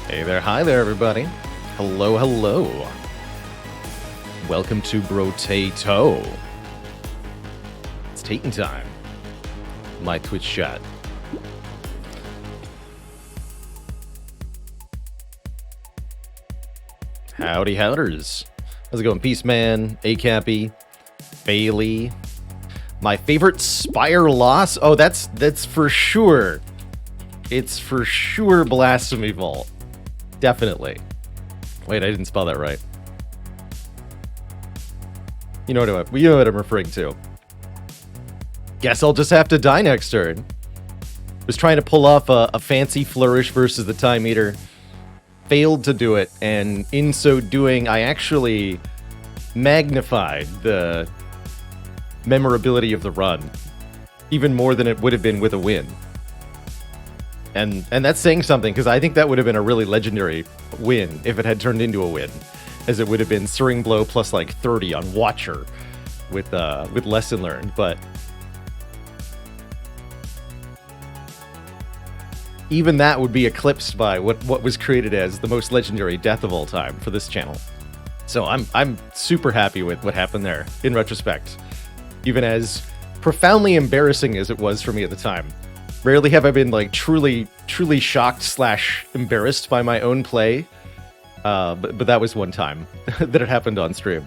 Hey there, hi there, everybody. Hello, hello. Welcome to Brotato. It's Taten time. My Twitch chat. Howdy, howders. How's it going? Peace Man, A-Cappy, Bailey. My favorite Spire loss? Oh, that's for sure. It's for sure Blasphemy Vault. Definitely. Wait, I didn't spell that right. You know what I'm referring to. Guess I'll just have to die next turn. Was trying to pull off a fancy flourish versus the Time Eater. Failed to do it, and in so doing, I actually magnified the memorability of the run. Even more than it would have been with a win. And that's saying something, because I think that would have been a really legendary win if it had turned into a win. As it would have been Searing Blow plus like 30 on Watcher with Lesson Learned, but even that would be eclipsed by what was created as the most legendary death of all time for this channel. So I'm super happy with what happened there, in retrospect. Even as profoundly embarrassing as it was for me at the time. Rarely have I been like truly shocked / embarrassed by my own play. But that was one time that it happened on stream.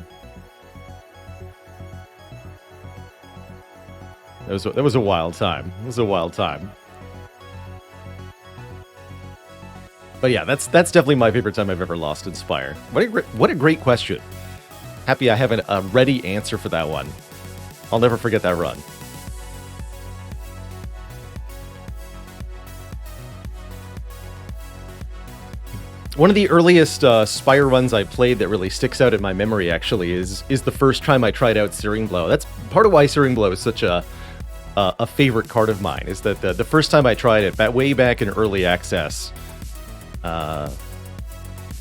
That was a wild time. It was a wild time. But yeah, that's definitely my favorite time I've ever lost in Spire. What a great question. Happy I have a ready answer for that one. I'll never forget that run. One of the earliest Spire runs I played that really sticks out in my memory, actually, is the first time I tried out Searing Blow. That's part of why Searing Blow is such a favorite card of mine, is that the first time I tried it, way back in early access, and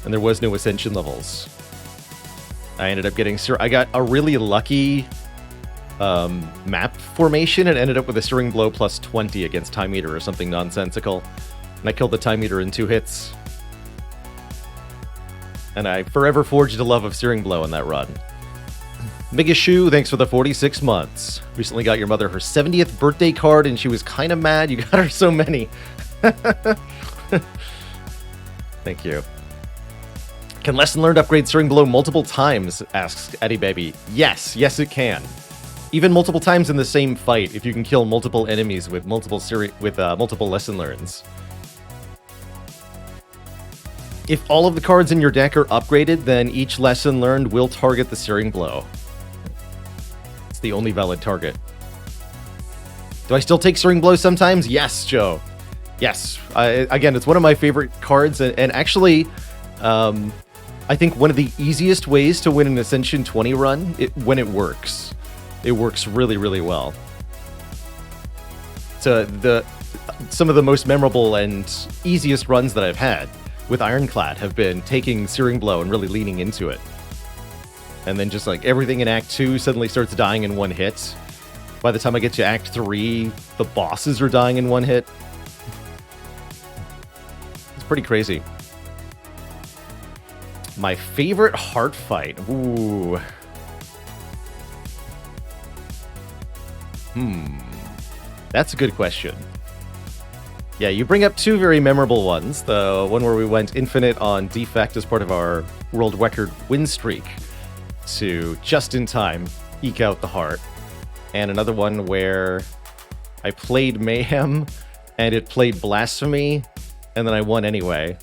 there was no Ascension levels, I ended up getting... I got a really lucky map formation and ended up with a Searing Blow plus 20 against Time Eater or something nonsensical, and I killed the Time Eater in 2 hits. And I forever forged a love of Searing Blow in that run. Migashu, thanks for the 46 months. Recently got your mother her 70th birthday card, and she was kind of mad you got her so many. Thank you. Can Lesson Learned upgrade Searing Blow multiple times, asks Eddie Baby. Yes, it can. Even multiple times in the same fight, if you can kill multiple enemies with multiple Lesson Learns. If all of the cards in your deck are upgraded, then each Lesson Learned will target the Searing Blow. It's the only valid target. Do I still take Searing Blow sometimes? Yes, Joe. Yes. Again, it's one of my favorite cards, and actually, I think one of the easiest ways to win an Ascension 20 run, when it works. It works really, really well. So some of the most memorable and easiest runs that I've had with Ironclad have been taking Searing Blow and really leaning into it. And then just like everything in Act 2 suddenly starts dying in 1 hit. By the time I get to Act 3, the bosses are dying in 1 hit. It's pretty crazy. My favorite heart fight. Ooh. That's a good question. Yeah, you bring up 2 very memorable ones. The one where we went infinite on Defect as part of our world record win streak to just in time eke out the heart. And another one where I played Mayhem and it played Blasphemy, and then I won anyway.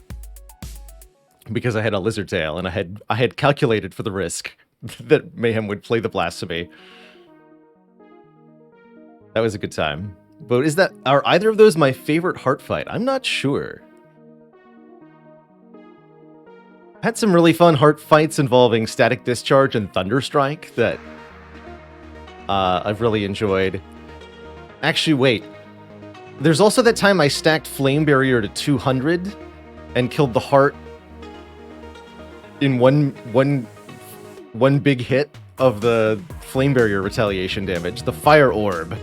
Because I had a Lizard Tail and I had calculated for the risk that Mayhem would play the Blasphemy. That was a good time. But are either of those my favorite heart fight? I'm not sure. Had some really fun heart fights involving Static Discharge and Thunderstrike that I've really enjoyed. Actually, wait. There's also that time I stacked Flame Barrier to 200 and killed the heart in one big hit of the Flame Barrier retaliation damage, the Fire Orb.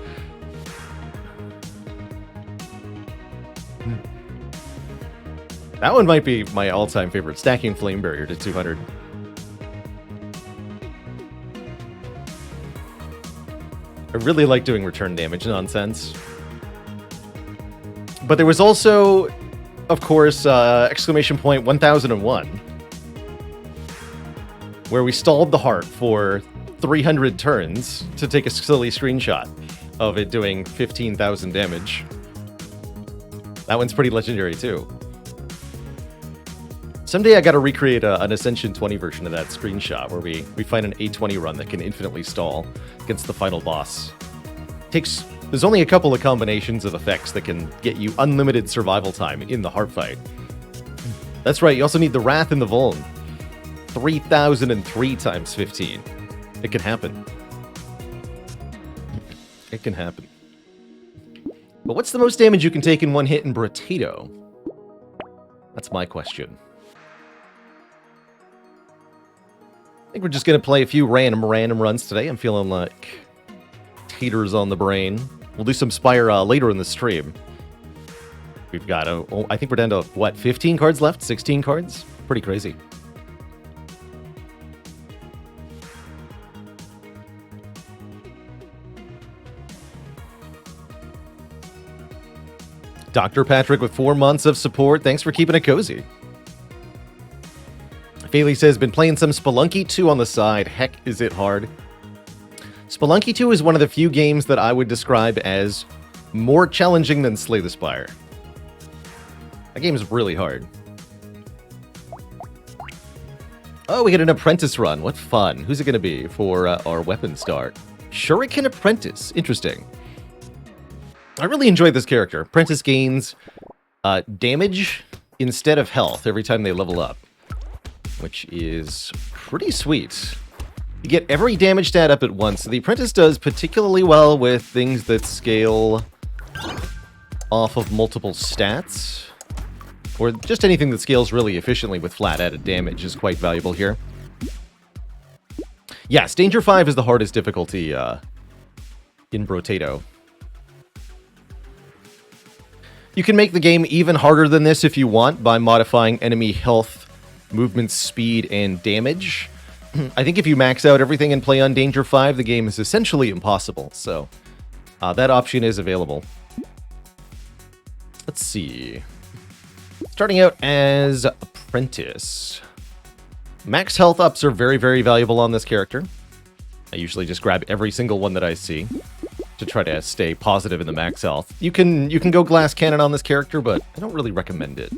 That one might be my all-time favorite, stacking Flame Barrier to 200. I really like doing return damage nonsense. But there was also, of course, exclamation point 1001, where we stalled the heart for 300 turns to take a silly screenshot of it doing 15,000 damage. That one's pretty legendary, too. Someday I gotta recreate an Ascension 20 version of that screenshot, where we find an A20 run that can infinitely stall against the final boss. There's only a couple of combinations of effects that can get you unlimited survival time in the heart fight. That's right, you also need the Wrath and the Vuln. 3,003 times 15. It can happen. It can happen. But what's the most damage you can take in one hit in Brotato? That's my question. I think we're just going to play a few random runs today. I'm feeling like taters on the brain. We'll do some Spire later in the stream. We've got, I think we're down to, what, 15 cards left? 16 cards? Pretty crazy. Dr. Patrick with 4 months of support. Thanks for keeping it cozy. Faley says, been playing some Spelunky 2 on the side. Heck, is it hard. Spelunky 2 is one of the few games that I would describe as more challenging than Slay the Spire. That game is really hard. Oh, we get an apprentice run. What fun. Who's it going to be for our weapon start? Shuriken Apprentice. Interesting. I really enjoyed this character. Apprentice gains damage instead of health every time they level up, which is pretty sweet. You get every damage stat up at once, so the Apprentice does particularly well with things that scale off of multiple stats, or just anything that scales really efficiently with flat added damage is quite valuable here. Yes, Danger 5 is the hardest difficulty in Brotato. You can make the game even harder than this if you want by modifying enemy health, movement speed, and damage. I think if you max out everything and play on Danger 5, the game is essentially impossible, so that option is available. Let's see. Starting out as Apprentice. Max health ups are very, very valuable on this character. I usually just grab every single one that I see to try to stay positive in the max health. You can go Glass Cannon on this character, but I don't really recommend it.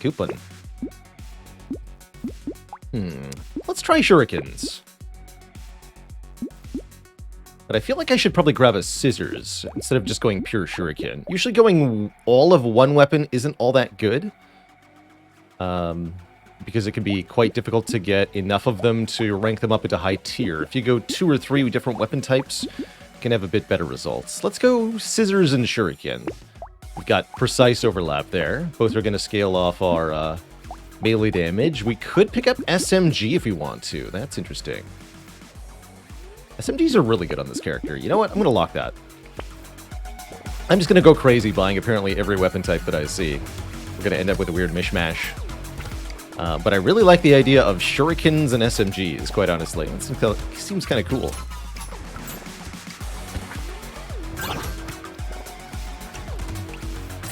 Coupon. Let's try Shurikens. But I feel like I should probably grab a Scissors instead of just going pure Shuriken. Usually going all of one weapon isn't all that good. Because it can be quite difficult to get enough of them to rank them up into high tier. If you go 2 or 3 different weapon types, you can have a bit better results. Let's go Scissors and Shuriken. We've got precise overlap there. Both are going to scale off our melee damage. We could pick up SMG if we want to. That's interesting. SMGs are really good on this character. You know what? I'm going to lock that. I'm just going to go crazy buying apparently every weapon type that I see. We're going to end up with a weird mishmash. But I really like the idea of shurikens and SMGs, quite honestly. It seems kind of cool.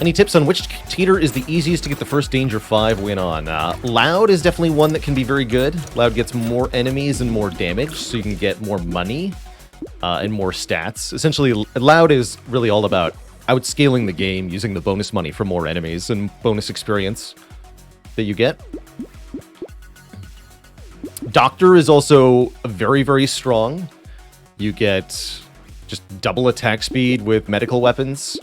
Any tips on which teeter is the easiest to get the first Danger 5 win on? Loud is definitely one that can be very good. Loud gets more enemies and more damage, so you can get more money and more stats. Essentially, Loud is really all about outscaling the game, using the bonus money for more enemies and bonus experience that you get. Doctor is also very, very strong. You get just double attack speed with medical weapons,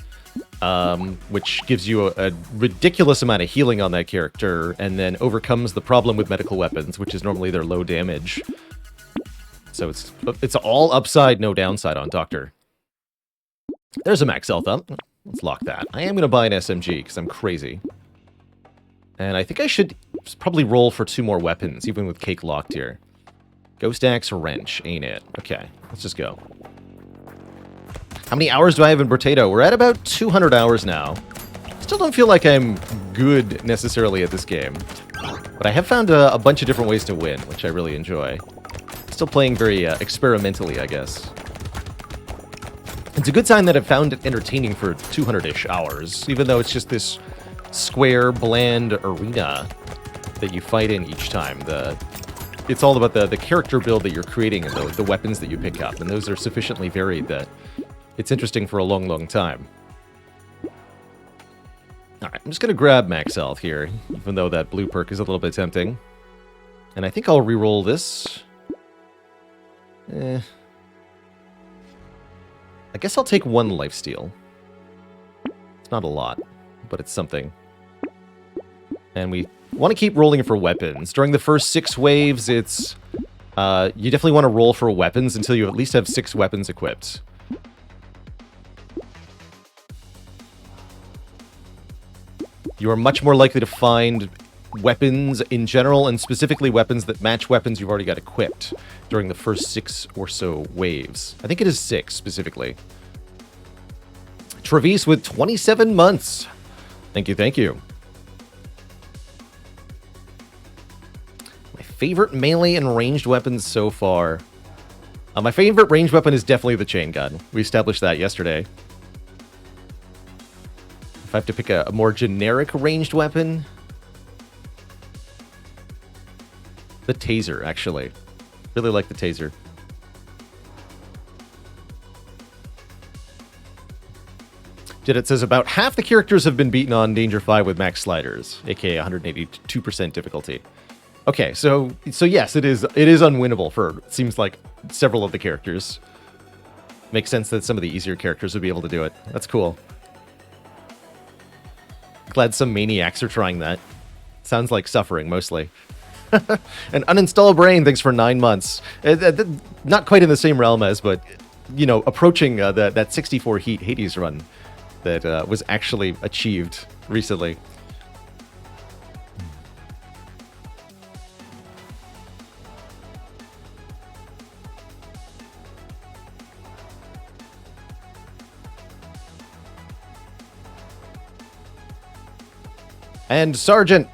which gives you a ridiculous amount of healing on that character, and then overcomes the problem with medical weapons, which is normally their low damage. So it's all upside, no downside on Doctor. There's a max health up. Let's lock that. I am going to buy an SMG, because I'm crazy. And I think I should probably roll for 2 more weapons, even with Cake locked here. Ghost Axe or Wrench, ain't it? Okay, let's just go. How many hours do I have in Brotato? We're at about 200 hours now. still don't feel like I'm good necessarily at this game. But I have found a bunch of different ways to win, which I really enjoy. Still playing very experimentally, I guess. It's a good sign that I've found it entertaining for 200-ish hours, even though it's just this square, bland arena that you fight in each time. It's all about the character build that you're creating and the weapons that you pick up, and those are sufficiently varied that it's interesting for a long, long time. Alright, I'm just going to grab max health here, even though that blue perk is a little bit tempting. And I think I'll reroll this. I guess I'll take 1 lifesteal. It's not a lot, but it's something. And we want to keep rolling for weapons. During the first 6 waves, it's... you definitely want to roll for weapons until you at least have 6 weapons equipped. You are much more likely to find weapons in general, and specifically weapons that match weapons you've already got equipped during the first 6 or so waves. I think it is 6, specifically. Travis with 27 months. Thank you, thank you. My favorite melee and ranged weapons so far. My favorite ranged weapon is definitely the chain gun. We established that yesterday. If I have to pick a more generic ranged weapon... the taser, actually. Really like the taser. It says about half the characters have been beaten on Danger 5 with max sliders, aka 182% difficulty. Okay, so yes, it is unwinnable for, it seems like, several of the characters. Makes sense that some of the easier characters would be able to do it. That's cool. Glad some maniacs are trying that. Sounds like suffering, mostly. And Uninstall Brain, thanks for 9 months. Not quite in the same realm as, but, you know, approaching that 64 heat Hades run that was actually achieved recently. And Sergeant,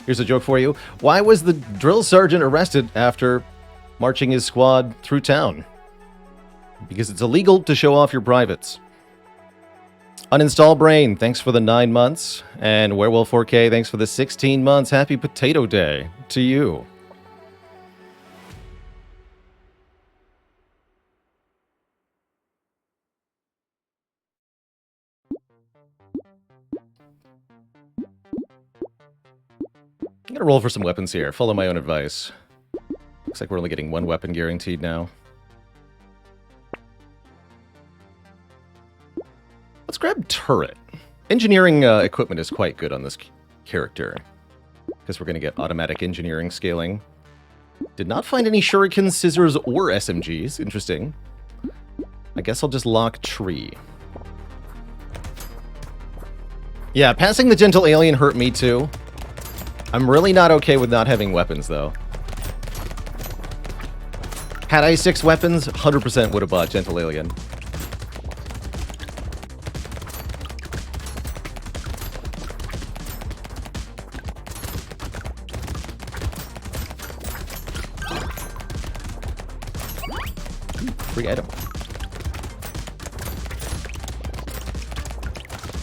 here's a joke for you. Why was the drill sergeant arrested after marching his squad through town? Because it's illegal to show off your privates. Uninstall Brain, thanks for the 9 months. And Werewolf 4K, thanks for the 16 months. Happy Potato Day to you. I'm gonna roll for some weapons here. Follow my own advice. Looks like we're only getting 1 weapon guaranteed now. Let's grab Turret. Engineering equipment is quite good on this character, because we're gonna get automatic engineering scaling. Did not find any shurikens, scissors, or SMGs. Interesting. I guess I'll just lock Tree. Yeah, passing the Gentle Alien hurt me too. I'm really not okay with not having weapons, though. Had I 6 weapons, 100% would have bought Gentle Alien. Free item.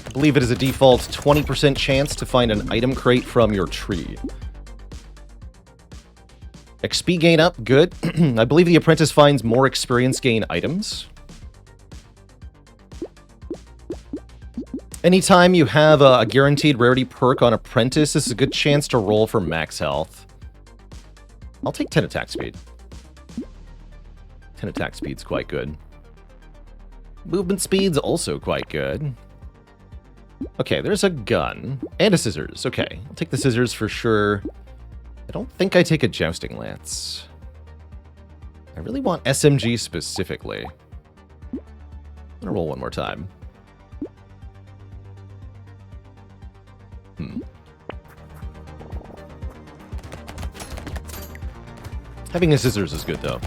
I believe it is a default 20% chance to find an item crate from your tree. XP gain up, good. I believe the apprentice finds more experience gain items. Anytime you have a guaranteed rarity perk on apprentice, this is a good chance to roll for max health. I'll take 10 attack speed. 10 attack speed's quite good. Movement speed's also quite good. Okay, there's a gun. And a scissors. Okay, I'll take the scissors for sure. I don't think I take a jousting lance. I really want SMG specifically. I'm gonna roll one more time. Having a scissors is good, though.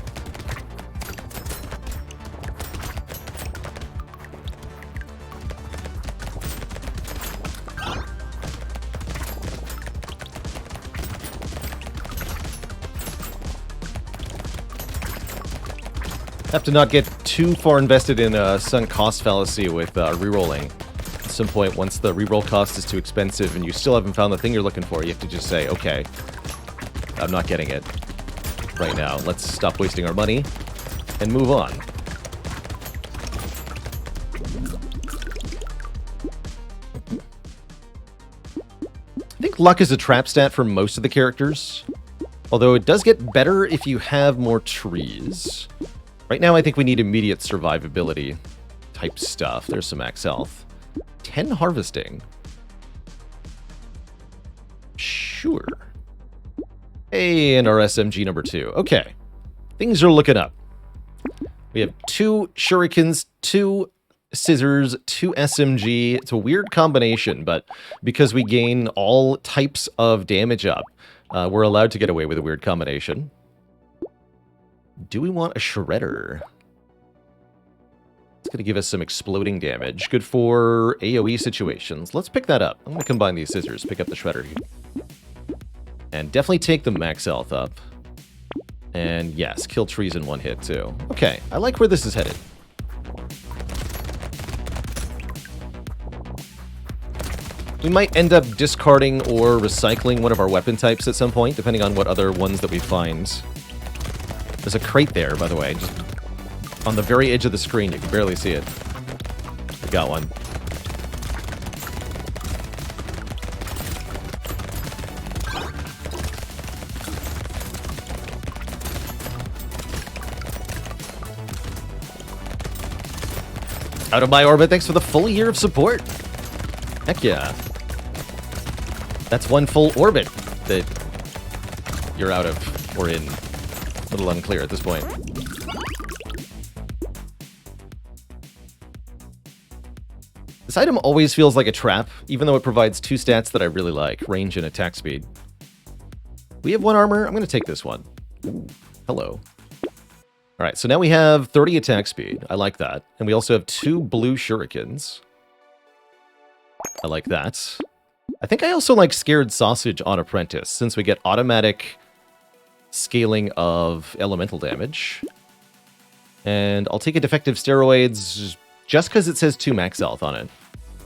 Have to not get too far invested in a sunk cost fallacy with rerolling. At some point, once the reroll cost is too expensive and you still haven't found the thing you're looking for, you have to just say, okay, I'm not getting it right now. Let's stop wasting our money and move on. I think luck is a trap stat for most of the characters, although it does get better if you have more trees. Right now, I think we need immediate survivability type stuff. There's some max health. 10 harvesting. Sure. Hey, and our SMG number 2. Okay. Things are looking up. We have 2 shurikens, 2 scissors, 2 SMG. It's a weird combination, but because we gain all types of damage up, we're allowed to get away with a weird combination. Do we want a shredder? It's going to give us some exploding damage. Good for AoE situations. Let's pick that up. I'm going to combine these scissors, pick up the shredder. And definitely take the max health up. And yes, kill trees in one hit too. Okay, I like where this is headed. We might end up discarding or recycling one of our weapon types at some point, depending on what other ones that we find. There's a crate there, by the way, just on the very edge of the screen. You can barely see it. I got one. Out of my orbit, thanks for the full year of support. Heck yeah. That's one full orbit that you're out of, or in. A little unclear at this point. This item always feels like a trap, even though it provides 2 stats that I really like, range and attack speed. We have 1 armor. I'm going to take this one. Ooh, hello. All right, so now we have 30 attack speed. I like that. And we also have 2 blue shurikens. I like that. I think I also like Scared Sausage on Apprentice, since we get automatic scaling of elemental damage. And I'll take a Defective Steroids just because it says 2 max health on it.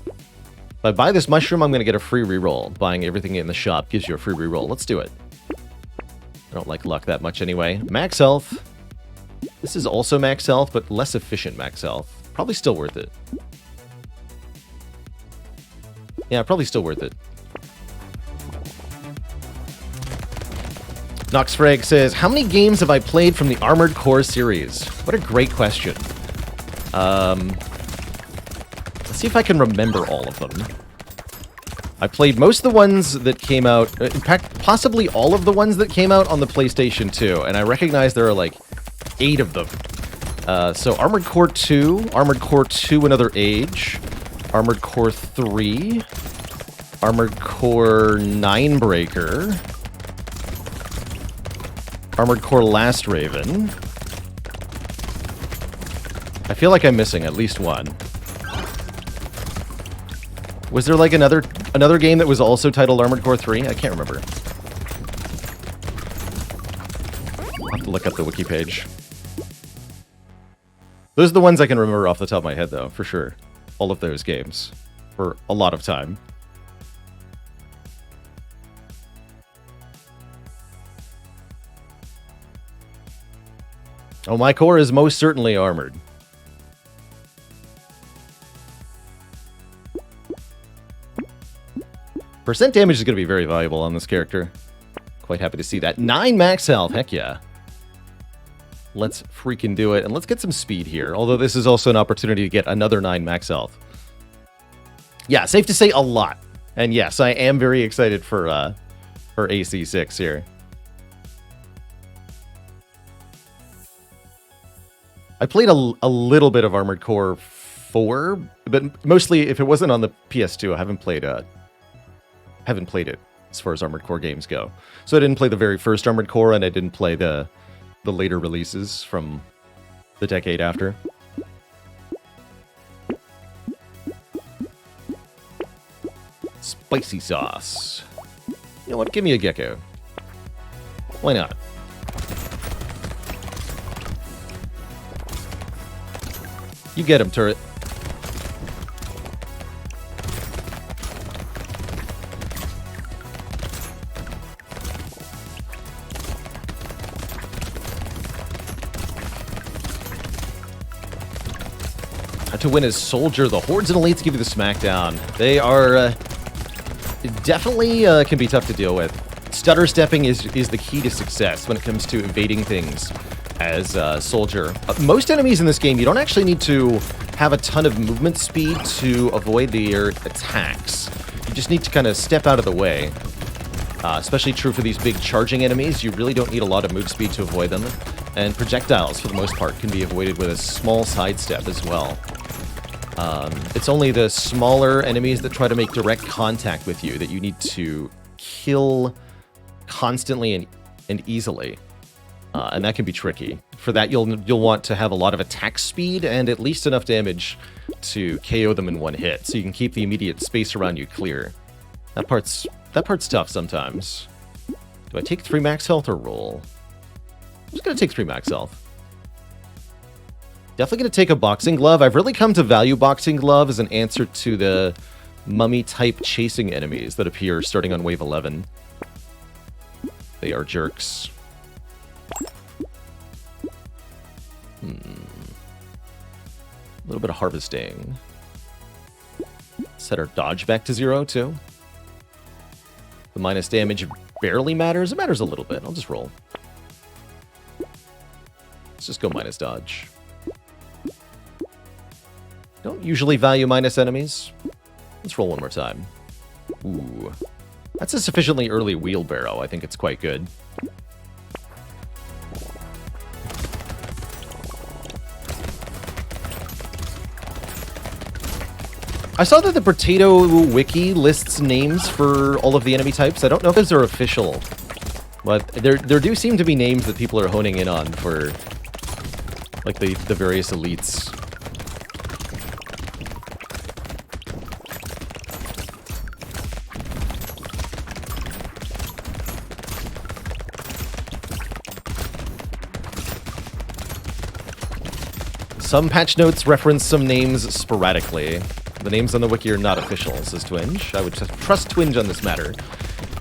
If I buy this mushroom, I'm going to get a free reroll. Buying everything in the shop gives you a free reroll. Let's do it. I don't like luck that much anyway. Max health. This is also max health, but less efficient max health. Probably still worth it. Yeah, probably still worth it. Noxfrag says, how many games have I played from the Armored Core series? What a great question. Let's see if I can remember all of them. I played most of the ones that came out, in fact, possibly all of the ones that came out on the PlayStation 2, and I recognize there are like 8 of them. So Armored Core 2, Armored Core 2 Another Age, Armored Core 3, Armored Core 9breaker, Armored Core Last Raven. I feel like I'm missing at least one. Was there like another game that was also titled Armored Core 3? I can't remember. I'll have to look up the wiki page. Those are the ones I can remember off the top of my head, though, for sure. All of those games. For a lot of time. Oh, my core is most certainly armored. Percent damage is going to be very valuable on this character. Quite happy to see that. 9 max health, heck yeah. Let's freaking do it. And let's get some speed here. Although this is also an opportunity to get another 9 max health. Yeah, safe to say a lot. And yes, I am very excited for AC6 here. I played a little bit of Armored Core 4, but mostly if it wasn't on the PS2, I haven't played it as far as Armored Core games go. So I didn't play the very first Armored Core, and I didn't play the later releases from the decade after. Spicy sauce. You know what? Give me a gecko. Why not? You get him, turret. To win as Soldier, the Hordes and Elites give you the smackdown. They are definitely can be tough to deal with. Stutter stepping is the key to success when it comes to evading things as Soldier. Most enemies in this game, you don't actually need to have a ton of movement speed to avoid their attacks. You just need to kind of step out of the way. Especially true for these big charging enemies. You really don't need a lot of move speed to avoid them. And projectiles, for the most part, can be avoided with a small sidestep as well. It's only the smaller enemies that try to make direct contact with you that you need to kill constantly and easily. And that can be tricky. For that, you'll want to have a lot of attack speed and at least enough damage to KO them in one hit, so you can keep the immediate space around you clear. That part's tough sometimes. Do I take 3 max health or roll? I'm just gonna take 3 max health. Definitely going to take a Boxing Glove. I've really come to value Boxing Glove as an answer to the mummy-type chasing enemies that appear starting on Wave 11. They are jerks. A little bit of harvesting. Set our dodge back to 0, too. The minus damage barely matters. It matters a little bit. I'll just roll. Let's just go minus dodge. Don't usually value minus enemies. Let's roll one more time. Ooh. That's a sufficiently early wheelbarrow. I think it's quite good. I saw that the Brotato wiki lists names for all of the enemy types. I don't know if those are official, but there do seem to be names that people are honing in on for like the various elites. Some patch notes reference some names sporadically. The names on the wiki are not official, says Twinge. I would trust Twinge on this matter.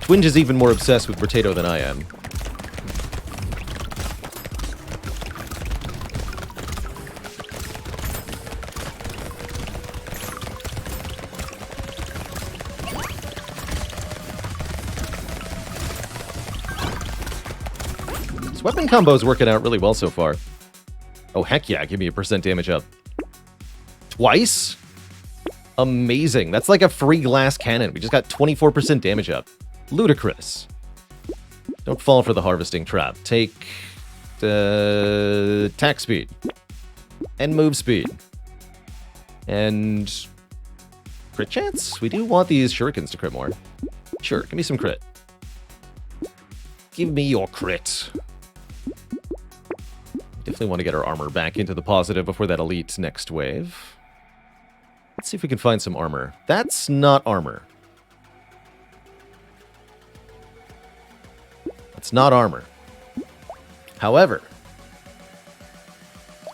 Twinge is even more obsessed with Brotato than I am. This weapon combo is working out really well so far. Oh, heck yeah, give me a % damage up. Twice? Amazing. That's like a free glass cannon. We just got 24% damage up. Ludicrous. Don't fall for the harvesting trap. Take attack speed. And move speed. And crit chance? We do want these shurikens to crit more. Sure, give me some crit. Give me your crit. Definitely want to get our armor back into the positive before that elite next wave. Let's see if we can find some armor. That's not armor. That's not armor. However,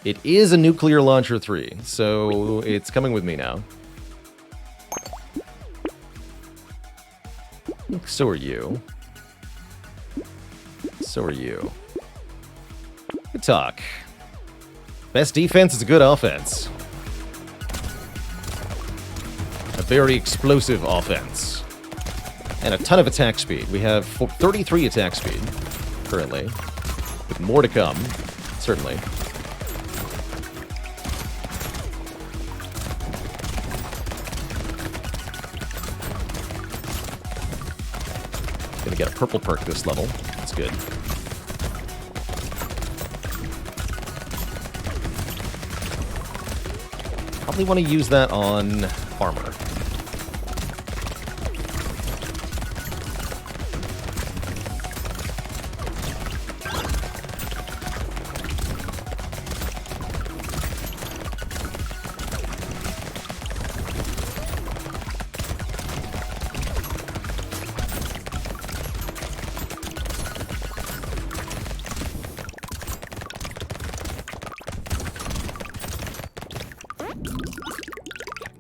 it is a nuclear launcher 3, so it's coming with me now. So are you. So are you. Good talk. Best defense is a good offense. A very explosive offense. And a ton of attack speed. We have 33 attack speed currently. With more to come, certainly. Gonna get a purple perk this level. That's good. Probably want to use that on armor.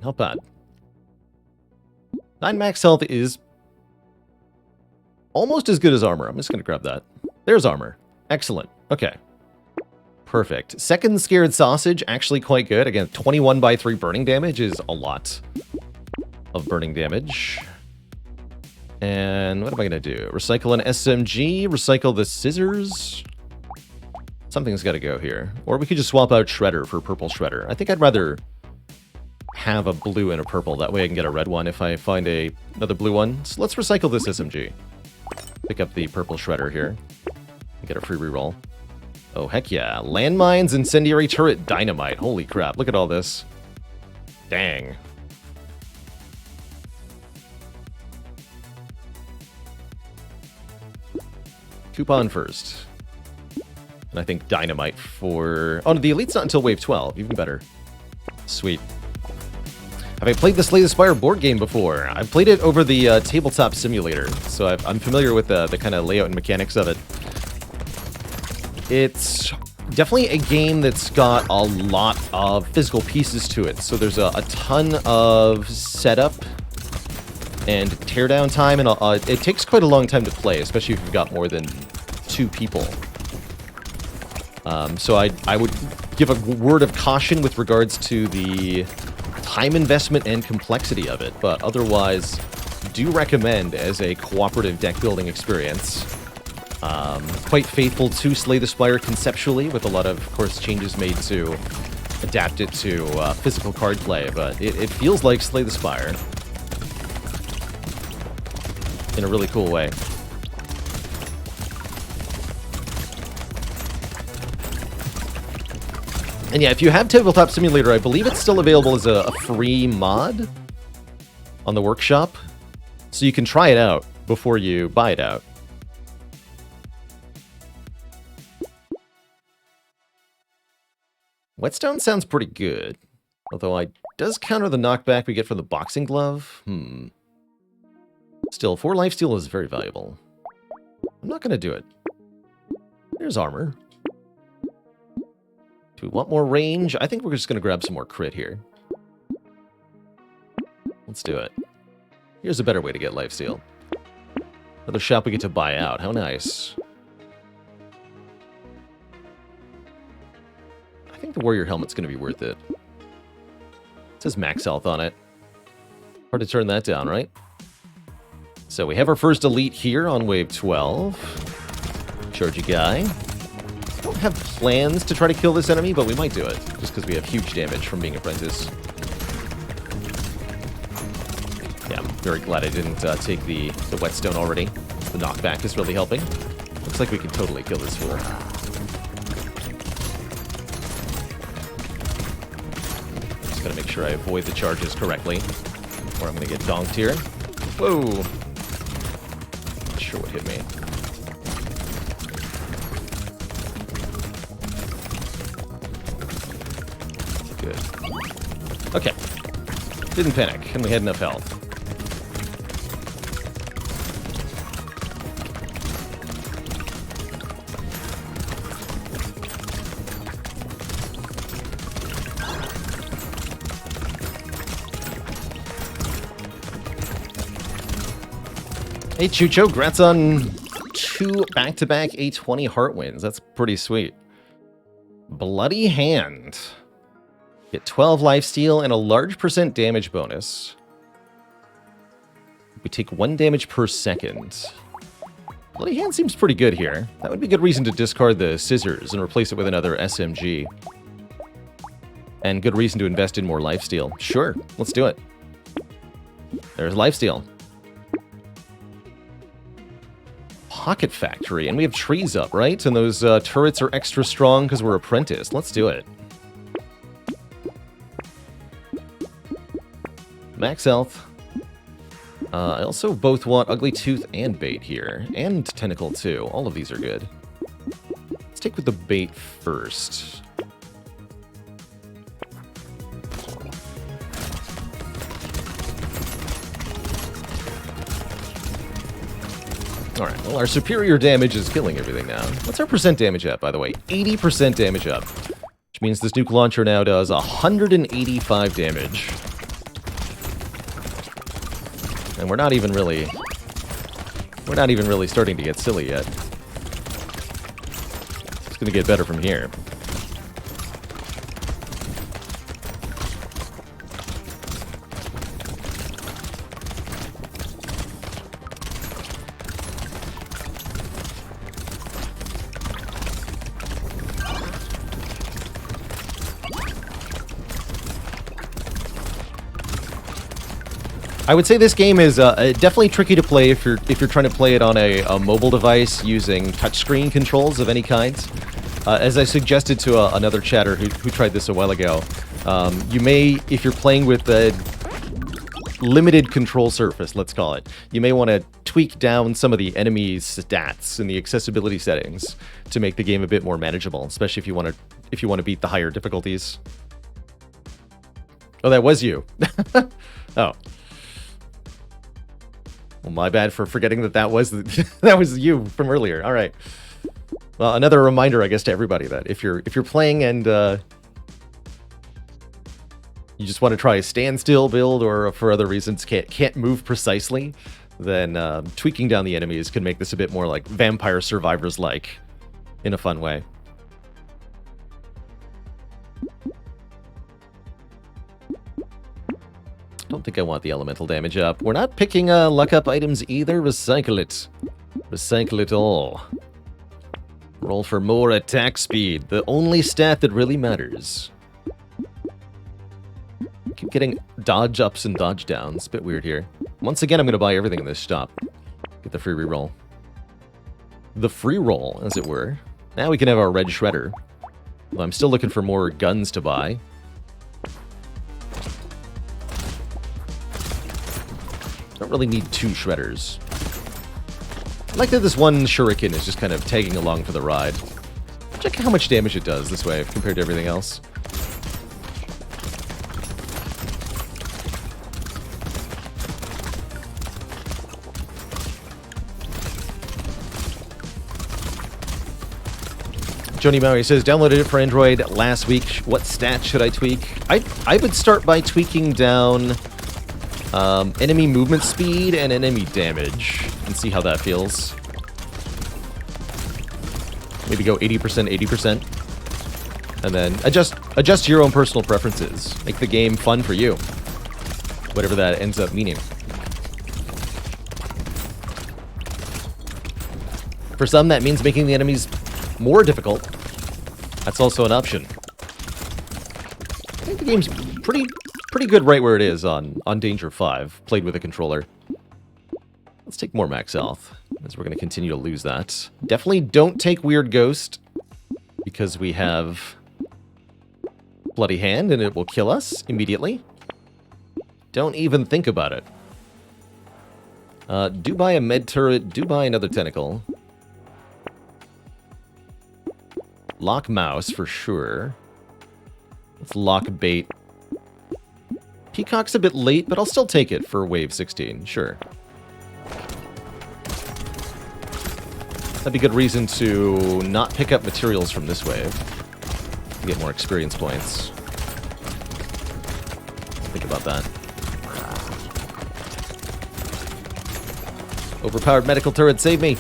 Not bad. 9 max health is almost as good as armor. I'm just going to grab that. There's armor. Excellent. Okay. Perfect. Second Scared Sausage, actually quite good. Again, 21 by 3 burning damage is a lot of burning damage. And what am I going to do? Recycle an SMG, recycle the scissors. Something's got to go here. Or we could just swap out Shredder for purple Shredder. I think I'd rather have a blue and a purple. That way I can get a red one if I find another blue one. So let's recycle this SMG. Pick up the purple Shredder here. Get a free reroll. Oh, heck yeah. Landmines, incendiary turret, dynamite. Holy crap, look at all this. Dang. Coupon first. And I think dynamite for... Oh, no, the elite's not until wave 12. Even better. Sweet. Have I played the Slay the Spire board game before? I've played it over the tabletop simulator, so I'm familiar with the kind of layout and mechanics of it. It's definitely a game that's got a lot of physical pieces to it. So there's a ton of setup and teardown time, and it takes quite a long time to play, especially if you've got more than 2 people. So I would give a word of caution with regards to the time investment and complexity of it, but otherwise, do recommend as a cooperative deck building experience. Quite faithful to Slay the Spire conceptually, with a lot of course, changes made to adapt it to physical card play, but it feels like Slay the Spire in a really cool way. And yeah, if you have Tabletop Simulator, I believe it's still available as a free mod on the workshop, so you can try it out before you buy it out. Whetstone sounds pretty good, although it does counter the knockback we get from the boxing glove. Still, 4 lifesteal is very valuable. I'm not going to do it. There's armor. Do we want more range? I think we're just going to grab some more crit here. Let's do it. Here's a better way to get lifesteal. Another shop we get to buy out. How nice. I think the warrior helmet's going to be worth it. It says max health on it. Hard to turn that down, right? So we have our first elite here on wave 12. Charge a guy. Don't have plans to try to kill this enemy, but we might do it, just because we have huge damage from being apprentice. Yeah, I'm very glad I didn't take the whetstone already. The knockback is really helping. Looks like we can totally kill this fool. Just gotta make sure I avoid the charges correctly, or I'm gonna get donked here. Whoa! Not sure what hit me. Good. Okay. Didn't panic, and we had enough health. Hey, Chucho, congrats on 2 back-to-back 820 heart wins. That's pretty sweet. Bloody Hand. Get 12 lifesteal and a large % damage bonus. We take 1 damage per second. Bloody Hand seems pretty good here. That would be a good reason to discard the scissors and replace it with another SMG. And good reason to invest in more lifesteal. Sure, let's do it. There's lifesteal. Pocket Factory, and we have trees up, right? And those turrets are extra strong because we're apprentice. Let's do it. Max health. I also both want Ugly Tooth and Bait here, and Tentacle too. All of these are good. Let's take with the Bait first. Alright, well, our superior damage is killing everything now. What's our % damage at, by the way? 80% damage up. Which means this nuke launcher now does 185 damage. And we're not even really starting to get silly yet. It's gonna get better from here. I would say this game is definitely tricky to play if you're trying to play it on a mobile device using touchscreen controls of any kind. As I suggested to another chatter who tried this a while ago, you may, if you're playing with a limited control surface, let's call it, you may want to tweak down some of the enemy's stats in the accessibility settings to make the game a bit more manageable, especially if you want to beat the higher difficulties. Oh, that was you. Oh. Well, my bad for forgetting that was that was you from earlier. All right. Well, another reminder, I guess, to everybody that if you're playing and you just want to try a standstill build or for other reasons can't move precisely, then tweaking down the enemies can make this a bit more like Vampire Survivors-like in a fun way. Don't think I want the elemental damage up. We're not picking luck up items either. Recycle it. Recycle it all. Roll for more attack speed. The only stat that really matters. Keep getting dodge ups and dodge downs. Bit weird here. Once again, I'm going to buy everything in this shop. Get the free reroll. The free roll, as it were. Now we can have our red shredder. Well, I'm still looking for more guns to buy. Don't really need 2 shredders. I like that this one shuriken is just kind of tagging along for the ride. Check how much damage it does this way compared to everything else. Joni Maui says, downloaded it for Android last week. What stat should I tweak? I would start by tweaking down enemy movement speed and enemy damage and see how that feels. Maybe go 80%, 80%. And then adjust your own personal preferences. Make the game fun for you. Whatever that ends up meaning. For some, that means making the enemies more difficult. That's also an option. I think the game's pretty good right where it is on Danger 5, played with a controller. Let's take more max health, as we're going to continue to lose that. Definitely don't take Weird Ghost, because we have Bloody Hand, and it will kill us immediately. Don't even think about it. Do buy a med turret, do buy another tentacle. Lock mouse, for sure. Let's lock bait. Peacock's a bit late, but I'll still take it for wave 16, sure. That'd be a good reason to not pick up materials from this wave. To get more experience points. Think about that. Overpowered medical turret, save me!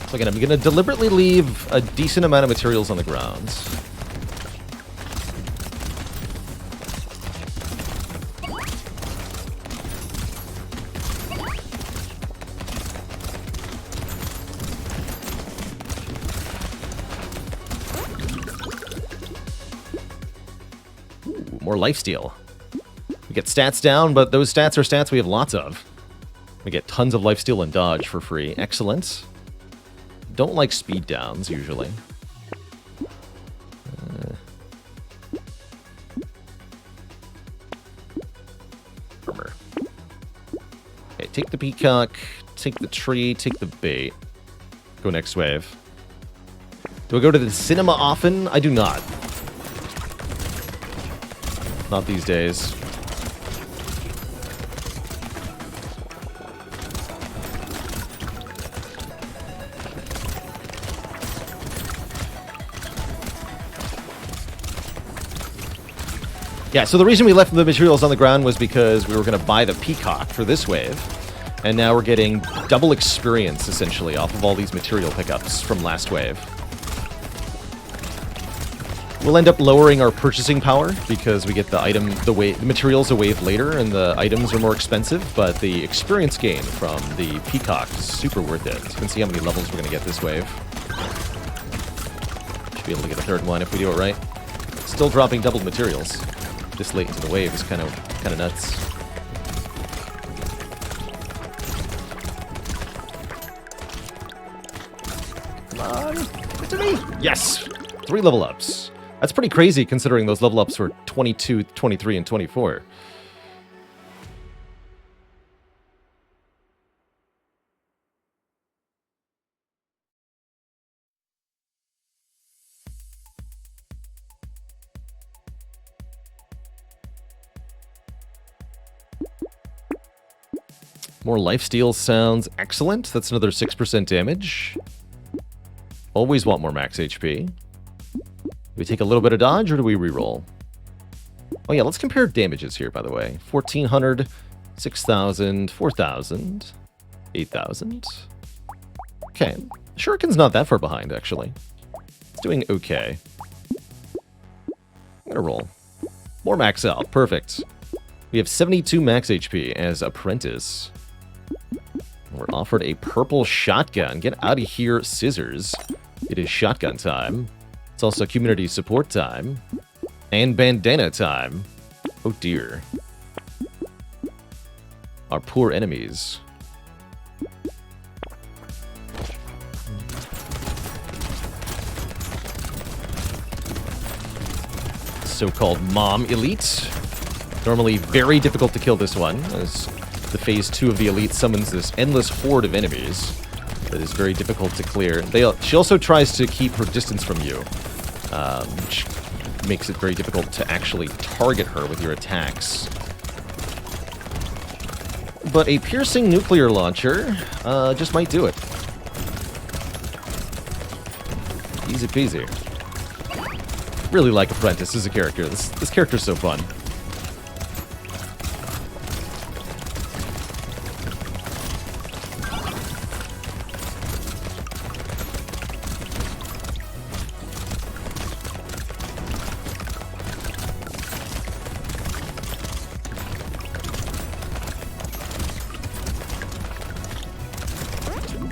So again, I'm going to deliberately leave a decent amount of materials on the ground. Ooh, more lifesteal. We get stats down, but those stats are stats we have lots of. We get tons of lifesteal and dodge for free. Excellent. Don't like speed downs, usually. Armor. Okay, take the peacock, take the tree, take the bait. Go next wave. Do I go to the cinema often? I do not. Not these days. Yeah, so the reason we left the materials on the ground was because we were going to buy the Peacock for this wave. And now we're getting double experience, essentially, off of all these material pickups from last wave. We'll end up lowering our purchasing power because we get the materials a wave later and the items are more expensive, but the experience gain from the Peacock is super worth it. You can see how many levels we're going to get this wave. Should be able to get a third one if we do it right. Still dropping doubled materials this late into the wave is kind of nuts. Come on, get to me! Yes! 3 level ups. That's pretty crazy considering those level ups were 22, 23, and 24. More lifesteal sounds excellent. That's another 6% damage. Always want more max HP. Do we take a little bit of dodge, or do we reroll? Oh yeah, let's compare damages here, by the way. 1,400, 6,000, 4,000, 8,000. Okay. Shuriken's not that far behind, actually. It's doing okay. I'm gonna roll. More max out. Perfect. We have 72 max HP as Apprentice. We're offered a purple shotgun. Get out of here, scissors. It is shotgun time. It's also community support time. And bandana time. Oh dear. Our poor enemies. So-called Mom Elite. Normally very difficult to kill this one, as the phase 2 of the Elite summons this endless horde of enemies that is very difficult to clear. She also tries to keep her distance from you, which makes it very difficult to actually target her with your attacks. But a piercing nuclear launcher just might do it. Easy peasy. Really like Apprentice as a character. This character's so fun.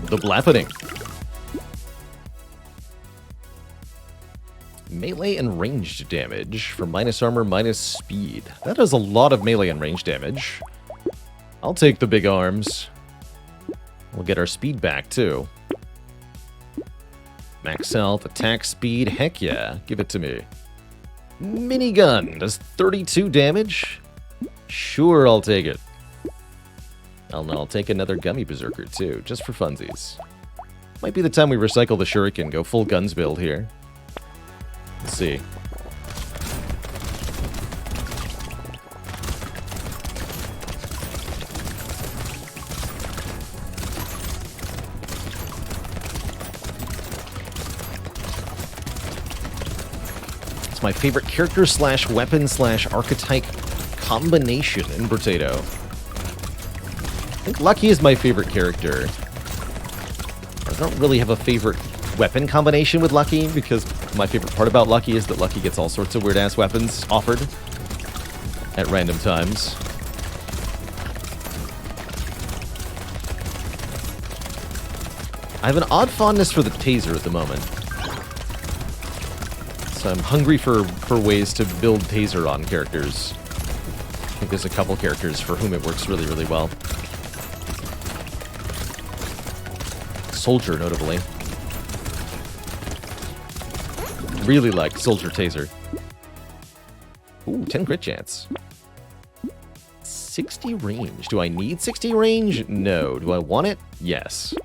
The Blappening. Melee and ranged damage for minus armor, minus speed. That does a lot of melee and ranged damage. I'll take the big arms. We'll get our speed back, too. Max health, attack speed, heck yeah. Give it to me. Minigun does 32 damage? Sure, I'll take it. I'll take another Gummy Berserker, too, just for funsies. Might be the time we recycle the Shuriken, go full guns build here. Let's see. It's my favorite character slash weapon slash archetype combination in Brotato. I think Lucky is my favorite character. I don't really have a favorite weapon combination with Lucky, because my favorite part about Lucky is that Lucky gets all sorts of weird-ass weapons offered at random times. I have an odd fondness for the taser at the moment. So I'm hungry for ways to build taser on characters. I think there's a couple characters for whom it works really, really well. Soldier, notably. Really like Soldier Taser. Ooh, 10 crit chance. 60 range. Do I need 60 range? No. Do I want it? Yes.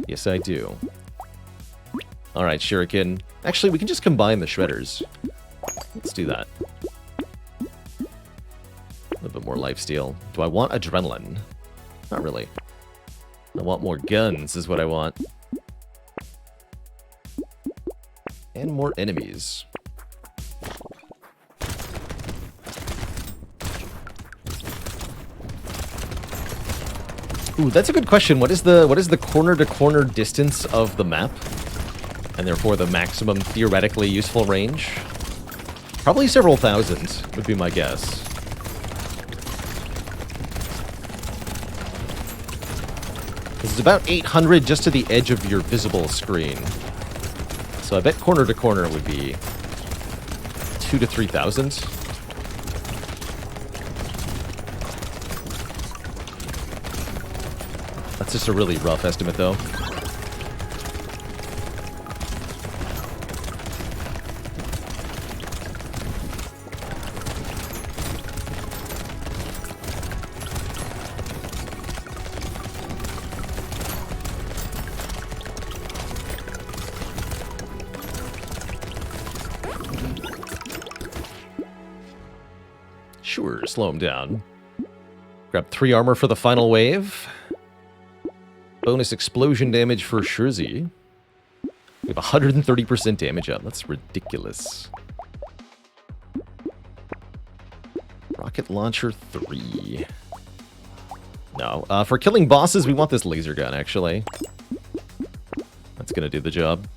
Yes, I do. Alright, Shuriken. Actually, we can just combine the shredders. Let's do that. A little bit more lifesteal. Do I want adrenaline? Not really. I want more guns is what I want. And more enemies. Ooh, that's a good question. What is the corner-to-corner distance of the map? And therefore the maximum theoretically useful range? Probably several thousand, would be my guess. It's about 800 just to the edge of your visible screen. So I bet corner-to-corner would be 2,000 to 3,000. That's just a really rough estimate, though. Sure, slow him down. Grab 3 armor for the final wave. Bonus explosion damage for Shurzi. We have 130% damage up. That's ridiculous. Rocket launcher 3. No. For killing bosses, we want this laser gun, actually. That's gonna do the job.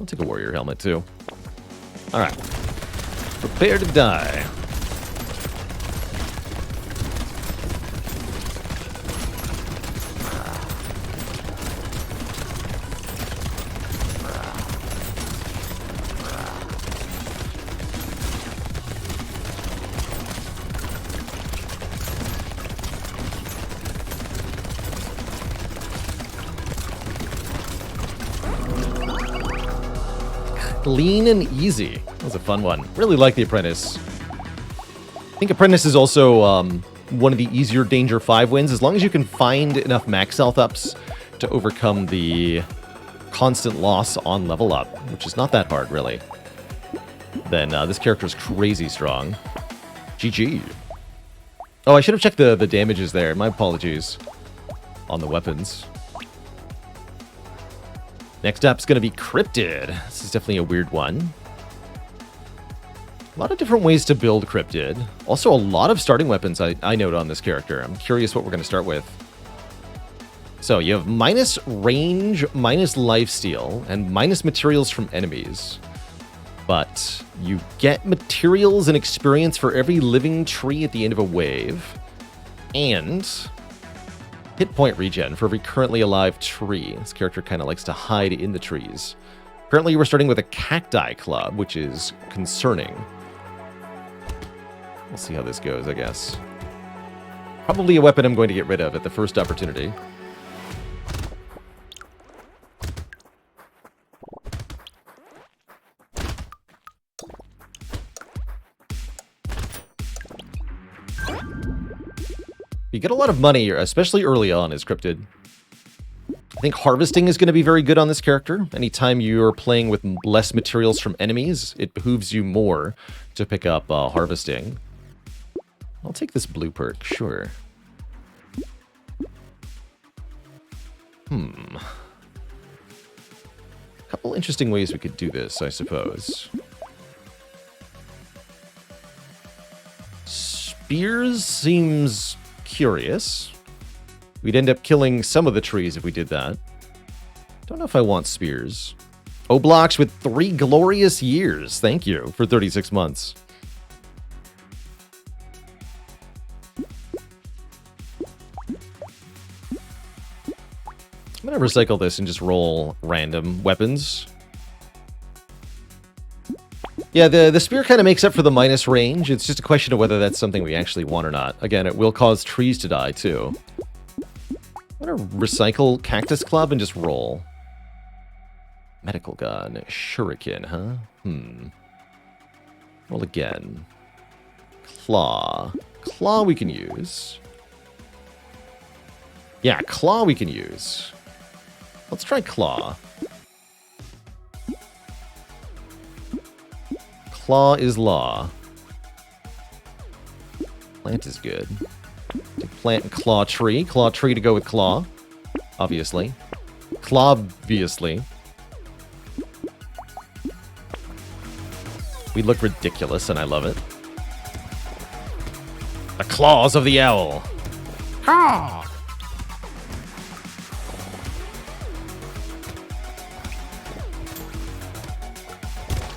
I'll take a warrior helmet, too. Alright. Prepare to die. Lean and easy. That was a fun one. Really like the Apprentice. I think Apprentice is also one of the easier Danger 5 wins. As long as you can find enough max health ups to overcome the constant loss on level up, which is not that hard, really, then this character is crazy strong. GG. Oh, I should have checked the damages there. My apologies on the weapons. Next up is going to be Cryptid. This is definitely a weird one. A lot of different ways to build Cryptid. Also, a lot of starting weapons I note on this character. I'm curious what we're going to start with. So, you have minus range, minus lifesteal, and minus materials from enemies. But you get materials and experience for every living tree at the end of a wave. And hit point regen for every currently alive tree. This character kind of likes to hide in the trees. Currently, we're starting with a cacti club, which is concerning. We'll see how this goes, I guess. Probably a weapon I'm going to get rid of at the first opportunity. You get a lot of money, especially early on, as Cryptid. I think harvesting is going to be very good on this character. Anytime you're playing with less materials from enemies, it behooves you more to pick up harvesting. I'll take this blue perk, sure. A couple interesting ways we could do this, I suppose. Spears seems curious. We'd end up killing some of the trees if we did that. Don't know if I want spears. Oblox with 3 glorious years. Thank you for 36 months. I'm gonna recycle this and just roll random weapons. Yeah, the spear kind of makes up for the minus range. It's just a question of whether that's something we actually want or not. Again, it will cause trees to die, too. I'm gonna recycle Cactus Club and just roll. Medical gun. Shuriken, huh? Roll again. Claw. Claw we can use. Yeah, Claw we can use. Let's try Claw. Claw is law. Plant is good. Take plant and claw tree. Claw tree to go with claw. Obviously. Claw, obviously. We look ridiculous, and I love it. The claws of the owl. Ha!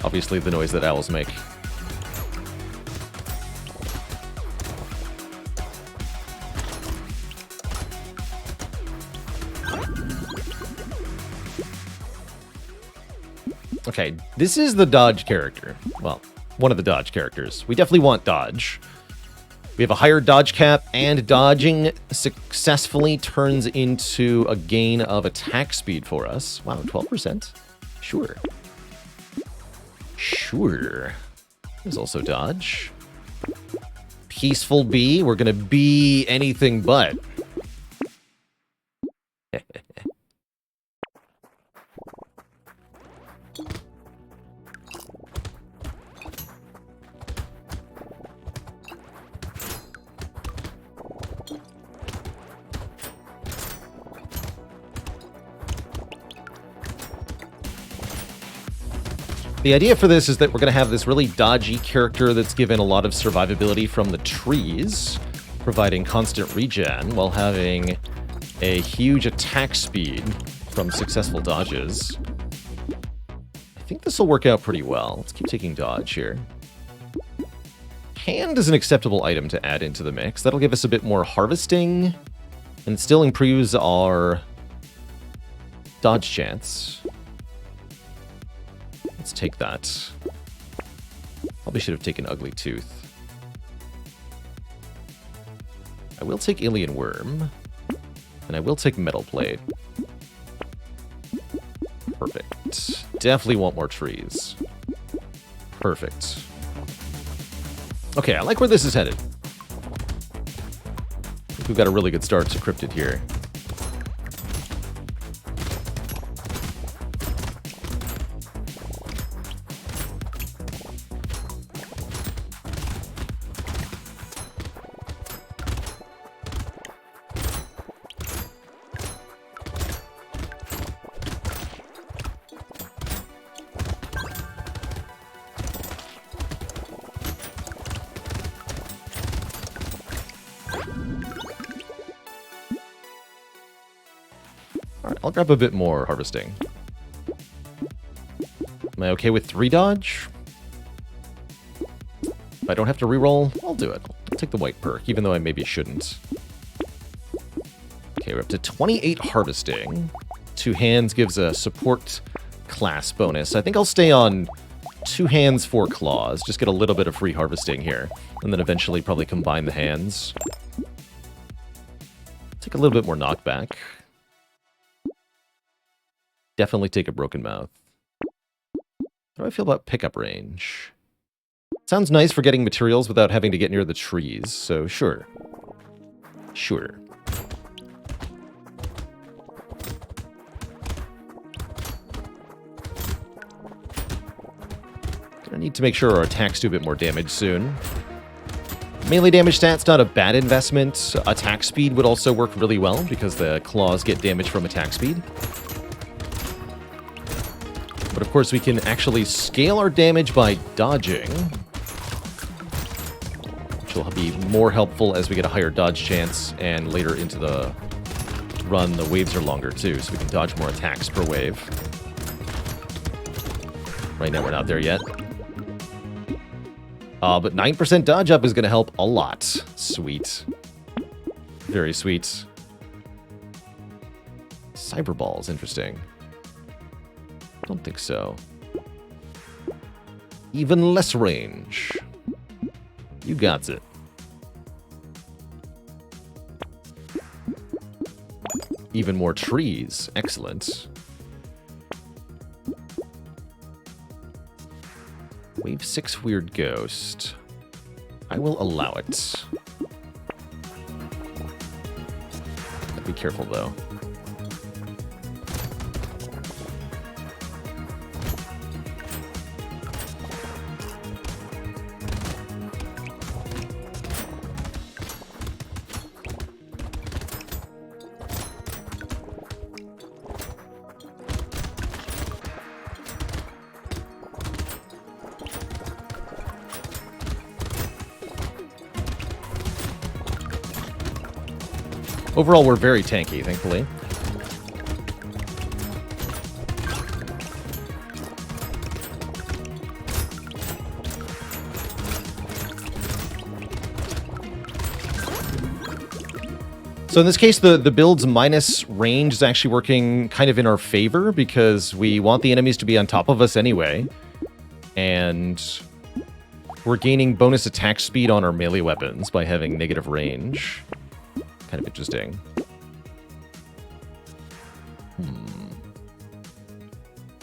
Obviously, the noise that owls make. Okay, this is the dodge character. Well, one of the dodge characters. We definitely want dodge. We have a higher dodge cap, and dodging successfully turns into a gain of attack speed for us. Wow, 12%? Sure. Sure. There's also dodge. Peaceful bee. We're gonna be anything but. The idea for this is that we're going to have this really dodgy character that's given a lot of survivability from the trees, providing constant regen, while having a huge attack speed from successful dodges. I think this will work out pretty well. Let's keep taking dodge here. Hand is an acceptable item to add into the mix. That'll give us a bit more harvesting, and still improves our dodge chance. Let's take that. Probably should have taken Ugly Tooth. I will take Alien Worm. And I will take Metal Plate. Perfect. Definitely want more trees. Perfect. Okay, I like where this is headed. I think we've got a really good start to Cryptid here. I'll grab a bit more harvesting. Am I okay with 3 dodge? If I don't have to reroll, I'll do it. I'll take the white perk, even though I maybe shouldn't. Okay, we're up to 28 harvesting. 2 hands gives a support class bonus. I think I'll stay on 2 hands, 4 claws. Just get a little bit of free harvesting here. And then eventually probably combine the hands. Take a little bit more knockback. Definitely take a Broken Mouth. How do I feel about pickup range? Sounds nice for getting materials without having to get near the trees, so sure. Sure. Gonna need to make sure our attacks do a bit more damage soon. Melee damage stat's not a bad investment. Attack speed would also work really well because the claws get damage from attack speed. But of course we can actually scale our damage by dodging, which will be more helpful as we get a higher dodge chance, and later into the run the waves are longer too, so we can dodge more attacks per wave. Right now we're not there yet. But 9% dodge up is going to help a lot. Sweet. Very sweet. Cyberball is interesting. Don't think so. Even less range. You got it. Even more trees. Excellent. Wave 6 Weird Ghost. I will allow it. Be careful, though. Overall, we're very tanky, thankfully. So in this case, the build's minus range is actually working kind of in our favor because we want the enemies to be on top of us anyway. And we're gaining bonus attack speed on our melee weapons by having negative range. Kind of interesting.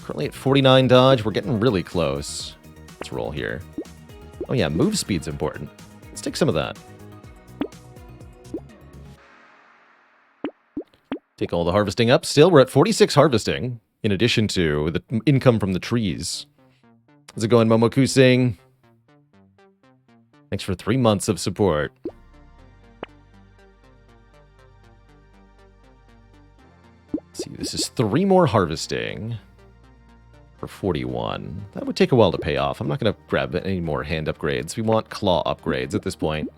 Currently at 49 dodge. We're getting really close. Let's roll here. Oh yeah, move speed's important. Let's take some of that. Take all the harvesting up. Still, we're at 46 harvesting, in addition to the income from the trees. How's it going, Momoku Singh? Thanks for 3 months of support. Let's see, this is 3 more harvesting for 41. That would take a while to pay off. I'm not going to grab any more hand upgrades. We want claw upgrades at this point.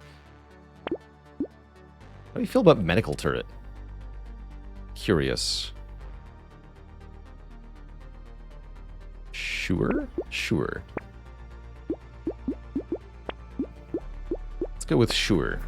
How do you feel about medical turret? Curious. Sure? Sure. Let's go with sure.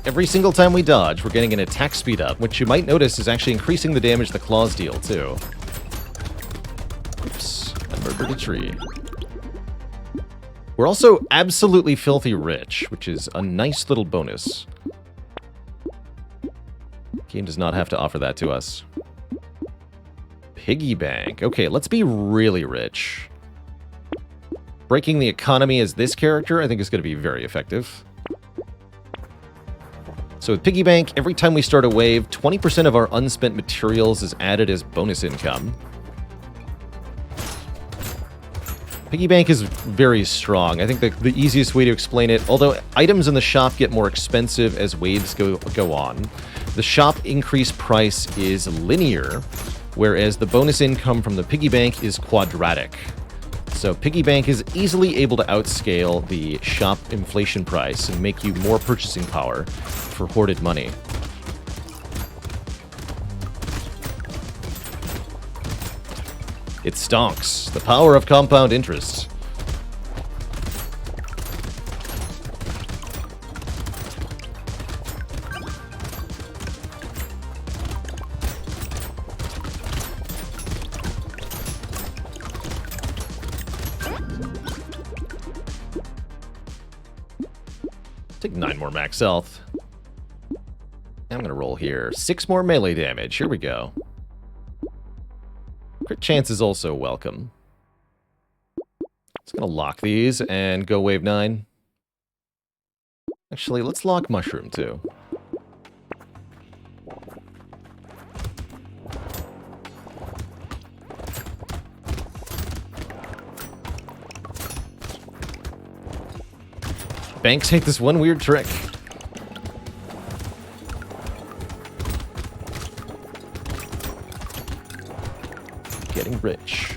Every single time we dodge, we're getting an attack speed up, which you might notice is actually increasing the damage the claws deal, too. Oops, I murdered a tree. We're also absolutely filthy rich, which is a nice little bonus. Game does not have to offer that to us. Piggy bank. Okay, let's be really rich. Breaking the economy as this character, I think, is going to be very effective. So with Piggy Bank, every time we start a wave, 20% of our unspent materials is added as bonus income. Piggy Bank is very strong. I think the easiest way to explain it, although items in the shop get more expensive as waves go on, the shop increase price is linear, whereas the bonus income from the Piggy Bank is quadratic. So Piggy Bank is easily able to outscale the shop inflation price and make you more purchasing power for hoarded money. It stonks. The power of compound interest. Take 9 more max health. I'm gonna roll here. 6 more melee damage. Here we go. Crit chance is also welcome. Just gonna lock these and go wave 9. Actually, let's lock mushroom too. Banks take this one weird trick. Getting rich.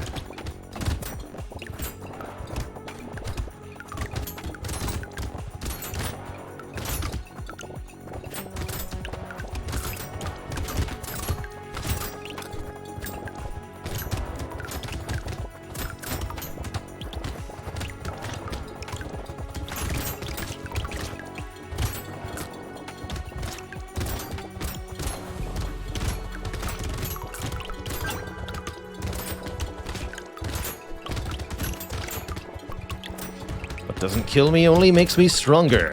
Doesn't kill me, only makes me stronger.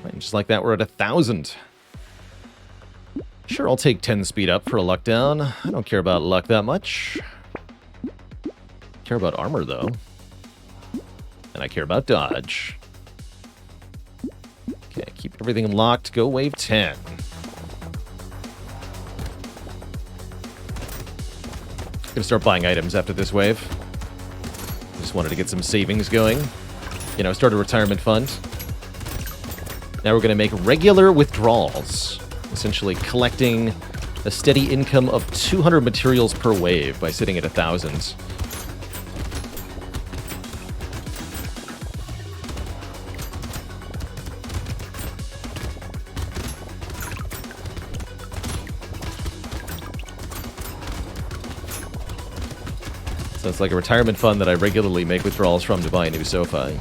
And just like that, we're at 1,000. Sure, I'll take 10 speed up for a luck down. I don't care about luck that much. Care about armor, though. And I care about dodge. Okay, keep everything locked. Go wave 10. Gonna start buying items after this wave. Just wanted to get some savings going. You know, start a retirement fund. Now we're gonna make regular withdrawals. Essentially collecting a steady income of 200 materials per wave by sitting at 1,000. So it's like a retirement fund that I regularly make withdrawals from to buy a new sofa.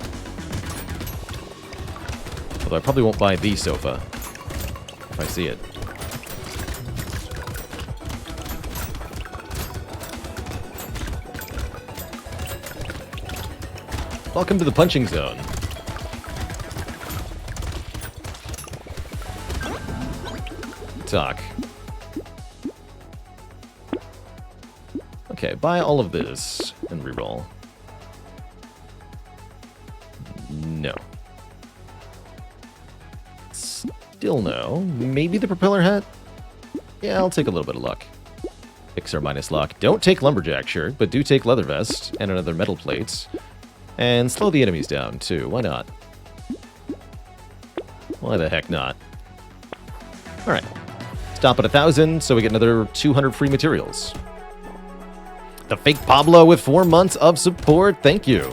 Although I probably won't buy the sofa if I see it. Welcome to the punching zone. Talk. Okay, buy all of this and reroll. No. Still no. Maybe the propeller hat? Yeah, I'll take a little bit of luck. Fixer minus luck. Don't take lumberjack shirt, but do take leather vest and another metal plate. And slow the enemies down, too. Why not? Why the heck not? Alright. Stop at 1,000, so we get another 200 free materials. The fake Pablo with 4 months of support. Thank you.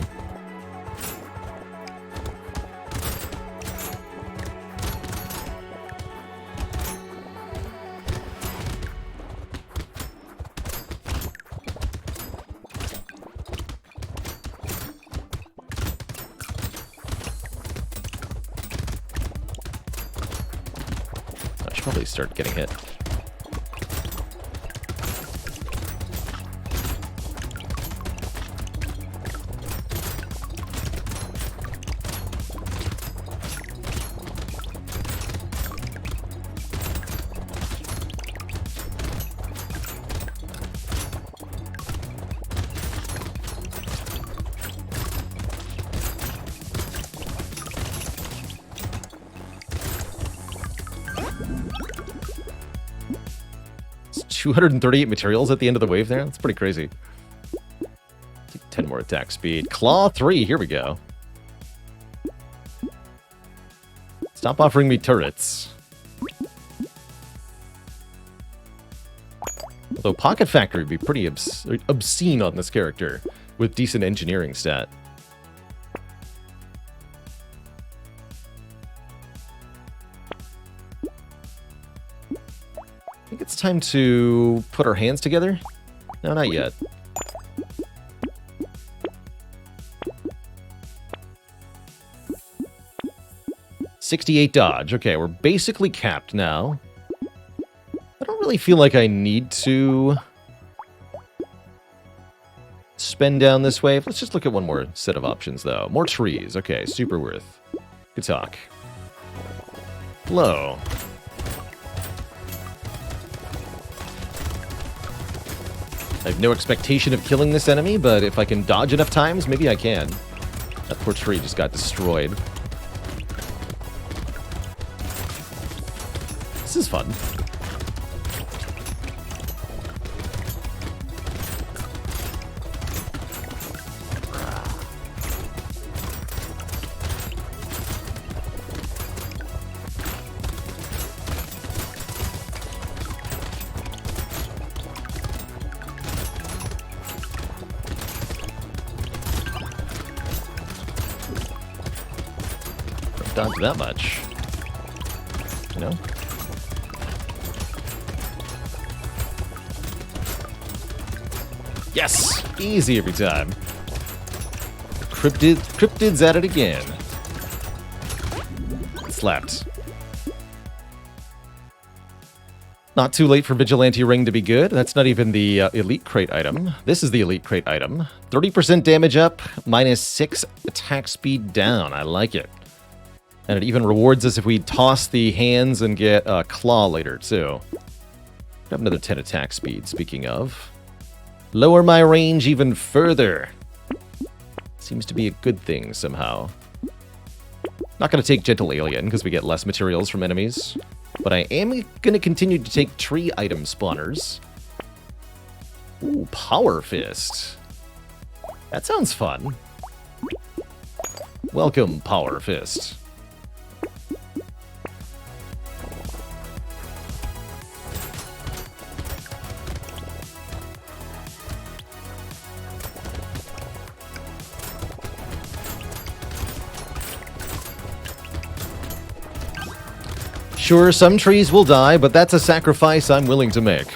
I should probably start getting hit. It's 238 materials at the end of the wave there. That's pretty crazy. Take 10 more attack speed. Claw 3. Here we go. Stop offering me turrets. Although Pocket Factory would be pretty obscene on this character with decent engineering stat. I think it's time to put our hands together. No, not yet. $68 dodge. Okay, we're basically capped now. I don't really feel like I need to spend down this wave. Let's just look at one more set of options, though. More trees. Okay, super worth. Good talk. Blow. I have no expectation of killing this enemy, but if I can dodge enough times, maybe I can. That poor tree just got destroyed. This is fun. Not that much, you know? Yes! Easy every time. Cryptid's at it again. Slapped. Not too late for Vigilante Ring to be good. That's not even the Elite Crate item. This is the Elite Crate item. 30% damage up, minus 6 attack speed down. I like it. And it even rewards us if we toss the hands and get a claw later, too. Have another 10 attack speed, speaking of. Lower my range even further. Seems to be a good thing, somehow. Not going to take Gentle Alien, because we get less materials from enemies. But I am going to continue to take tree item spawners. Ooh, Power Fist. That sounds fun. Welcome, Power Fist. Sure, some trees will die, but that's a sacrifice I'm willing to make.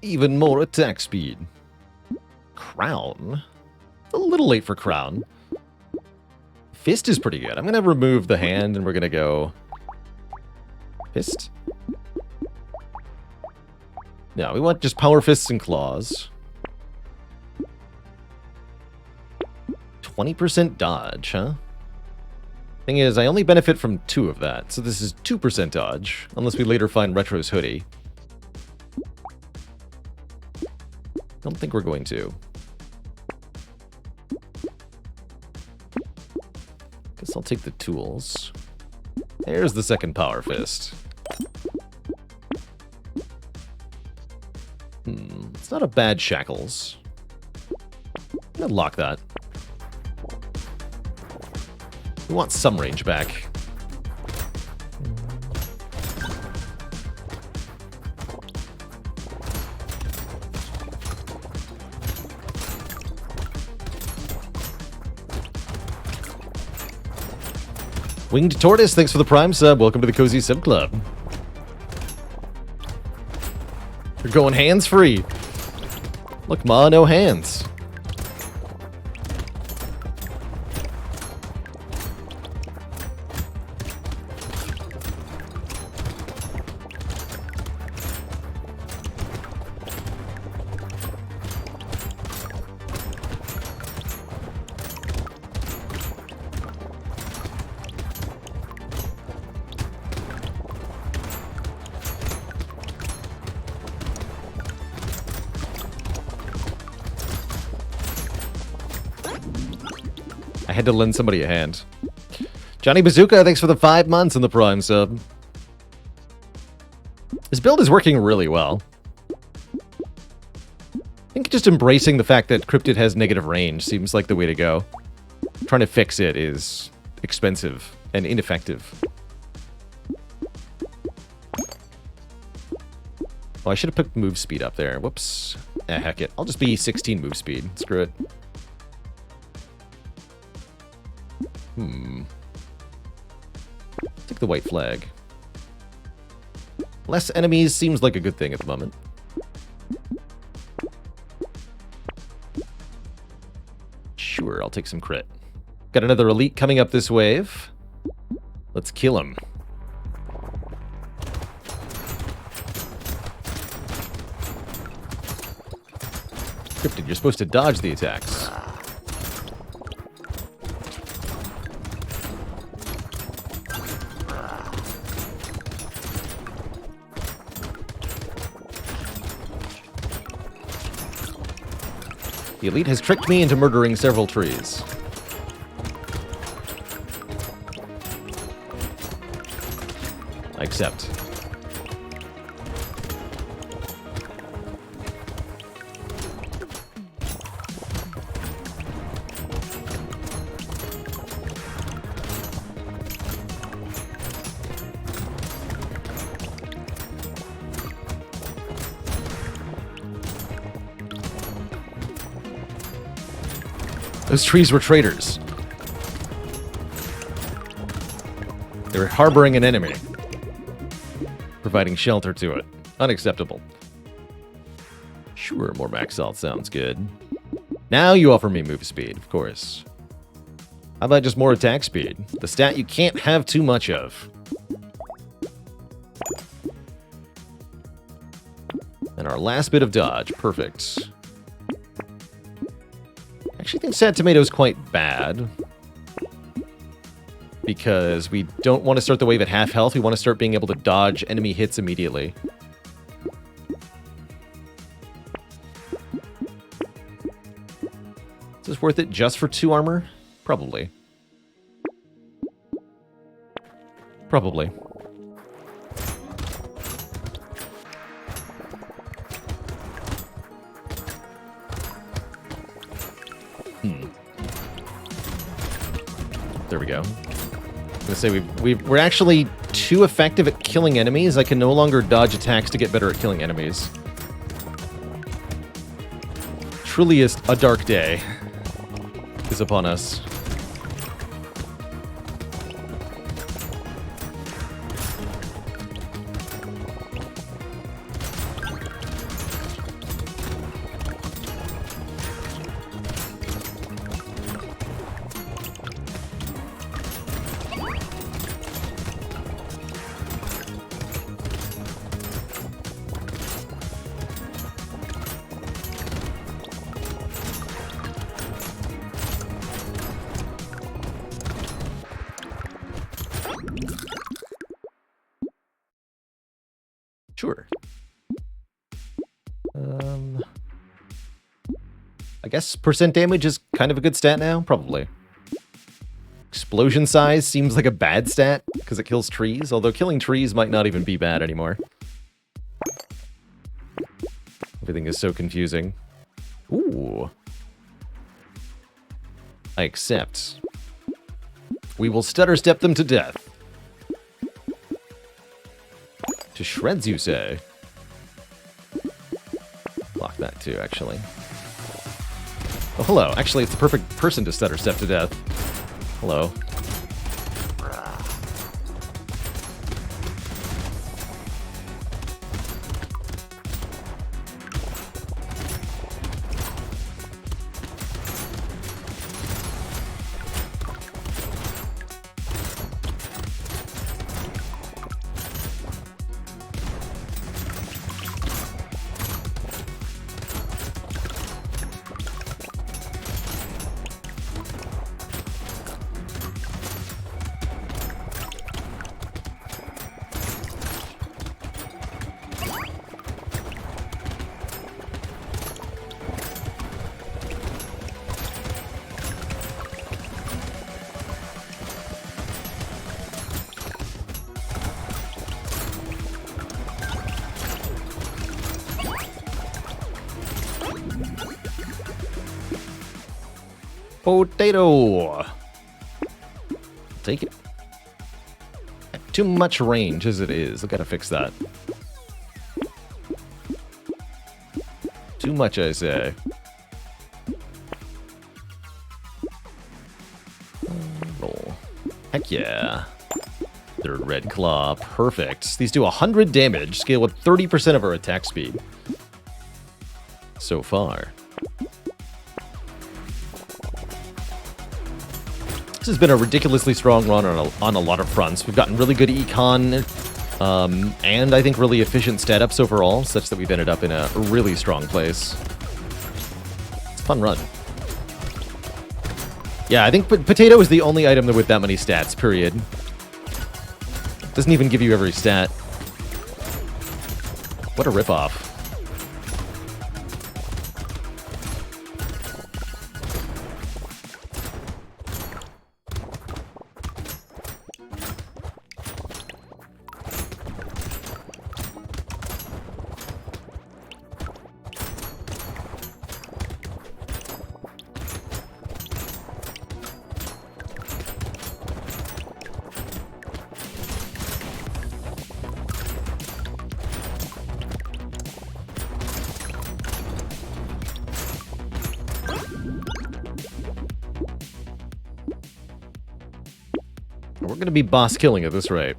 Even more attack speed. Crown? A little late for Crown. Fist is pretty good. I'm going to remove the hand and we're going to go... Fist? No, we want just Power Fists and Claws. 20% dodge, huh? Thing is, I only benefit from 2 of that, so this is 2% dodge, unless we later find Retro's hoodie. Don't think we're going to. Guess I'll take the tools. There's the second Power Fist. It's not a bad shackles. I'm gonna lock that. We want some range back. Winged Tortoise, thanks for the Prime sub. Welcome to the Cozy Sub Club. You're going hands-free. Look, Ma, no hands. I had to lend somebody a hand. Johnny Bazooka, thanks for the 5 months in the Prime sub. This build is working really well. I think just embracing the fact that Cryptid has negative range seems like the way to go. Trying to fix it is expensive and ineffective. Oh, I should have put move speed up there. Whoops. Ah, heck it. I'll just be 16 move speed. Screw it. Take the white flag. Less enemies seems like a good thing at the moment. Sure, I'll take some crit. Got another elite coming up this wave. Let's kill him. Cryptid, you're supposed to dodge the attacks. The elite has tricked me into murdering several trees. I accept. Those trees were traitors. They were harboring an enemy, providing shelter to it. Unacceptable. Sure, more max health sounds good. Now you offer me move speed, of course. How about just more attack speed? The stat you can't have too much of. And our last bit of dodge. Perfect. I actually think Sad Tomato's quite bad. Because we don't want to start the wave at half health. We want to start being able to dodge enemy hits immediately. Is this worth it just for 2 armor? Probably. Probably. There we go. I was gonna say we're actually too effective at killing enemies. I can no longer dodge attacks to get better at killing enemies. Truly is a dark day is upon us. Sure. I guess percent damage is kind of a good stat now? Probably. Explosion size seems like a bad stat, because it kills trees, although killing trees might not even be bad anymore. Everything is so confusing. Ooh. I accept. We will stutter step them to death. To shreds, you say? Block that too, actually. Oh, hello. Actually, it's the perfect person to stutter step to death. Hello. Brotato. Take it. Too much range as it is. I gotta fix that. Too much, I say. Roll. Heck yeah. Third red claw. Perfect. These do 100 damage, scale with 30% of our attack speed. So far. This has been a ridiculously strong run on a lot of fronts. We've gotten really good econ, and I think really efficient stat ups overall, such that we've ended up in a really strong place. It's a fun run. Yeah, I think potato is the only item with that many stats, period. Doesn't even give you every stat. What a ripoff. we're gonna be boss killing at this rate.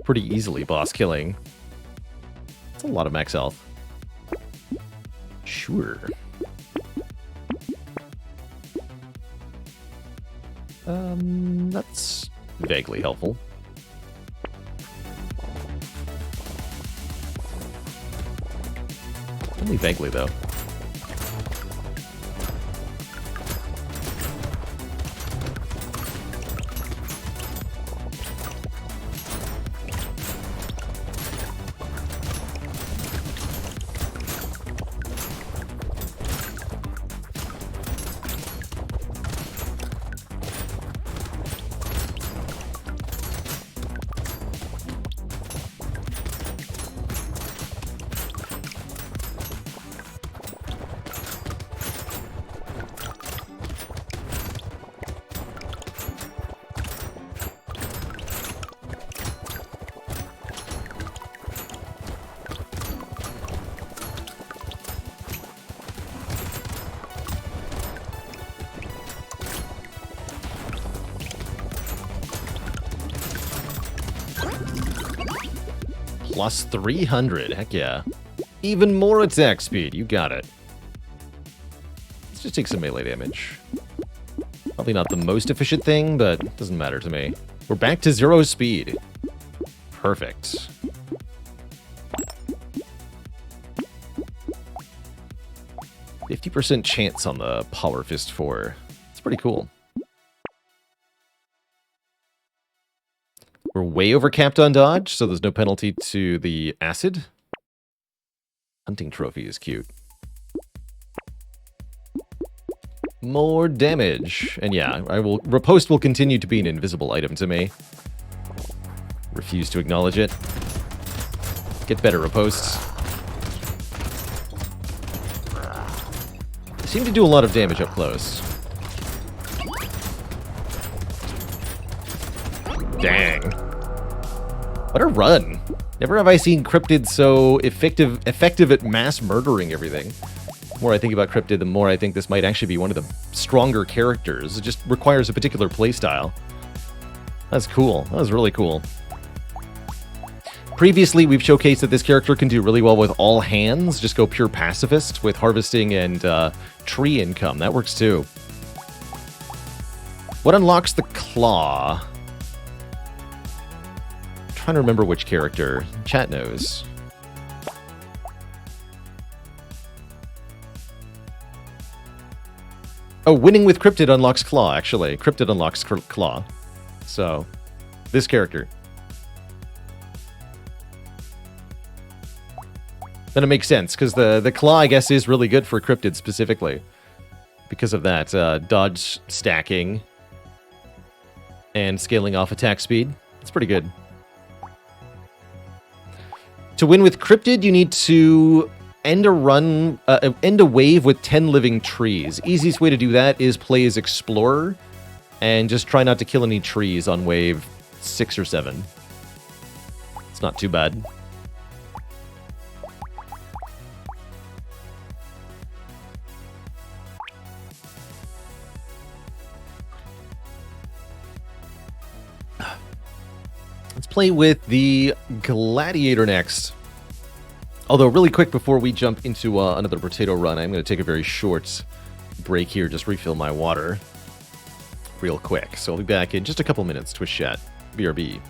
Pretty easily boss killing. That's a lot of max health. Sure. That's vaguely helpful. Only vaguely, though. Plus 300, heck yeah. Even more attack speed, you got it. Let's just take some melee damage. Probably not the most efficient thing, but it doesn't matter to me. We're back to 0 speed. Perfect. %50 chance on the Power Fist 4. It's pretty cool. We're way overcapped on dodge, so there's no penalty to the acid. Hunting trophy is cute. More damage. And yeah, riposte will continue to be an invisible item to me. Refuse to acknowledge it. Get better, riposte. They seem to do a lot of damage up close. Dang. What a run. Never have I seen Cryptid so effective at mass murdering everything. The more I think about Cryptid, the more I think this might actually be one of the stronger characters. It just requires a particular playstyle. That's cool. That was really cool. Previously, we've showcased that this character can do really well with all hands. Just go pure pacifist with harvesting and tree income. That works too. What unlocks the claw? Trying to remember which character. Chat knows. Oh, winning with Cryptid unlocks Claw, actually. Cryptid unlocks Claw. So, this character. Then it makes sense, because the Claw, I guess, is really good for Cryptid specifically. Because of that dodge stacking and scaling off attack speed. It's pretty good. To win with Cryptid, you need to end a wave with 10 living trees. Easiest way to do that is play as Explorer, and just try not to kill any trees on wave 6 or 7. It's not too bad. Let's play with the Gladiator next. Although, really quick before we jump into another Brotato run, I'm going to take a very short break here, just refill my water real quick. So I'll be back in just a couple minutes. Twitch chat. BRB.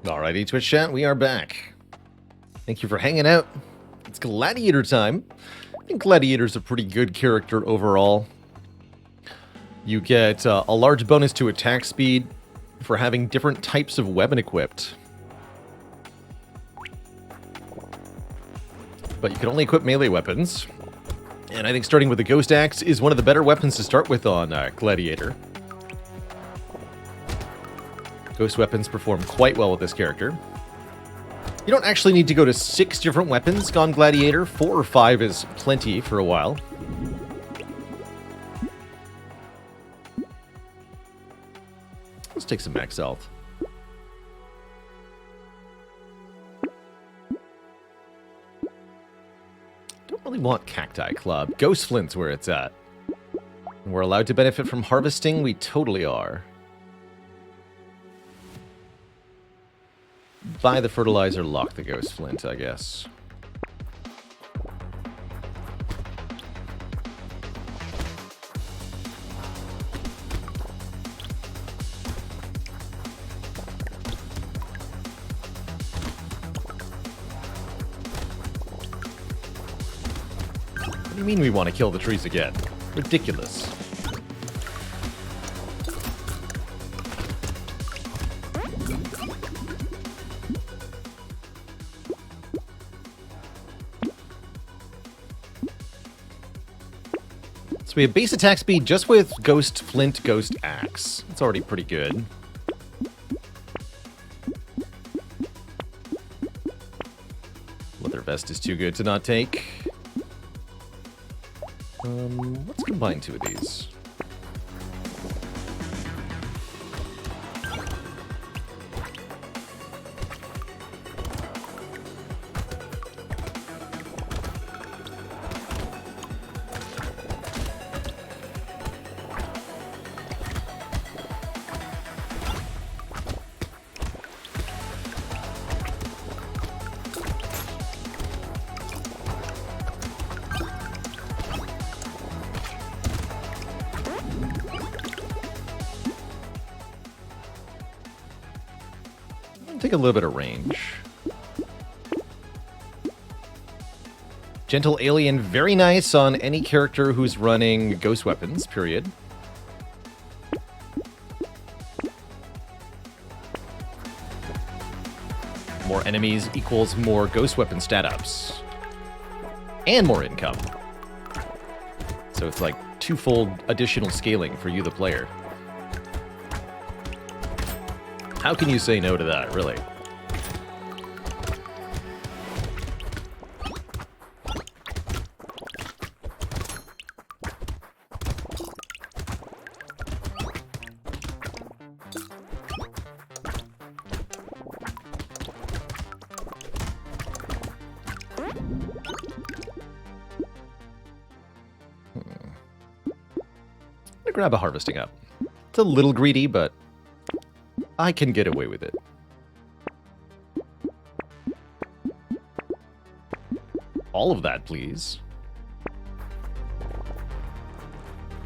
Alrighty, Twitch chat, we are back. Thank you for hanging out. It's Gladiator time. I think Gladiator's a pretty good character overall. You get a large bonus to attack speed for having different types of weapon equipped. But you can only equip melee weapons. And I think starting with the Ghost Axe is one of the better weapons to start with on Gladiator. Ghost weapons perform quite well with this character. You don't actually need to go to 6 different weapons on Gladiator. 4 or 5 is plenty for a while. Let's take some max health. Don't really want Cacti Club. Ghost Flint's where it's at. And we're allowed to benefit from harvesting? We totally are. Buy the fertilizer, lock the Ghost Flint, I guess. What do you mean we want to kill the trees again? Ridiculous. So we have base attack speed just with Ghost Flint, Ghost Axe. It's already pretty good. Leather Vest is too good to not take. Let's combine 2 of these. Take a little bit of range. Gentle Alien, very nice on any character who's running ghost weapons, period. More enemies equals more ghost weapon stat ups. And more income. So it's like twofold additional scaling for you, the player. How can you say no to that, really? I'm gonna grab a harvesting up. It's a little greedy, but I can get away with it. All of that, please.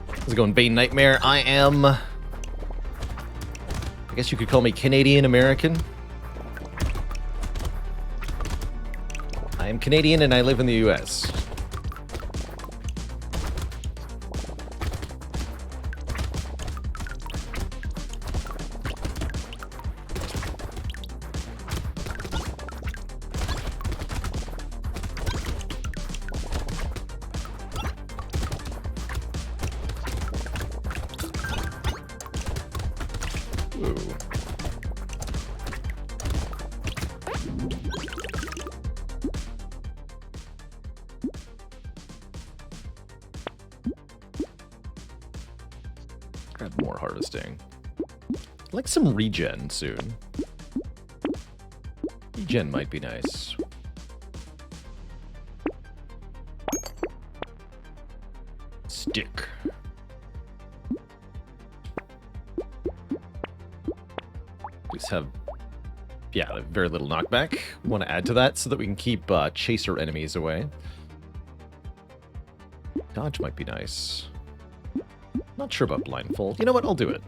How's it going, Bane Nightmare? I guess you could call me Canadian-American. I am Canadian and I live in the US. Grab more harvesting. I'd like some regen soon. Regen might be nice. Stick. These have, yeah, very little knockback. Want to add to that so that we can keep chaser enemies away. Dodge might be nice. Not sure about blindfold. You know what? I'll do it.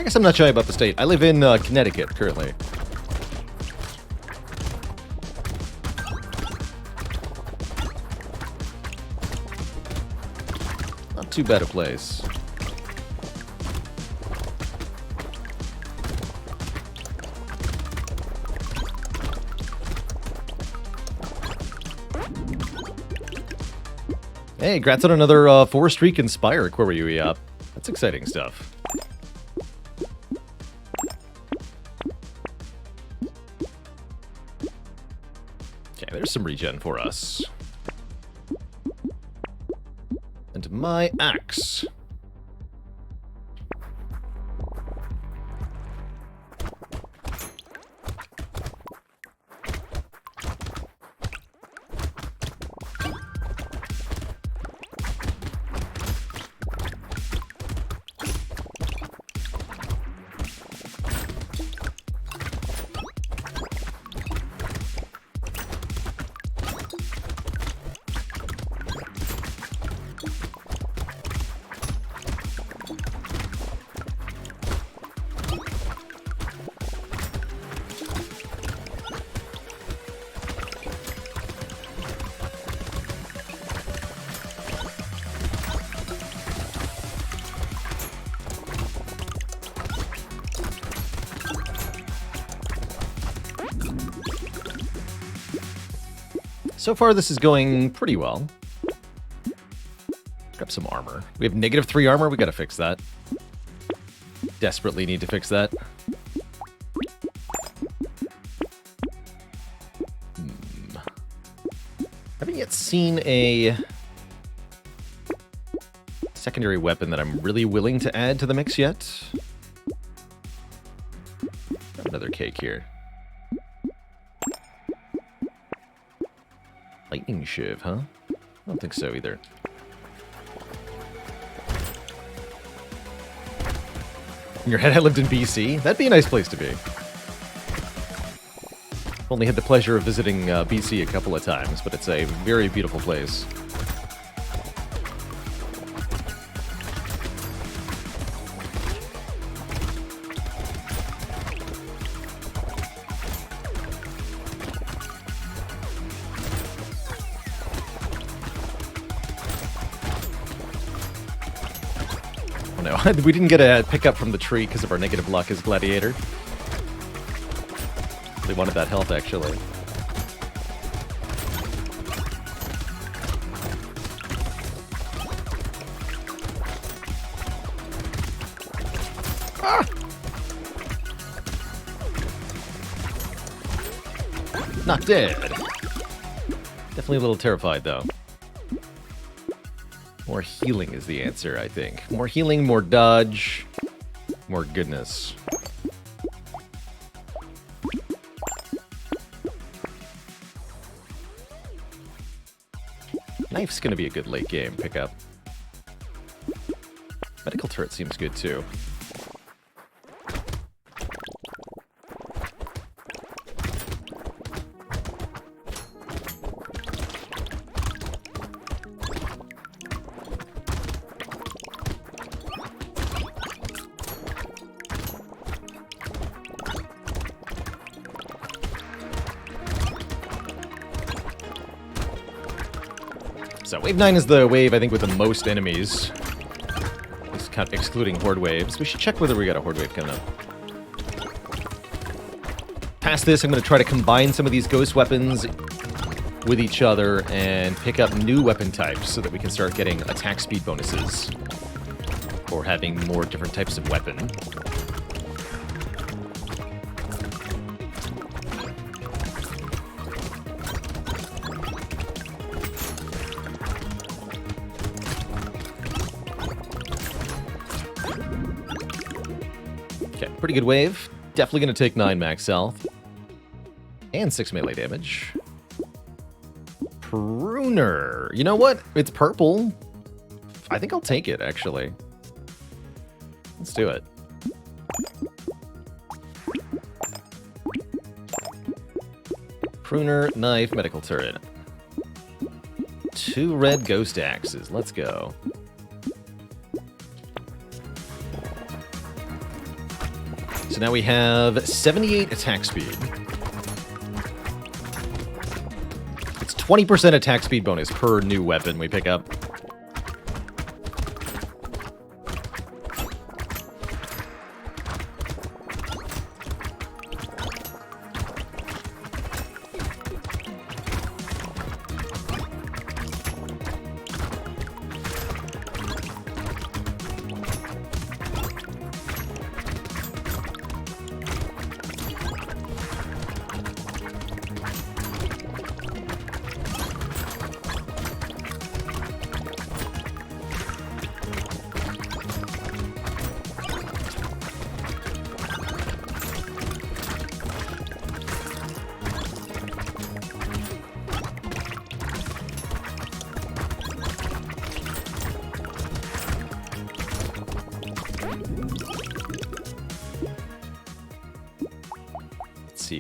I guess I'm not shy about the state. I live in Connecticut currently. Not too bad a place. Hey, congrats on another 4-streak in Spire, Quiryu. That's exciting stuff. Okay, there's some regen for us. And my axe. So far, this is going pretty well. Grab some armor. We have -3 armor. We gotta fix that. Desperately need to fix that. Haven't yet seen a secondary weapon that I'm really willing to add to the mix yet. Got another cake here. Lightning Shiv, huh? I don't think so either. In your head, I lived in BC. That'd be a nice place to be. Only had the pleasure of visiting BC a couple of times, but it's a very beautiful place. No, we didn't get a pickup from the tree because of our negative luck as Gladiator. They wanted that health, actually. Ah! Not dead. Definitely a little terrified, though. More healing is the answer, I think. More healing, more dodge, more goodness. Knife's gonna be a good late game pickup. Medical turret seems good too. So wave 9 is the wave, I think, with the most enemies. It's kind of excluding horde waves. We should check whether we got a horde wave coming up. Past this, I'm going to try to combine some of these ghost weapons with each other and pick up new weapon types so that we can start getting attack speed bonuses. Or having more different types of weapon. Pretty good wave. Definitely going to take 9 max health. And 6 melee damage. Pruner. You know what? It's purple. I think I'll take it, actually. Let's do it. Pruner, knife, medical turret. 2 red ghost axes. Let's go. So now we have 78 attack speed. It's 20% attack speed bonus per new weapon we pick up.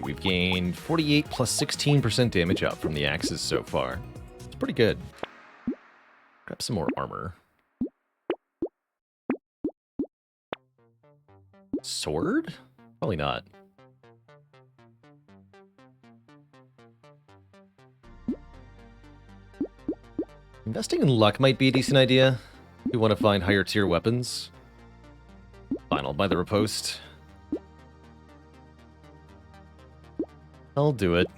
We've gained 48 plus 16% damage up from the axes so far. It's pretty good. Grab some more armor. Sword? Probably not. Investing in luck might be a decent idea. We want to find higher tier weapons. Fine, I'll buy the riposte. I'll do it.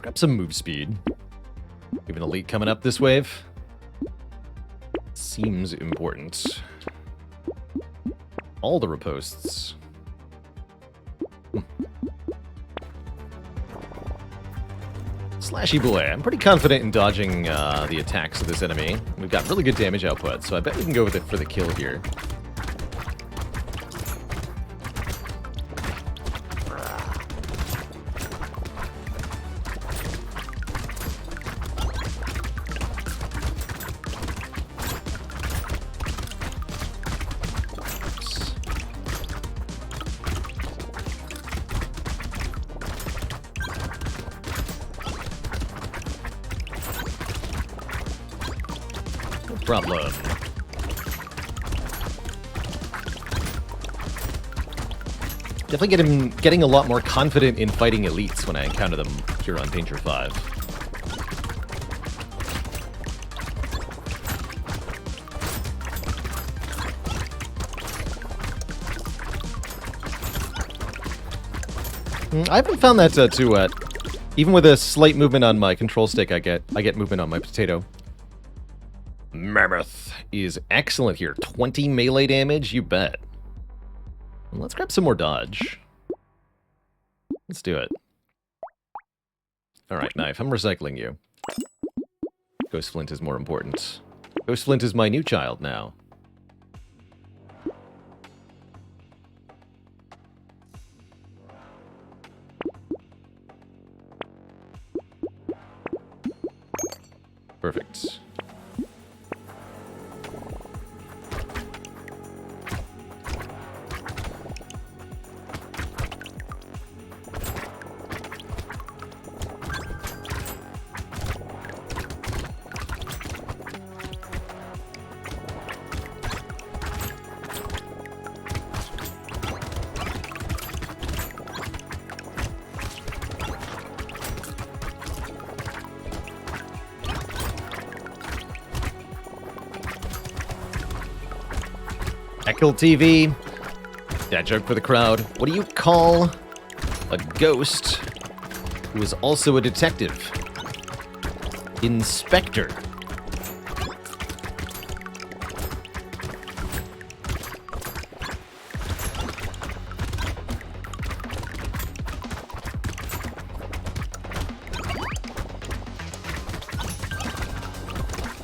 Grab some move speed. We have an elite coming up this wave. Seems important. All the riposts. Slashy boy. I'm pretty confident in dodging the attacks of this enemy. We've got really good damage output, so I bet we can go with it for the kill here. Problem. Definitely getting a lot more confident in fighting elites when I encounter them here on Danger 5. I haven't found that too wet. Even with a slight movement on my control stick, I get movement on my potato. Mammoth is excellent here. 20 melee damage, you bet. Let's grab some more dodge. Let's do it. Alright, Knife, I'm recycling you. Ghost Flint is more important. Ghost Flint is my new child now. Perfect. Eckle TV. That joke for the crowd. What do you call a ghost who is also a detective? Inspector.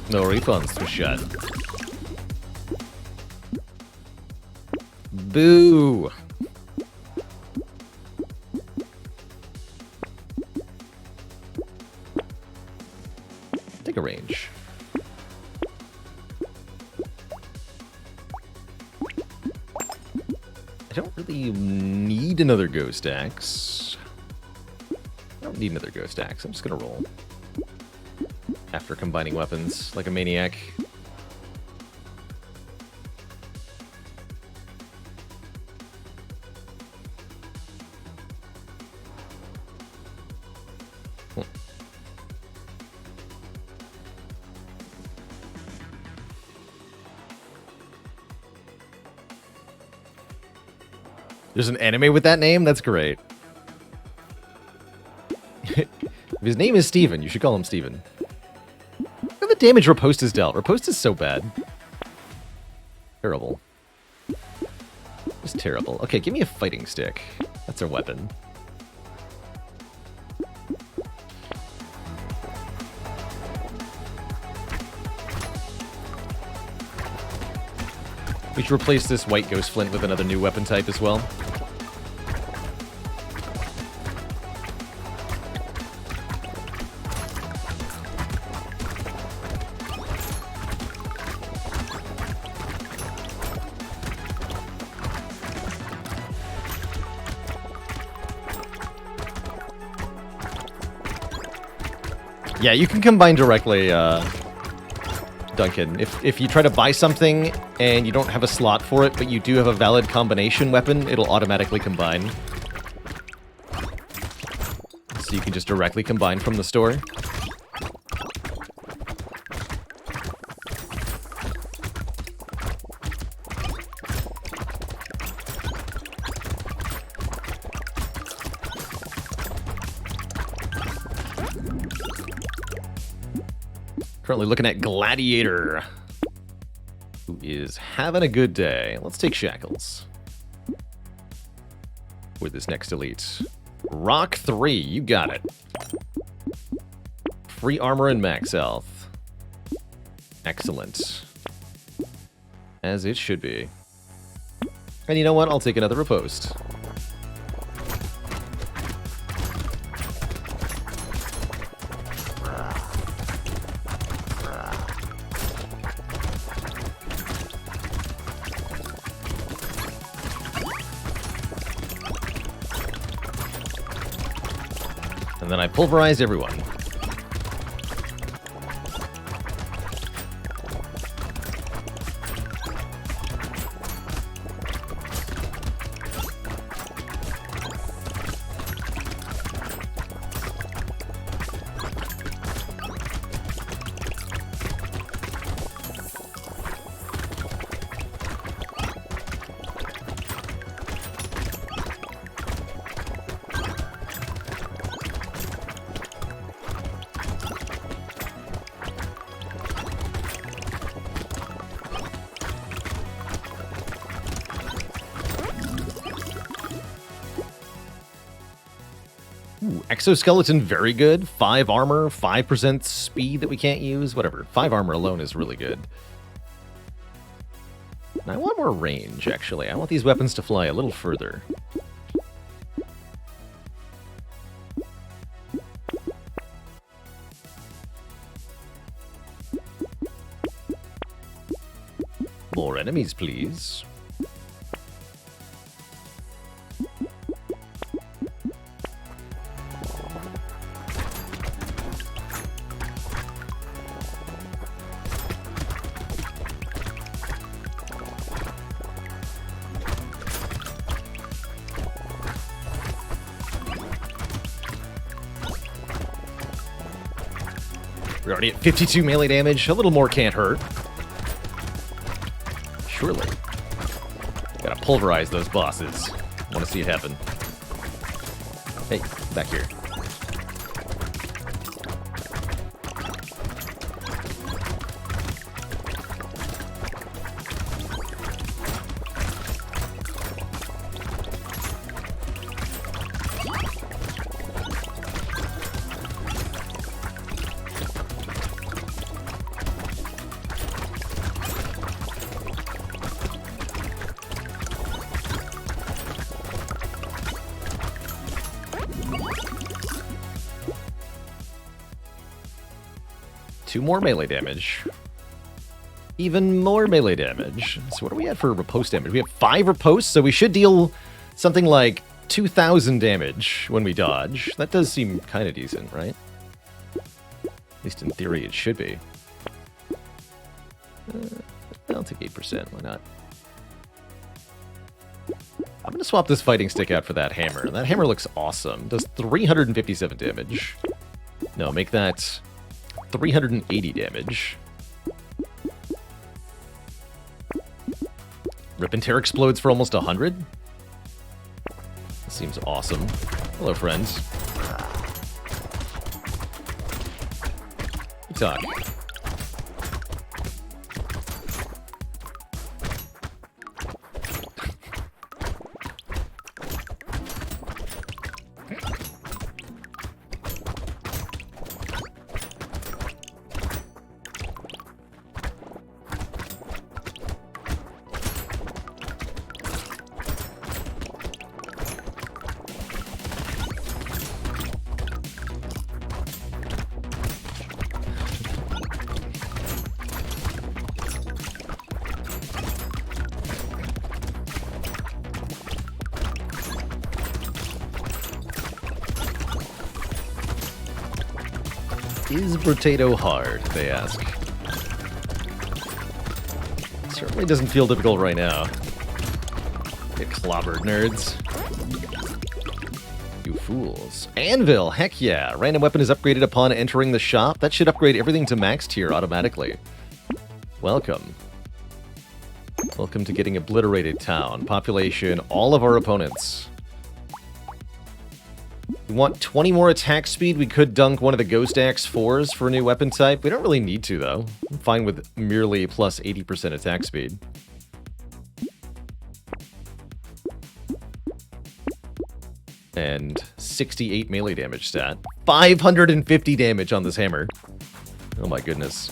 No refunds for shut. Boo! Take a range. I don't really need another ghost axe. I don't need another ghost axe. I'm just gonna roll. After combining weapons like a maniac. There's an anime with that name? That's great. If his name is Steven, you should call him Steven. Look at the damage Riposte has dealt. Riposte is so bad. Terrible. Just terrible. Okay, give me a fighting stick. That's our weapon. We should replace this white ghost flint with another new weapon type as well. Yeah, you can combine directly, Duncan. If you try to buy something and you don't have a slot for it, but you do have a valid combination weapon, it'll automatically combine. So you can just directly combine from the store. Currently looking at Gladiator, who is having a good day. Let's take Shackles with this next elite. Rock 3, you got it. Free armor and max health. Excellent. As it should be. And you know what? I'll take another Riposte. And then I pulverized everyone. Ooh, exoskeleton, very good. 5 armor, 5% speed that we can't use. Whatever. 5 armor alone is really good. And I want more range, actually. I want these weapons to fly a little further. More enemies, please. We're already at 52 melee damage. A little more can't hurt. Surely. Gotta pulverize those bosses. I want to see it happen. Hey, back here. Two more melee damage. Even more melee damage. So what are we at for riposte damage? We have 5 riposte, so we should deal something like 2,000 damage when we dodge. That does seem kind of decent, right? At least in theory it should be. I'll take 8%, why not? I'm going to swap this fighting stick out for that hammer. That hammer looks awesome. Does 357 damage. No, make that 380 damage. Rip and Tear explodes for almost 100? That seems awesome. Hello, friends. Good talk. Is Brotato hard, they ask. Certainly doesn't feel difficult right now. Get clobbered, nerds. You fools. Anvil, heck yeah. Random weapon is upgraded upon entering the shop. That should upgrade everything to max tier automatically. Welcome. Welcome to getting obliterated town. Population, all of our opponents. We want 20 more attack speed. We could dunk one of the Ghost Axe 4s for a new weapon type. We don't really need to, though. I'm fine with merely plus 80% attack speed. And 68 melee damage stat. 550 damage on this hammer. Oh my goodness.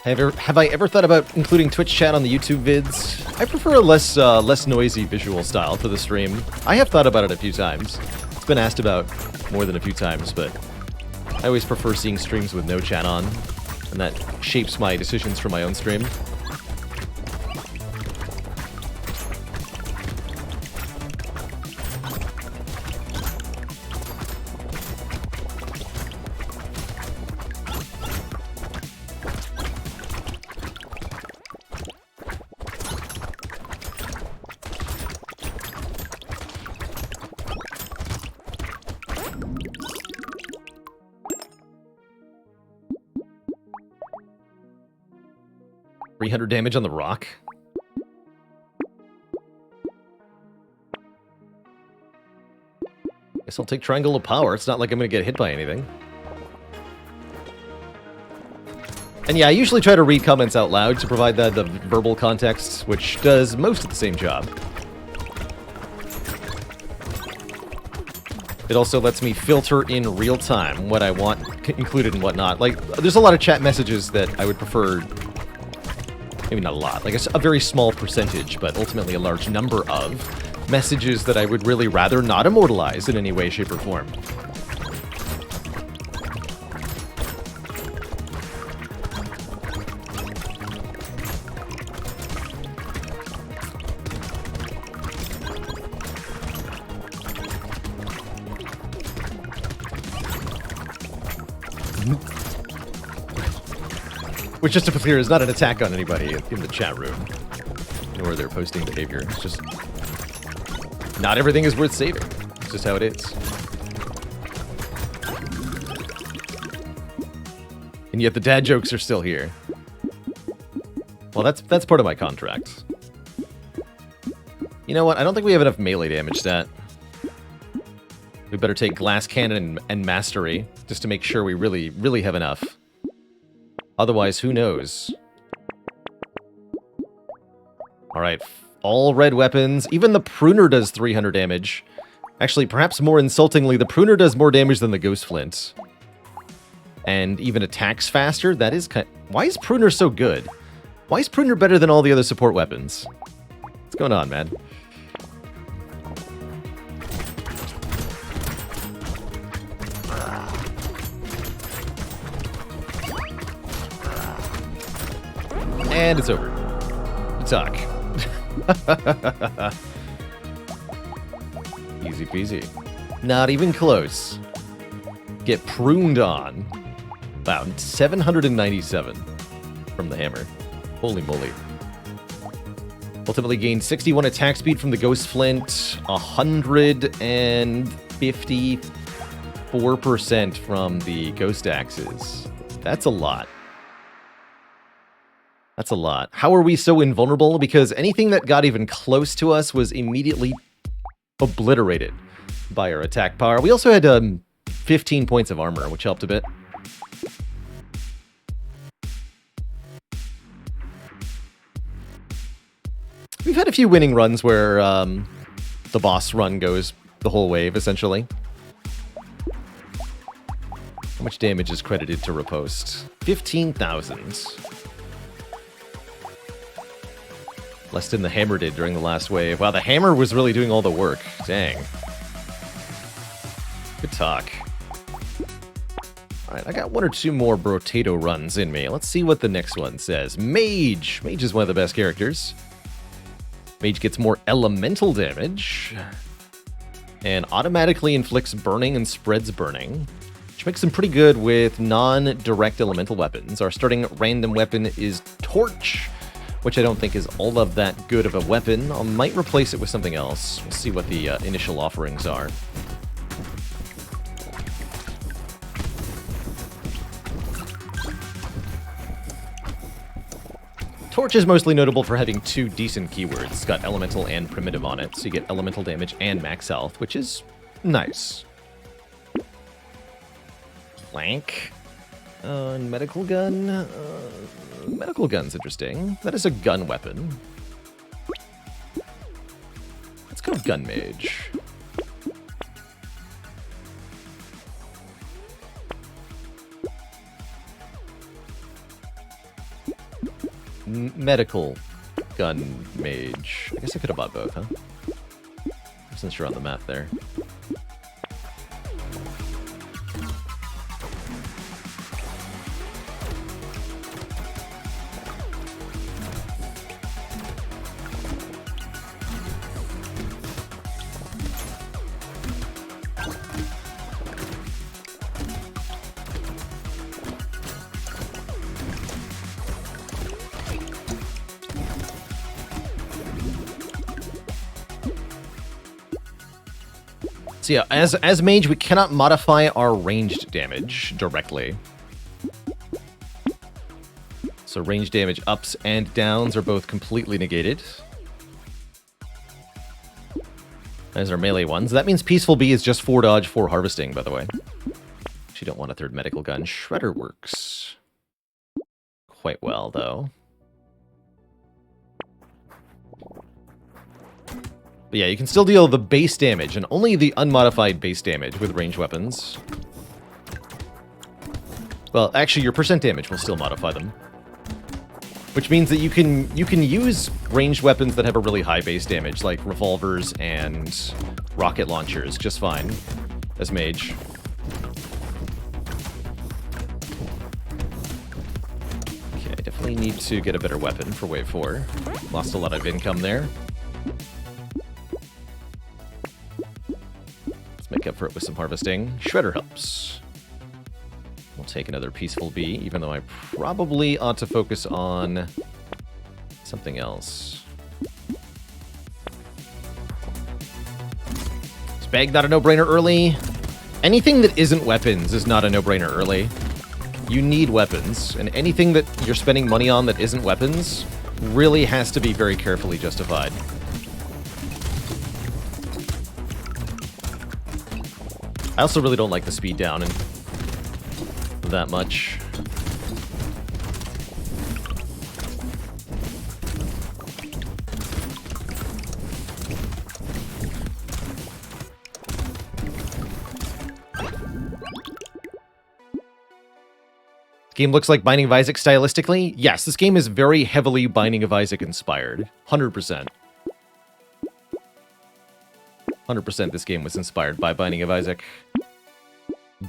Have I ever thought about including Twitch chat on the YouTube vids? I prefer a less noisy visual style for the stream. I have thought about it a few times. It's been asked about more than a few times, but I always prefer seeing streams with no chat on, and that shapes my decisions for my own stream. Damage on the rock. Guess I'll take Triangle of Power. It's not like I'm going to get hit by anything. And yeah, I usually try to read comments out loud to provide the verbal context, which does most of the same job. It also lets me filter in real time what I want included and whatnot. Like, there's a lot of chat messages that I would prefer. Maybe not a lot, like a very small percentage, but ultimately a large number of messages that I would really rather not immortalize in any way, shape, or form. Which, just to be clear, is not an attack on anybody in the chat room. Nor their posting behavior. It's just... not everything is worth saving. It's just how it is. And yet the dad jokes are still here. Well, that's part of my contract. You know what? I don't think we have enough melee damage stat. We better take Glass Cannon and Mastery, just to make sure we really, really have enough. Otherwise, who knows? Alright, all red weapons. Even the Pruner does 300 damage. Actually, perhaps more insultingly, the Pruner does more damage than the Ghost Flint. And even attacks faster? That is kind... Why is Pruner so good? Why is Pruner better than all the other support weapons? What's going on, man? And it's over. Good talk. Easy peasy. Not even close. Get pruned on. Wow, 797 from the hammer. Holy moly. Ultimately gained 61 attack speed from the Ghost Flint, 154% from the Ghost Axes. That's a lot. That's a lot. How are we so invulnerable? Because anything that got even close to us was immediately obliterated by our attack power. We also had 15 points of armor, which helped a bit. We've had a few winning runs where the boss run goes the whole wave, essentially. How much damage is credited to Riposte? 15,000. Less than the hammer did during the last wave. Wow, the hammer was really doing all the work. Dang. Good talk. Alright, I got one or two more Brotato runs in me. Let's see what the next one says. Mage! Mage is one of the best characters. Mage gets more elemental damage. And automatically inflicts burning and spreads burning. Which makes him pretty good with non-direct elemental weapons. Our starting random weapon is Torch, which I don't think is all of that good of a weapon. I might replace it with something else. We'll see what the initial offerings are. Torch is mostly notable for having two decent keywords. It's got elemental and primitive on it, so you get elemental damage and max health, which is nice. Plank. And medical gun. Medical gun's interesting. That is a gun weapon. Let's go gun mage. Medical gun mage. I guess I could have bought both, huh? Since you're on the map there. So yeah, as mage, we cannot modify our ranged damage directly. So ranged damage ups and downs are both completely negated. There's our melee ones. That means Peaceful Bee is just 4 dodge, 4 harvesting, by the way. You don't want a third medical gun. Shredder works quite well, though. But yeah, you can still deal the base damage, and only the unmodified base damage with ranged weapons. Well, actually, your percent damage will still modify them. Which means that you can use ranged weapons that have a really high base damage, like revolvers and rocket launchers, just fine, as mage. Okay, I definitely need to get a better weapon for wave 4. Lost a lot of income there. Make up for it with some harvesting. Shredder helps. We'll take another Peaceful Bee, even though I probably ought to focus on something else. Is Bag not a no-brainer early? Anything that isn't weapons is not a no-brainer early. You need weapons, and anything that you're spending money on that isn't weapons really has to be very carefully justified. I also really don't like the speed down and that much. Game looks like Binding of Isaac stylistically. Yes, this game is very heavily Binding of Isaac inspired. 100%. 100% this game was inspired by Binding of Isaac.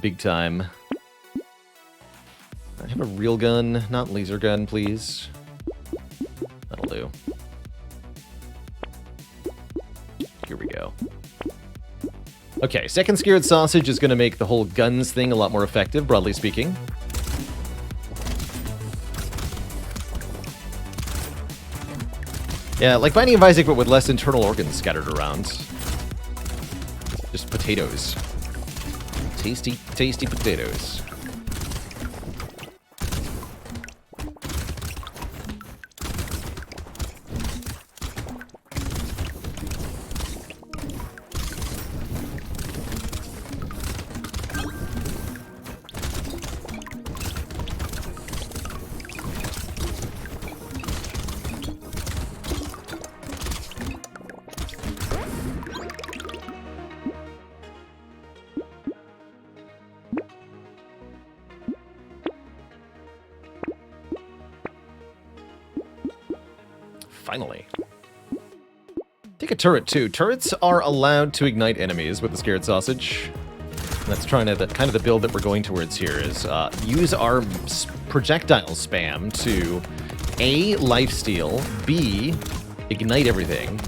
Big time. I have a real gun, not laser gun, please. That'll do. Here we go. Okay, second Scared Sausage is going to make the whole guns thing a lot more effective, broadly speaking. Yeah, like Binding of Isaac, but with less internal organs scattered around. Just potatoes. Tasty, tasty potatoes. Finally. Take a turret, too. Turrets are allowed to ignite enemies with the Scared Sausage. That's kind of the build that we're going towards here, is use our projectile spam to A, lifesteal, B, ignite everything.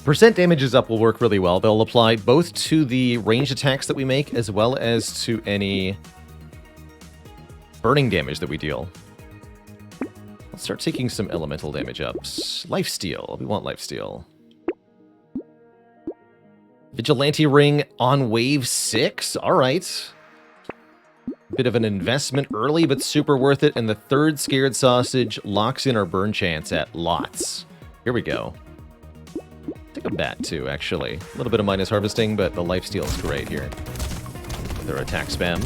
Percent damages up will work really well. They'll apply both to the ranged attacks that we make as well as to any burning damage that we deal. Let's start taking some elemental damage ups. Lifesteal. We want lifesteal. Vigilante Ring on wave 6. All right. Bit of an investment early, but super worth it. And the third Scared Sausage locks in our burn chance at lots. Here we go. I think a bat too, actually. A little bit of minus harvesting, but the lifesteal is great here. Their attack spam.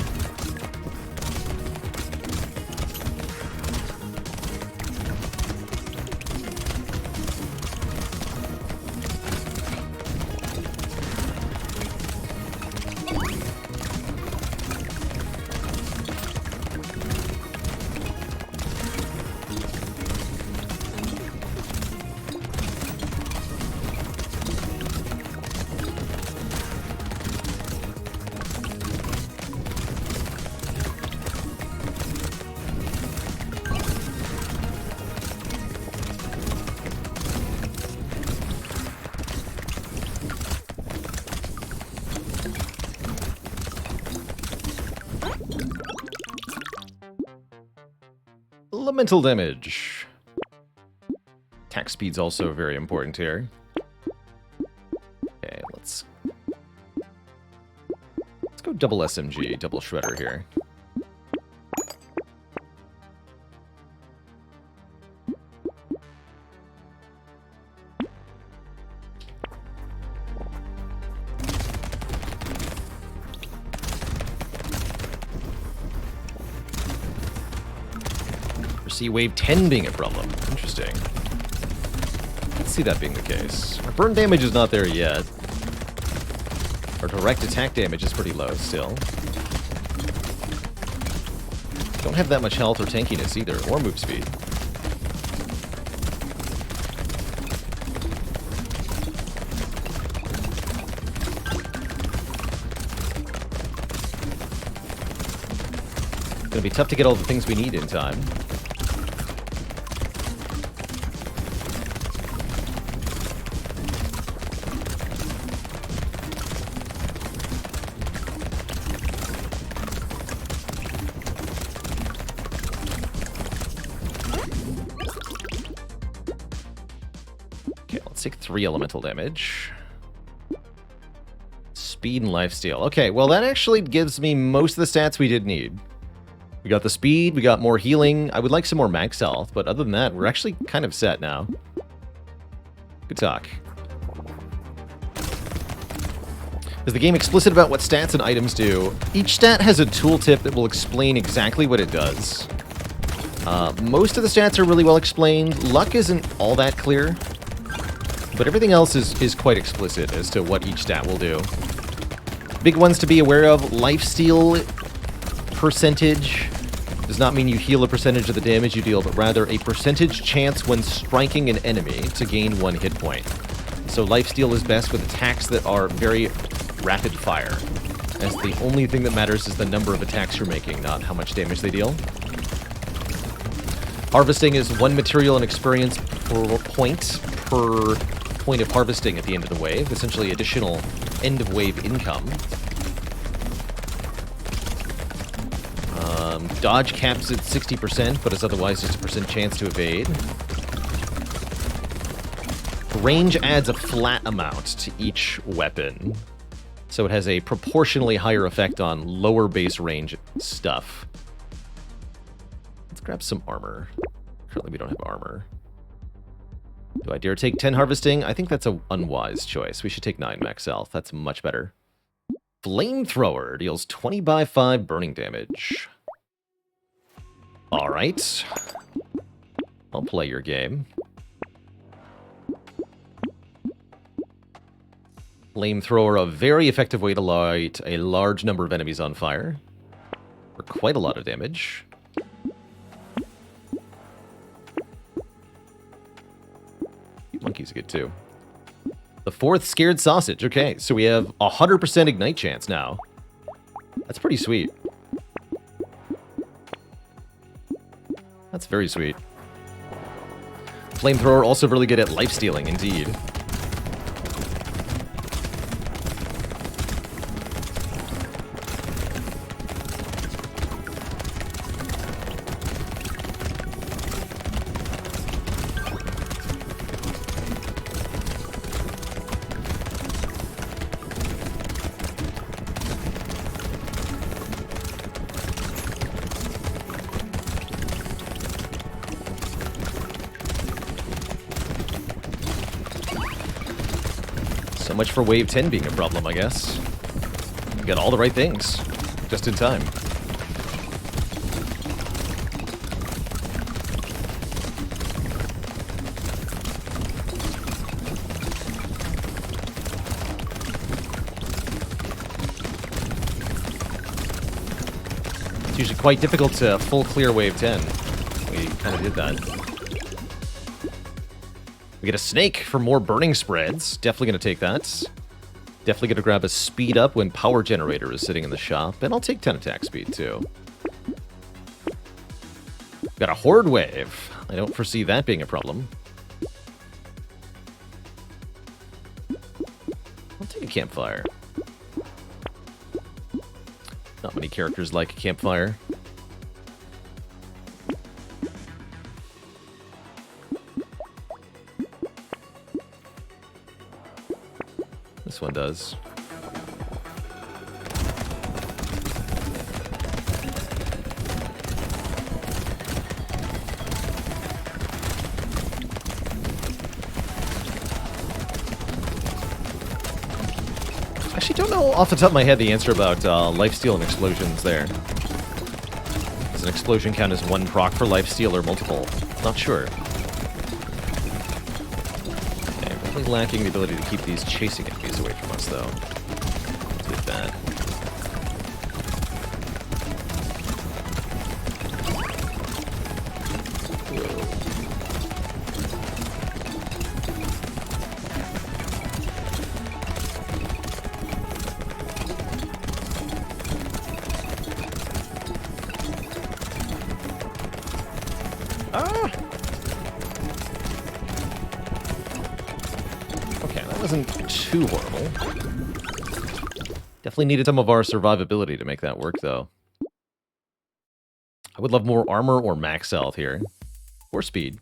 Elemental damage. Attack speed's also very important here. Okay, let's go double SMG, double shredder here. See wave 10 being a problem. Interesting. Let's see that being the case. Our burn damage is not there yet. Our direct attack damage is pretty low still. Don't have that much health or tankiness either, or move speed. Gonna be tough to get all the things we need in time. Take 3 elemental damage. Speed and lifesteal. Okay, well that actually gives me most of the stats we did need. We got the speed, we got more healing. I would like some more max health, but other than that, we're actually kind of set now. Good talk. Is the game explicit about what stats and items do? Each stat has a tooltip that will explain exactly what it does. Most of the stats are really well explained. Luck isn't all that clear. But everything else is quite explicit as to what each stat will do. Big ones to be aware of: lifesteal percentage does not mean you heal a percentage of the damage you deal, but rather a percentage chance when striking an enemy to gain 1 hit point. So lifesteal is best with attacks that are very rapid fire, as the only thing that matters is the number of attacks you're making, not how much damage they deal. Harvesting is 1 material and experience per point of harvesting at the end of the wave, essentially additional end-of-wave income. Dodge caps at 60%, but is otherwise just a % chance to evade. Range adds a flat amount to each weapon, so it has a proportionally higher effect on lower base range stuff. Let's grab some armor. Currently we don't have armor. Do I dare take 10 harvesting? I think that's an unwise choice. We should take 9 max health. That's much better. Flamethrower deals 20 by 5 burning damage. Alright. I'll play your game. Flamethrower, a very effective way to light a large number of enemies on fire. For quite a lot of damage. Monkey's good too. The 4th Scared Sausage. Okay, so we have 100% ignite chance now. That's pretty sweet. That's very sweet. Flamethrower also really good at lifestealing, indeed. So much for Wave 10 being a problem, I guess. We got all the right things, just in time. It's usually quite difficult to full clear Wave 10. We kind of did that. We get a snake for more burning spreads. Definitely going to take that. Definitely going to grab a speed up when power generator is sitting in the shop. And I'll take 10 attack speed too. Got a horde wave. I don't foresee that being a problem. I'll take a campfire. Not many characters like a campfire. This one does. Actually, don't know off the top of my head the answer about lifesteal and explosions there. Does an explosion count as 1 proc for lifesteal or multiple? Not sure. Lacking the ability to keep these chasing enemies away from us, though. wasn't too horrible. Definitely needed some of our survivability to make that work, though. I would love more armor or max health here. Or speed.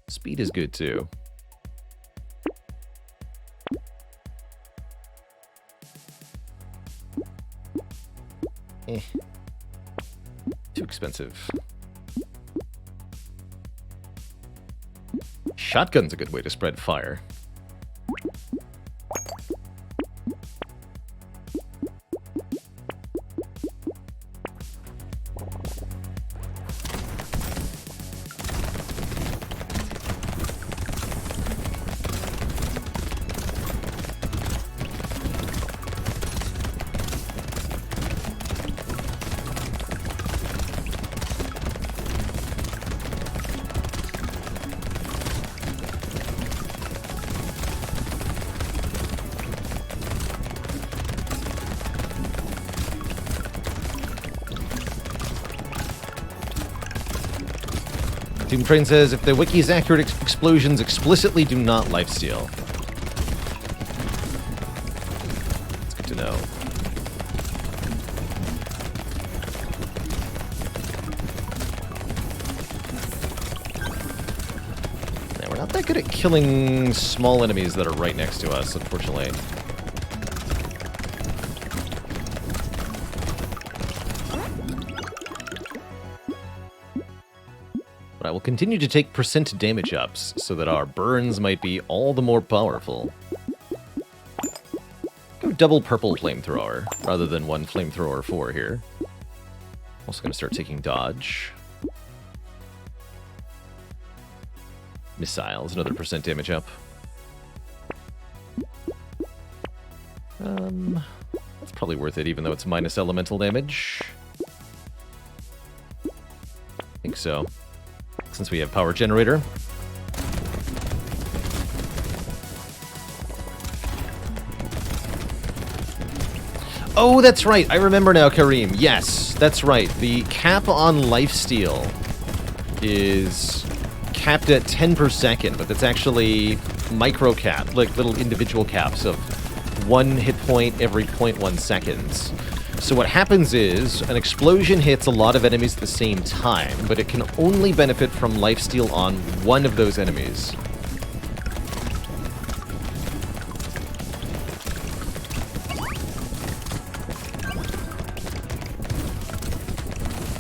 Speed is good, too. Too expensive. Shotgun's a good way to spread fire. Doomtrain says, if the wiki is accurate, explosions explicitly do not lifesteal. It's good to know. Yeah, we're not that good at killing small enemies that are right next to us, unfortunately. But I will continue to take percent damage ups so that our burns might be all the more powerful. Go double purple flamethrower rather than one flamethrower 4 here. Also going to start taking dodge. Missiles, another percent damage up. That's probably worth it, even though it's minus elemental damage. I think so. Since we have power generator. Oh, that's right. I remember now, Kareem. Yes, that's right. The cap on lifesteal is capped at 10 per second, but that's actually micro cap, like little individual caps of 1 hit point every 0.1 seconds. So what happens is, an explosion hits a lot of enemies at the same time, but it can only benefit from lifesteal on one of those enemies.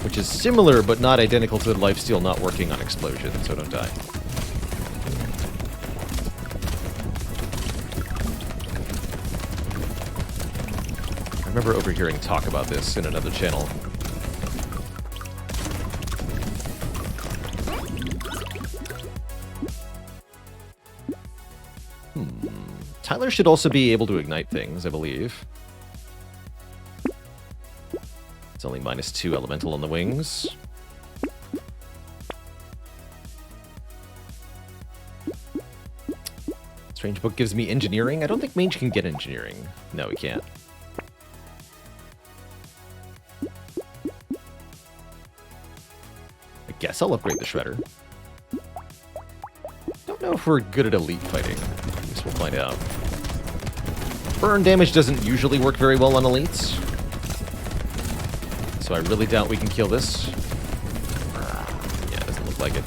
Which is similar, but not identical to the lifesteal not working on explosion, so don't die. I remember overhearing talk about this in another channel. Tyler should also be able to ignite things, I believe. It's only -2 elemental on the wings. Strange Book gives me engineering. I don't think Mage can get engineering. No, he can't. I guess I'll upgrade the Shredder. Don't know if we're good at elite fighting. I guess we'll find out. Burn damage doesn't usually work very well on elites. So I really doubt we can kill this. Yeah, it doesn't look like it.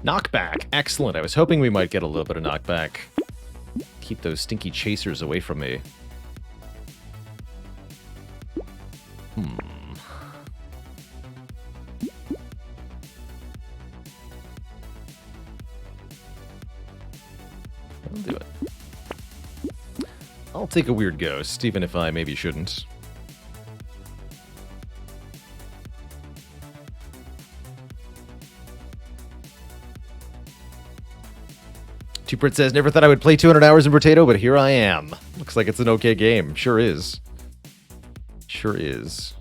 Knockback. Excellent. I was hoping we might get a little bit of knockback. Keep those stinky chasers away from me. I'll take a weird ghost, even if I maybe shouldn't. Tupert says, never thought I would play 200 hours in Brotato, but here I am. Looks like it's an okay game. Sure is. Sure is.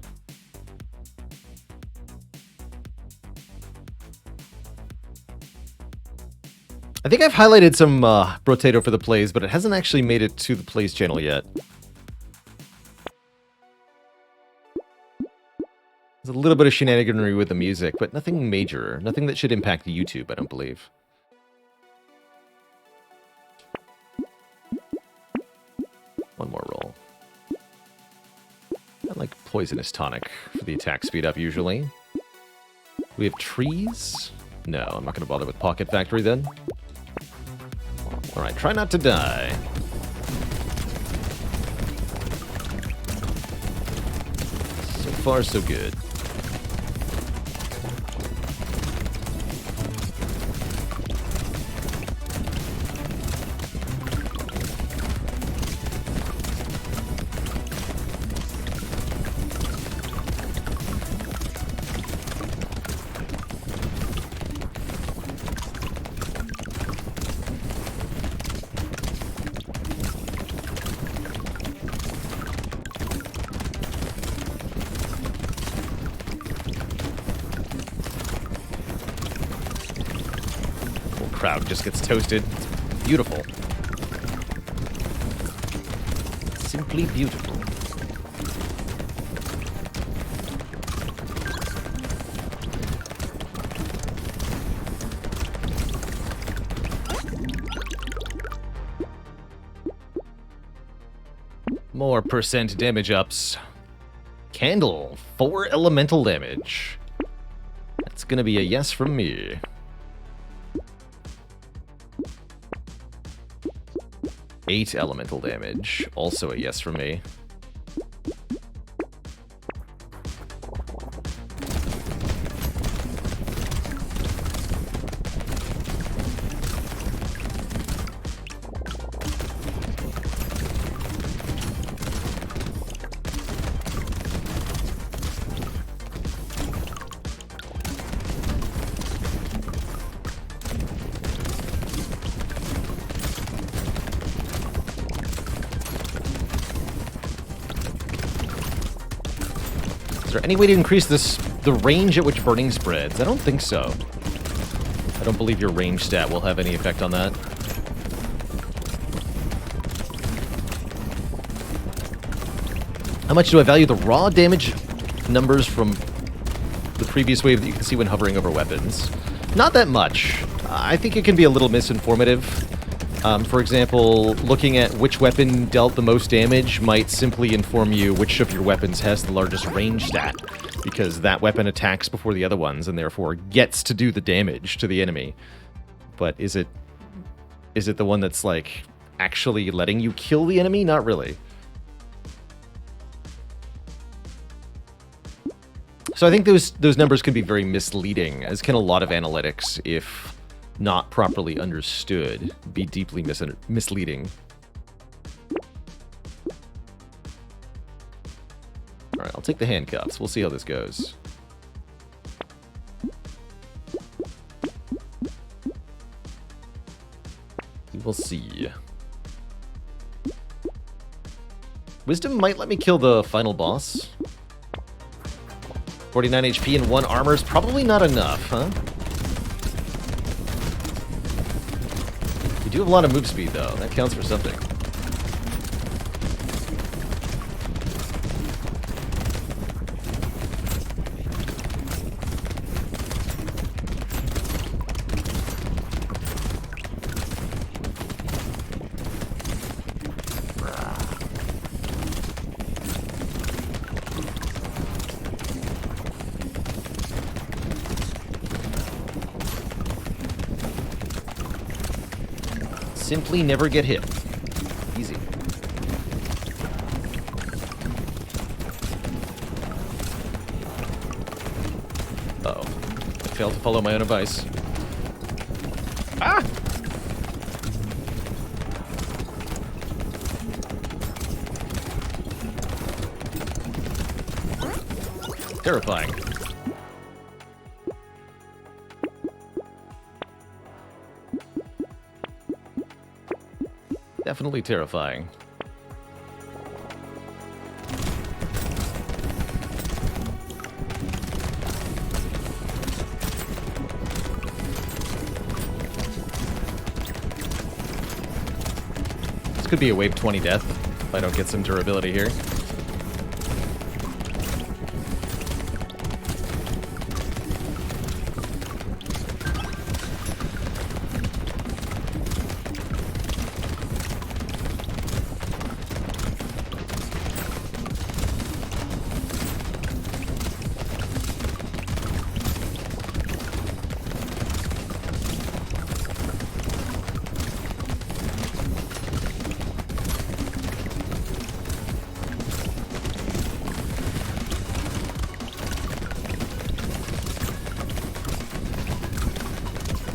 I think I've highlighted some Brotato for the plays, but it hasn't actually made it to the plays channel yet. There's a little bit of shenaniganry with the music, but nothing major. Nothing that should impact YouTube, I don't believe. One more roll. I like Poisonous Tonic for the attack speed up, usually. We have trees? No, I'm not going to bother with Pocket Factory then. Alright, try not to die. So far, so good. Crowd just gets toasted. It's beautiful. Simply beautiful. More percent damage ups. Candle, 4 elemental damage. That's gonna be a yes from me. 8 elemental damage. Also a yes from me. Is there any way to increase the range at which burning spreads? I don't think so. I don't believe your range stat will have any effect on that. How much do I value the raw damage numbers from the previous wave that you can see when hovering over weapons? Not that much. I think it can be a little misinformative. For example, looking at which weapon dealt the most damage might simply inform you which of your weapons has the largest range stat, because that weapon attacks before the other ones and therefore gets to do the damage to the enemy. But is it the one that's, like, actually letting you kill the enemy? Not really. So I think those numbers can be very misleading, as can a lot of analytics if not properly understood, be deeply misleading. Alright, I'll take the handcuffs. We'll see how this goes. We'll see. Wisdom might let me kill the final boss. 49 HP and 1 armor is probably not enough, huh? You do have a lot of move speed, though. That counts for something. Simply never get hit. Easy. Uh-oh. I failed to follow my own advice. Ah! Terrifying. Definitely terrifying. This could be a wave 20 death if I don't get some durability here.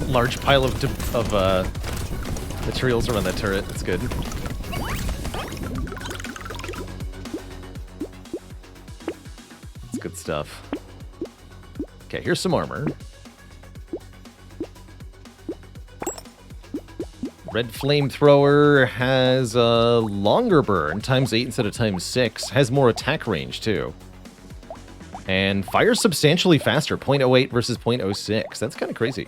Large pile of materials around that turret. That's good. That's good stuff. Okay, here's some armor. Red Flamethrower has a longer burn, ×8 instead of ×6. Has more attack range, too. And fires substantially faster, 0.08 versus 0.06. That's kind of crazy.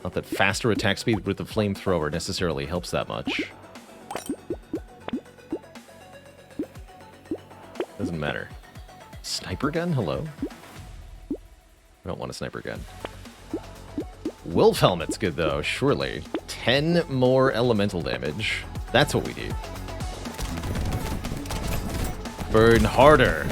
Not that faster attack speed with the flamethrower necessarily helps that much. Doesn't matter. Sniper gun? Hello? I don't want a sniper gun. Wolf helmet's good though, surely. 10 more elemental damage. That's what we need. Burn harder.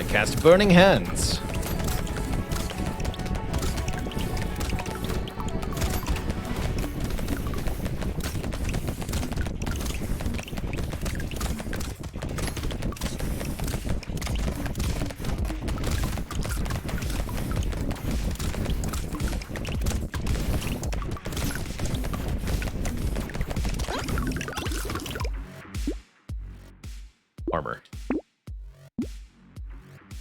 Cast Burning Hands. Armor.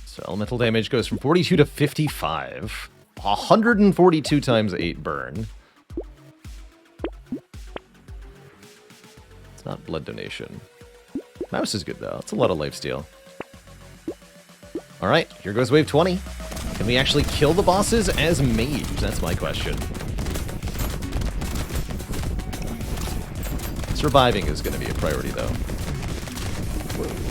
So elemental damage goes from 42 to 55. 142 times 8 burn. It's not blood donation. Mouse is good though. It's a lot of lifesteal. Alright, here goes wave 20. Can we actually kill the bosses as mage? That's my question. Surviving is going to be a priority though. Whoa.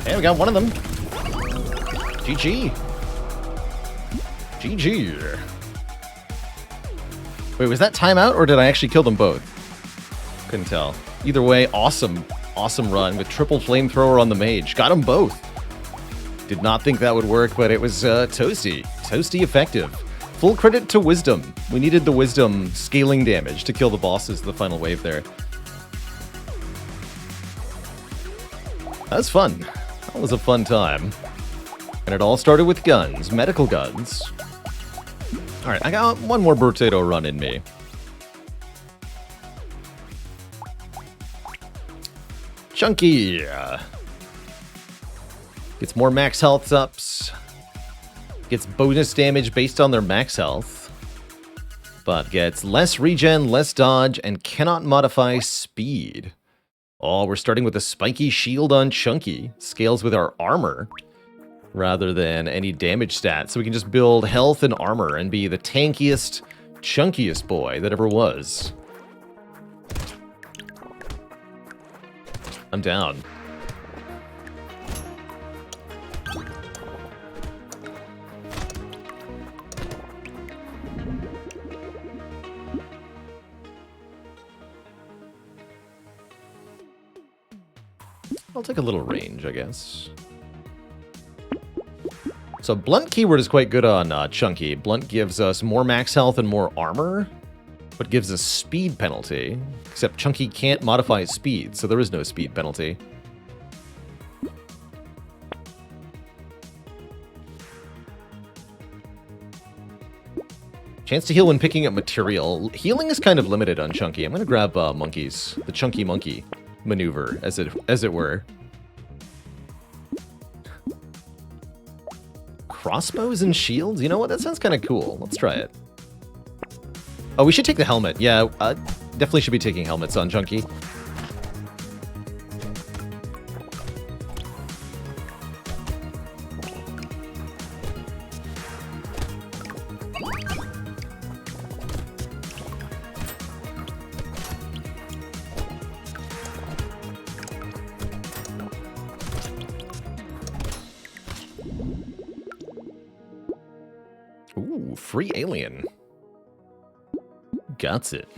Hey, we got one of them. GG. GG. Wait, was that timeout or did I actually kill them both? Couldn't tell. Either way, awesome. Awesome run with triple flamethrower on the mage. Got them both. Did not think that would work, but it was toasty. Toasty effective. Full credit to Wisdom. We needed the Wisdom scaling damage to kill the bosses the final wave there. That was fun. That was a fun time. And it all started with guns, medical guns. Alright, I got one more Brotato run in me. Chunky! Gets more max health ups. Gets bonus damage based on their max health. But gets less regen, less dodge, and cannot modify speed. Oh, we're starting with a spiky shield on Chunky. Scales with our armor rather than any damage stats. So we can just build health and armor and be the tankiest, chunkiest boy that ever was. I'm down. I'll take a little range, I guess. So Blunt keyword is quite good on Chunky. Blunt gives us more max health and more armor, but gives us speed penalty. Except Chunky can't modify his speed, so there is no speed penalty. Chance to heal when picking up material. Healing is kind of limited on Chunky. I'm going to grab monkeys. The Chunky Monkey maneuver, as it were. Crossbows and shields? You know what? That sounds kind of cool. Let's try it. Oh, we should take the helmet. Yeah, definitely should be taking helmets on Chunky. Ooh, free alien. Got it.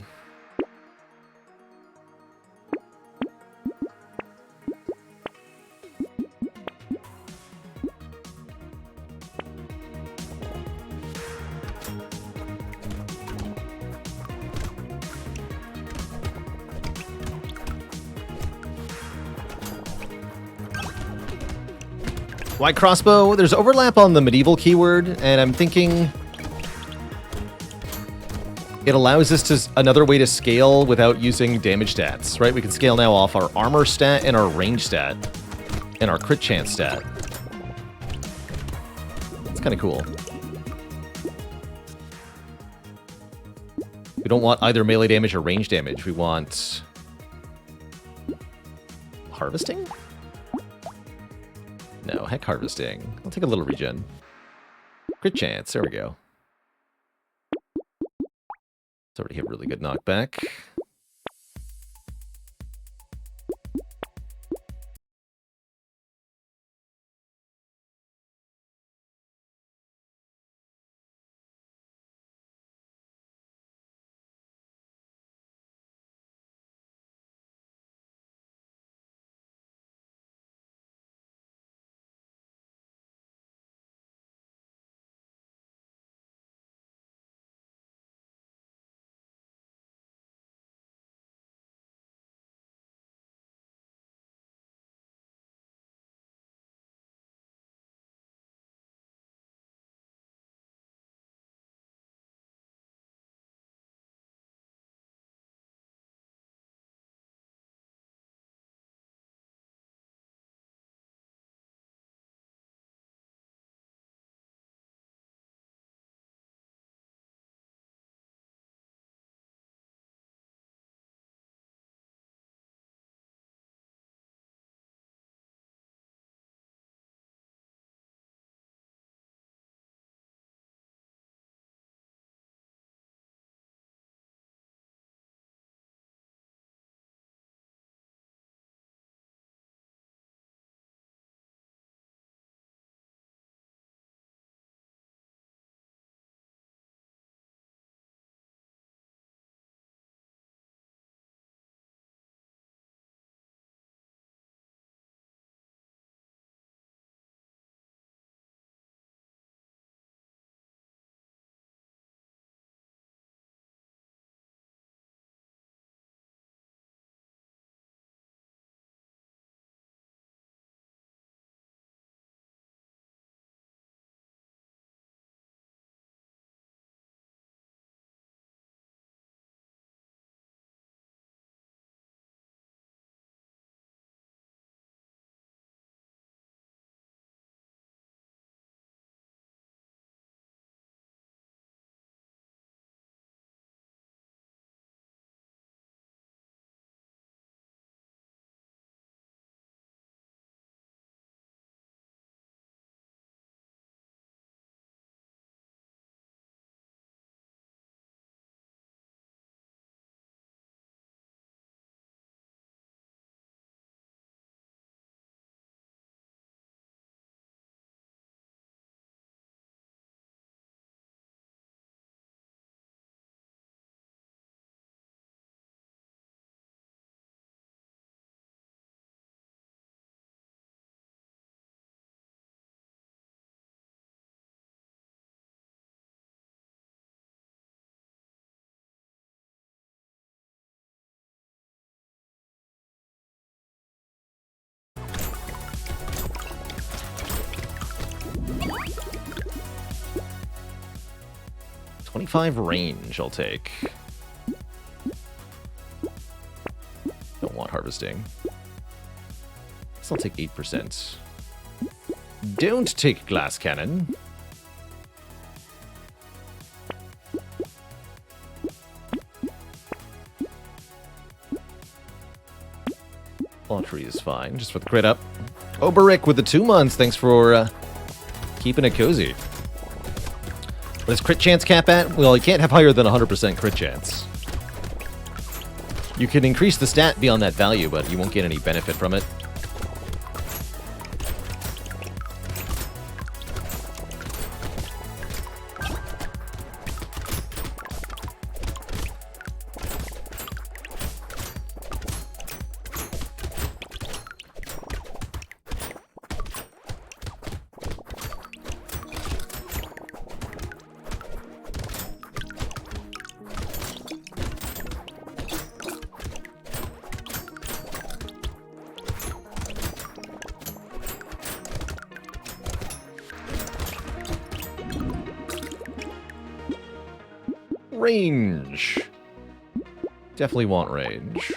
Why crossbow? There's overlap on the medieval keyword, and I'm thinking it allows us to another way to scale without using damage stats, right? We can scale now off our armor stat and our range stat and our crit chance stat. It's kind of cool. We don't want either melee damage or range damage. We want harvesting? No, heck harvesting. I'll take a little regen. Crit chance, there we go. It's already hit really good knockback. 25 range I'll take. Don't want harvesting. Guess I'll take 8%. Don't take glass cannon. Laundry is fine, just for the crit up. Oberick with the 2 months, thanks for keeping it cozy. What is crit chance cap at? Well, you can't have higher than 100% crit chance. You can increase the stat beyond that value, but you won't get any benefit from it. Range. Definitely want range.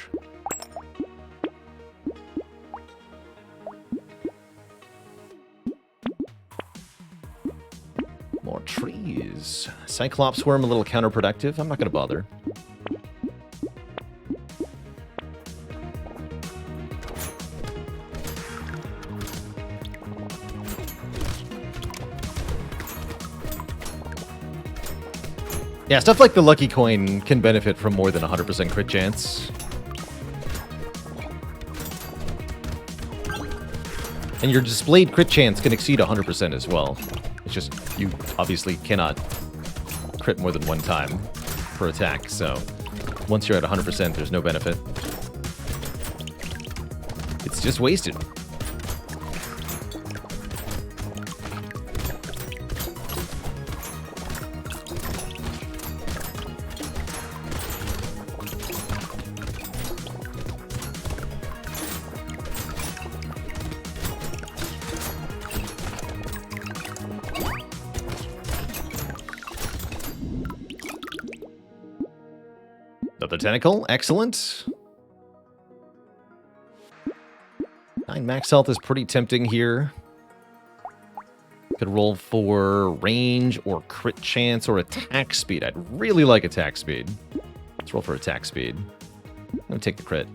More trees. Cyclops Worm a little counterproductive. I'm not going to bother. Yeah, stuff like the Lucky Coin can benefit from more than 100% crit chance. And your displayed crit chance can exceed 100% as well. It's just, you obviously cannot crit more than one time per attack, so once you're at 100%, there's no benefit. It's just wasted. Another tentacle, excellent. 9 max health is pretty tempting here. Could roll for range or crit chance or attack speed. I'd really like attack speed. Let's roll for attack speed. I'm gonna take the crit.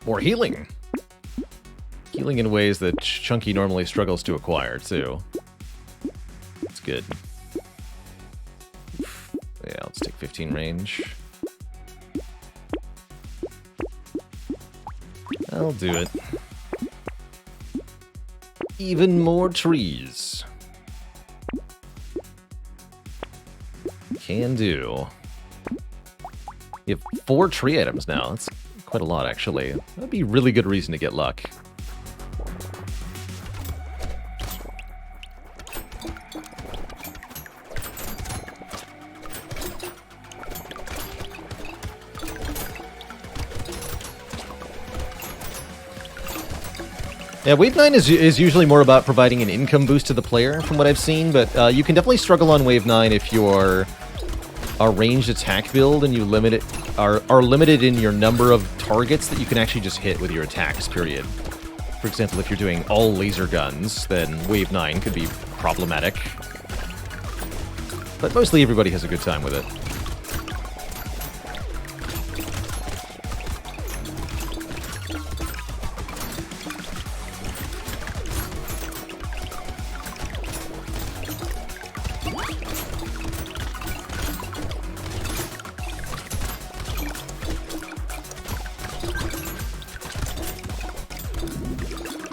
More healing. Healing in ways that Chunky normally struggles to acquire, too. That's good. Yeah, let's take 15 range. I'll do it. Even more trees. Can do. You have 4 tree items now. That's quite a lot, actually. That'd be a really good reason to get luck. Yeah, Wave 9 is usually more about providing an income boost to the player, from what I've seen, but you can definitely struggle on Wave 9 if you're a ranged attack build and you are limited in your number of targets that you can actually just hit with your attacks, period. For example, if you're doing all laser guns, then Wave 9 could be problematic. But mostly everybody has a good time with it.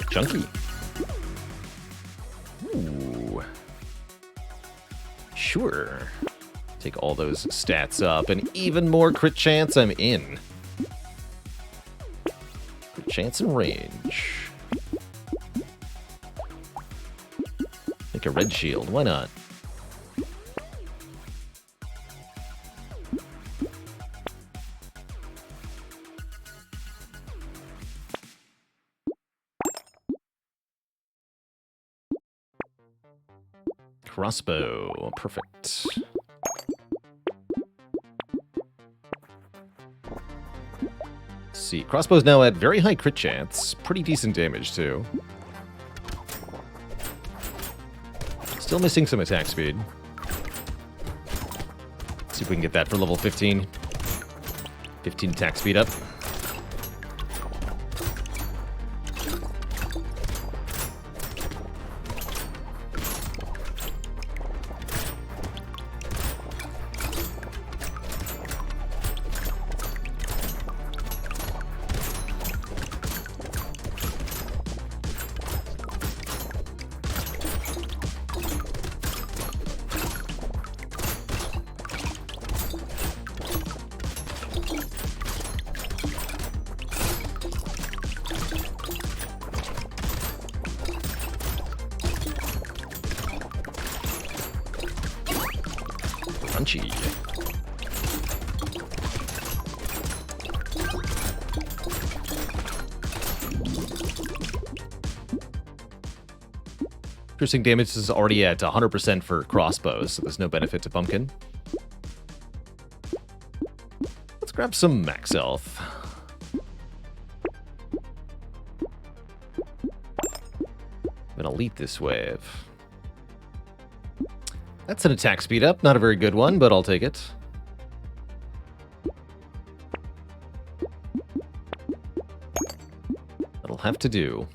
Chunky. Ooh. Sure. Take all those stats up, and even more crit chance, I'm in. Crit chance and range. Make a red shield, why not? Crossbow, perfect. Let's see, crossbow's now at very high crit chance, pretty decent damage too. Still missing some attack speed. Let's see if we can get that for level 15. 15 attack speed up. Punchy. Piercing damage is already at 100% for crossbows, so there's no benefit to Pumpkin. Let's grab some max health. I'm gonna elite this wave. That's an attack speed up, not a very good one, but I'll take it. That'll have to do.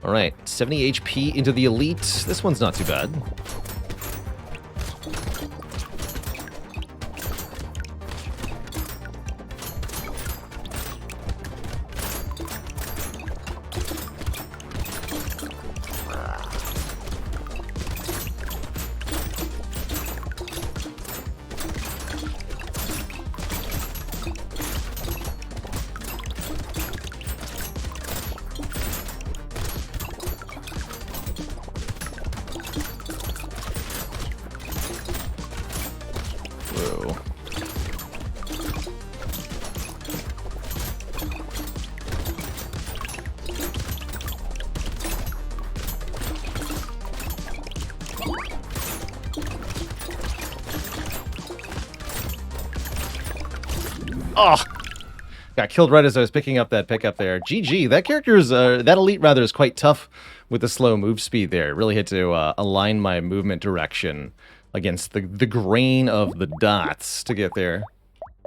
Alright, 70 HP into the elite. This one's not too bad. Oh, got killed right as I was picking up that pickup there. GG. That character's, that elite rather is quite tough with the slow move speed there. Really had to align my movement direction against the grain of the dots to get there.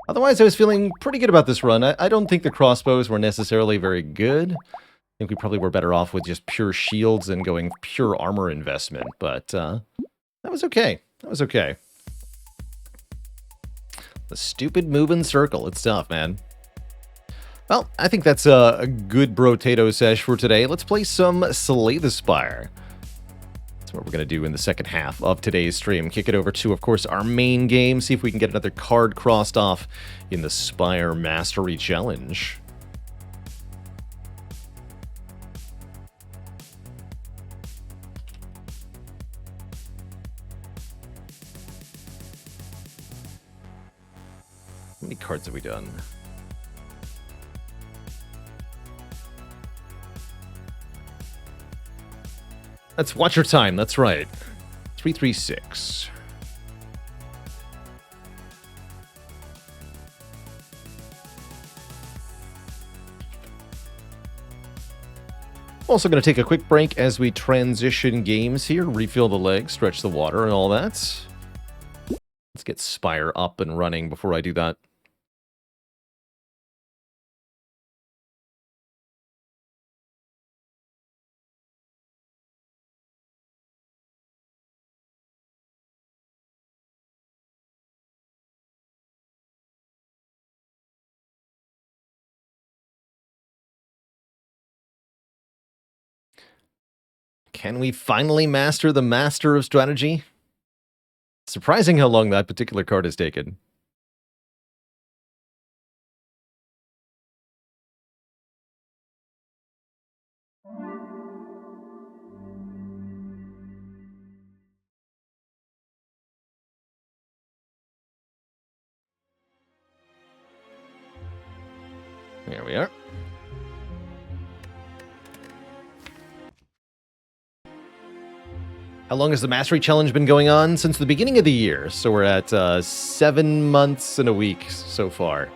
Otherwise, I was feeling pretty good about this run. I don't think the crossbows were necessarily very good. I think we probably were better off with just pure shields and going pure armor investment, but that was okay. That was okay. The stupid moving circle. It's tough, man. Well, I think that's a good Brotato sesh for today. Let's play some Slay the Spire. That's what we're going to do in the second half of today's stream. Kick it over to, of course, our main game. See if we can get another card crossed off in the Spire Mastery Challenge. How many cards have we done? That's Watcher Time, that's right. 336. Also going to take a quick break as we transition games here, refill the legs, stretch the water, and all that. Let's get Spire up and running before I do that. Can we finally master the Master of Strategy? Surprising how long that particular card has taken. There we are. How long has the Mastery Challenge been going on? Since the beginning of the year. So we're at 7 months and a week so far.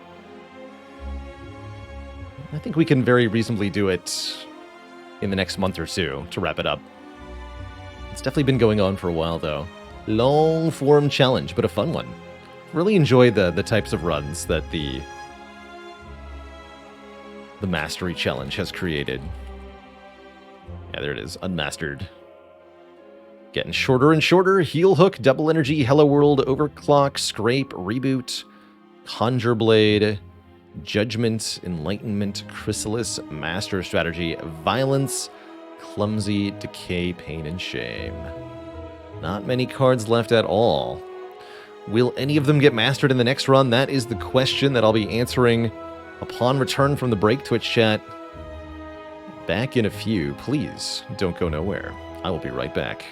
I think we can very reasonably do it in the next month or two to wrap it up. It's definitely been going on for a while, though. Long form challenge, but a fun one. Really enjoy the types of runs that the Mastery Challenge has created. Yeah, there it is. Unmastered. Getting shorter and shorter. Heal Hook, Double Energy, Hello World, Overclock, Scrape, Reboot, Conjure Blade, Judgment, Enlightenment, Chrysalis, Master Strategy, Violence, Clumsy, Decay, Pain, and Shame. Not many cards left at all. Will any of them get mastered in the next run? That is the question that I'll be answering upon return from the break. Twitch chat. Back in a few. Please don't go nowhere. I will be right back.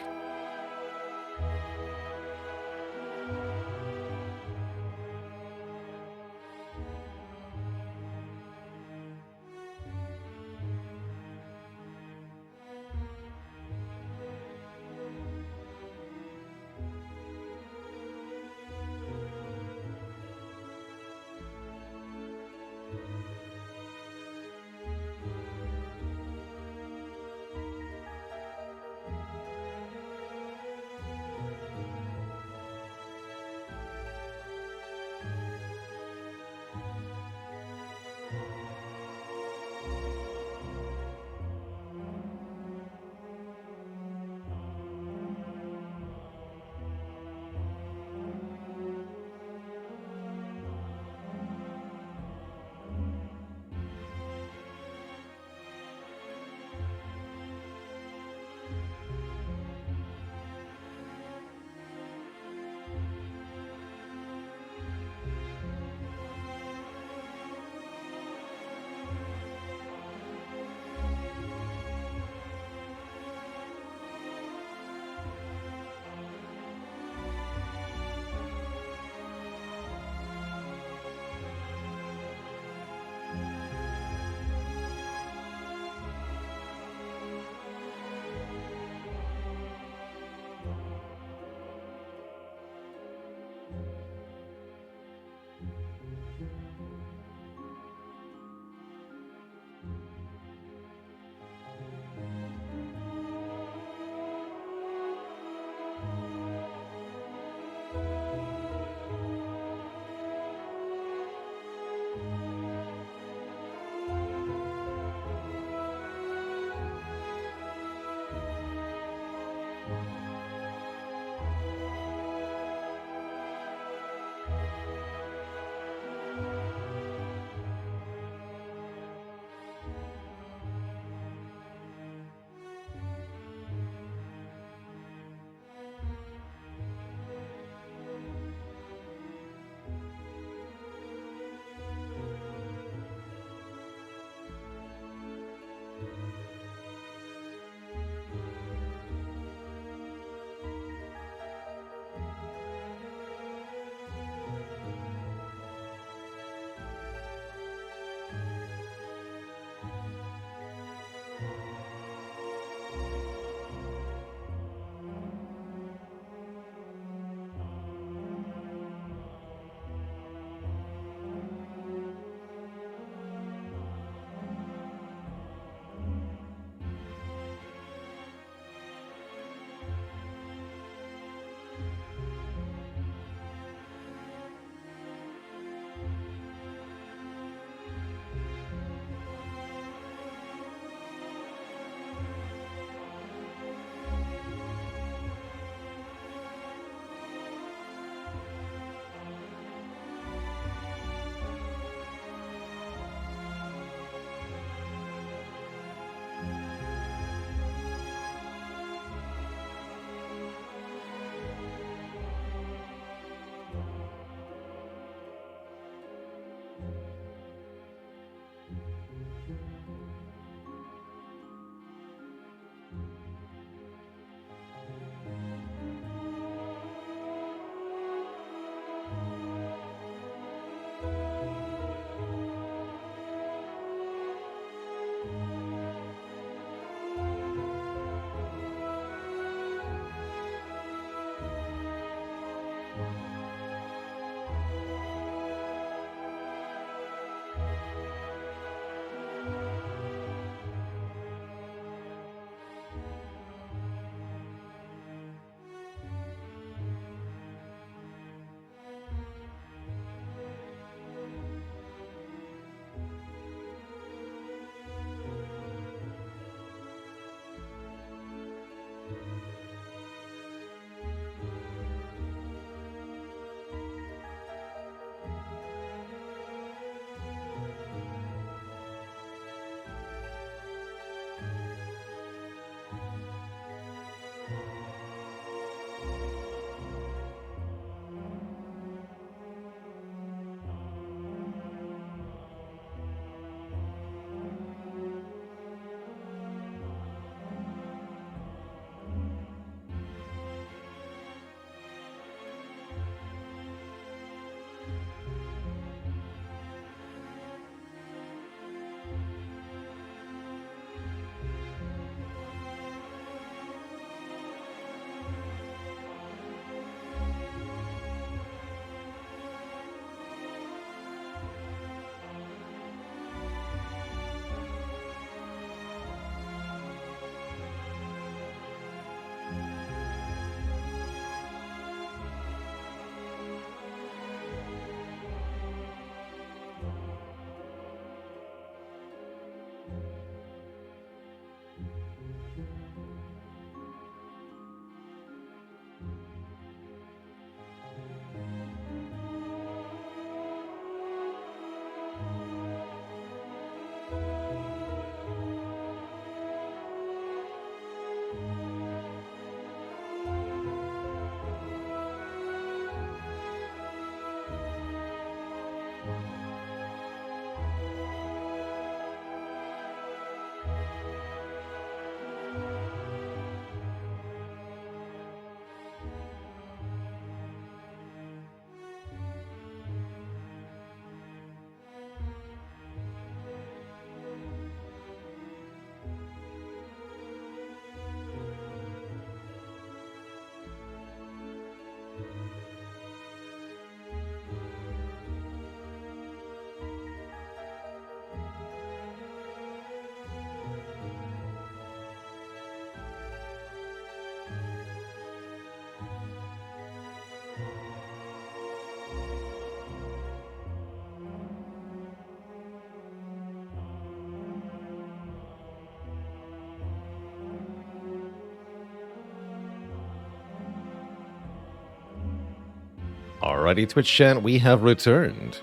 Alrighty, Twitch chat, we have returned.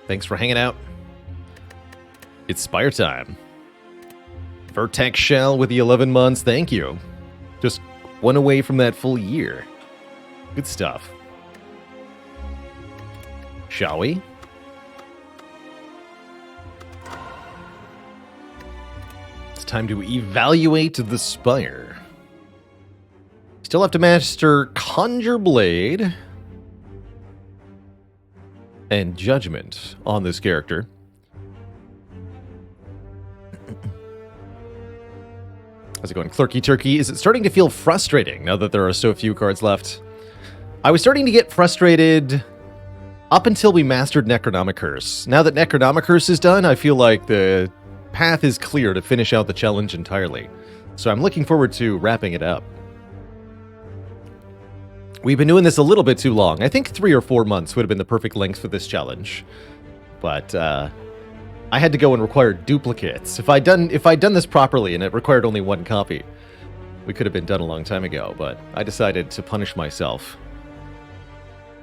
Thanks for hanging out. It's Spire time. Vertex Shell with the 11 months, thank you. Just one away from that full year. Good stuff. Shall we? It's time to evaluate the Spire. Still have to master Conjure Blade and Judgment on this character. How's it going, Clerky Turkey? Is it starting to feel frustrating now that there are so few cards left? I was starting to get frustrated up until we mastered Necronomicurse. Now that Necronomicurse is done, I feel like the path is clear to finish out the challenge entirely. So I'm looking forward to wrapping it up. We've been doing this a little bit too long. I think 3 or 4 months would have been the perfect length for this challenge. But I had to go and require duplicates. If I'd done this properly and it required only 1 copy, we could have been done a long time ago, but I decided to punish myself.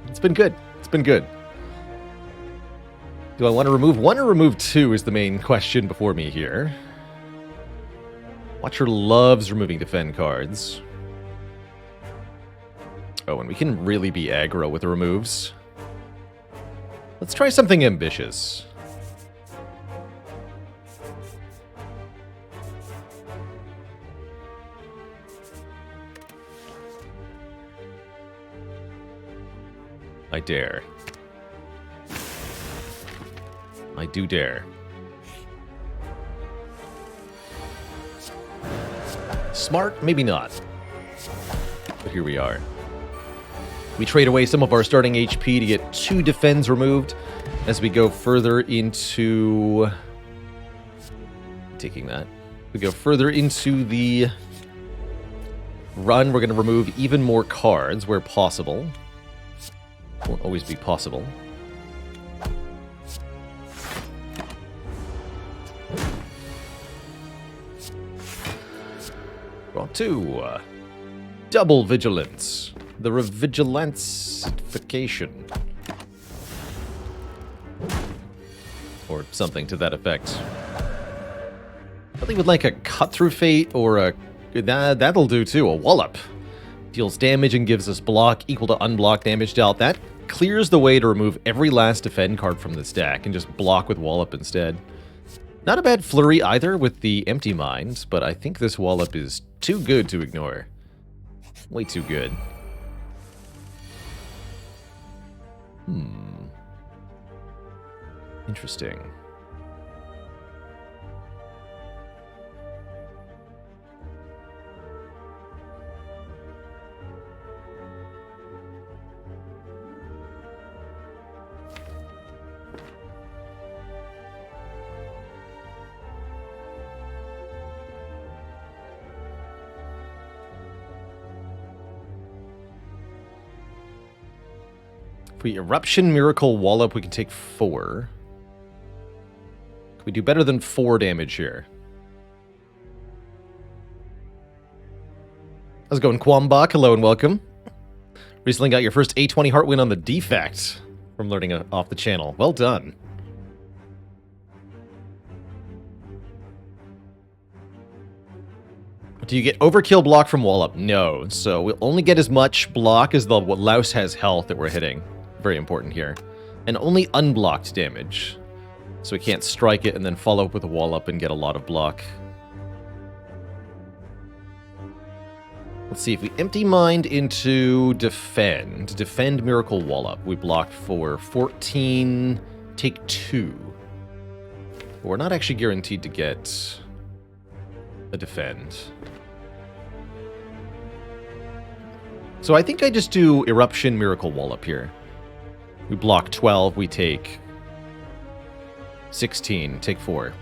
It's been good. It's been good. Do I want to remove 1 or remove 2 is the main question before me here. Watcher loves removing defend cards. Oh, and we can really be aggro with the removes. Let's try something ambitious. I dare. I do dare. Smart? Maybe not. But here we are. We trade away some of our starting HP to get 2 defends removed as we go further into... Taking that. We go further into the run. We're going to remove even more cards where possible. Won't always be possible. Draw 2. Double Vigilance. The Revigilancification. Or something to that effect. Nothing with like a Cut-Through Fate or a... That'll do too, a Wallop. Deals damage and gives us block equal to unblock damage dealt. That clears the way to remove every last defend card from this deck and just block with Wallop instead. Not a bad flurry either with the Empty Mind, but I think this Wallop is too good to ignore. Way too good. Interesting. If we Eruption, Miracle, Wallop, we can take 4. Can we do better than 4 damage here? How's it going, Quambach? Hello and welcome. Recently got your first A20 heart win on the Defect from learning off the channel. Well done. Do you get overkill block from Wallop? No. So we'll only get as much block as the Louse has health that we're hitting. Very important here. And only unblocked damage. So we can't strike it and then follow up with a Wallop and get a lot of block. Let's see, if we Empty Mind into Defend. Defend Miracle Wallop. We blocked for 14, take 2. But we're not actually guaranteed to get a Defend. So I think I just do Eruption Miracle Wallop here. We block 12, we take 16, take 4.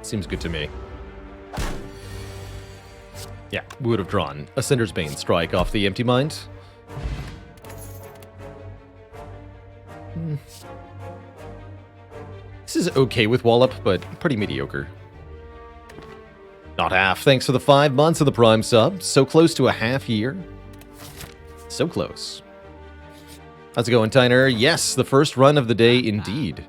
Seems good to me. Yeah, we would have drawn a Cinder's Bane strike off the Empty Mind. This is is okay with Wallop, but pretty mediocre. Not half. Thanks for the 5 months of the Prime sub. So close to a half year. So close. How's it going, Tyner? Yes, the first run of the day indeed.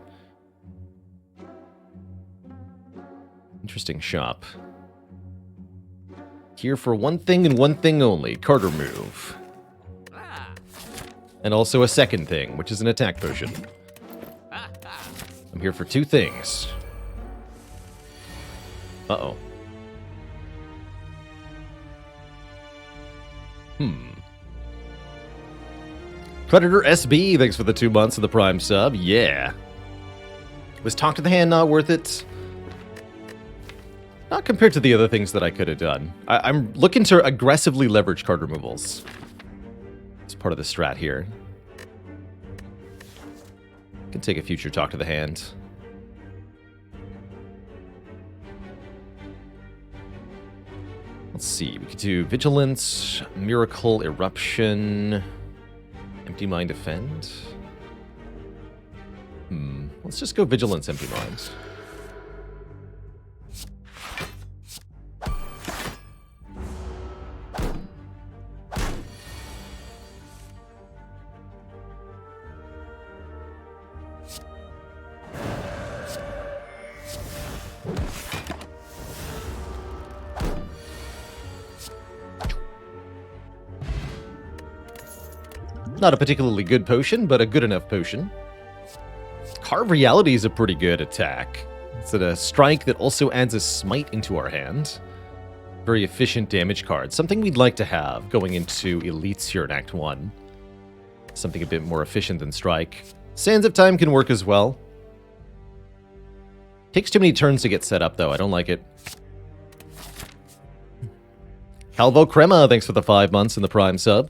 Interesting shop. Here for one thing and one thing only. Carter move. And also a second thing, which is an attack potion. I'm here for 2 things. Uh-oh. Predator SB, thanks for the 2 months of the Prime sub. Yeah. Was Talk to the Hand not worth it? Not compared to the other things that I could have done. I'm looking to aggressively leverage card removals. It's part of the strat here. Can take a future Talk to the Hand. Let's see. We could do Vigilance, Miracle, Eruption, Empty Mind, Defend. Let's just go Vigilance, Empty Mind. Not a particularly good potion, but a good enough potion. Carve Reality is a pretty good attack. It's a strike that also adds a smite into our hand. Very efficient damage card. Something we'd like to have going into elites here in Act 1. Something a bit more efficient than strike. Sands of Time can work as well. Takes too many turns to get set up, though. I don't like it. Calvo Crema, thanks for the 5 months in the Prime sub.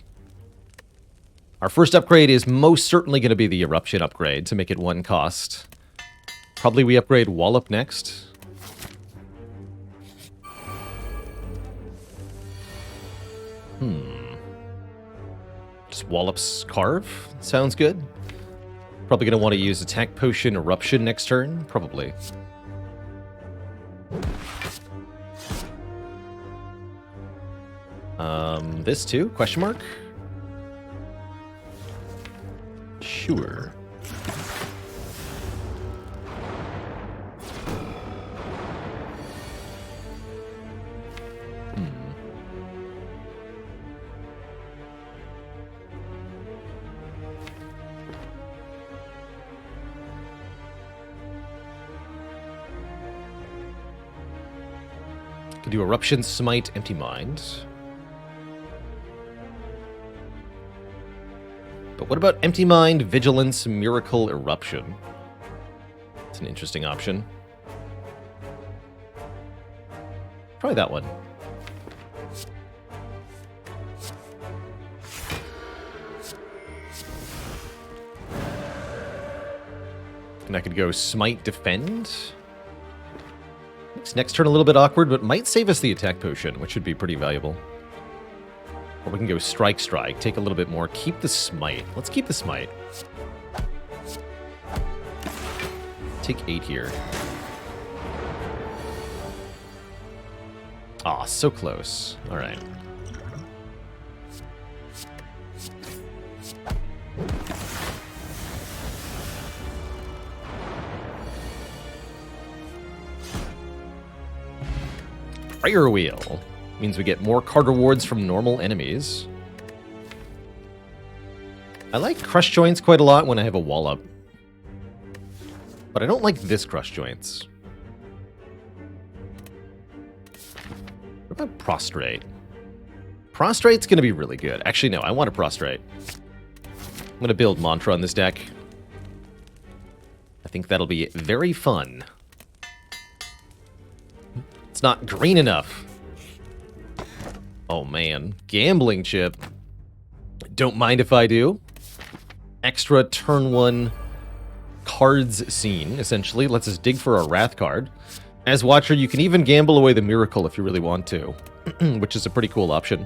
Our first upgrade is most certainly going to be the Eruption upgrade to make it 1 cost. Probably we upgrade Wallop next. Just Wallop's Carve? Sounds good. Probably going to want to use Attack Potion Eruption next turn. Probably. This too? Question mark? Sure. Could do Eruption, Smite, Empty Mind. But what about Empty Mind, Vigilance, Miracle, Eruption? It's an interesting option. Try that one. And I could go Smite, Defend. Makes next turn a little bit awkward, but might save us the attack potion, which should be pretty valuable. Or we can go Strike, Strike, take a little bit more, keep the Smite. Let's keep the Smite. Take 8 here. Aw, so close. Alright. Fire Wheel means we get more card rewards from normal enemies. I like Crush Joints quite a lot when I have a Wallop. But I don't like this Crush Joints. What about Prostrate? Prostrate's going to be really good. Actually, no, I want to Prostrate. I'm going to build Mantra on this deck. I think that'll be very fun. It's not green enough. Oh man, Gambling Chip. Don't mind if I do. Extra turn 1 cards scene, essentially. Lets us dig for a Wrath card. As Watcher, you can even gamble away the Miracle if you really want to, which is a pretty cool option.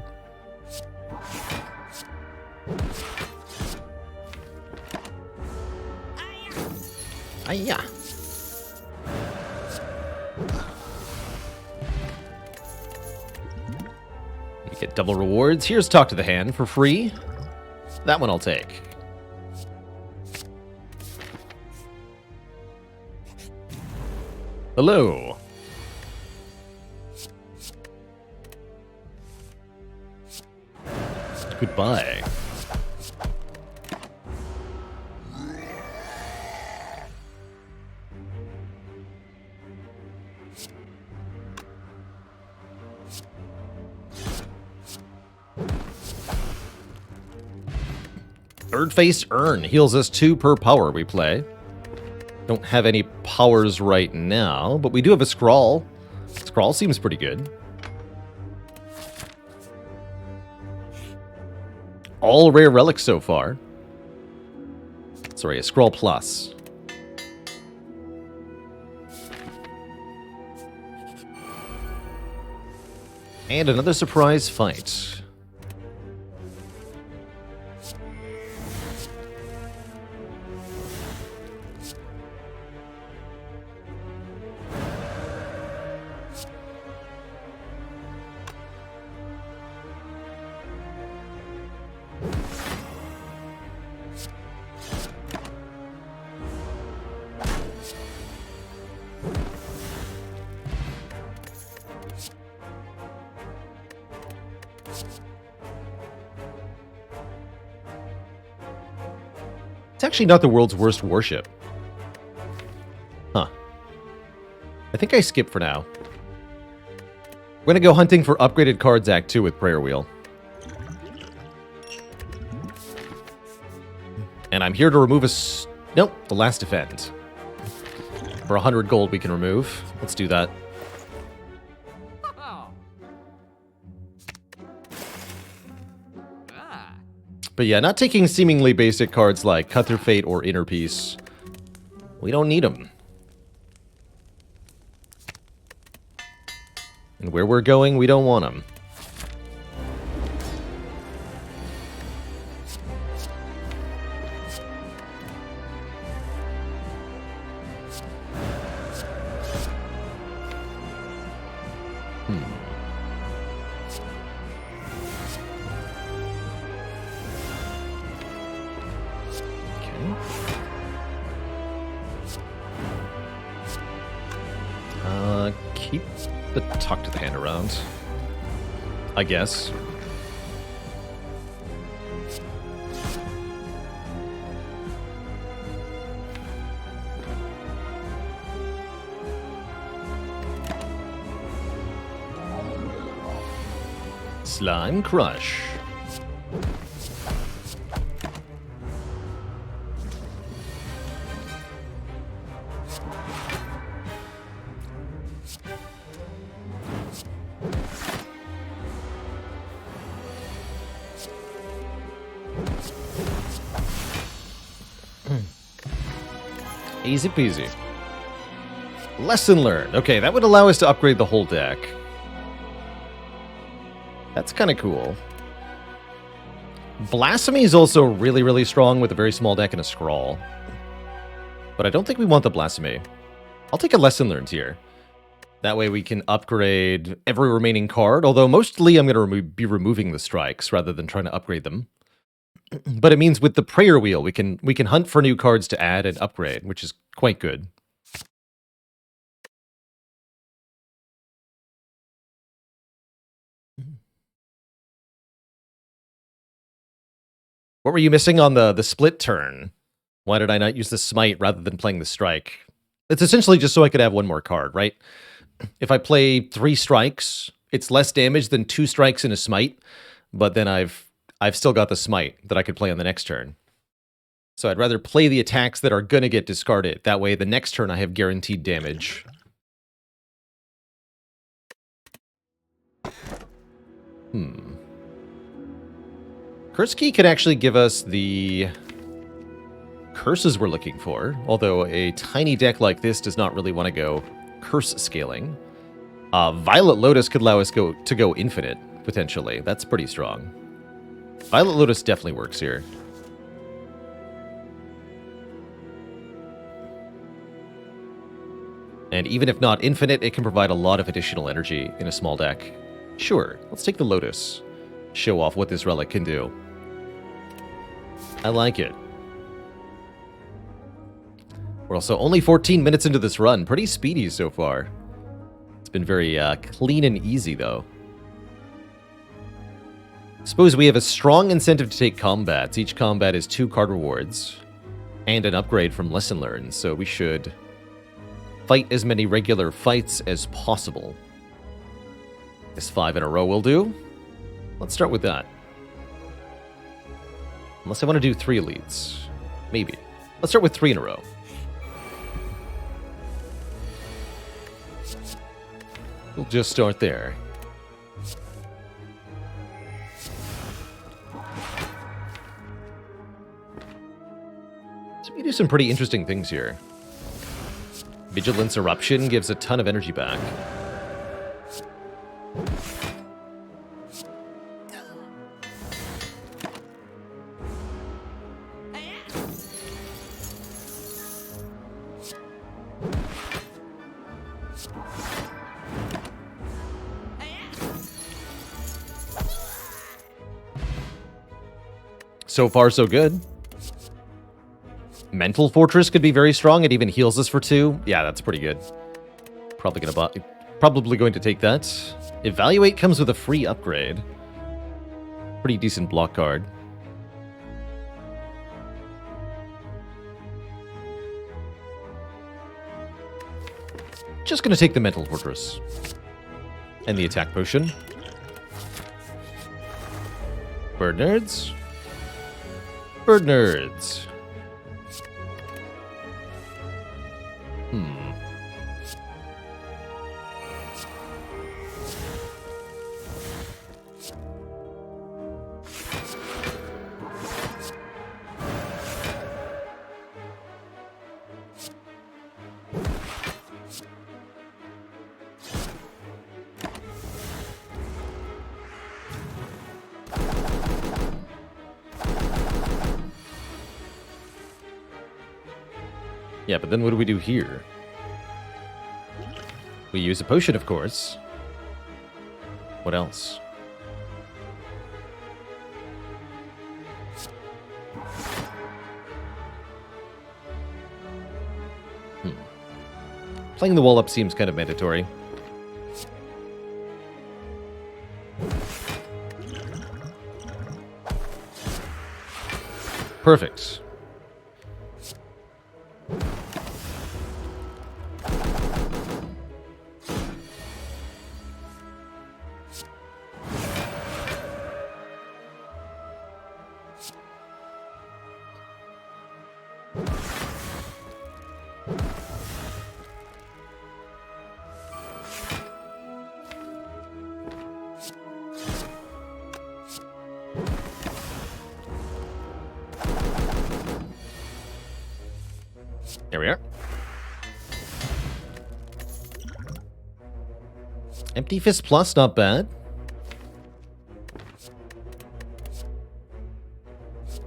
Hiya. Hit double rewards. Here's Talk to the Hand for free. That one I'll take. Hello. Goodbye. Third Face Urn heals us 2 per power we play. Don't have any powers right now, but we do have a Scrawl. Scrawl seems pretty good. All rare relics so far. Sorry, a Scrawl Plus. And another surprise fight. It's actually not the world's worst warship. Huh. I think I skip for now. We're gonna go hunting for upgraded cards Act 2 with Prayer Wheel. And I'm here to remove nope, the last defend. For 100 gold we can remove. Let's do that. But yeah, not taking seemingly basic cards like Cut Through Fate or Inner Peace. We don't need them. And where we're going, we don't want them. Keep the Talk to the Hand around, I guess. Slime Crush. Easy peasy. Lesson learned. Okay, that would allow us to upgrade the whole deck. That's kind of cool. Blasphemy is also really, really strong with a very small deck and a Scrawl. But I don't think we want the Blasphemy. I'll take a lesson learned here. That way we can upgrade every remaining card, although mostly I'm going to be removing the strikes rather than trying to upgrade them. But it means with the Prayer Wheel, we can hunt for new cards to add and upgrade, which is quite good. What were you missing on the split turn? Why did I not use the Smite rather than playing the Strike? It's essentially just so I could have one more card, right? If I play 3 strikes, it's less damage than 2 strikes and a Smite, but then I've still got the Smite that I could play on the next turn. So I'd rather play the attacks that are going to get discarded. That way, the next turn I have guaranteed damage. Curse Key could actually give us the curses we're looking for, although a tiny deck like this does not really want to go curse scaling. Violet Lotus could allow us to go infinite, potentially. That's pretty strong. Violet Lotus definitely works here. And even if not infinite, it can provide a lot of additional energy in a small deck. Sure, let's take the Lotus. show off what this relic can do. I like it. We're also only 14 minutes into this run. Pretty speedy so far. It's been very clean and easy, though. Suppose we have a strong incentive to take combats. Each combat is 2 card rewards and an upgrade from Lesson Learned, so we should fight as many regular fights as possible. Guess 5 in a row will do. Let's start with that. Unless I want to do 3 elites. Maybe. Let's start with 3 in a row. We'll just start there. So we do some pretty interesting things here. Vigilance Eruption gives a ton of energy back. So far, so good. Mental Fortress could be very strong. It even heals us for 2. Yeah, that's pretty good. Probably going to take that. Evaluate comes with a free upgrade. Pretty decent block card. Just going to take the Mental Fortress. And the attack potion. Bird nerds. Bird nerds. Yeah, but then what do we do here? We use a potion, of course. What else? Playing the wall up seems kind of mandatory. Perfect. There we are. Empty Fist Plus, not bad.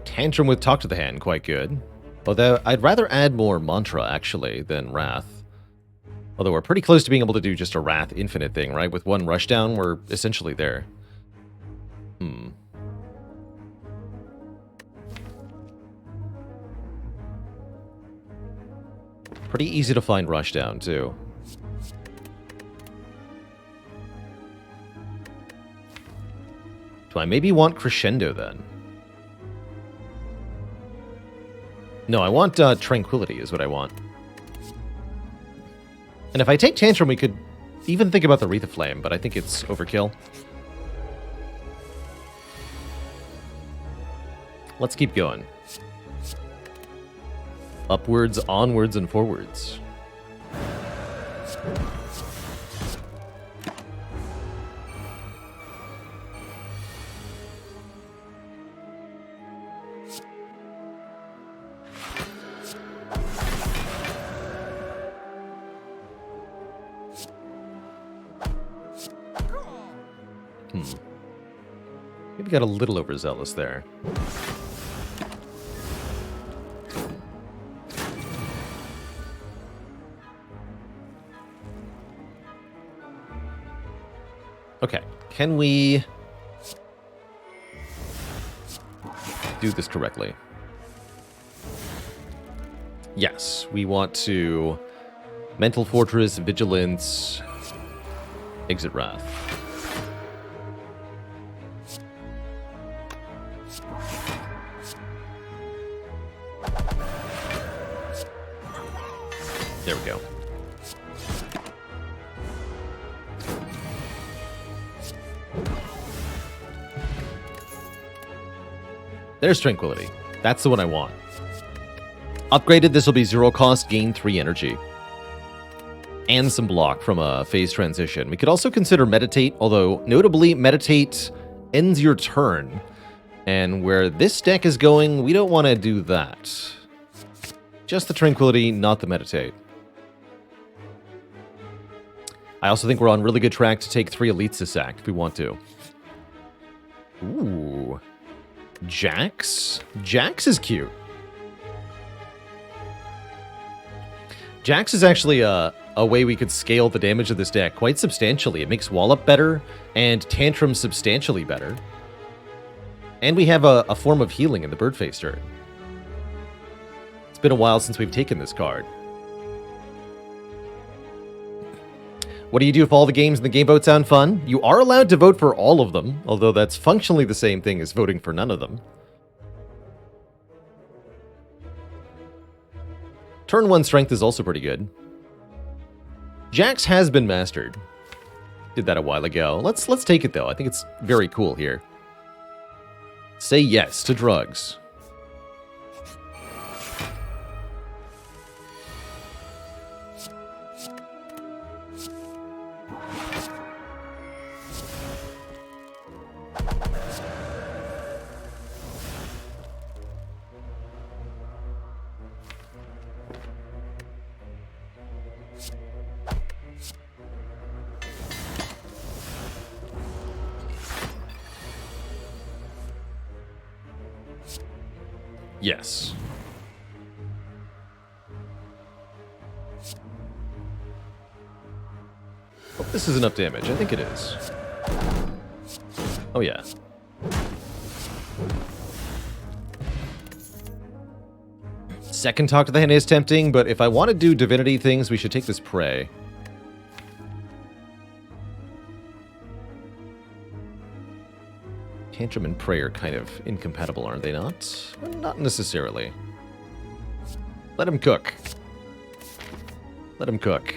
Tantrum with Talk to the Hand, quite good. Although, I'd rather add more Mantra, actually, than Wrath. Although we're pretty close to being able to do just a Wrath Infinite thing, right? With 1 Rushdown, we're essentially there. Pretty easy to find Rushdown, too. Do I maybe want Crescendo, then? No, I want Tranquility is what I want. And if I take Tantrum, we could even think about the Wreath of Flame, but I think it's overkill. Let's keep going. Upwards, onwards, and forwards. Maybe got a little overzealous there. Okay, can we do this correctly. Yes, we want to Mental Fortress, Vigilance, Exit Wrath. There we go. There's Tranquility. That's the one I want. Upgraded, this will be 0 cost, gain 3 energy. And some block from a phase transition. We could also consider Meditate, although notably, Meditate ends your turn. And where this deck is going, we don't want to do that. Just the Tranquility, not the Meditate. I also think we're on really good track to take 3 elites this act if we want to. Ooh. Jax? Jax is cute. Jax is actually a way we could scale the damage of this deck quite substantially. It makes Wallop better and Tantrum substantially better. And we have a form of healing in the Birdface turn. It's been a while since we've taken this card. What do you do if all the games in the game vote sound fun? You are allowed to vote for all of them, although that's functionally the same thing as voting for none of them. Turn 1 strength is also pretty good. Jax has been mastered. Did that a while ago. Let's take it though. I think it's very cool here. Say yes to drugs. Yes. Hope this is enough damage. I think it is. Oh, yeah. Second Talk to the Hand is tempting, but if I want to do divinity things, we should take this Prey. Tantrum and Prey are kind of incompatible, aren't they not? Well, not necessarily. Let him cook. Let him cook.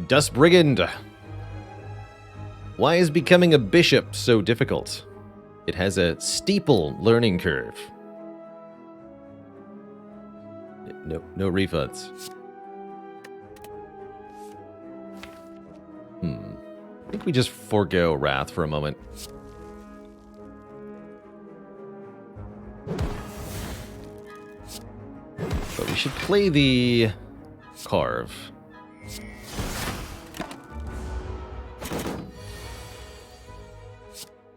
Dust Brigand. Why is becoming a bishop so difficult? It has a steeple learning curve. No refunds. I think we just forego Wrath for a moment. But we should play the Carve.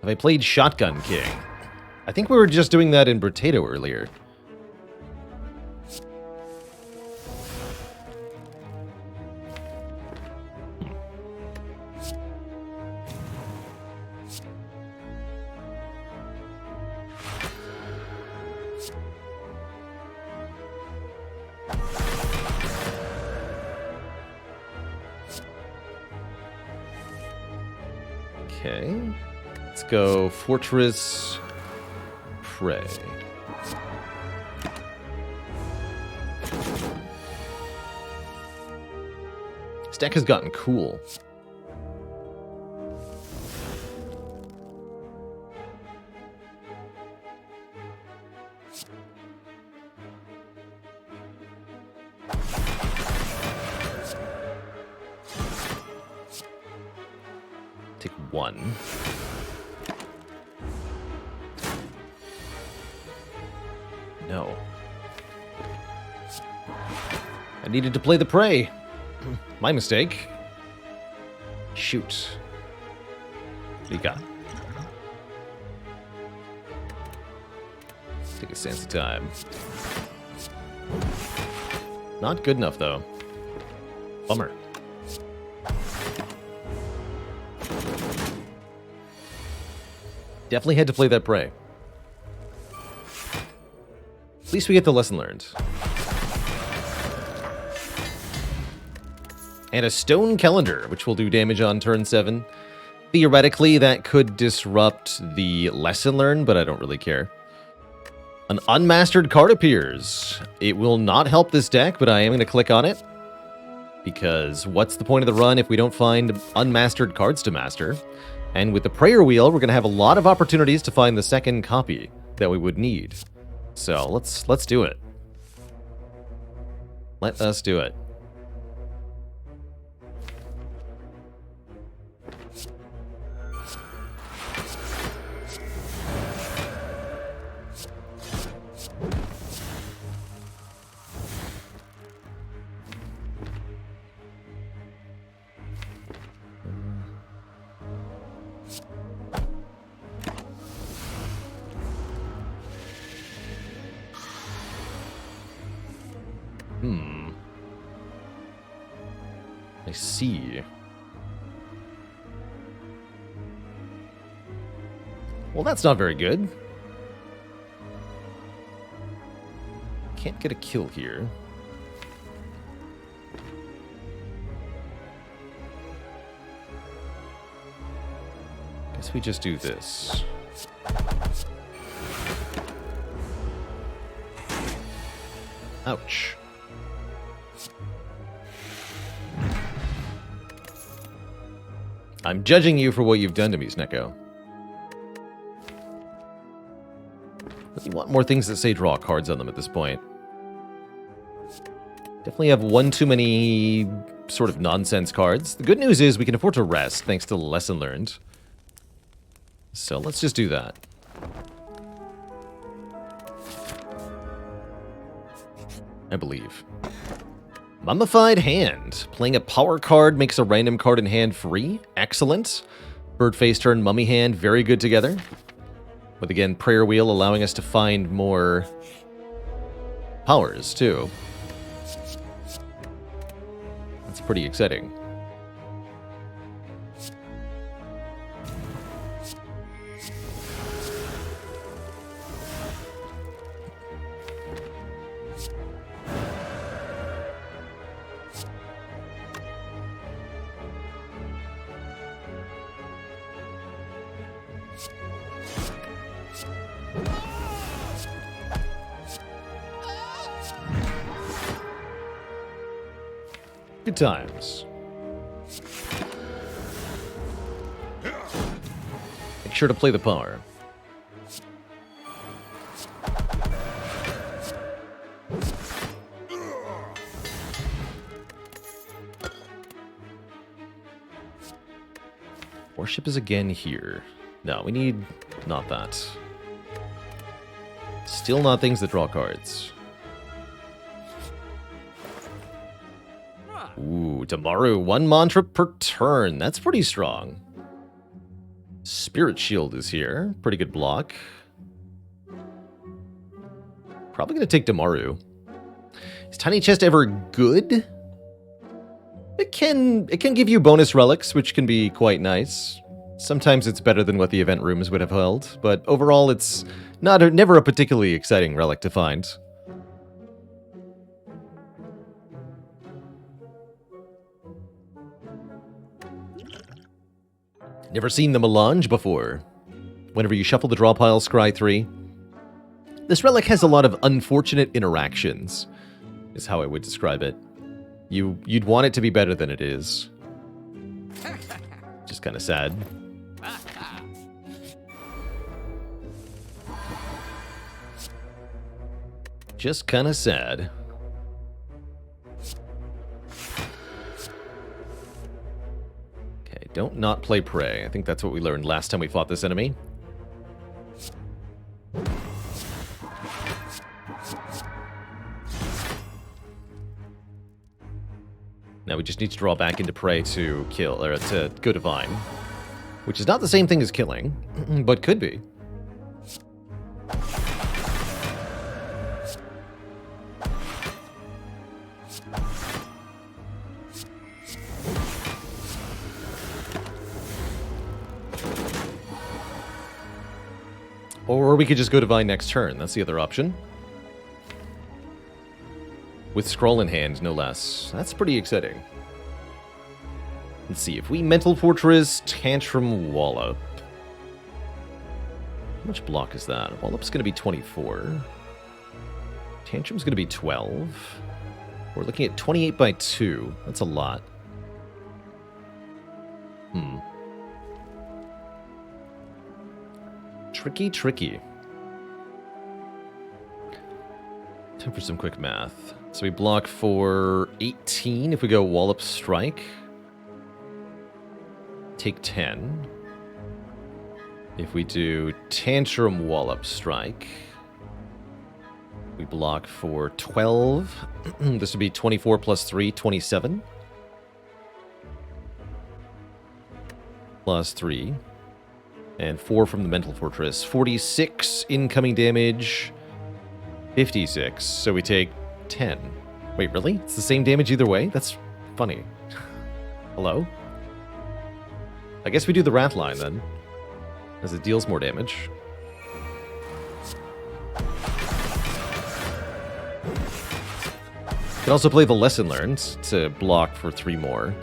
Have I played Shotgun King? I think we were just doing that in Brotato earlier. Okay. Let's go Fortress Prey. This deck has gotten cool. Take 1. No. I needed to play the Prey. My mistake. Shoot. What do you got? Take a sense of time. Not good enough, though. Bummer. Definitely had to play that prey. At least we get the lesson learned. And a stone calendar, which will do damage on turn 7. Theoretically, that could disrupt the lesson learned, but I don't really care. An unmastered card appears. It will not help this deck, but I am going to click on it. Because what's the point of the run if we don't find unmastered cards to master? And with the prayer wheel, we're going to have a lot of opportunities to find the second copy that we would need. So let's do it. Let us do it. I see. Well, that's not very good. Can't get a kill here. Guess we just do this. Ouch. I'm judging you for what you've done to me, Snecko. Really want more things that say draw cards on them at this point. Definitely have one too many sort of nonsense cards. The good news is we can afford to rest thanks to the lesson learned. So let's just do that. I believe. Mummified Hand. Playing a power card makes a random card in hand free. Excellent. Bird face turn, mummy hand, very good together. With again, prayer wheel allowing us to find more powers too. That's pretty exciting. Good times. Make sure to play the power. Worship is again here. No, we need not that. Still not things that draw cards. Ooh, Damaru, one mantra per turn. That's pretty strong. Spirit Shield is here. Pretty good block. Probably going to take Damaru. Is Tiny Chest ever good? It can give you bonus relics, which can be quite nice. Sometimes it's better than what the event rooms would have held, but overall it's never a particularly exciting relic to find. Never seen the melange before. Whenever you shuffle the draw pile, scry 3. This relic has a lot of unfortunate interactions, is how I would describe it. You'd want it to be better than it is. Just kind of sad. Just kind of sad. Don't not play prey. I think that's what we learned last time we fought this enemy. Now we just need to draw back into prey to kill, or to go divine. Which is not the same thing as killing, but could be. Or we could just go Divine next turn. That's the other option. With Scroll in hand, no less. That's pretty exciting. Let's see, if we Mental Fortress, Tantrum, Wallop. How much block is that? Wallop's going to be 24. Tantrum's going to be 12. We're looking at 28 by 2. That's a lot. Tricky, tricky. Time for some quick math. So we block for 18 if we go Wallop Strike. Take 10. If we do Tantrum Wallop Strike, we block for 12. This would be 24 plus 3, 27. Plus 3. And 4 from the Mental Fortress. 46 incoming damage. 56. So we take 10. Wait, really? It's the same damage either way? That's funny. Hello? I guess we do the Wrath line then, as it deals more damage. Can also play the Lesson Learned to block for 3 more.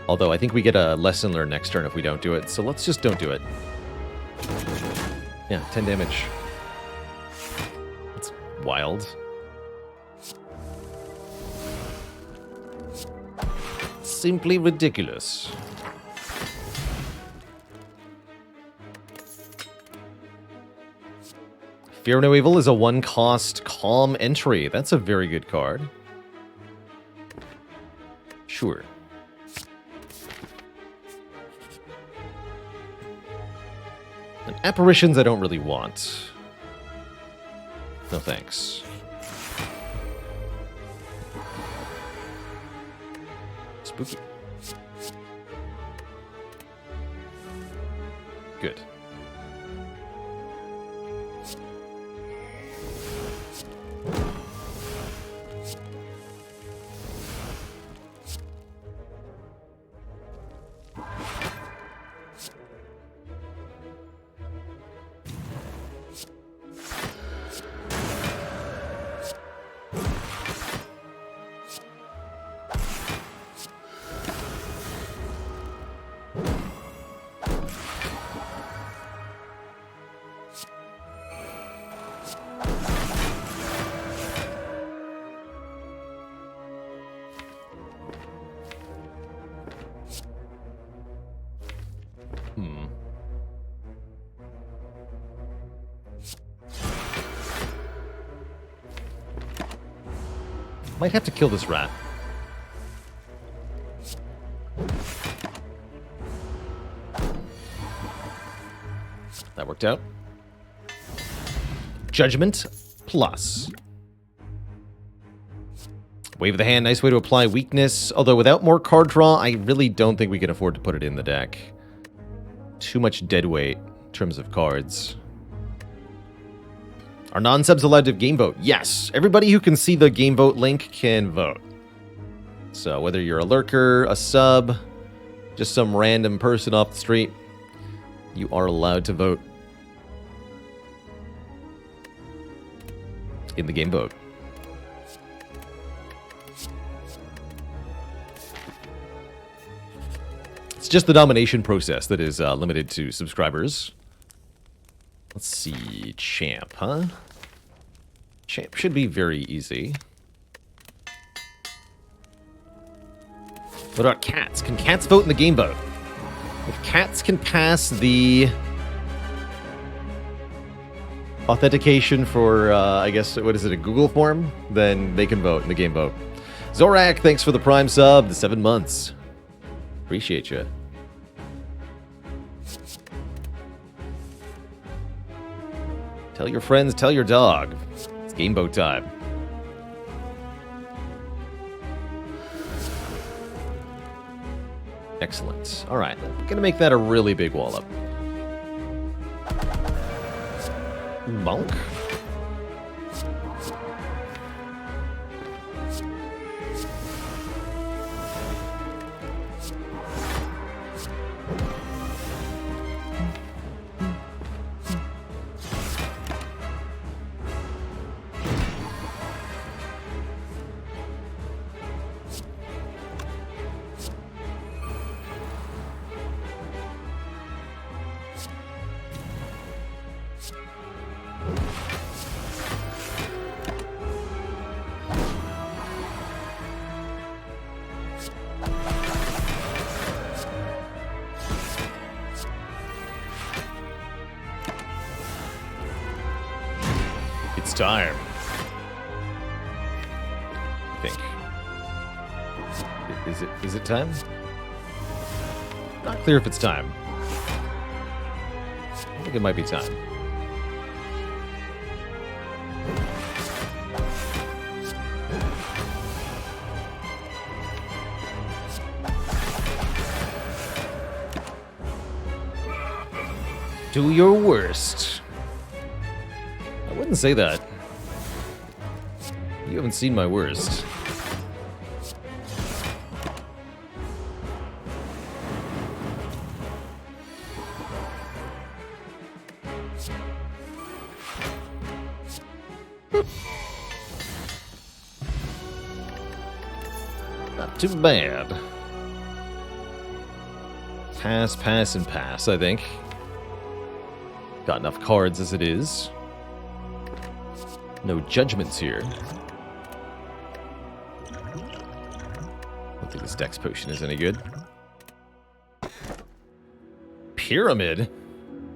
Although I think we get a Lesson Learned next turn if we don't do it, so let's just don't do it. Yeah, 10 damage. That's wild. Simply ridiculous. Fear No Evil is a 1-cost Calm entry. That's a very good card. Sure. And Apparitions I don't really want. No thanks. Spooky. Good. Might have to kill this rat. That worked out. Judgment plus. Wave of the Hand, nice way to apply weakness. Although without more card draw, I really don't think we can afford to put it in the deck. Too much dead weight in terms of cards. Are non-subs allowed to game vote? Yes. Everybody who can see the game vote link can vote. So whether you're a lurker, a sub, just some random person off the street, you are allowed to vote in the game vote. It's just the nomination process that is limited to subscribers. Let's see, Champ, huh? Champ should be very easy. What about cats? Can cats vote in the game vote? If cats can pass the authentication for, I guess, what is it, a Google form? Then they can vote in the game vote. Zorak, thanks for the Prime sub, the 7 months. Appreciate you. Tell your friends, tell your dog. It's game boat time. Excellent. All right, we're gonna make that a really big wallop. Bonk. It's time. I think. Is it time? Not clear if it's time. I think it might be time. Do your worst. I wouldn't say that. You haven't seen my worst. Not too bad. Pass, pass, and pass, I think. Got enough cards as it is. No judgments here. Don't think this Dex potion is any good. Pyramid?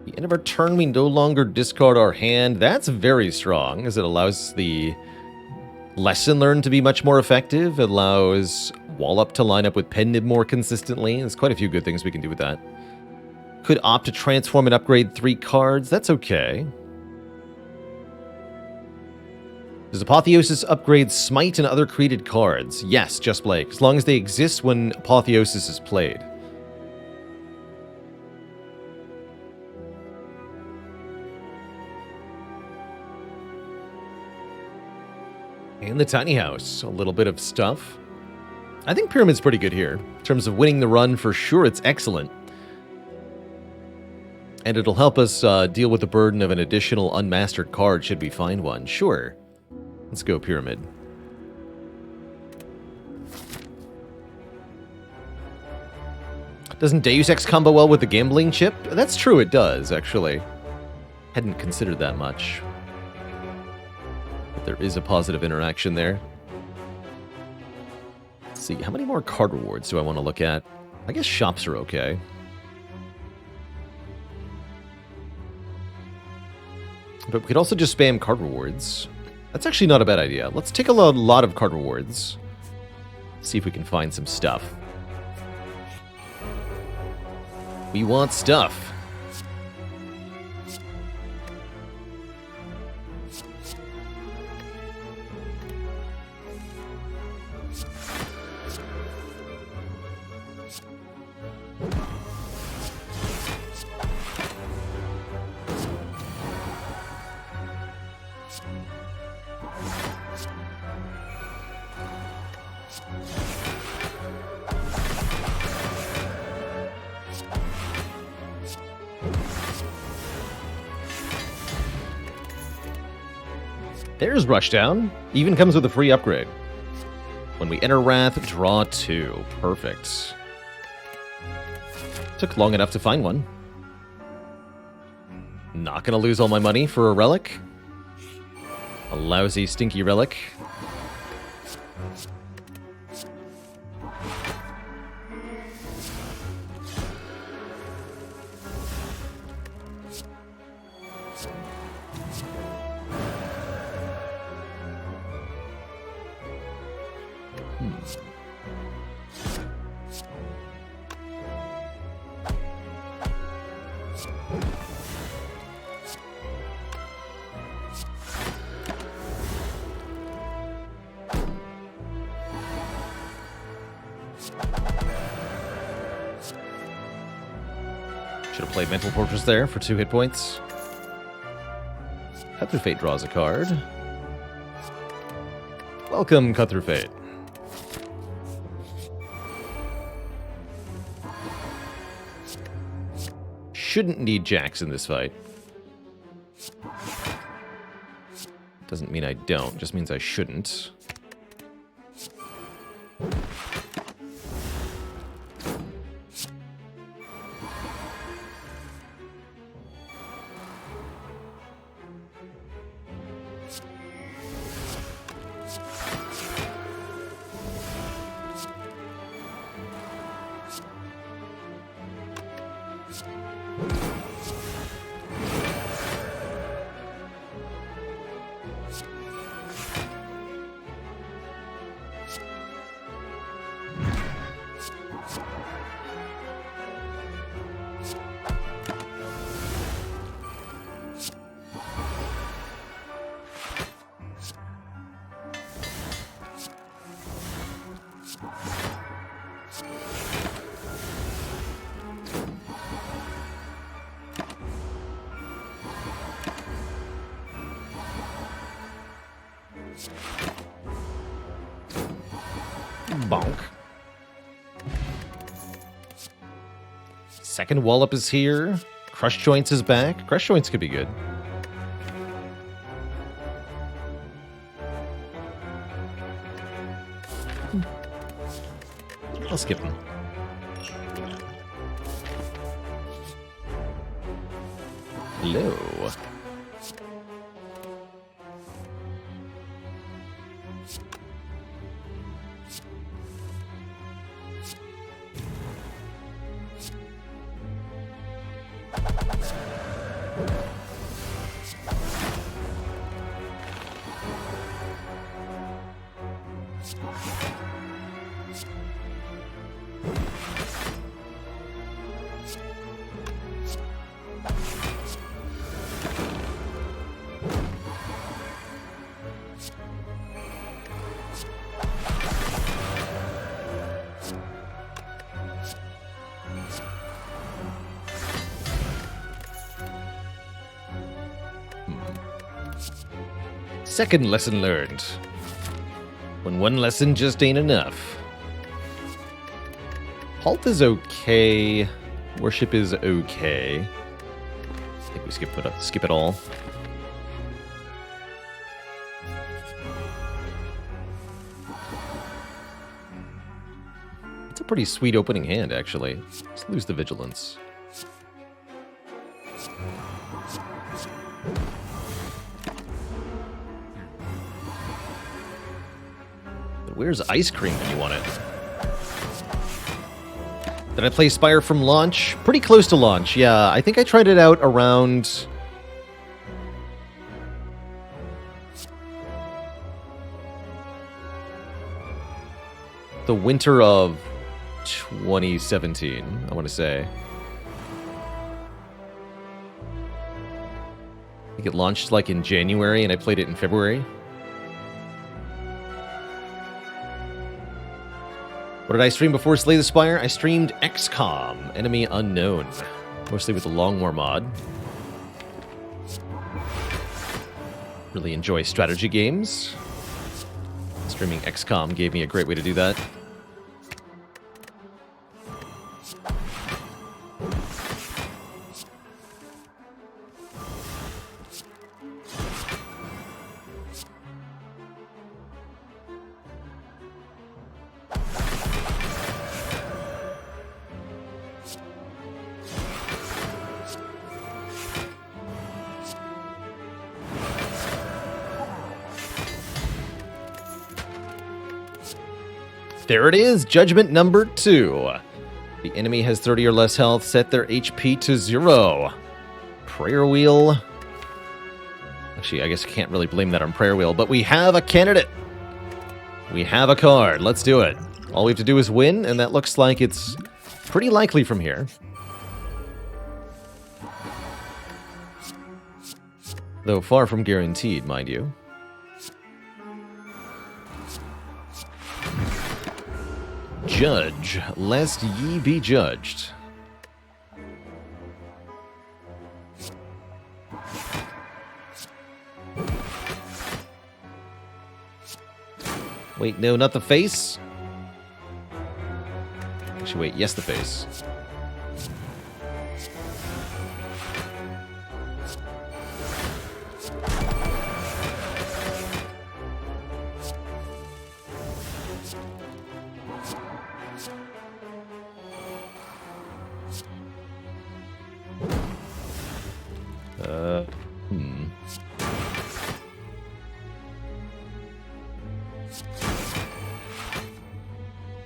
The end of our turn, we no longer discard our hand. That's very strong, as it allows the lesson learned to be much more effective. It allows Wallop to line up with Pendant more consistently. There's quite a few good things we can do with that. Could opt to transform and upgrade 3 cards. That's okay. Does Apotheosis upgrade Smite and other created cards? Yes, just Blake. As long as they exist when Apotheosis is played. And the tiny house. A little bit of stuff. I think Pyramid's pretty good here. In terms of winning the run, for sure, it's excellent. And it'll help us deal with the burden of an additional unmastered card should we find one. Sure. Let's go Pyramid. Doesn't Deus Ex combo well with the gambling chip? That's true, it does, actually. Hadn't considered that much. But there is a positive interaction there. Let's see, how many more card rewards do I want to look at? I guess shops are okay. But we could also just spam card rewards. That's actually not a bad idea. Let's take a lot of card rewards. See if we can find some stuff. We want stuff. There's Rushdown. Even comes with a free upgrade. When we enter Wrath, draw 2. Perfect. Took long enough to find one. Not gonna lose all my money for a relic. A lousy, stinky relic. Should have played Mental Fortress there for 2 hit points. Cut Through Fate draws a card. Welcome, Cut Through Fate. Shouldn't need jacks in this fight. Doesn't mean I don't, just means I shouldn't. Bonk. Second wallop is here. Crush Joints is back. Crush Joints could be good. I'll skip them. Hello. Second lesson learned. When one lesson just ain't enough. Halt is okay. Worship is okay. I think we skip it all. It's a pretty sweet opening hand, actually. Let's lose the vigilance. Where's ice cream when you want it? Did I play Spire from launch? Pretty close to launch, yeah. I think I tried it out around... the winter of 2017, I want to say. I think it launched like in January and I played it in February. What did I stream before Slay the Spire? I streamed XCOM, Enemy Unknown, mostly with the Long War mod. Really enjoy strategy games. Streaming XCOM gave me a great way to do that. There it is, judgment number 2. The enemy has 30 or less health, set their HP to 0. Prayer wheel. Actually, I guess I can't really blame that on prayer wheel, but we have a candidate. We have a card. Let's do it. All we have to do is win, and that looks like it's pretty likely from here. Though far from guaranteed, mind you. Judge, lest ye be judged. Wait, no, not the face. Actually, wait, yes, the face.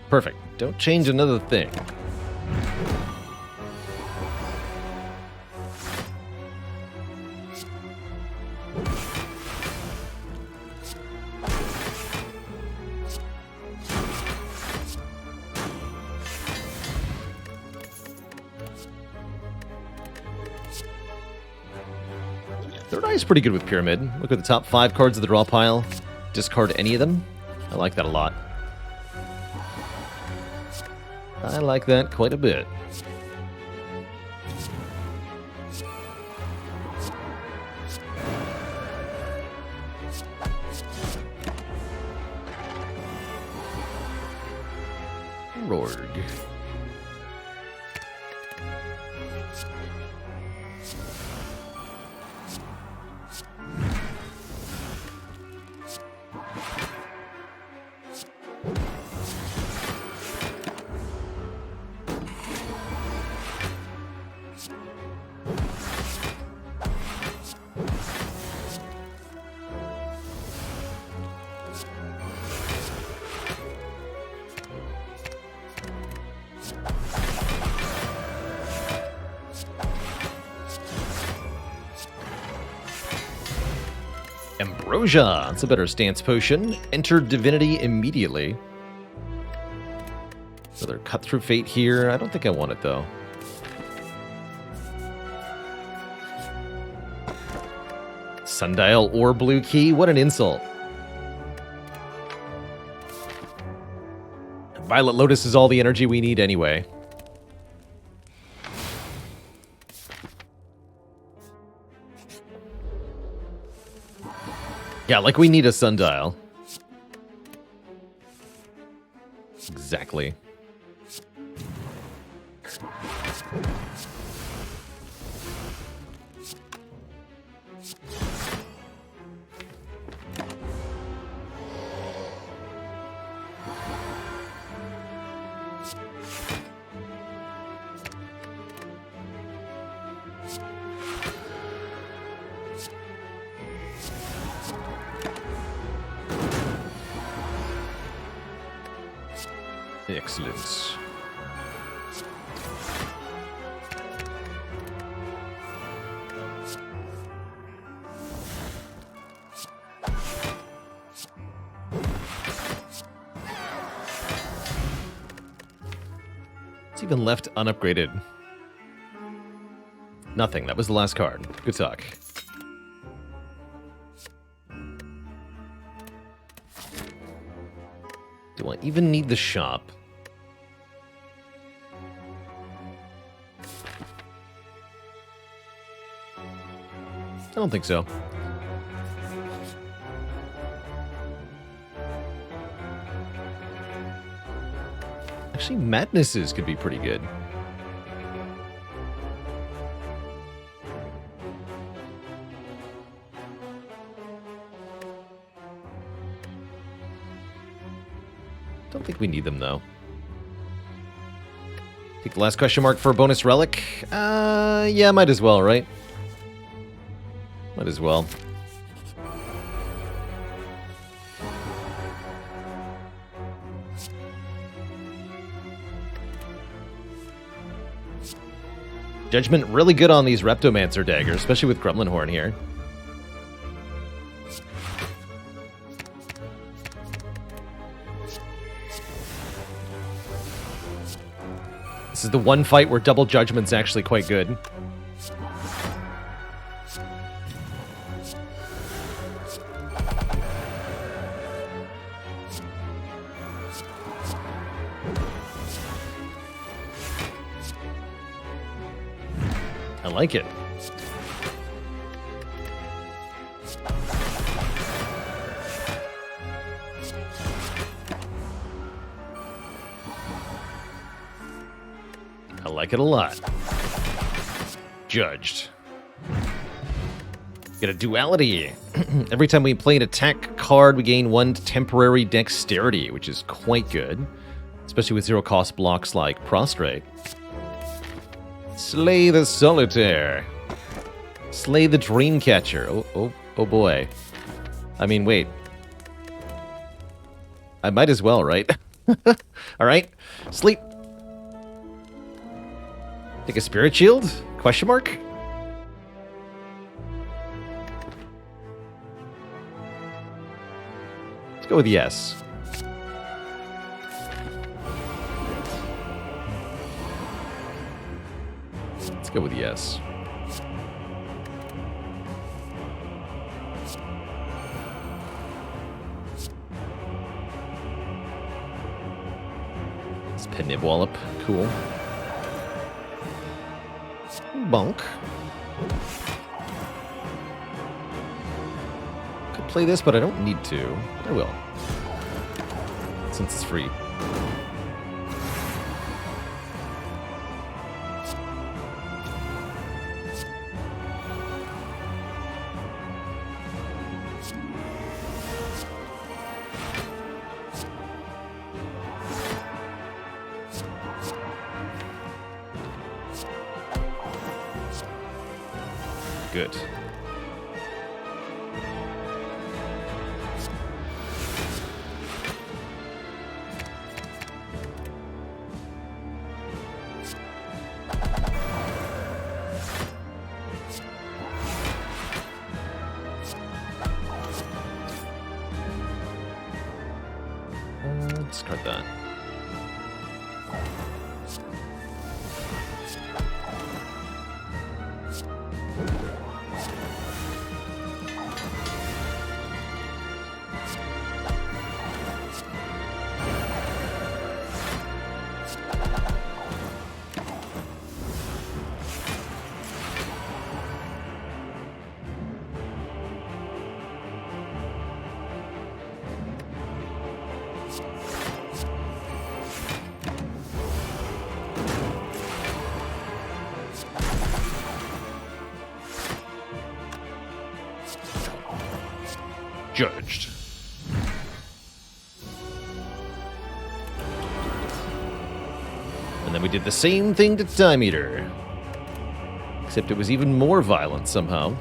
Perfect. Don't change another thing. Third Eye is pretty good with Pyramid. Look at the top 5 cards of the draw pile. Discard any of them. I like that a lot. I like that quite a bit. .org. Ambrosia, that's a better stance potion. Enter Divinity immediately. Another Cut Through Fate here. I don't think I want it, though. Sundial or Blue Key? What an insult. Violet Lotus is all the energy we need anyway. Yeah, like we need a sundial. Exactly. Excellent. It's even left unupgraded. Nothing. That was the last card. Good talk. Do I even need the shop? I don't think so. Actually, Madnesses could be pretty good. Don't think we need them, though. Take the last question mark for a bonus relic? Yeah, might as well, right? Might as well. Judgment really good on these Reptomancer daggers, especially with Gremlin Horn here. This is the one fight where double Judgment's actually quite good. I like it. I like it a lot. Judged. Get a duality. Every time we play an attack card, we gain 1 temporary dexterity, which is quite good. Especially with zero-cost blocks like Prostrate. Slay the Solitaire. Slay the Dreamcatcher. Oh boy. I mean, wait. I might as well, right? Alright. Sleep. Take a Spirit Shield? Question mark? Let's go with yes. Let's go with yes. It's Penib Wallop. Cool. Bonk. Could play this, but I don't need to. I will. Since it's free. Good. Discard that. Judged. And then we did the same thing to Time Eater. Except it was even more violent somehow.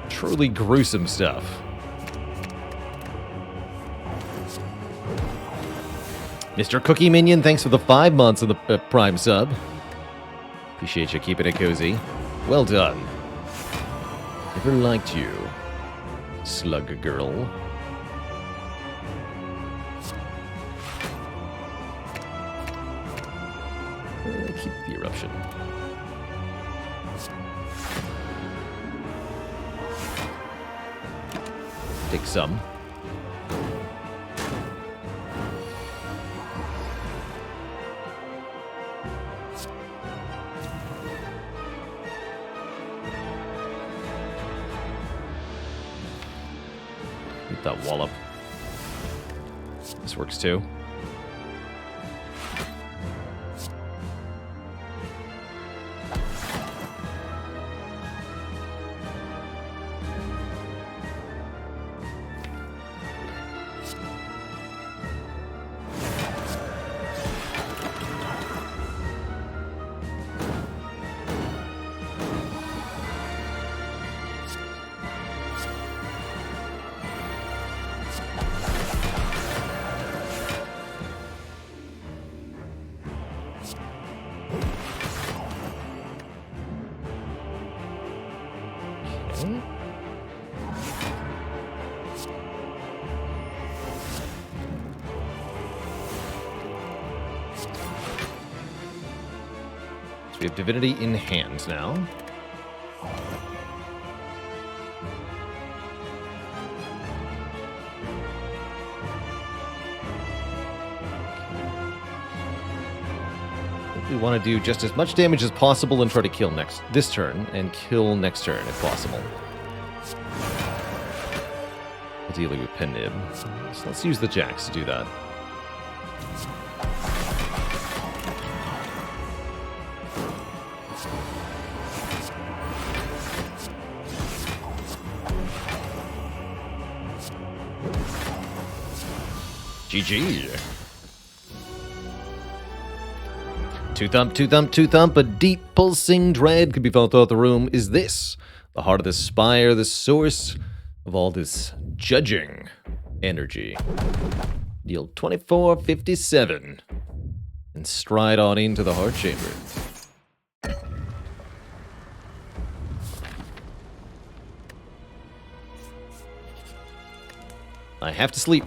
Truly gruesome stuff. Mr. Cookie Minion, thanks for the 5 months of the Prime sub. Appreciate you keeping it cozy. Well done. Never liked you, slug girl. Keep the eruption. Take some. That wallop. This works too. So we have Divinity in hand now. We want to do just as much damage as possible and try to kill this turn, and kill next turn if possible. Ideally with Pen Nib. So let's use the Jacks to do that. GG. Two thump, two thump, two thump. A deep pulsing dread could be felt throughout the room. Is this the heart of the Spire, the source of all this judging energy? Deal 2457 and stride on into the heart chamber. I have to sleep.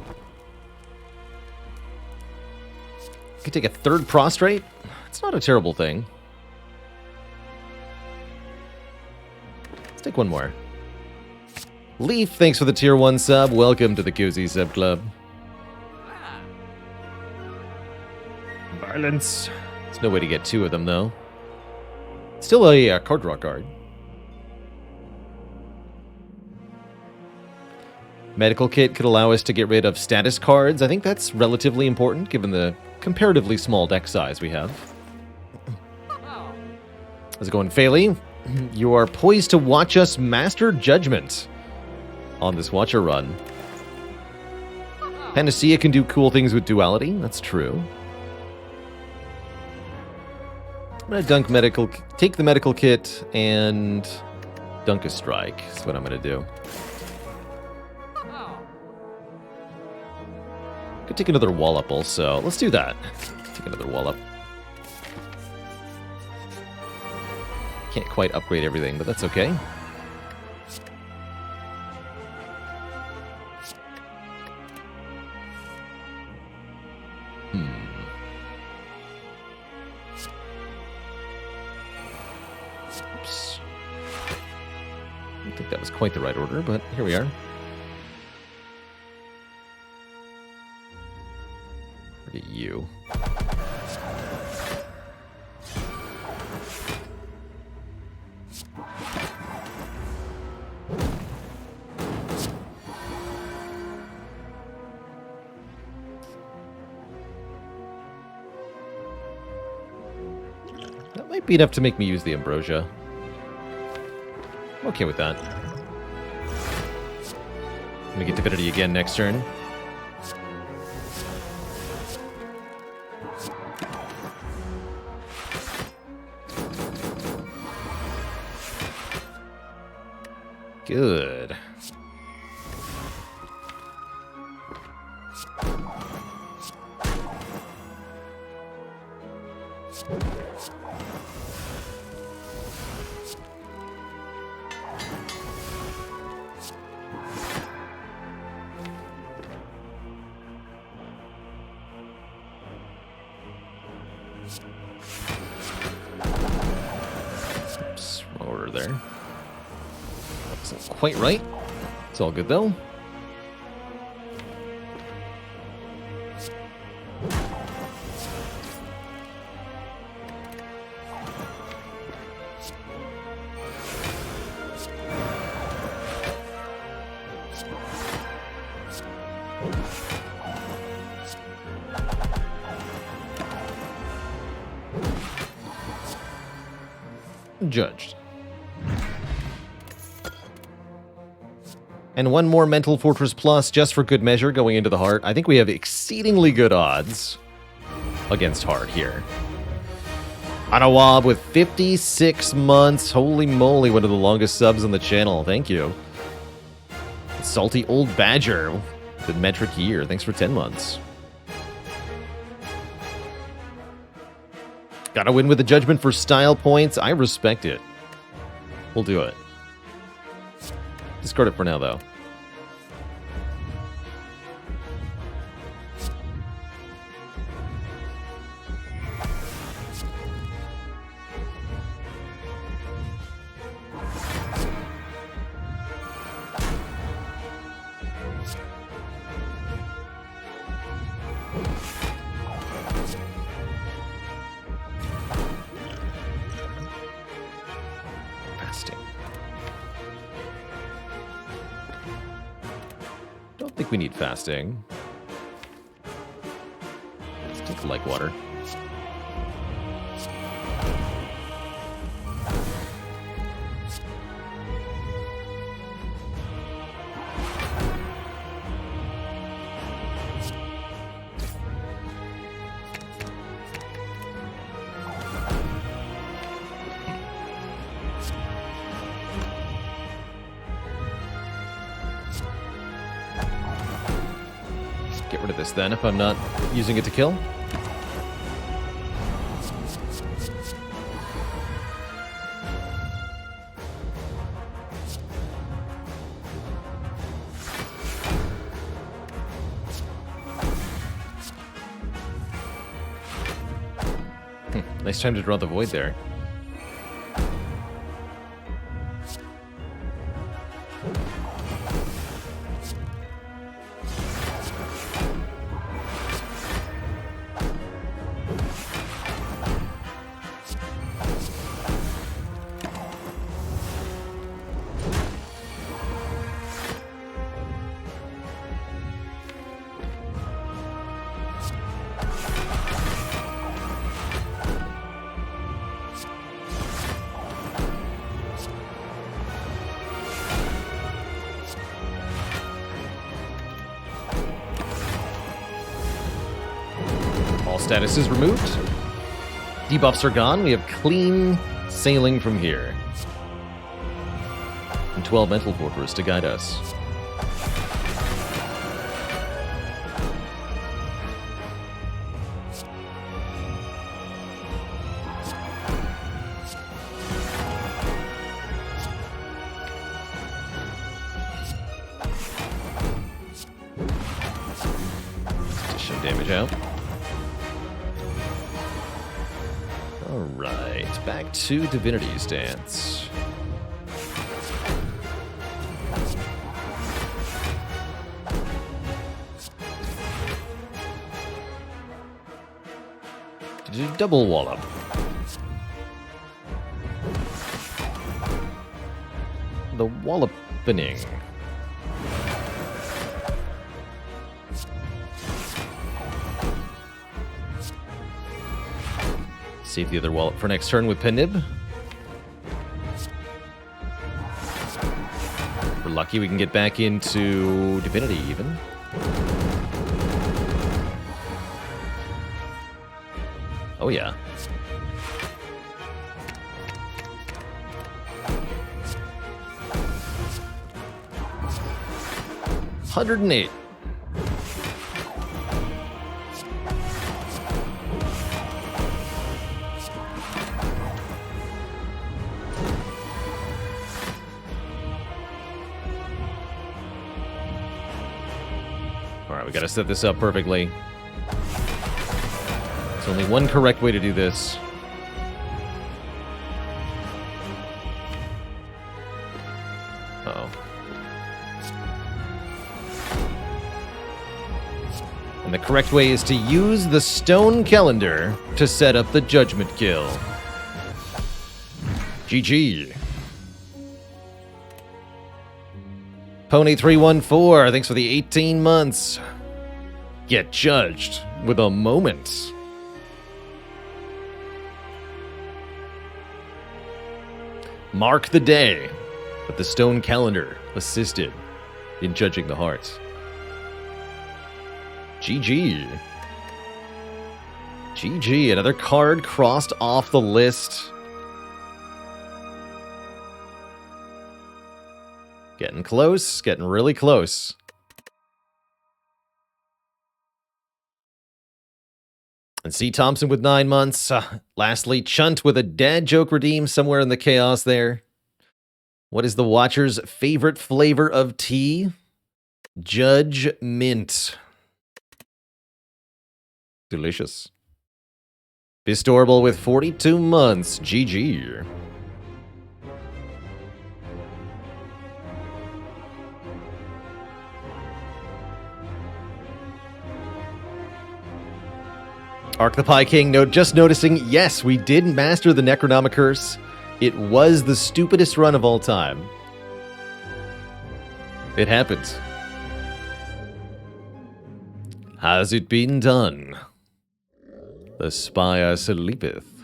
Could take a third prostrate. It's not a terrible thing. Let's take one more. Leaf, thanks for the tier 1 sub. Welcome to the Cozy Sub Club. Violence. There's no way to get 2 of them, though. Still a card draw card. Medical kit could allow us to get rid of status cards. I think that's relatively important, given the comparatively small deck size we have. How's it going, Phaley? You are poised to watch us master Judgment on this Watcher run. Panacea can do cool things with duality, that's true. I'm gonna dunk medical, take the medical kit and dunk a strike. That's what I'm gonna do. Could take another wallop also. Let's do that. Take another wallop. Can't quite upgrade everything, but that's okay. Oops. I don't think that was quite the right order, but here we are. Look at you. That might be enough to make me use the ambrosia. I'm okay with that. I'm gonna get divinity again next turn. Good. Oops, wrong order there. That's not quite right. It's all good though. Judged. And one more Mental Fortress Plus just for good measure going into the heart. I think we have exceedingly good odds against heart here. Anawab with 56 months. Holy moly, one of the longest subs on the channel. Thank you. Salty Old Badger, the metric year. Thanks for 10 months. Gotta win with the judgment for style points. I respect it. We'll do it. Discard it for now, though. Don't think we need fasting. Let's take like water. Get rid of this then, if I'm not using it to kill. Nice time to draw the void there. Status is removed. Debuffs are gone. We have clean sailing from here. And 12 Mental Fortress to guide us. Addition damage out. Alright, back to Divinity's Dance. Double wallop. The wallopening. Save the other wallop for next turn with Penib. If we're lucky, we can get back into Divinity even. Oh yeah. $108. Alright, we gotta set this up perfectly. There's only one correct way to do this. Uh-oh. And the correct way is to use the stone calendar to set up the judgment kill. GG. Pony314, thanks for the 18 months. Get judged with a moment. Mark the day that the stone calendar assisted in judging the hearts. GG. GG, another card crossed off the list. Getting close, getting really close. And C. Thompson with 9 months. Lastly, Chunt with a dad joke redeemed somewhere in the chaos there. What is the Watcher's favorite flavor of tea? Judge Mint. Delicious. Bistorable with 42 months. GG. Arc the Pie King, just noticing, yes, we did master the Necronomicurse. It was the stupidest run of all time. It happens. Has it been done? The Spire sleepeth.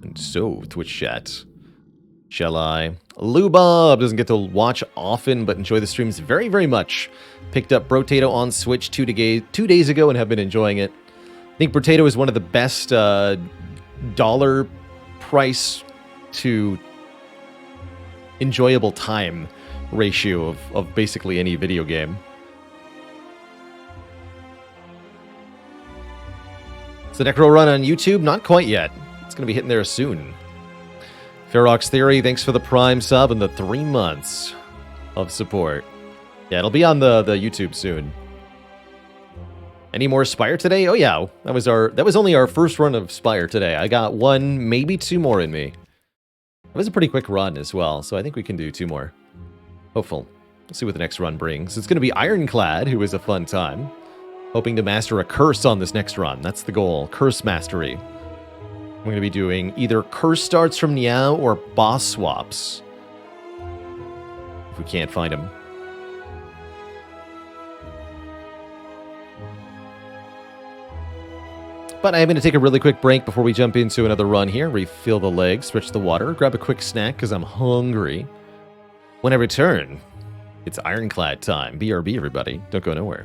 And so, Twitch chat. Shall I? Lou Bob doesn't get to watch often, but enjoy the streams very, very much. Picked up Brotato on Switch 2 days ago and have been enjoying it. I think Brotato is one of the best dollar price to enjoyable time ratio of basically any video game. Is the Necro run on YouTube? Not quite yet. It's going to be hitting there soon. Ferox Theory, thanks for the Prime sub and the 3 months of support. Yeah, it'll be on the YouTube soon. Any more Spire today? Oh yeah, that was only our first run of Spire today. I got 1, maybe 2 more in me. It was a pretty quick run as well, so I think we can do 2 more. Hopeful. We'll see what the next run brings. It's going to be Ironclad, who is a fun time. Hoping to master a curse on this next run. That's the goal. Curse mastery. I'm going to be doing either curse starts from Niao or boss swaps. If we can't find them. But I'm going to take a really quick break before we jump into another run here. Refill the legs, stretch the water, grab a quick snack because I'm hungry. When I return, it's Ironclad time. BRB, everybody. Don't go nowhere.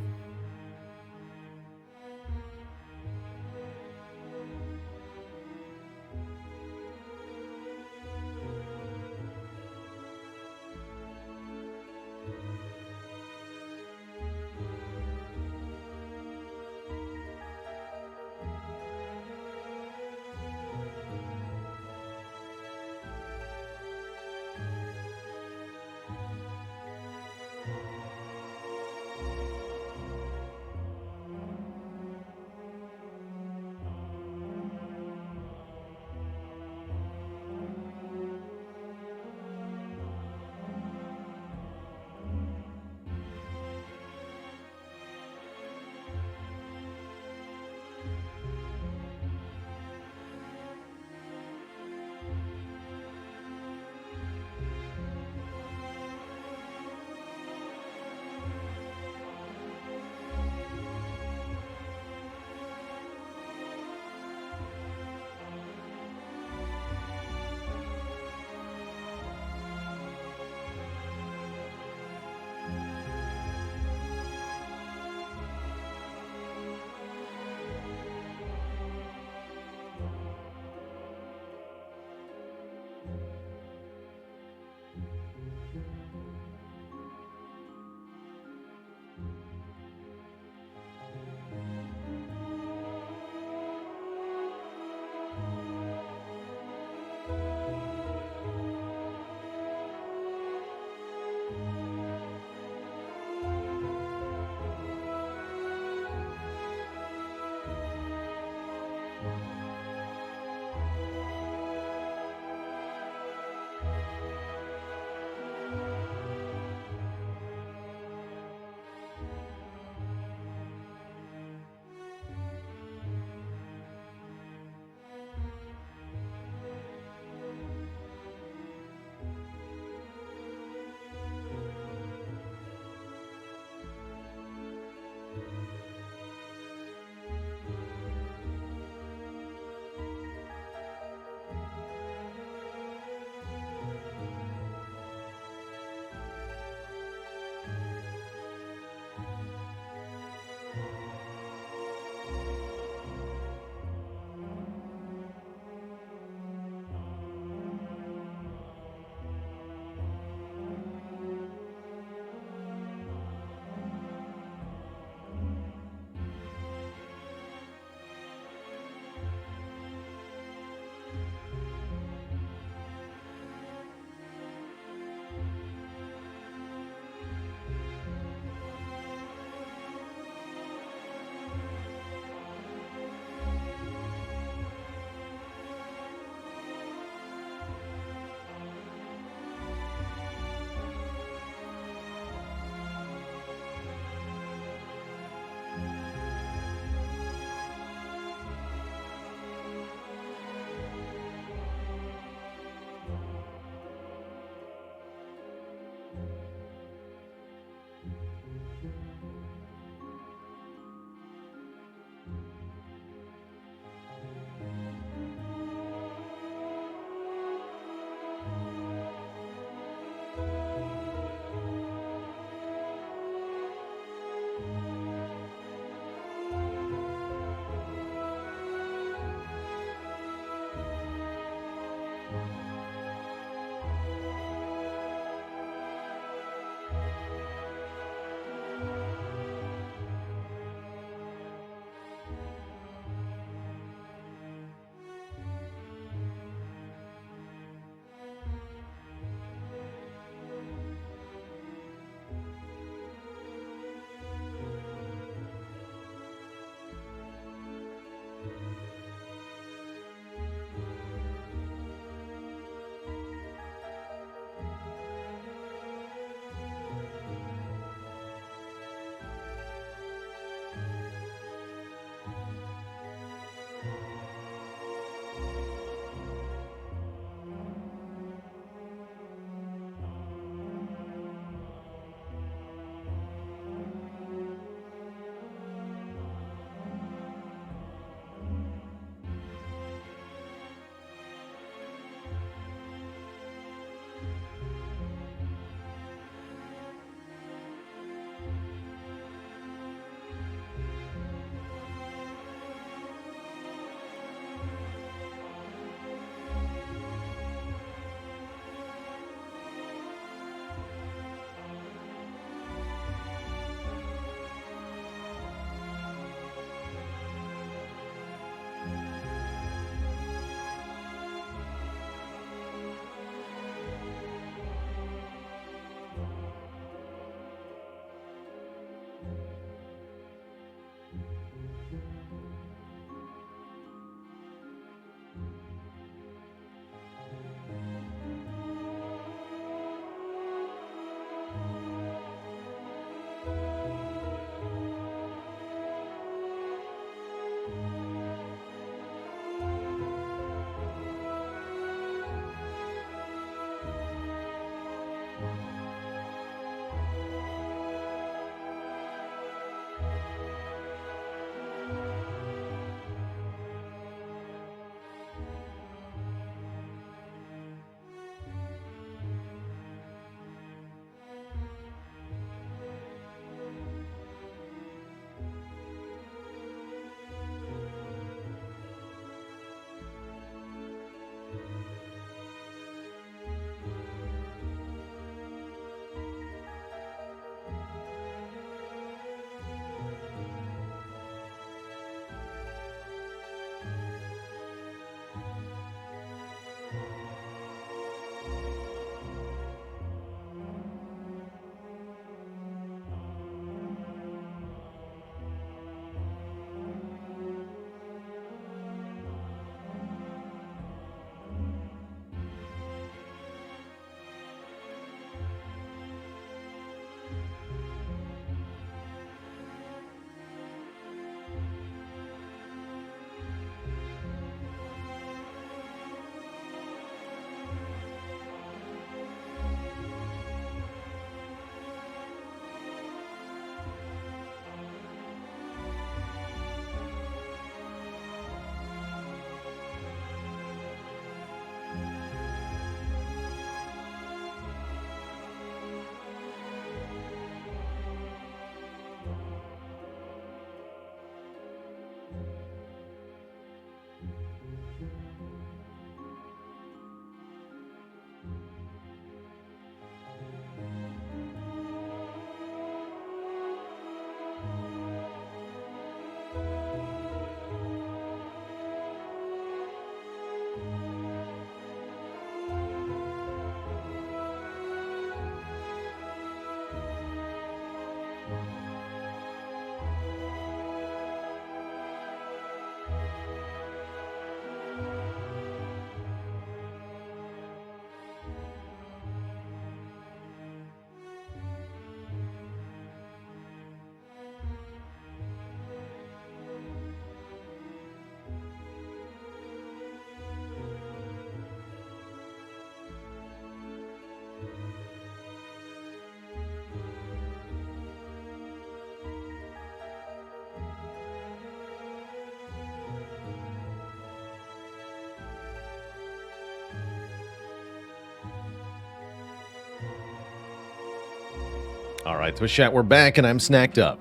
Alright, so chat, we're back and I'm snacked up.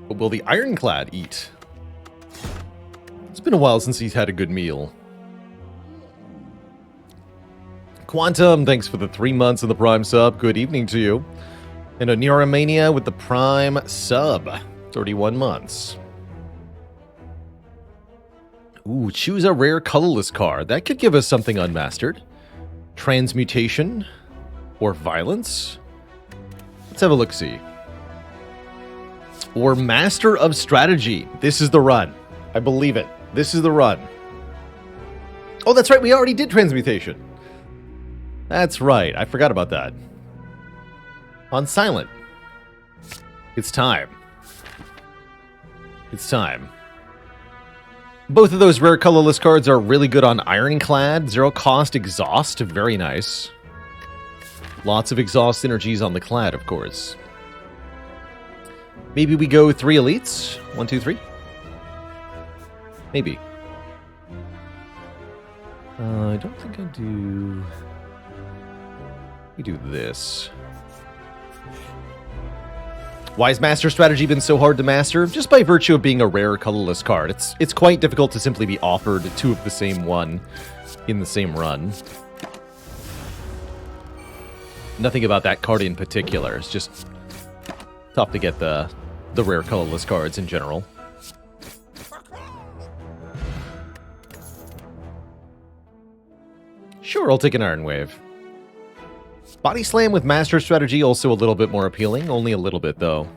What will the Ironclad eat? It's been a while since he's had a good meal. Quantum, thanks for the 3 months of the Prime sub. Good evening to you. And a Neuromania with the Prime sub. 31 months. Ooh, choose a rare colorless card. That could give us something unmastered. Transmutation. Or violence. Let's have a look-see. Or Master of Strategy. This is the run. I believe it. This is the run. Oh, that's right. We already did Transmutation. That's right. I forgot about that. On silent. It's time. It's time. Both of those rare colorless cards are really good on Ironclad. 0 cost exhaust. Very nice. Lots of exhaust synergies on the Clad, of course. Maybe we go 3 elites? 1, 2, 3? Maybe. I don't think I do... We do this. Why has Master Strategy been so hard to master? Just by virtue of being a rare colorless card. It's quite difficult to simply be offered 2 of the same one in the same run. Nothing about that card in particular. It's just tough to get the rare colorless cards in general. Sure, I'll take an Iron Wave. Body Slam with Master Strategy, also a little bit more appealing. Only a little bit, though.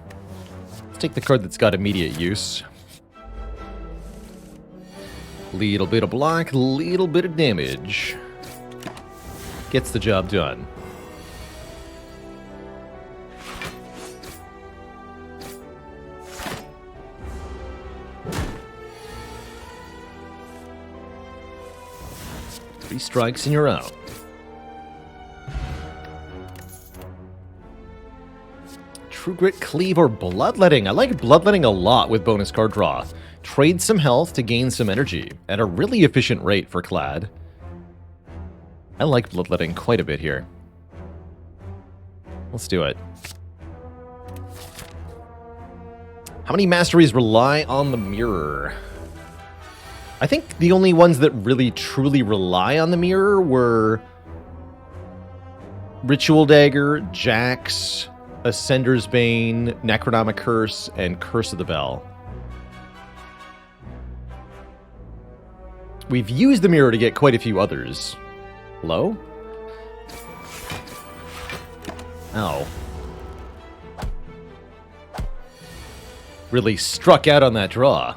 Let's take the card that's got immediate use. Little bit of block, little bit of damage. Gets the job done. Three strikes and you're out. True Grit, Cleave, or Bloodletting. I like Bloodletting a lot with bonus card draw. Trade some health to gain some energy at a really efficient rate for Clad. I like Bloodletting quite a bit here. Let's do it. How many masteries rely on the mirror? I think the only ones that really truly rely on the mirror were Ritual Dagger, Jax, Ascender's Bane, Necronomic Curse, and Curse of the Bell. We've used the mirror to get quite a few others. Hello? Ow. Really struck out on that draw.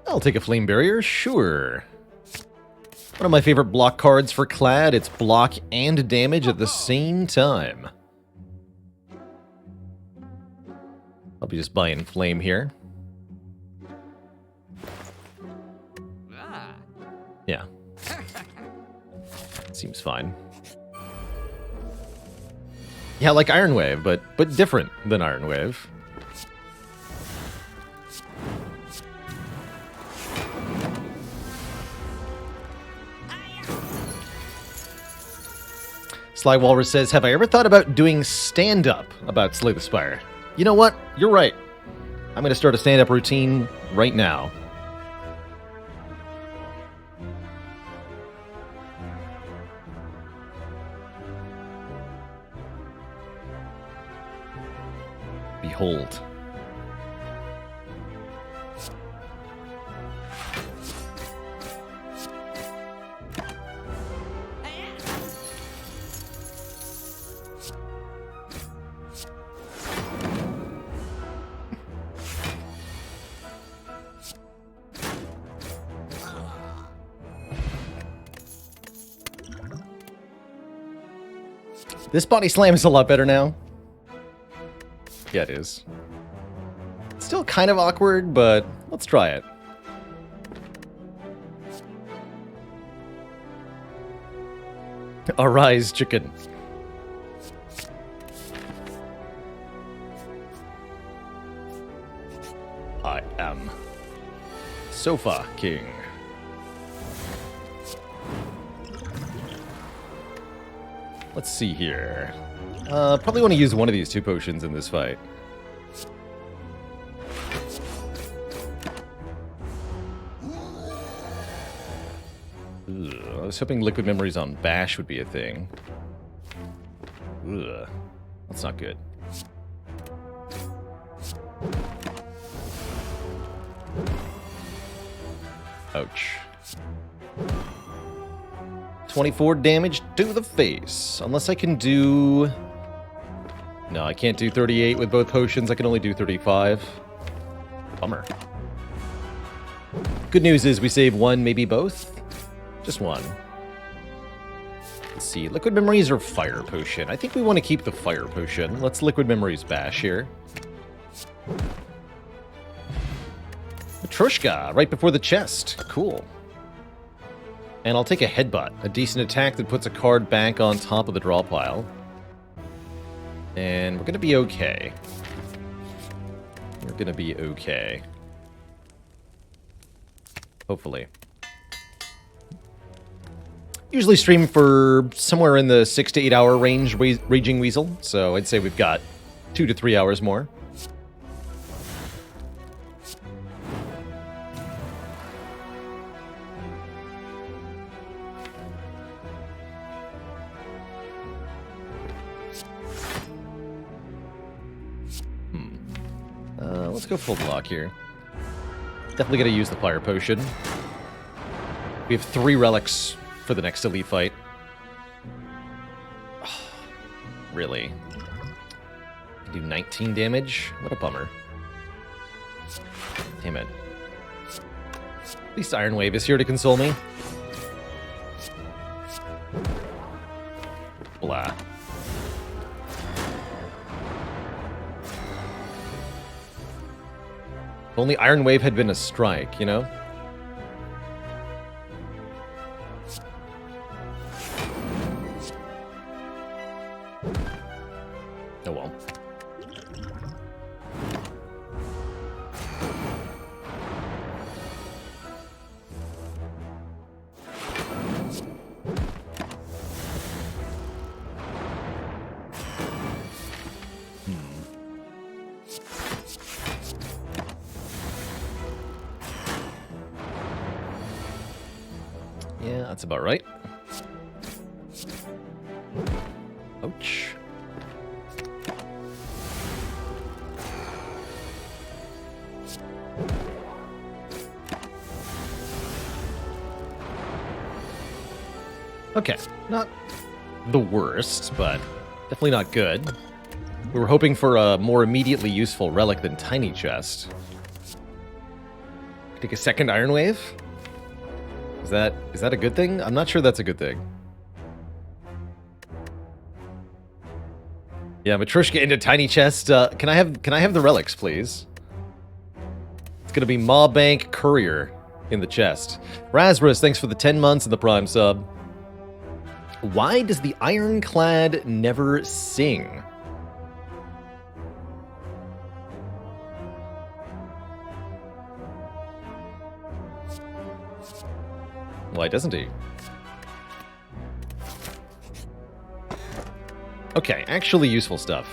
I'll take a Flame Barrier, sure. One of my favorite block cards for Clad. It's block and damage at the same time. I'll be just buying Flame here. Yeah. Seems fine. Yeah, like Iron Wave, but different than Iron Wave. Sly Walrus says, have I ever thought about doing stand-up about Slay the Spire? You know what? You're right. I'm going to start a stand-up routine right now. Behold. This body slam is a lot better now. Yeah, it is. It's still kind of awkward, but let's try it. Arise, chicken. I am Sofa King. Let's see here. Probably want to use one of these 2 potions in this fight. Ugh, I was hoping liquid memories on Bash would be a thing. Ugh, that's not good. Ouch. 24 damage to the face. Unless I can do... No, I can't do 38 with both potions. I can only do 35. Bummer. Good news is we save 1, maybe both? Just 1. Let's see. Liquid memories or fire potion? I think we want to keep the fire potion. Let's liquid memories Bash here. Matrushka, right before the chest. Cool. And I'll take a headbutt, a decent attack that puts a card back on top of the draw pile. And we're going to be okay. We're going to be okay. Hopefully. Usually stream for somewhere in the 6 to 8 hour range, Raging Weasel. So I'd say we've got 2 to 3 hours more. Let's go full block here. Definitely gonna use the fire potion. We have 3 relics for the next elite fight. Oh, really? Do 19 damage? What a bummer. Damn it. At least Iron Wave is here to console me. Blah. If only Iron Wave had been a strike, you know? Oh well. Yeah, that's about right. Ouch. Okay, not the worst, but definitely not good. We were hoping for a more immediately useful relic than Tiny Chest. Take a second Iron Wave? Is that a good thing? I'm not sure that's a good thing. Yeah, Matrushka into Tiny Chest. Can I have the relics, please? It's gonna be Maw Bank Courier in the chest. Razbrus, thanks for the 10 months and the Prime sub. Why does the Ironclad never sing? Why doesn't he? Okay, actually useful stuff.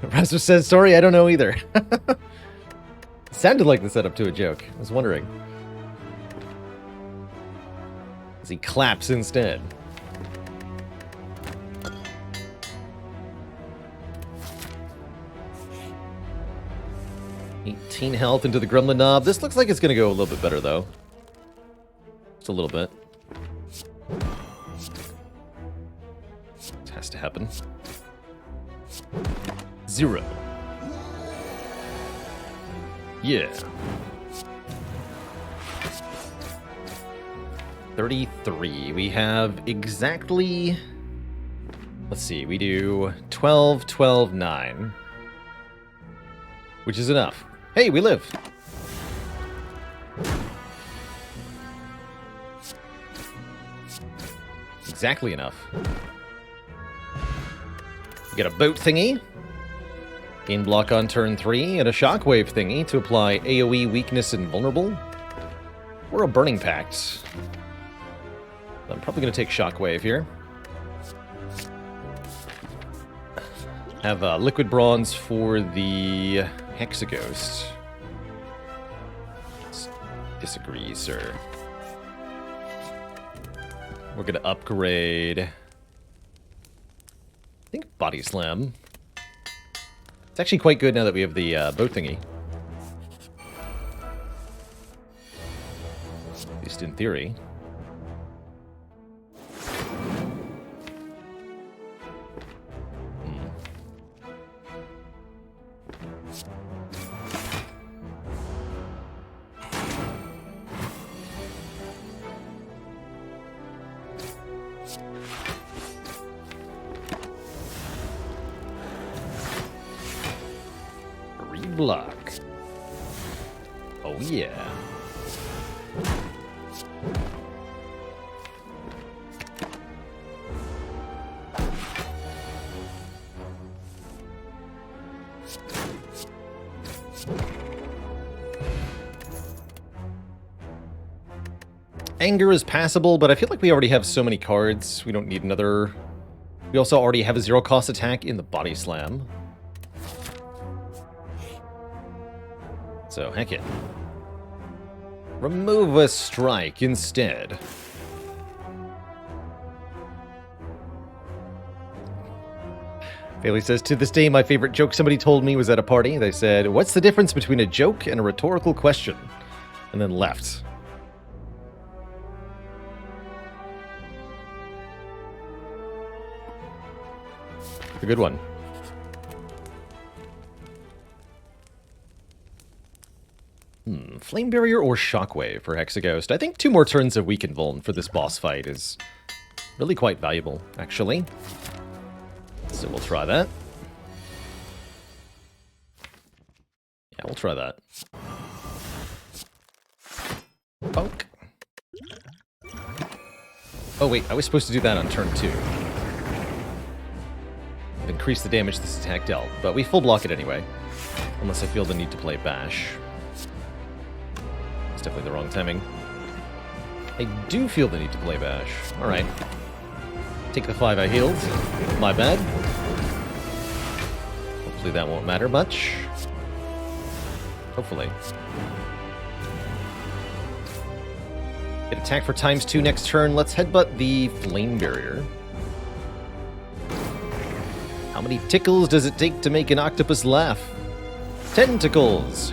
Razor says, sorry, I don't know either. Sounded like the setup to a joke. I was wondering. As he claps instead. $18 health into the Gremlin Knob. This looks like it's going to go a little bit better, though. Just a little bit. It has to happen. 0. Yeah. 33. We have exactly... Let's see, we do 12, 12, 9. which is enough. Hey, we live! Exactly enough. We get a boat thingy. Gain block on turn 3, and a shockwave thingy to apply AoE weakness and vulnerable. Or a burning pact. I'm probably going to take shockwave here. Have liquid bronze for the Hexaghost. Disagree, sir. We're going to upgrade, I think, Body Slam. It's actually quite good now that we have the boat thingy. At least in theory. Block. Oh yeah. Anger is passable, but I feel like we already have so many cards. We don't need another. We also already have a 0-cost attack in the Body Slam. So, heck it. Remove a strike instead. Bailey says, to this day, my favorite joke somebody told me was at a party. They said, what's the difference between a joke and a rhetorical question? And then left. A good one. Flame Barrier or Shockwave for Hexaghost. I think 2 more turns of Weaken Vuln for this boss fight is really quite valuable, actually. So we'll try that. Yeah, we'll try that. Poke. Oh wait, I was supposed to do that on turn 2. Increase the damage this attack dealt, but we full block it anyway. Unless I feel the need to play Bash. It's definitely the wrong timing. I do feel the need to play Bash. Alright. Take the 5 I healed. My bad. Hopefully that won't matter much. Hopefully. Get attack for ×2 next turn. Let's headbutt the Flame Barrier. How many tickles does it take to make an octopus laugh? 10 tickles.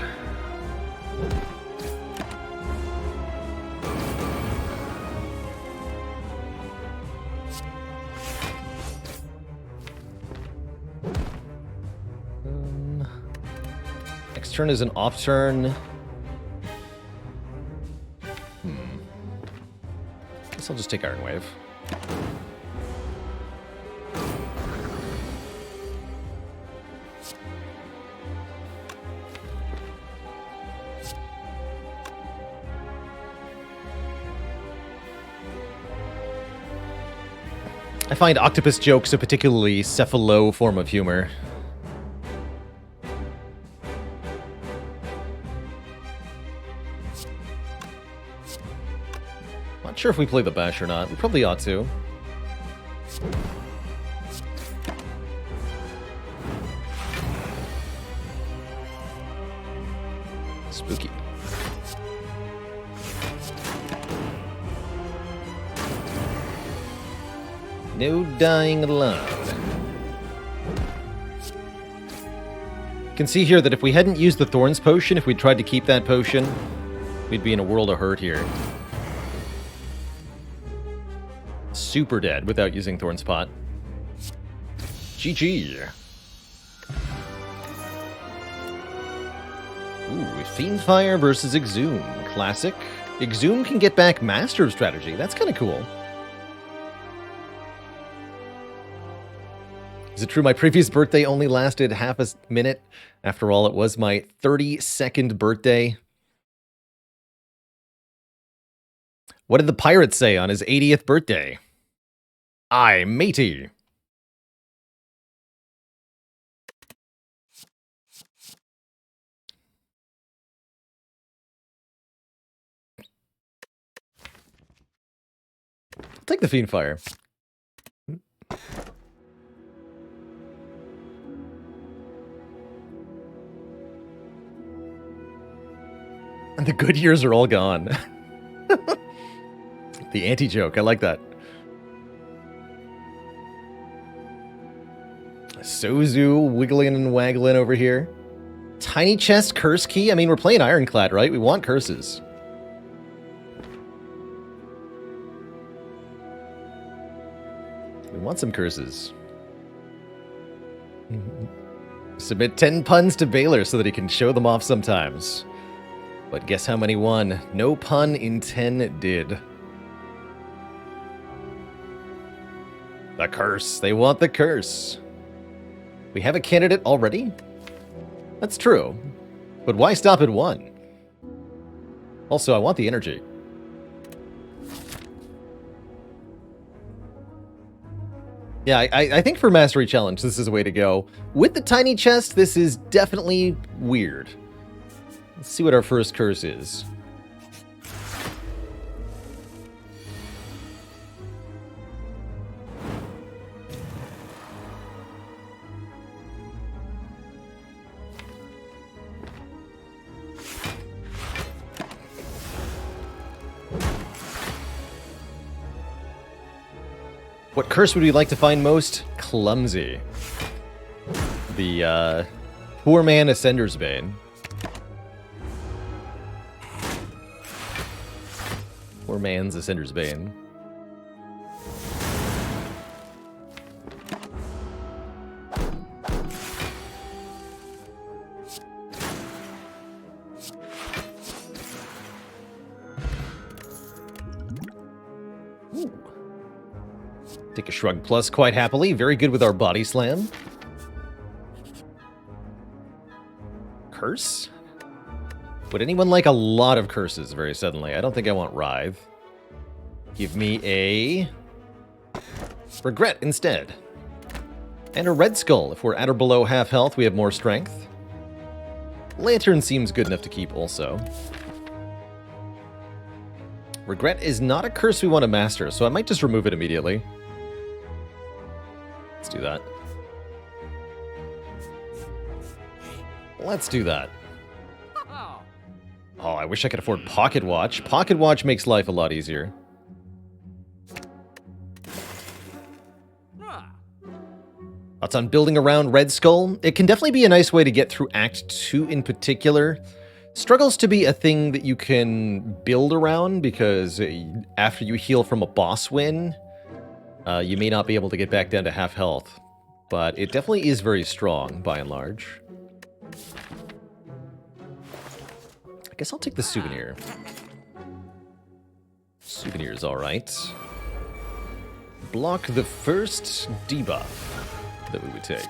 Next turn is an off turn. Guess I'll just take Iron Wave. I find octopus jokes a particularly cephalo form of humor. Not sure if we play the Bash or not. We probably ought to. Spooky. No dying allowed. You can see here that if we hadn't used the Thorns potion, if we tried to keep that potion, we'd be in a world of hurt here. Super dead without using Thorns Pot. GG. Ooh, Fiendfire versus Exhume. Classic. Exhume can get back Master of Strategy. That's kind of cool. Is it true my previous birthday only lasted half a minute? After all, it was my 32nd birthday. What did the pirate say on his 80th birthday? Aye, matey. I'll take the Fiend Fire. And the good years are all gone. The anti-joke, I like that. Sozu wiggling and waggling over here. Tiny chest curse key? I mean, we're playing Ironclad, right? We want curses. We want some curses. Submit 10 puns to Baylor so that he can show them off sometimes. But guess how many won? No pun in 10 did. The curse. They want the curse. We have a candidate already? That's true. But why stop at 1? Also, I want the energy. Yeah, I think for Mastery Challenge, this is a way to go. With the tiny chest, this is definitely weird. Let's see what our first curse is. What curse would we like to find most? Clumsy. The, Poor Man Ascender's Bane. Poor man's Ascender's Bane. Ooh. Take a Shrug Plus quite happily. Very good with our Body Slam. Curse? Would anyone like a lot of curses very suddenly? I don't think I want Writhe. Give me a Regret instead. And a Red Skull. If we're at or below half health, we have more strength. Lantern seems good enough to keep also. Regret is not a curse we want to master, so I might just remove it immediately. Let's do that. Let's do that. Oh, I wish I could afford Pocket Watch. Pocket Watch makes life a lot easier. Thoughts on building around Red Skull? It can definitely be a nice way to get through Act 2 in particular. Struggles to be a thing that you can build around because after you heal from a boss win, you may not be able to get back down to half health. But it definitely is very strong, by and large. I guess I'll take the Souvenir. Souvenir is alright. Block the first debuff that we would take.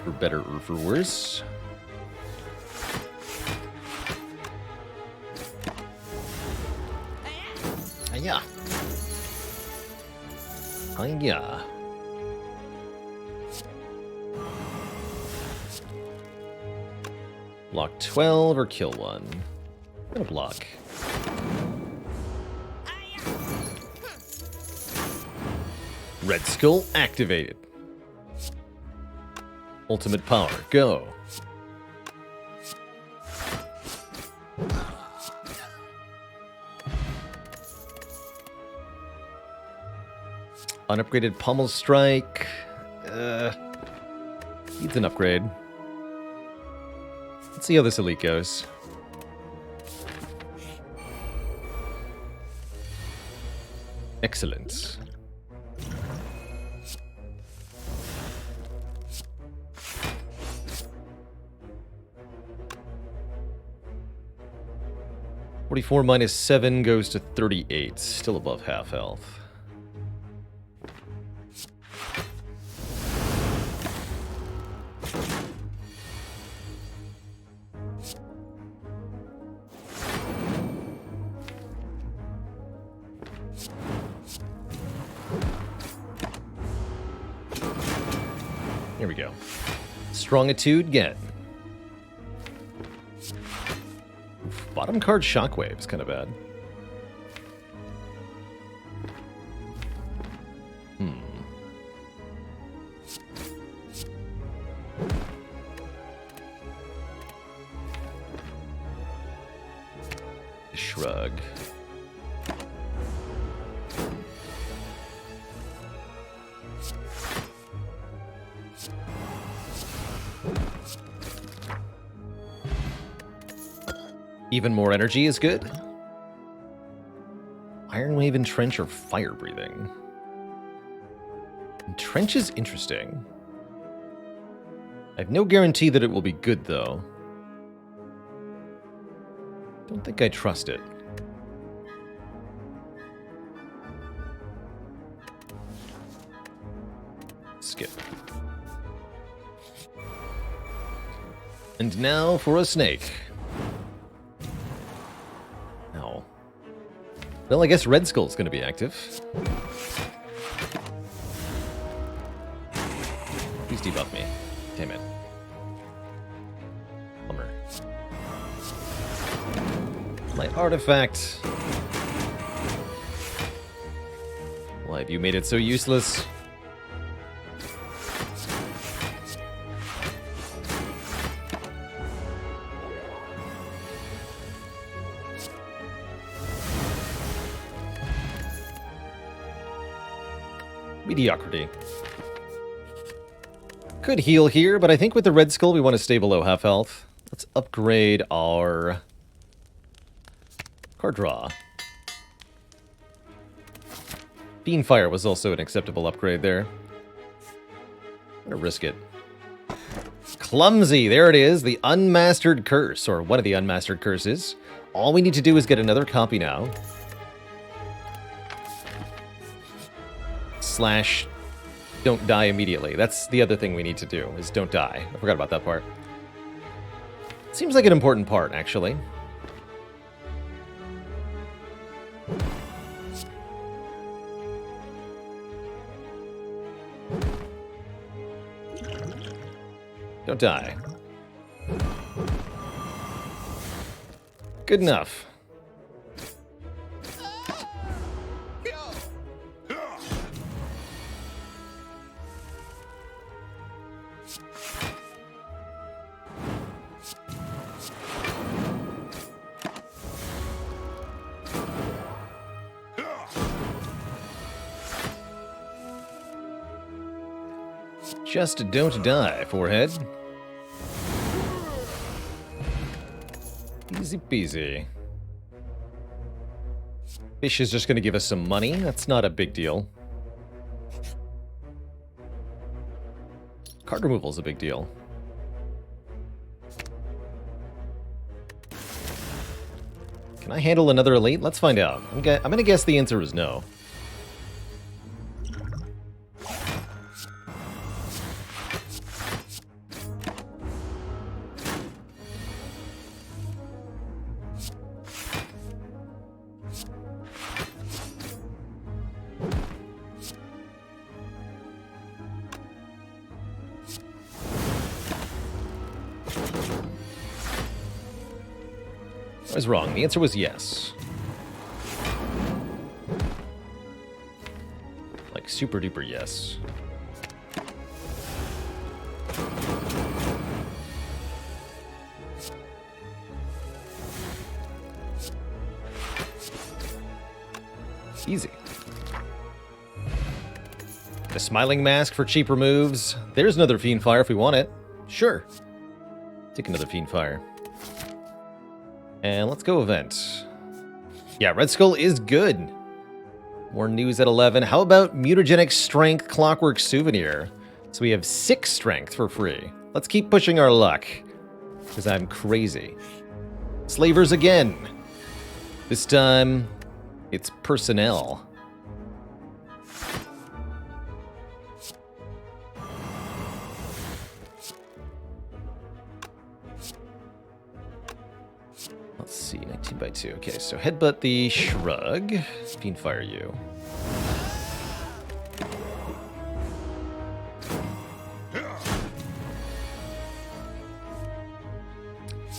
For better or for worse. Hiya. Hiya. Block 12 or kill 1. I'm gonna block. Red Skull activated. Ultimate power, go. Unupgraded Pommel Strike. Needs an upgrade. Let's see how this elite goes. Excellent. -7 goes to 38. Still above half health. Here we go. Strongitude, get. Oof, bottom card Shockwave is kind of bad. Shrug. Even more energy is good. Iron Wave and Trench are fire breathing. And Trench is interesting. I have no guarantee that it will be good, though. Don't think I trust it. Skip. And now for a snake. Ow. Well, I guess Red Skull's gonna be active. Please debuff me. Damn it. Bummer. My artifact. Why have you made it so useless? Mediocrity. Could heal here, but I think with the Red Skull we want to stay below half health. Let's upgrade our card draw. Fiendfire was also an acceptable upgrade there. I'm gonna risk it. Clumsy, there it is, the Unmastered Curse, or one of the Unmastered Curses. All we need to do is get another copy now. Slash, don't die immediately. That's the other thing we need to do, is don't die. I forgot about that part. Seems like an important part, actually. Don't die. Good enough. Just don't die, forehead. Easy peasy. Fish is just going to give us some money. That's not a big deal. Card removal is a big deal. Can I handle another elite? Let's find out. I'm going to guess the answer is no. I was wrong. The answer was yes. Like super duper yes. Easy. A Smiling Mask for cheap removes. There's another Fiendfire if we want it. Sure. Take another Fiendfire. And let's go event. Yeah, Red Skull is good. More news at 11. How about Mutagenic Strength Clockwork Souvenir? So we have 6 strength for free. Let's keep pushing our luck, because I'm crazy. Slavers again. This time, it's personnel. Let's see, 19 by 2. Okay, so headbutt the Shrug. Fiendfire you.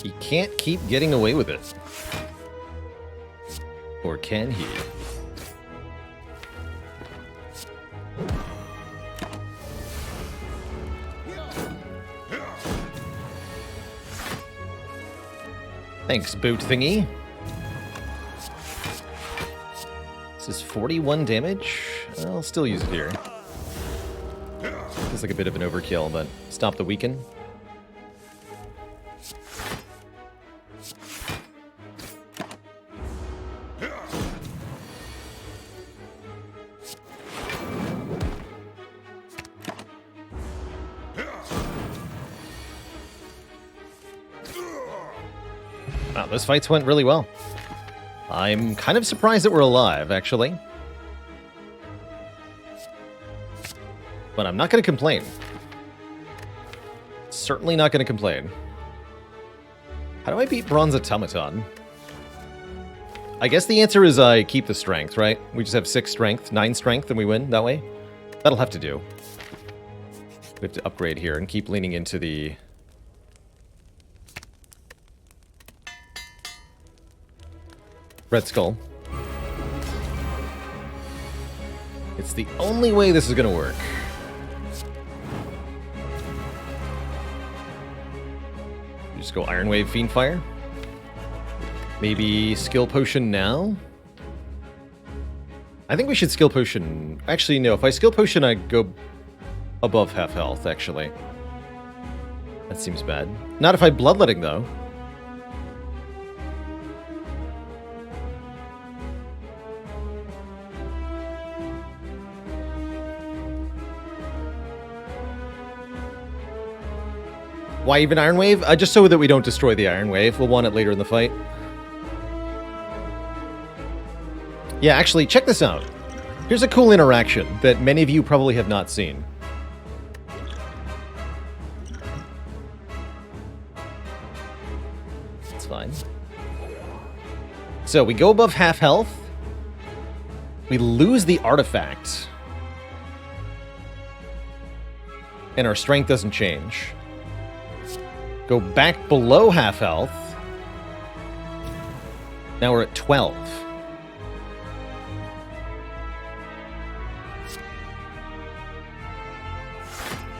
He can't keep getting away with it. Or can he? Thanks, boot thingy. This is 41 damage. I'll still use it here. Feels like a bit of an overkill, but stop the weaken. Wow, those fights went really well. I'm kind of surprised that we're alive, actually. But I'm not going to complain. Certainly not going to complain. How do I beat Bronze Automaton? I guess the answer is I keep the strength, right? We just have 6 strength, 9 strength, and we win that way. That'll have to do. We have to upgrade here and keep leaning into the... Red Skull. It's the only way this is going to work. Just go Iron Wave, Fiend Fire. Maybe Skill Potion now? I think we should Skill Potion... Actually, no. If I Skill Potion, I go above half health, actually. That seems bad. Not if I Bloodletting, though. Why even Iron Wave? Just so that we don't destroy the Iron Wave. We'll want it later in the fight. Yeah, actually, check this out. Here's a cool interaction that many of you probably have not seen. It's fine. So, we go above half health. We lose the artifact. And our strength doesn't change. Go back below half health. Now we're at 12.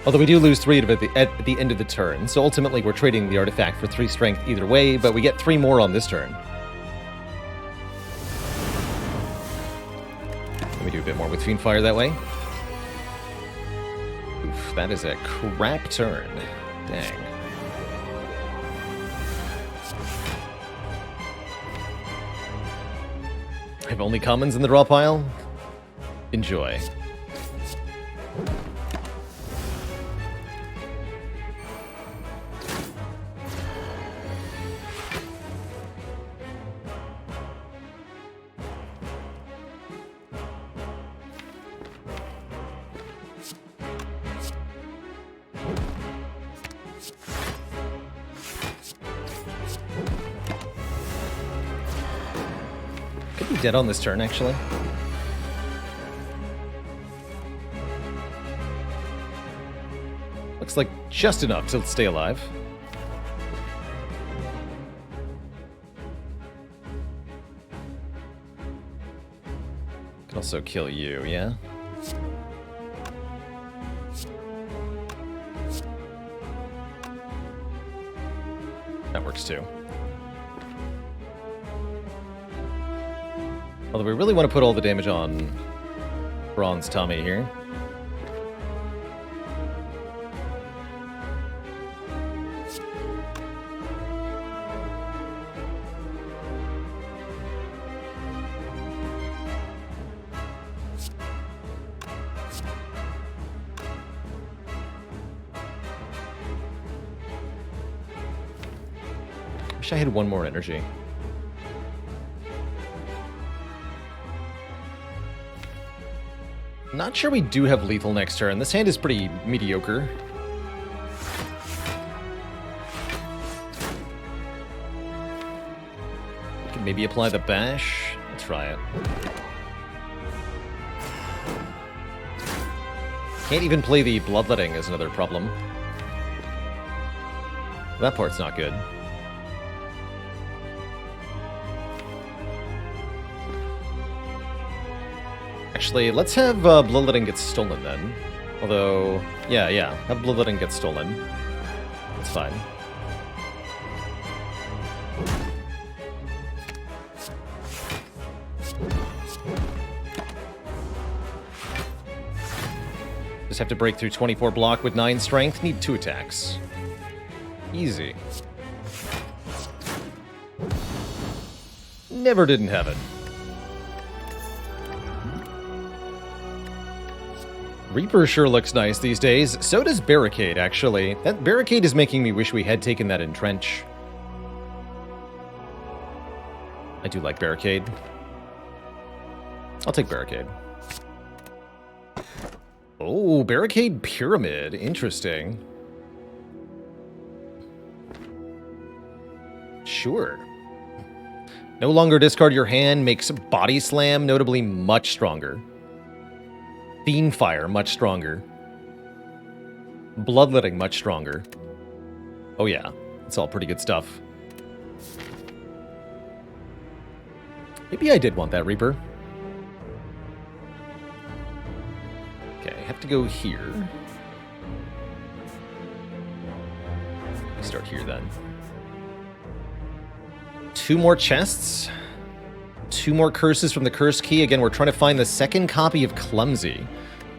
Although we do lose 3 at the end of the turn, so ultimately we're trading the artifact for 3 strength either way, but we get 3 more on this turn. Let me do a bit more with Fiend Fire that way. Oof, that is a crap turn. Dang. I have only commons in the draw pile. Enjoy. Could be dead on this turn, actually. Looks like just enough to stay alive. Could also kill you, yeah? That works too. Although we really want to put all the damage on Bronze Tommy here. Wish I had one more energy. Not sure we do have lethal next turn. This hand is pretty mediocre. We can maybe apply the bash. Let's try it. Can't even play the bloodletting is another problem. That part's not good. Actually, let's have Bloodletting get stolen then. Although, yeah, have Bloodletting get stolen. That's fine. Just have to break through 24 block with 9 strength. Need 2 attacks. Easy. Never didn't have it. Reaper sure looks nice these days. So does Barricade, actually. That Barricade is making me wish we had taken that Entrench. I do like Barricade. I'll take Barricade. Oh, Barricade Pyramid. Interesting. Sure. No longer discard your hand makes Body Slam notably much stronger. Fiend Fire much stronger. Bloodletting much stronger. Oh yeah, it's all pretty good stuff. Maybe I did want that Reaper. Okay, I have to go here. Start here then. 2 more chests. 2 more curses from the curse key. Again, we're trying to find the second copy of Clumsy.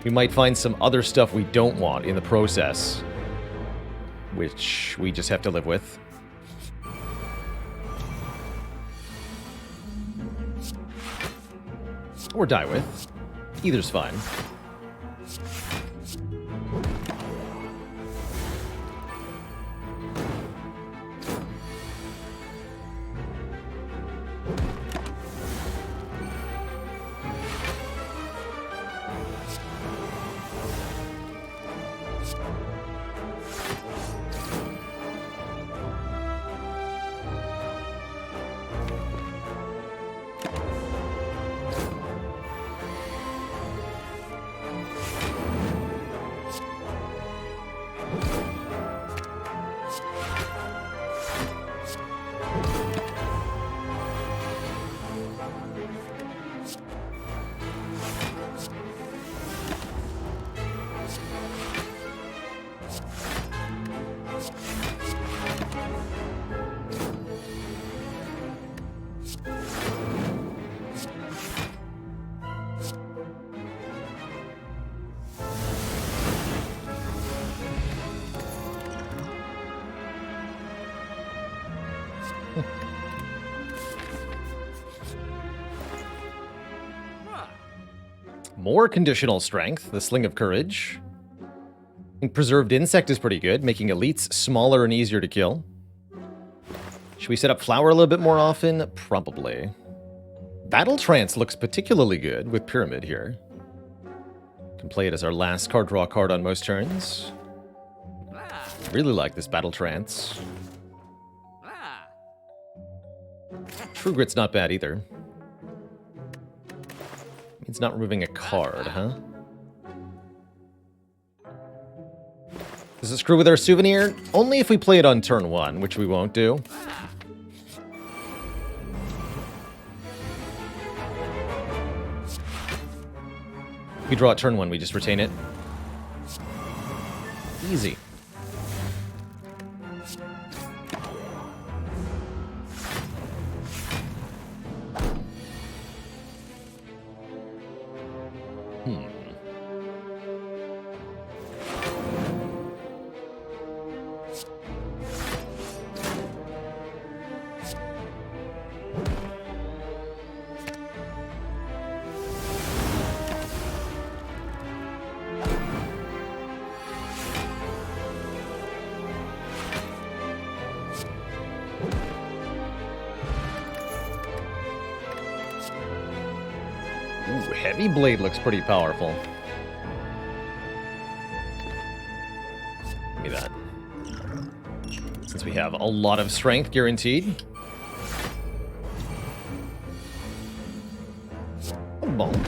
We might find some other stuff we don't want in the process, which we just have to live with. Or die with. Either's fine. More conditional strength, the Sling of Courage. Preserved Insect is pretty good, making elites smaller and easier to kill. Should we set up Flower a little bit more often? Probably. Battle Trance looks particularly good with Pyramid here. Can play it as our last card draw card on most turns. Really like this Battle Trance. True Grit's not bad either. It's not removing a card, huh? Does it screw with our Souvenir? Only if we play it on turn 1, which we won't do. We draw it turn 1, we just retain it. Easy. Ooh, Heavy Blade looks pretty powerful. Give me that. Since we have a lot of strength guaranteed. Bonk.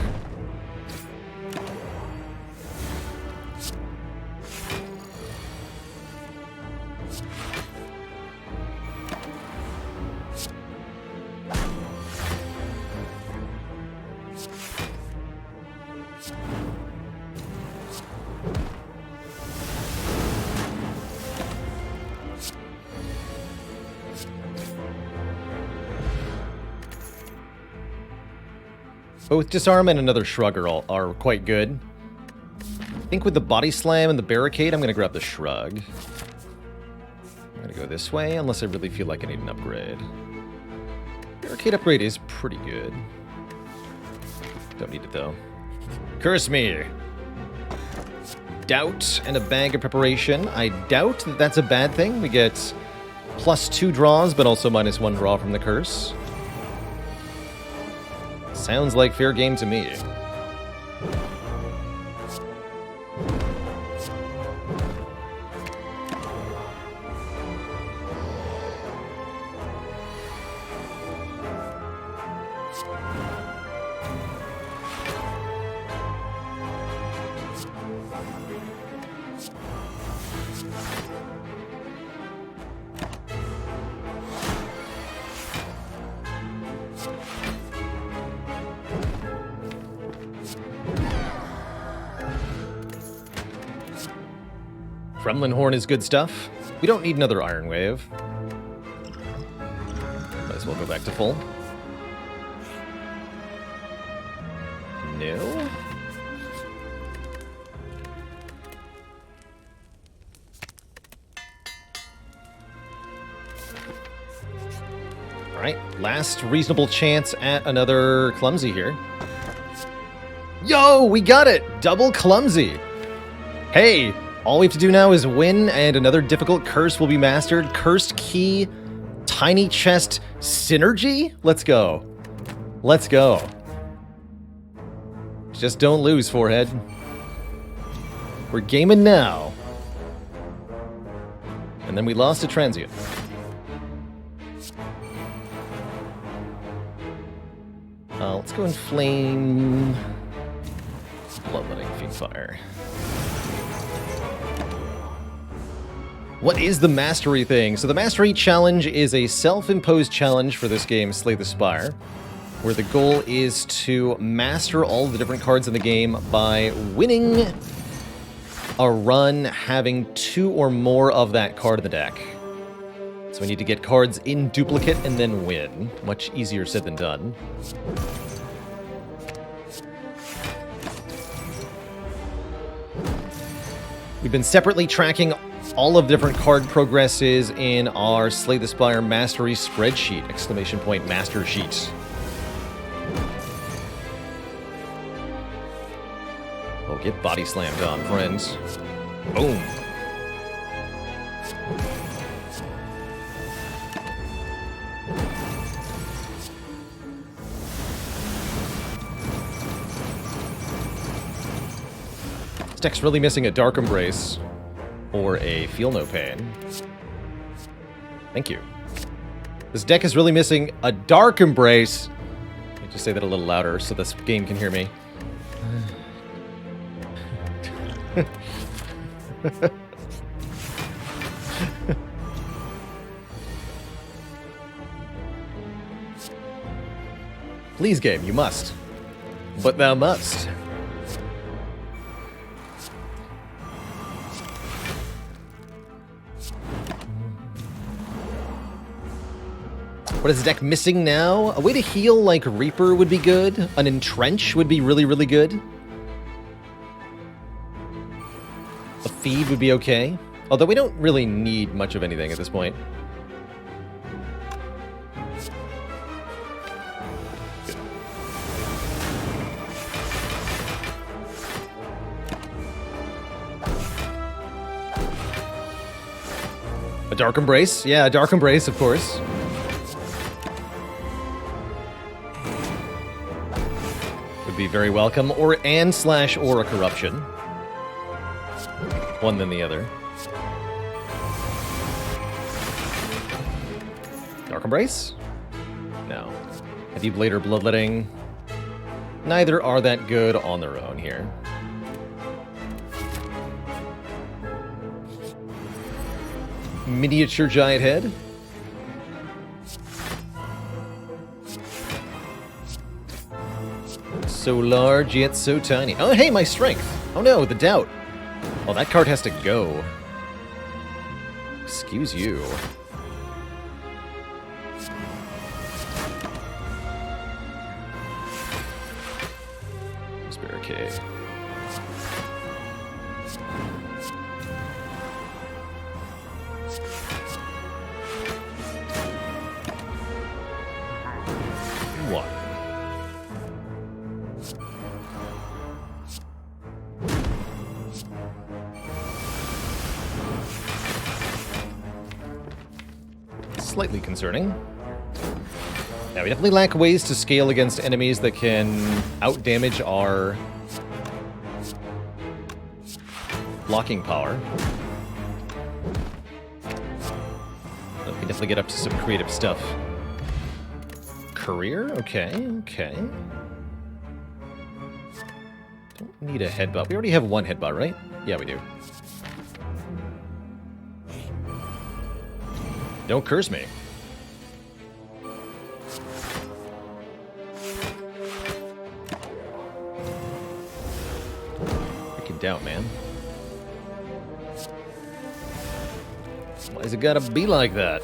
Both Disarm and another Shrug are quite good. I think with the Body Slam and the Barricade, I'm going to grab the Shrug. I'm going to go this way, unless I really feel like I need an upgrade. Barricade upgrade is pretty good. Don't need it, though. Curse me! Doubt and a Bag of Preparation. I doubt that that's a bad thing. We get +2 draws, but also -1 draw from the Curse. Sounds like fair game to me. Kremlin Horn is good stuff. We don't need another Iron Wave. Might as well go back to full. No. Alright, last reasonable chance at another Clumsy here. Yo, we got it! Double Clumsy! Hey! All we have to do now is win, and another difficult curse will be mastered. Cursed Key, Tiny Chest, Synergy? Let's go. Let's go. Just don't lose, Forehead. We're gaming now. And then we lost a Transient. Let's go and Flame... Bloodletting Fiend Fire. What is the Mastery thing? So the Mastery Challenge is a self-imposed challenge for this game, Slay the Spire, where the goal is to master all the different cards in the game by winning a run having 2 or more of that card in the deck. So we need to get cards in duplicate and then win. Much easier said than done. We've been separately tracking all of the different card progresses in our Slay the Spire Mastery spreadsheet! Exclamation point Master Sheet. Oh, get body slammed on, friends. Boom. This deck's really missing a Dark Embrace. Or a Feel No Pain. Thank you. This deck is really missing a Dark Embrace. Let me just say that a little louder so this game can hear me. Please, game, you must. But thou must. What is the deck missing now? A way to heal like Reaper would be good. An Entrench would be really, really good. A Feed would be okay. Although we don't really need much of anything at this point. Good. A Dark Embrace? Yeah, a Dark Embrace, of course. Be very welcome, or a Corruption. One than the other. Dark Embrace? No. Heavy Blade or Bloodletting? Neither are that good on their own here. Miniature Giant Head? So large, yet so tiny. Oh, hey, my strength! Oh no, the doubt. Oh, that card has to go. Excuse you. Okay. One. Slightly concerning. Now, we definitely lack ways to scale against enemies that can outdamage our blocking power. But we can definitely get up to some creative stuff. Career? Okay, okay. Don't need a headbutt. We already have one headbutt, right? Yeah, we do. Don't curse me. Freaking doubt, man. Why's it gotta be like that?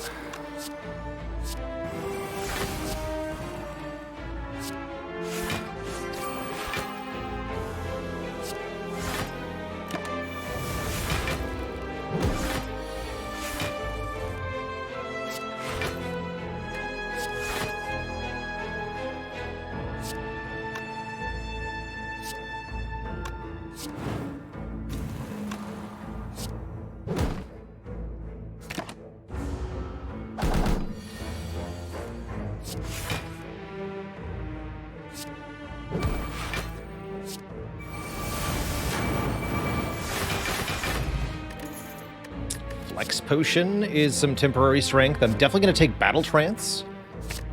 Flex Potion is some temporary strength. I'm definitely going to take Battle Trance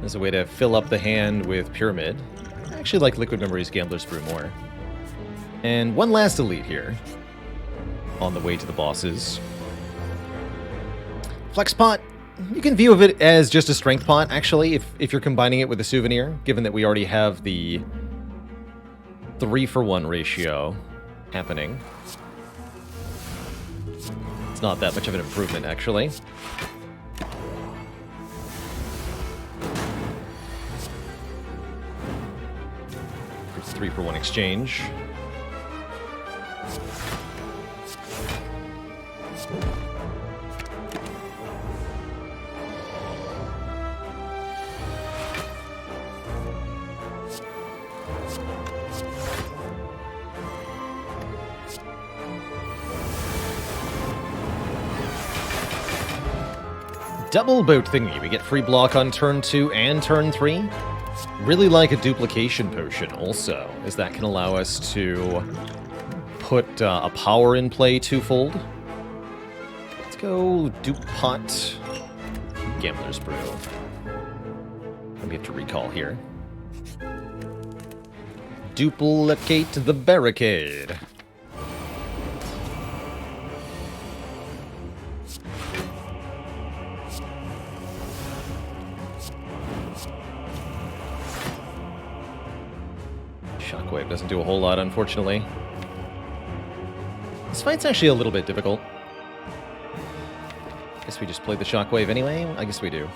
as a way to fill up the hand with Pyramid. I actually like Liquid Memories Gambler's Brew more. And one last elite here on the way to the bosses. Flex Pot, you can view of it as just a strength pot, actually, if you're combining it with a souvenir, given that we already have the 3-for-1 ratio happening. It's not that much of an improvement, actually. It's 3-for-1 exchange. Double boat thingy. We get free block on turn 2 and turn 3. Really like a duplication potion also, as that can allow us to put a power in play twofold. Let's go dupe pot Gambler's Brew. We have to recall here. Duplicate the barricade. Shockwave doesn't do a whole lot, unfortunately. This fight's actually a little bit difficult. Guess we just played the Shockwave anyway? I guess we do.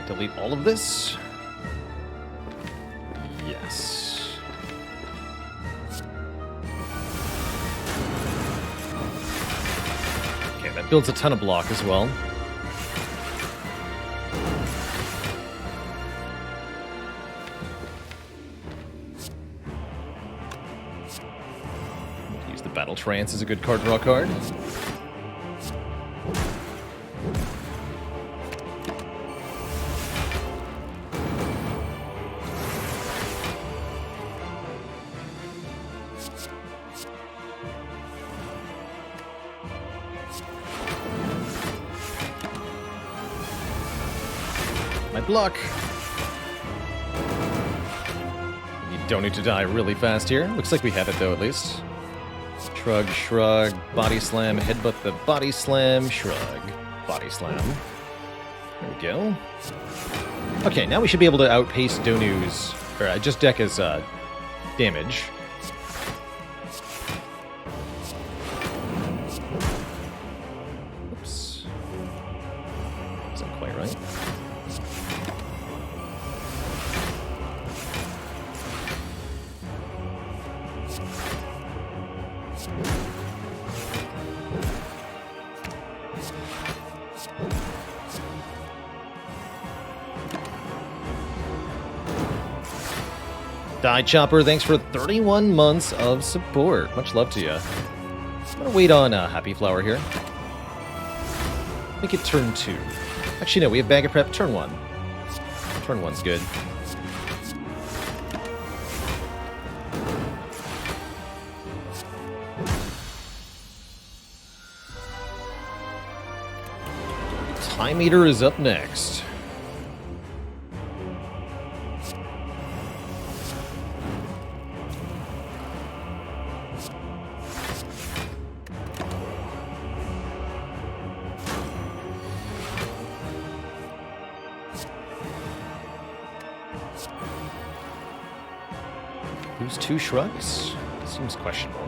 Delete all of this. Yes. Okay, that builds a ton of block as well. Use the Battle Trance as a good card draw card. Bad luck. You don't need to die really fast here. Looks like we have it, though, at least. Shrug, shrug, body slam, headbutt the body slam, shrug, body slam. There we go. Okay, now we should be able to outpace Donu's, or just Dekka's damage. Oops. Isn't quite right. Die Chopper, thanks for 31 months of support. Much love to you. I'm gonna wait on Happy Flower here. Make it turn 2. Actually, no, we have Bag of Prep turn 1. Turn 1's good. Time Eater is up next. Lose 2 shrugs? Seems questionable.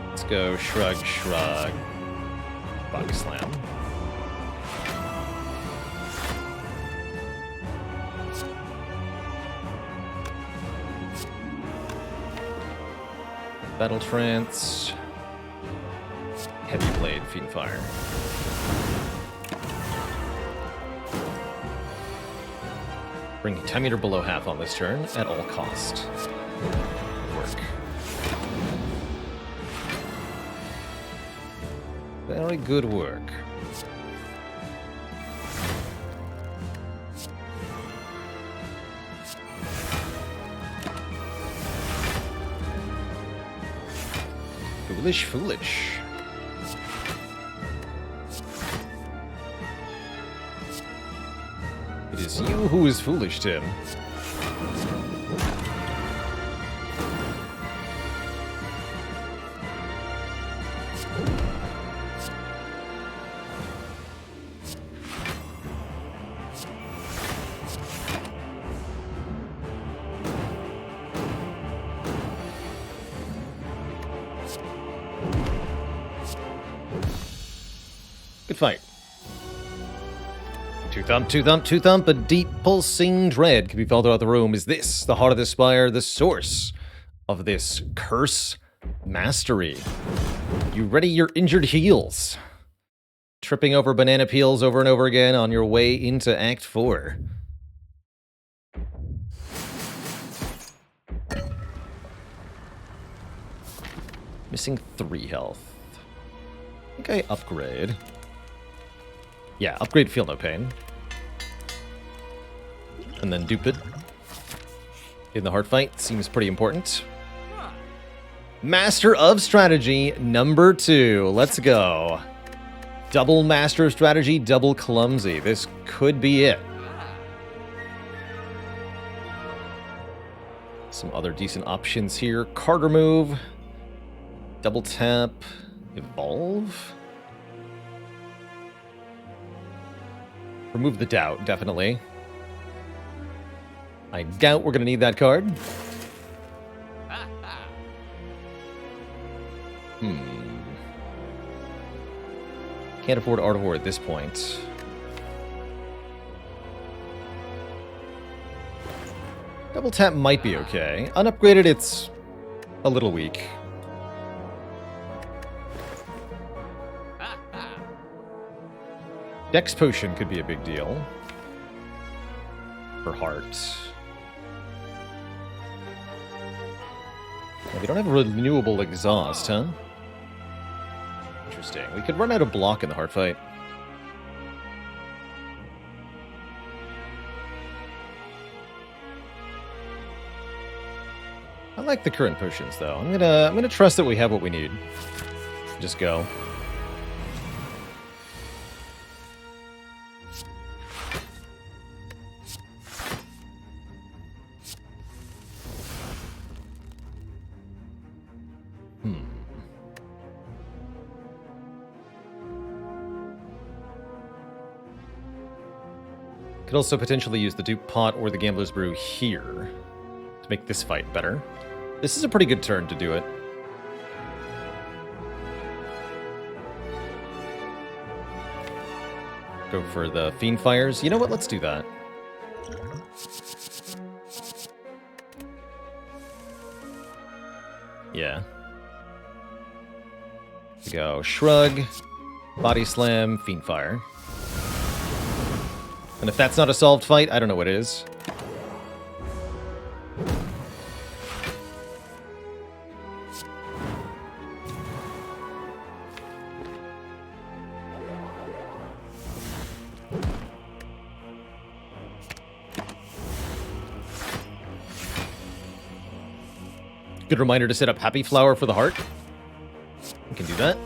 Let's go shrug, shrug. Body slam. Battle Trance. Heavy Blade, Fiend Fire. Bring Time Eater below half on this turn at all cost. Work. Very good work. Foolish, foolish. It is you who is foolish, Tim. Good fight. Two thump, a deep pulsing dread can be felt throughout the room. Is this the heart of the Spire, the source of this curse mastery? You ready your injured heels? Tripping over banana peels over and over again on your way into Act 4. Missing 3 health. I think I upgrade. Yeah, upgrade Feel No Pain. And then dupe it. In the hard fight, seems pretty important. Master of Strategy, number 2. Let's go. Double Master of Strategy, double Clumsy. This could be it. Some other decent options here. Card remove. Double tap. Evolve. Remove the doubt, definitely. I doubt we're going to need that card. Can't afford Art of War at this point. Double tap might be okay. Unupgraded, it's a little weak. Dex Potion could be a big deal. For Heart. Well, we don't have a renewable exhaust, huh? Interesting. We could run out of block in the Heart fight. I like the current potions, though. I'm gonna trust that we have what we need. Just go. Could also potentially use the Dupe Pot or the Gambler's Brew here to make this fight better. This is a pretty good turn to do it. Go for the Fiend Fires. You know what? Let's do that. Yeah. We go Shrug, Body Slam, Fiend Fire. And if that's not a solved fight, I don't know what is. Good reminder to set up Happy Flower for the heart. We can do that.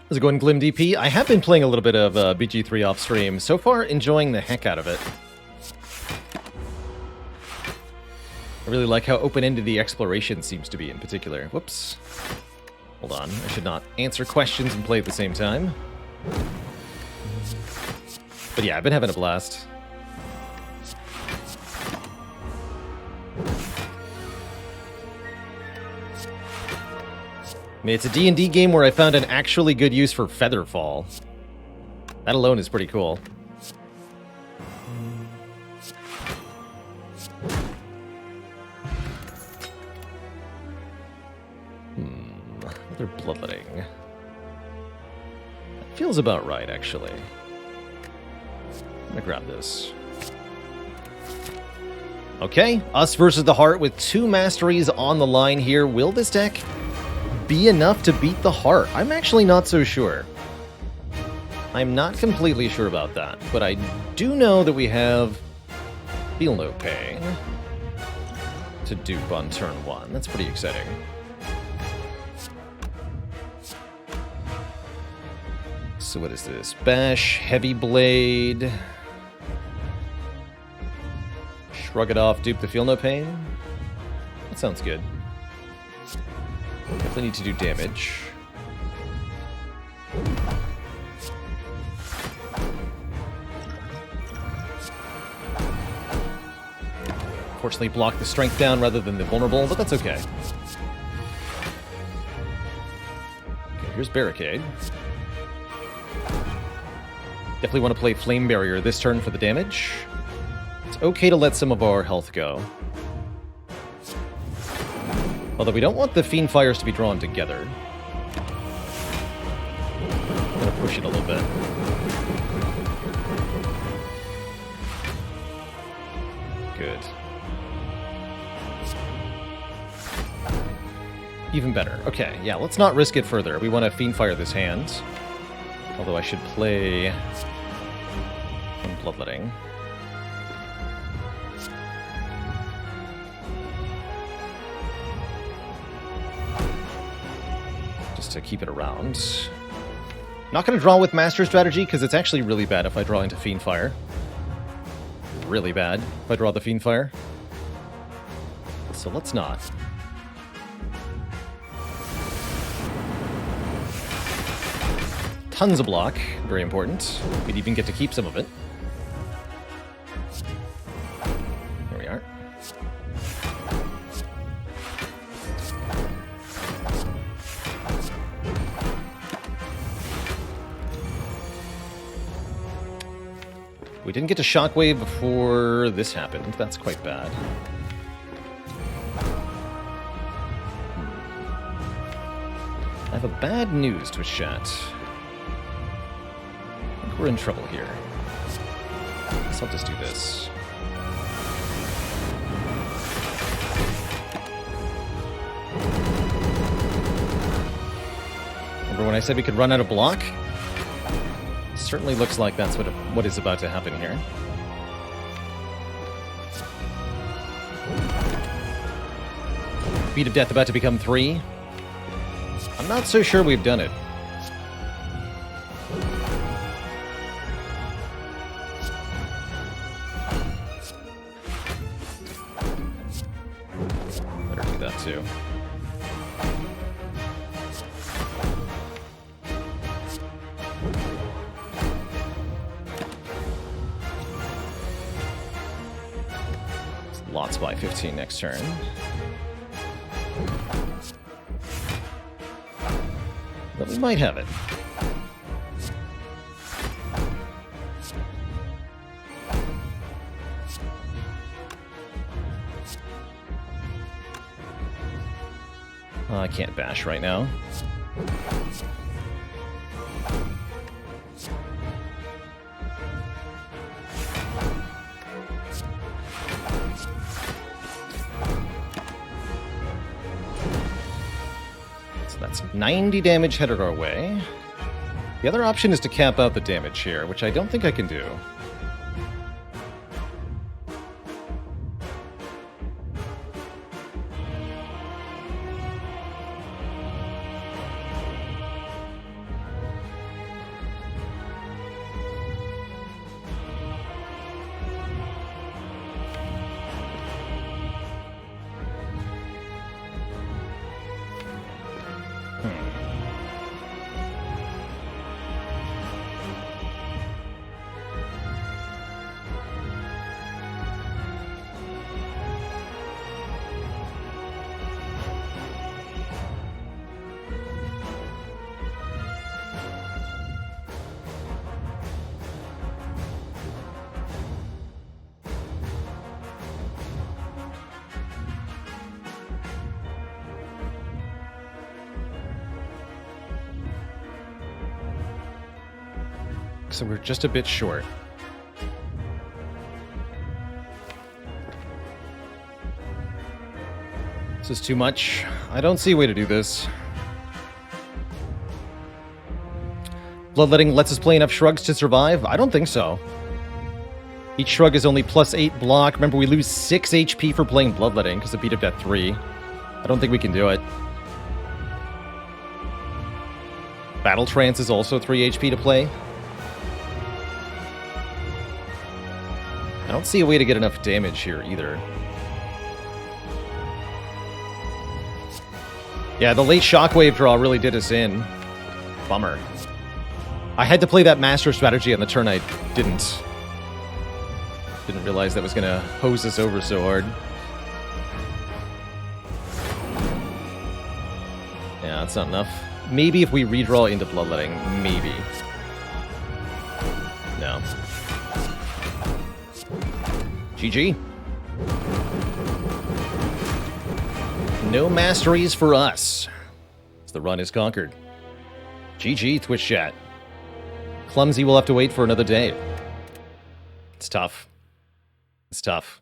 How's it going, Glim DP? I have been playing a little bit of BG3 off stream. So far, enjoying the heck out of it. I really like how open-ended the exploration seems to be in particular. Whoops. Hold on. I should not answer questions and play at the same time. But yeah, I've been having a blast. I mean, it's a D&D game where I found an actually good use for Featherfall. That alone is pretty cool. Another Bloodletting. That feels about right, actually. I'm gonna grab this. Okay, us versus the Heart with 2 masteries on the line here. Will this deck be enough to beat the Heart? I'm actually not so sure. I'm not completely sure about that, but I do know that we have Feel No Pain to dupe on turn 1. That's pretty exciting. So what is this? Bash, Heavy Blade, Shrug it off, dupe the Feel No Pain. That sounds good. Definitely need to do damage. Fortunately, block the strength down rather than the vulnerable, but that's okay. Okay, here's Barricade. Definitely want to play Flame Barrier this turn for the damage. It's okay to let some of our health go. Although we don't want the Fiend Fires to be drawn together. I'm gonna push it a little bit. Good. Even better. Okay, yeah, let's not risk it further. We want to Fiend Fire this hand. Although I should play some Bloodletting. To keep it around. Not going to draw with Master Strategy, because it's actually really bad if I draw into Fiend Fire. Really bad if I draw the Fiend Fire. So let's not. Tons of block. Very important. We'd even get to keep some of it. There we are. We didn't get to Shockwave before this happened. That's quite bad. I have a bad news, Twitch chat. I think we're in trouble here. I guess I'll just do this. Remember when I said we could run out of block? It's Certainly looks like that's what is about to happen here. Beat of Death about to become 3. I'm not so sure we've done it. Better do that too. Lots by 15 next turn. But we might have it. I can't bash right now. That's 90 damage headed our way. The other option is to cap out the damage here, which I don't think I can do. So we're just a bit short. This is too much. I don't see a way to do this. Bloodletting lets us play enough shrugs to survive? I don't think so. Each shrug is only +8 block. Remember, we lose 6 HP for playing Bloodletting because of Beat of Death 3. I don't think we can do it. Battle Trance is also 3 HP to play. I don't see a way to get enough damage here either. Yeah, the late Shockwave draw really did us in. Bummer. I had to play that Master strategy on the turn I didn't. Didn't realize that was going to hose us over so hard. Yeah, that's not enough. Maybe if we redraw into Bloodletting. Maybe. No. GG. No masteries for us. The run is conquered. GG, Twitch chat. Clumsy will have to wait for another day. It's tough. It's tough.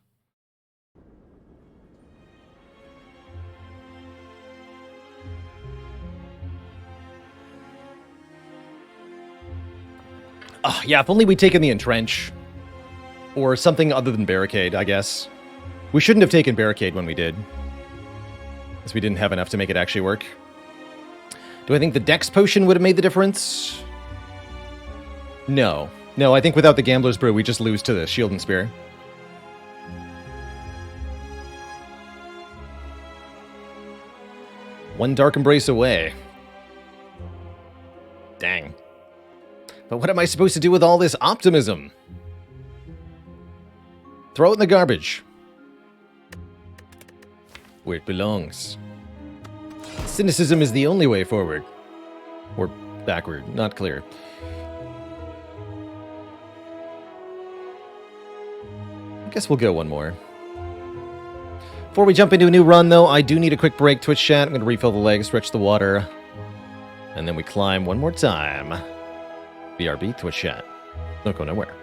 Oh, yeah, if only we'd taken the Entrench. Or something other than Barricade, I guess. We shouldn't have taken Barricade when we did. Because we didn't have enough to make it actually work. Do I think the Dex Potion would have made the difference? No. No, I think without the Gambler's Brew, we just lose to the Shield and Spear. One Dark Embrace away. Dang. But what am I supposed to do with all this optimism? Throw it in the garbage. Where it belongs. Cynicism is the only way forward. Or backward, not clear. I guess we'll go one more. Before we jump into a new run, though, I do need a quick break. Twitch chat, I'm going to refill the legs, stretch the water. And then we climb one more time. BRB, Twitch chat. Don't go nowhere.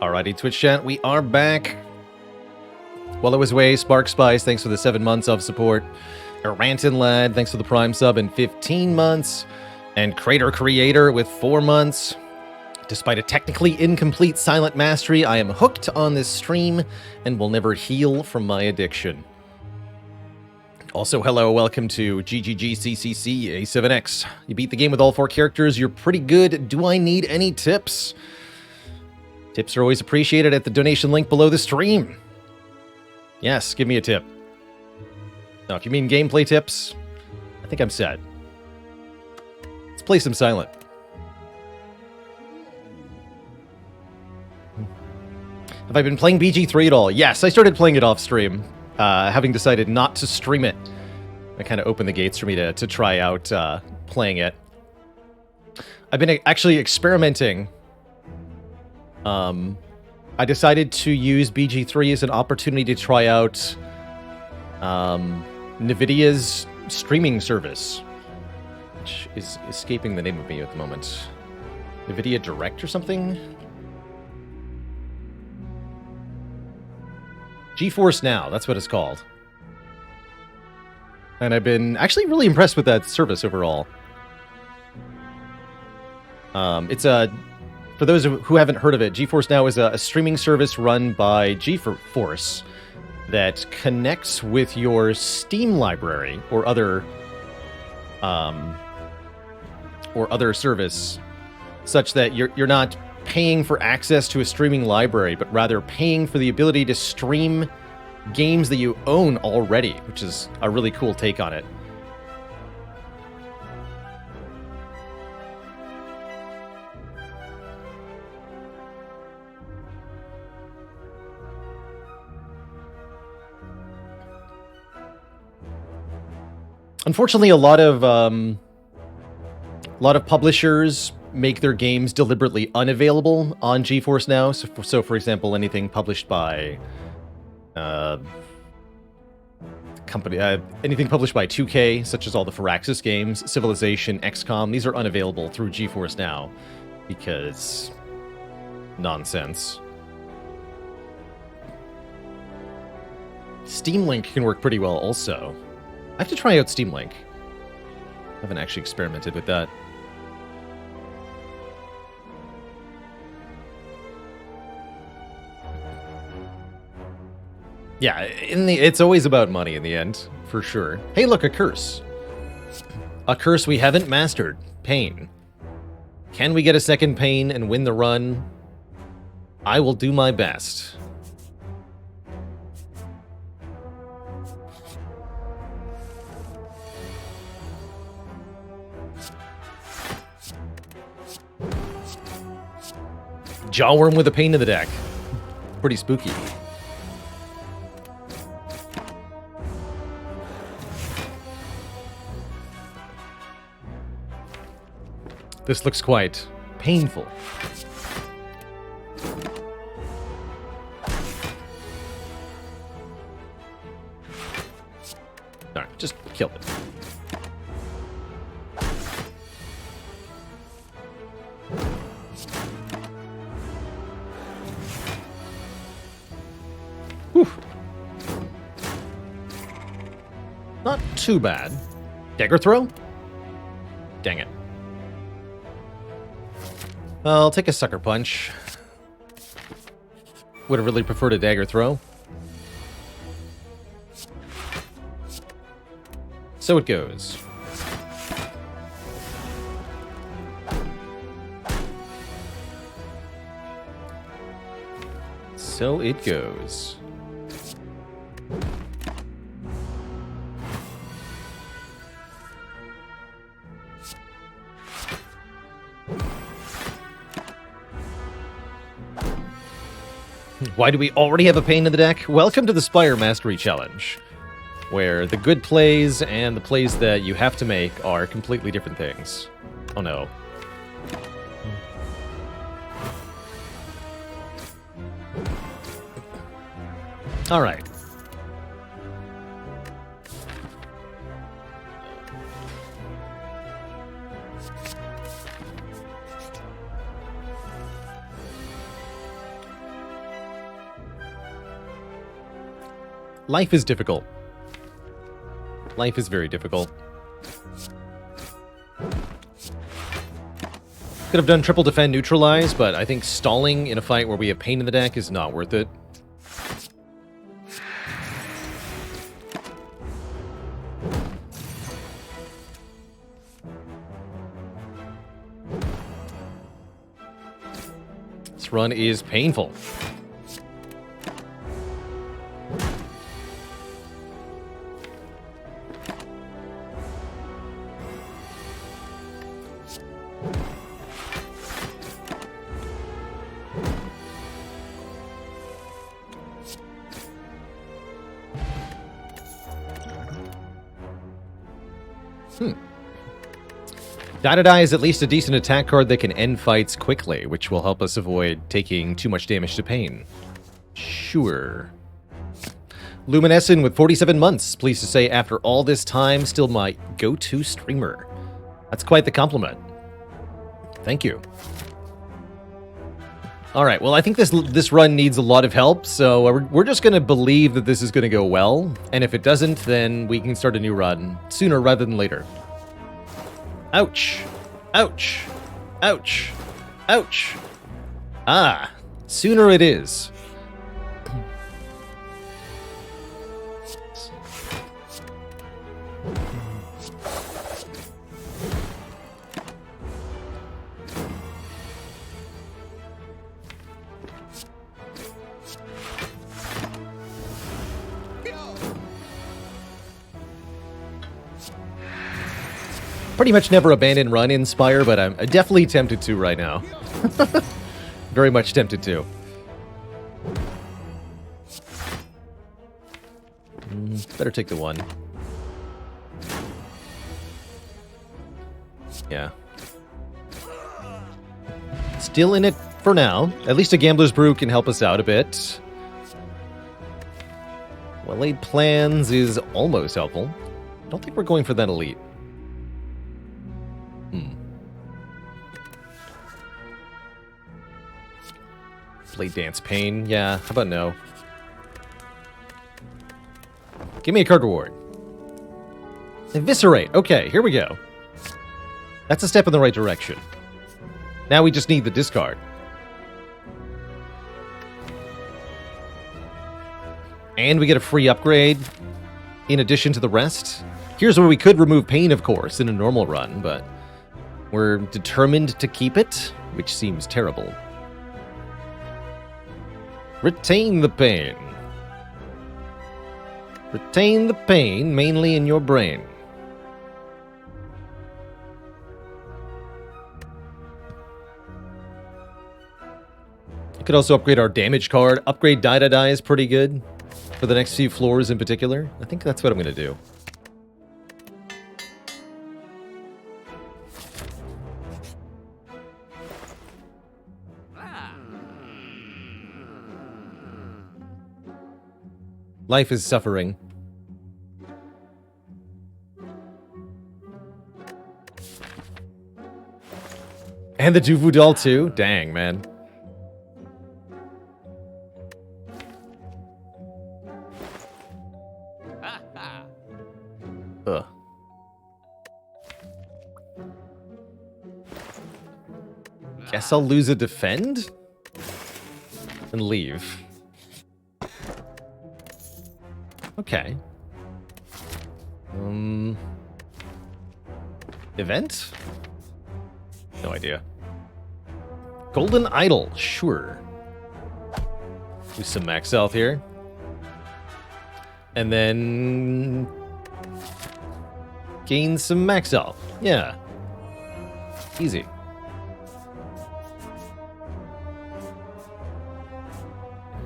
Alrighty, Twitch chat, we are back. While I was away, Spark Spice, thanks for the 7 months of support. Ironclad, thanks for the Prime sub and 15 months. And Crater Creator with 4 months. Despite a technically incomplete silent mastery, I am hooked on this stream and will never heal from my addiction. Also, hello, welcome to GGGCCC A7X. You beat the game with all 4 characters, you're pretty good. Do I need any tips? Tips are always appreciated at the donation link below the stream. Yes, give me a tip. Now, if you mean gameplay tips, I think I'm set. Let's play some Silent. Have I been playing BG3 at all? Yes, I started playing it off stream, having decided not to stream it. It kind of opened the gates for me to try out playing it. I've been actually experimenting. I decided to use BG3 as an opportunity to try out NVIDIA's streaming service, which is escaping the name of me at the moment. NVIDIA Direct or something? GeForce Now, that's what it's called. And I've been actually really impressed with that service overall. For those who haven't heard of it, GeForce Now is a streaming service run by GeForce that connects with your Steam library or other service, such that you're not paying for access to a streaming library, but rather paying for the ability to stream games that you own already, which is a really cool take on it. Unfortunately, a lot of publishers make their games deliberately unavailable on GeForce Now. So for example, anything published by anything published by 2K, such as all the Firaxis games, Civilization, XCOM, these are unavailable through GeForce Now because nonsense. Steam Link can work pretty well also. I have to try out Steam Link. I haven't actually experimented with that. Yeah, it's always about money in the end, for sure. Hey, look, a curse. A curse we haven't mastered. Pain. Can we get a second pain and win the run? I will do my best. Jawworm with a pain in the deck. Pretty spooky. This looks quite painful. Alright, just kill it. Whew. Not too bad. Dagger throw? Dang it. I'll take a sucker punch. Would have really preferred a dagger throw. So it goes. So it goes. Why do we already have a pain in the deck? Welcome to the Spire Mastery Challenge, where the good plays and the plays that you have to make are completely different things. Oh no. Alright. Life is difficult. Life is very difficult. Could have done triple defend neutralize, but I think stalling in a fight where we have pain in the deck is not worth it. This run is painful. Die is at least a decent attack card that can end fights quickly, which will help us avoid taking too much damage to pain. Sure. Luminescent with 47 months. Pleased to say, after all this time, still my go-to streamer. That's quite the compliment. Thank you. All right, well, I think this run needs a lot of help, so we're just going to believe that this is going to go well, and if it doesn't, then we can start a new run sooner rather than later. Ouch. Ouch. Ouch. Ouch. Ah, sooner it is. Pretty much never abandon run in Spire, but I'm definitely tempted to right now. Very much tempted to. Better take the one. Yeah. Still in it for now. At least a Gambler's Brew can help us out a bit. Well-laid plans is almost helpful. I don't think we're going for that elite. Play Dance Pain. Yeah, how about no? Give me a card reward. Eviscerate. Okay, here we go. That's a step in the right direction. Now we just need the discard. And we get a free upgrade in addition to the rest. Here's where we could remove pain, of course, in a normal run, but we're determined to keep it, which seems terrible. Retain the pain. Retain the pain, mainly in your brain. You could also upgrade our damage card. Upgrade Die is pretty good for the next few floors in particular. I think that's what I'm going to do. Life is suffering. And the Juvu doll too? Dang, man. Ugh. Guess I'll lose a defend? And leave. Okay. Event? No idea. Golden Idol, sure. Do some max health here. And then gain some max health. Yeah. Easy.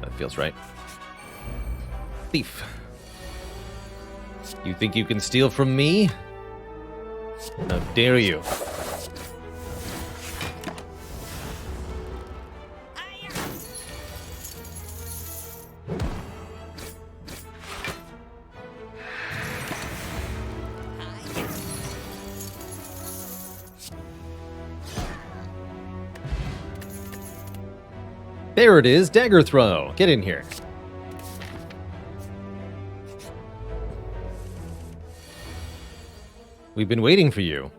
That feels right. Thief. You think you can steal from me? How dare you? There it is, dagger throw. Get in here. We've been waiting for you.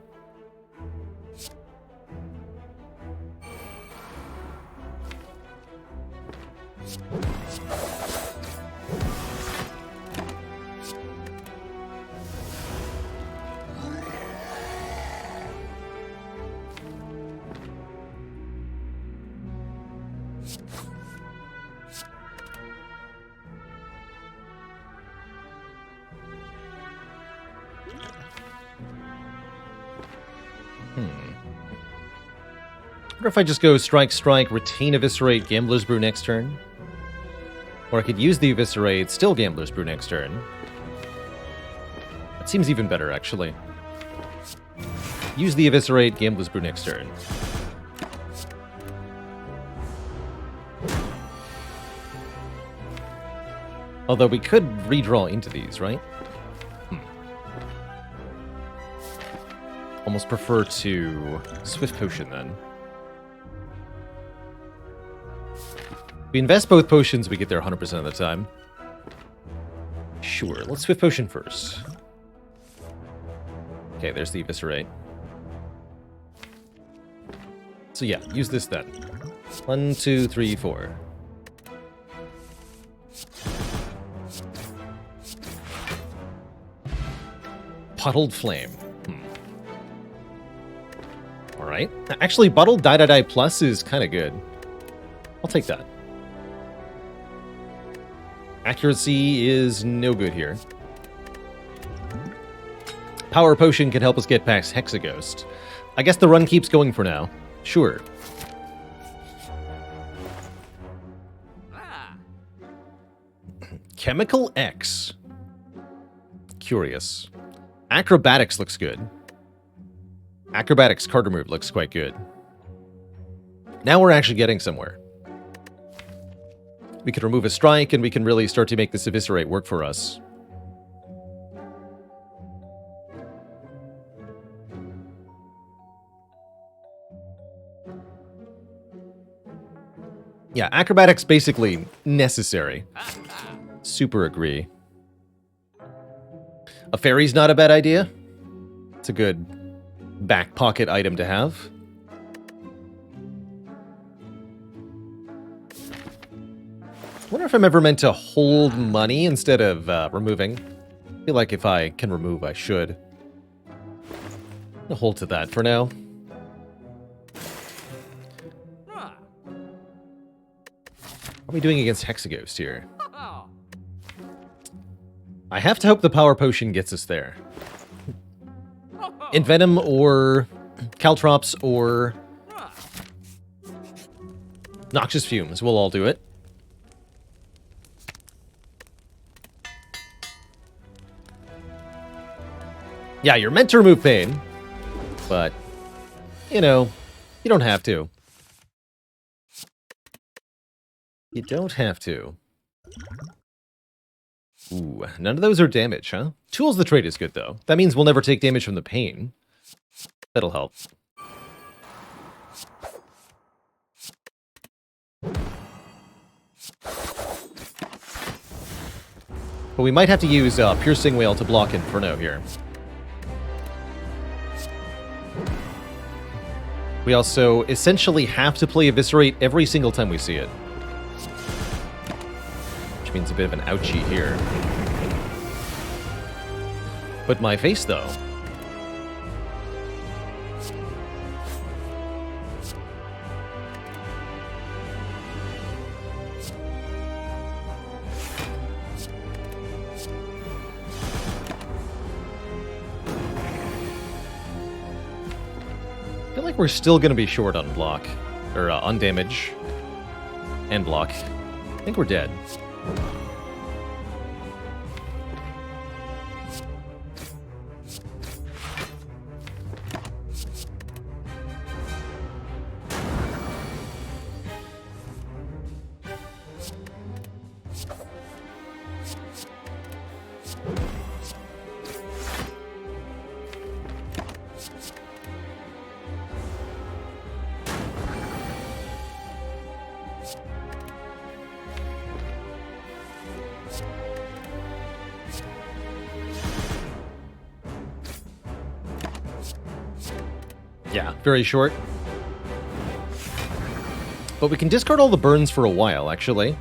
I wonder if I just go strike, strike, retain Eviscerate, Gambler's Brew next turn. Or I could use the Eviscerate, still Gambler's Brew next turn. That seems even better, actually. Use the Eviscerate, Gambler's Brew next turn. Although we could redraw into these, right? Almost prefer to Swift Potion, then. We invest both potions, we get there 100% of the time. Sure, let's Swift Potion first. Okay, there's the Eviscerate. So yeah, use this then. 1, 2, 3, 4. Puddled Flame. Alright. Actually, Bottled Die Plus is kind of good. I'll take that. Accuracy is no good here. Power Potion can help us get past Hexaghost. I guess the run keeps going for now. Sure. Chemical X. Curious. Acrobatics looks good. Acrobatics card remove looks quite good. Now we're actually getting somewhere. We can remove a strike, and we can really start to make this Eviscerate work for us. Yeah, acrobatics basically necessary. Super agree. A fairy's not a bad idea. It's a good back pocket item to have. I wonder if I'm ever meant to hold money instead of removing. I feel like if I can remove, I should. I'll hold to that for now. How are we doing against Hexaghost here? I have to hope the Power Potion gets us there. Envenom or Caltrops or Noxious Fumes. We'll all do it. Yeah, you're meant to remove pain, but, you know, you don't have to. You don't have to. Ooh, none of those are damage, huh? Tools the trait is good, though. That means we'll never take damage from the pain. That'll help. But we might have to use Piercing Wail to block Inferno here. We also essentially have to play Eviscerate every single time we see it. Which means a bit of an ouchie here. But my face, though. I feel like we're still going to be short on block. Or on damage. And block. I think we're dead. Yeah, very short. But we can discard all the burns for a while, actually.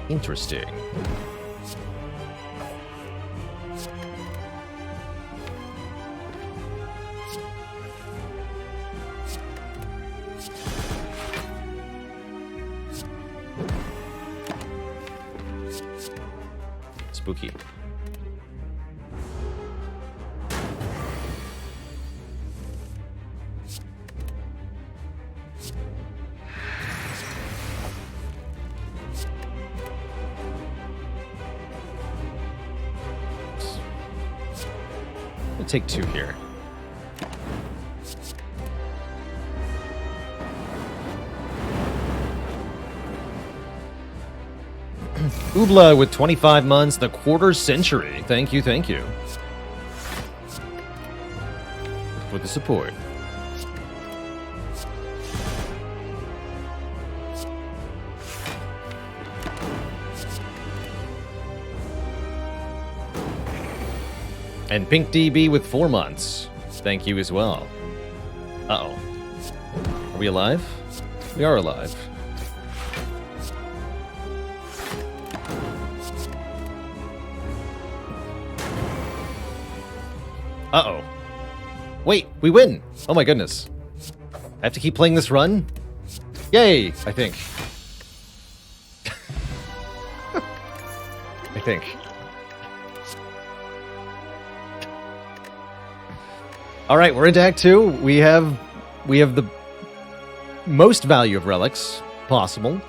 Interesting. Spooky. I'll take 2 here. Ubla with 25 months, the quarter century. Thank you, thank you. For the support. And Pink DB with 4 months. Thank you as well. Uh-oh. Are we alive? We are alive. Uh-oh. Wait, we win! Oh my goodness. I have to keep playing this run? Yay, I think. I think. Alright, we're into Act 2. We have the most value of relics possible.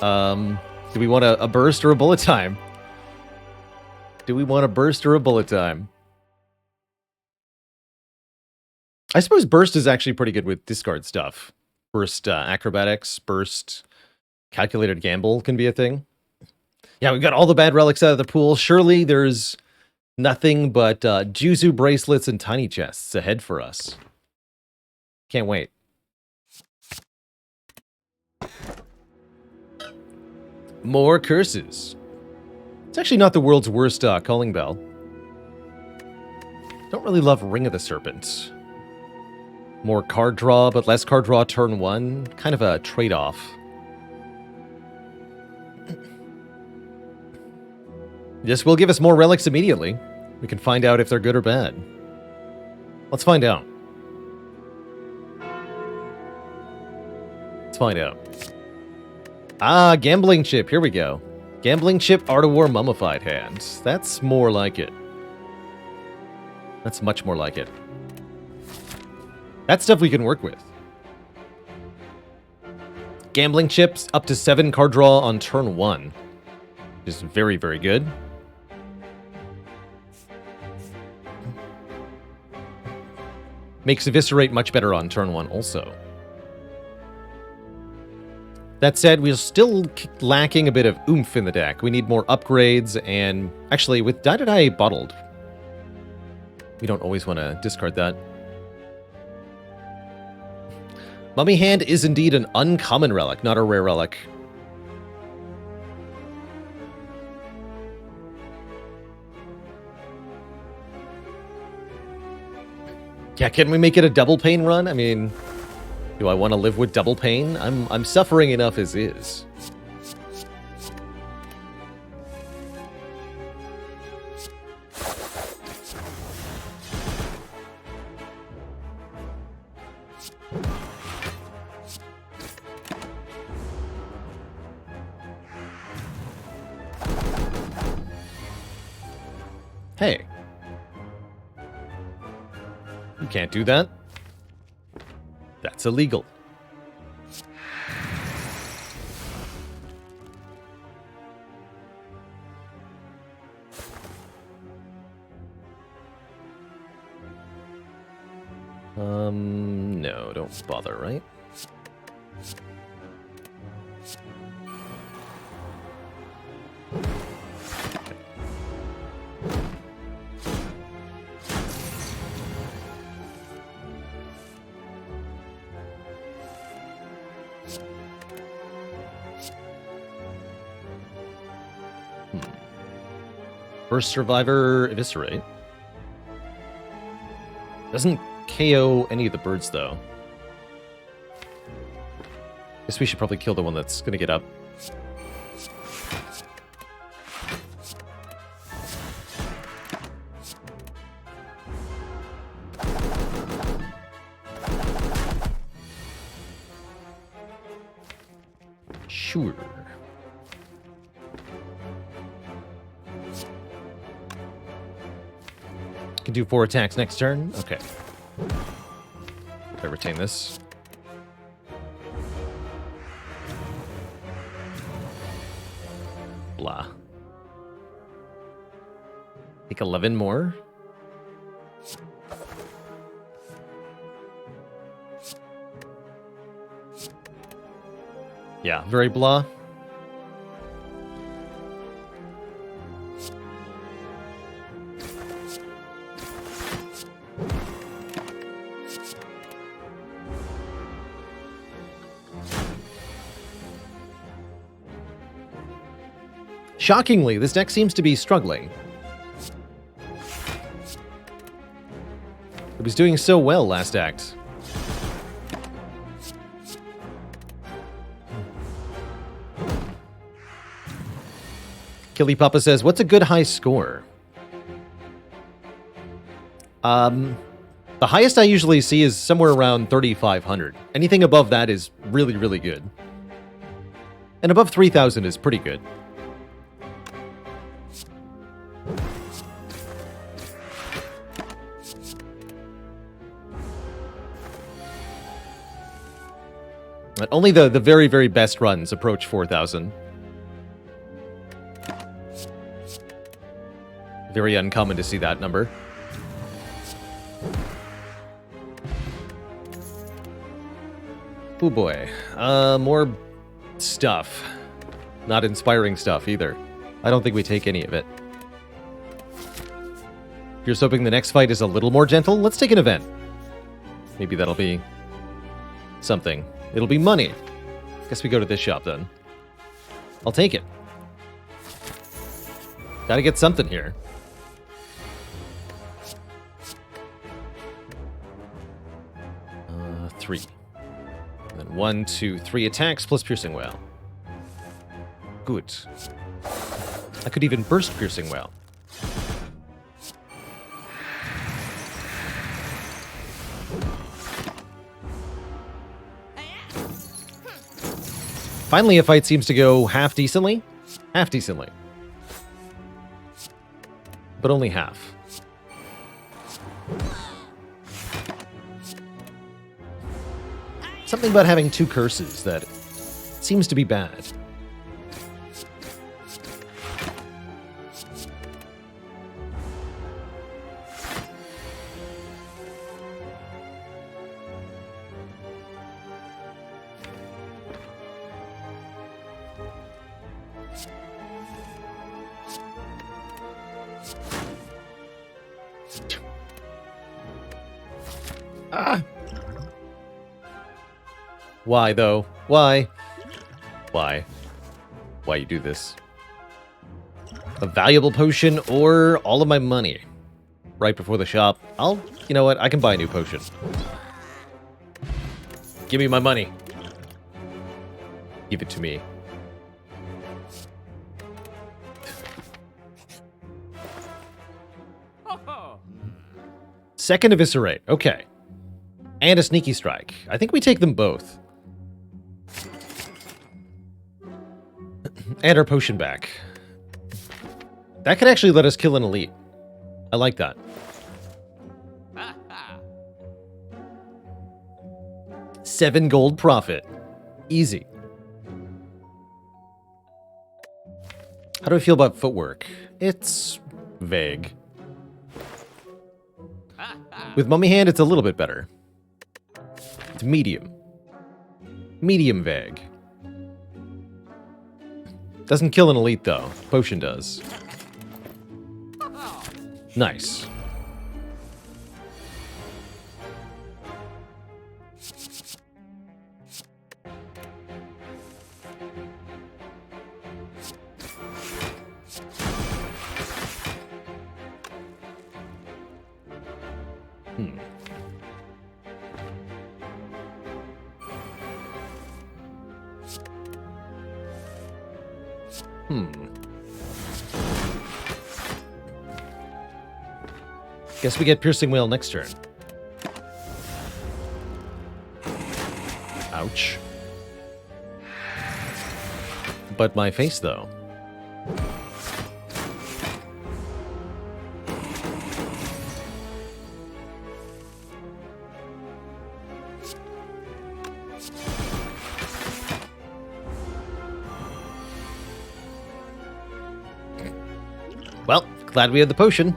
Do we want a burst or a bullet time? Do we want a burst or a bullet time? I suppose burst is actually pretty good with discard stuff. Burst acrobatics, burst calculated gamble can be a thing. Yeah, we've got all the bad relics out of the pool. Surely there's nothing but Juzu bracelets and tiny chests ahead for us. Can't wait. More curses. It's actually not the world's worst calling bell. Don't really love Ring of the Serpent. More card draw, but less card draw turn 1. Kind of a trade-off. This will give us more relics immediately. We can find out if they're good or bad. Let's find out. Let's find out. Ah, Gambling Chip. Here we go. Gambling Chip, Art of War, Mummified Hands. That's more like it. That's much more like it. That's stuff we can work with. Gambling Chips, up to 7 card draw on turn 1. Which is very, very good. Makes Eviscerate much better on turn 1 also. That said, we're still lacking a bit of oomph in the deck. We need more upgrades, and actually, with Die Bottled, we don't always want to discard that. Mummy Hand is indeed an uncommon relic, not a rare relic. Yeah, can we make it a double pain run? I mean, do I want to live with double pain? I'm suffering enough as is. Hey. You can't do that. That's illegal. No, don't bother, right? First Survivor Eviscerate. Doesn't KO any of the birds, though. Guess we should probably kill the one that's gonna get up. Sure. Can do 4 attacks next turn. Okay. I retain this. Blah. Take 11 more. Yeah, very blah. Shockingly, this deck seems to be struggling. It was doing so well last act. Killy Papa says, what's a good high score? The highest I usually see is somewhere around 3,500. Anything above that is really, really good. And above 3,000 is pretty good. But only the very, very best runs approach 4,000. Very uncommon to see that number. Oh boy. More stuff. Not inspiring stuff either. I don't think we take any of it. If you're hoping the next fight is a little more gentle, let's take an event. Maybe that'll be something. It'll be money. Guess we go to this shop then. I'll take it. Gotta get something here. Three. And then 1, 2, 3 attacks plus Piercing Wail. Good. I could even burst Piercing Wail. Finally, a fight seems to go half decently. Half decently. But only half. Something about having 2 curses that seems to be bad. Ah! Why, though? Why? Why? Why you do this? A valuable potion or all of my money? Right before the shop. You know what? I can buy a new potion. Give me my money. Give it to me. Second Eviscerate. Okay. And a Sneaky Strike. I think we take them both. And our potion back. That could actually let us kill an elite. I like that. $7 gold profit. Easy. How do I feel about footwork? It's vague. With Mummy Hand, it's a little bit better. It's medium. Medium vague. Doesn't kill an elite, though. Potion does. Nice. Guess we get Piercing Wail next turn. Ouch. But my face, though. Well, glad we had the potion.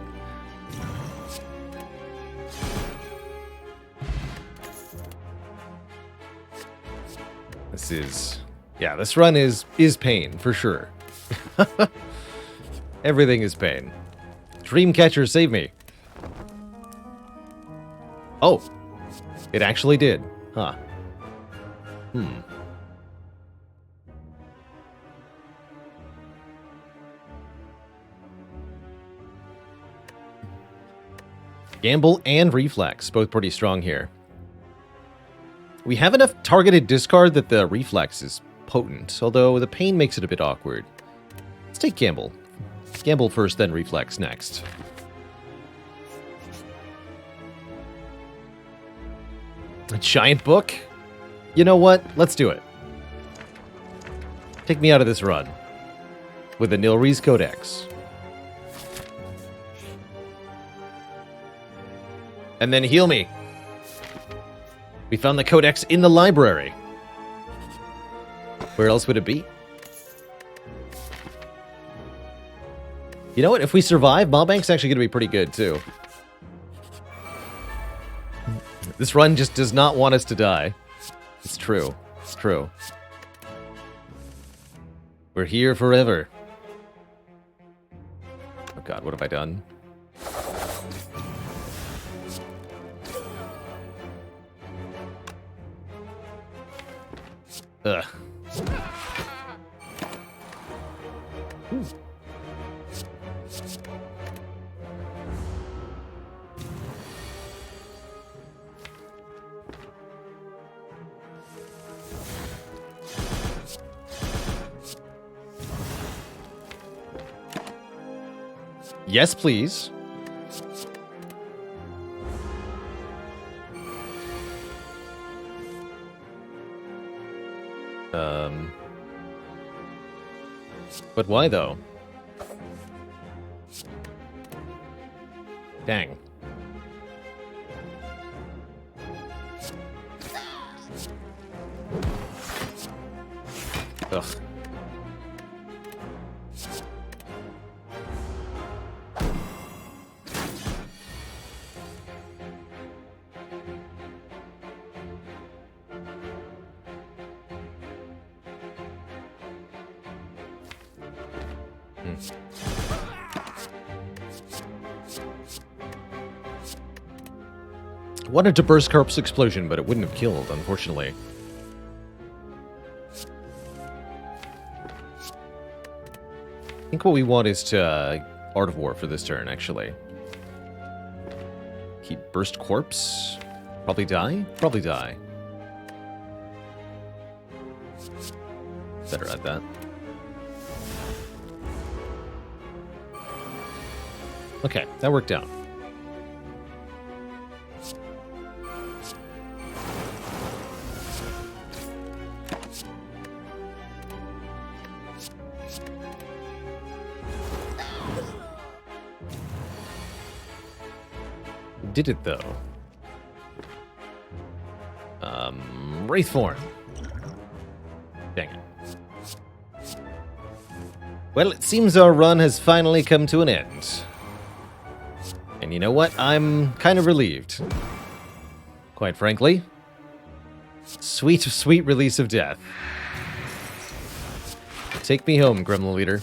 This is... yeah, this run is pain, for sure. Everything is pain. Dreamcatcher, save me. Oh. It actually did. Huh. Gamble and Reflex, both pretty strong here. We have enough targeted discard that the Reflex is potent, although the pain makes it a bit awkward. Let's take Gamble. Gamble first, then Reflex next. A giant book? You know what? Let's do it. Take me out of this run. With a Nilri's Codex. And then heal me. We found the Codex in the library. Where else would it be? You know what? If we survive, Mabank's actually going to be pretty good, too. This run just does not want us to die. It's true. It's true. We're here forever. Oh god, what have I done? Ugh. Ooh. Yes, please. But why, though? Dang. Ugh. Wanted to burst Corpse Explosion, but it wouldn't have killed, unfortunately. I think what we want is to Art of War for this turn, actually. Keep Burst Corpse. Probably die? Probably die. Better at that. Okay, that worked out. Did it, though? Wraithform. Dang it. Well, it seems our run has finally come to an end. And you know what? I'm kind of relieved. Quite frankly. Sweet, sweet release of death. Take me home, Gremlin Leader.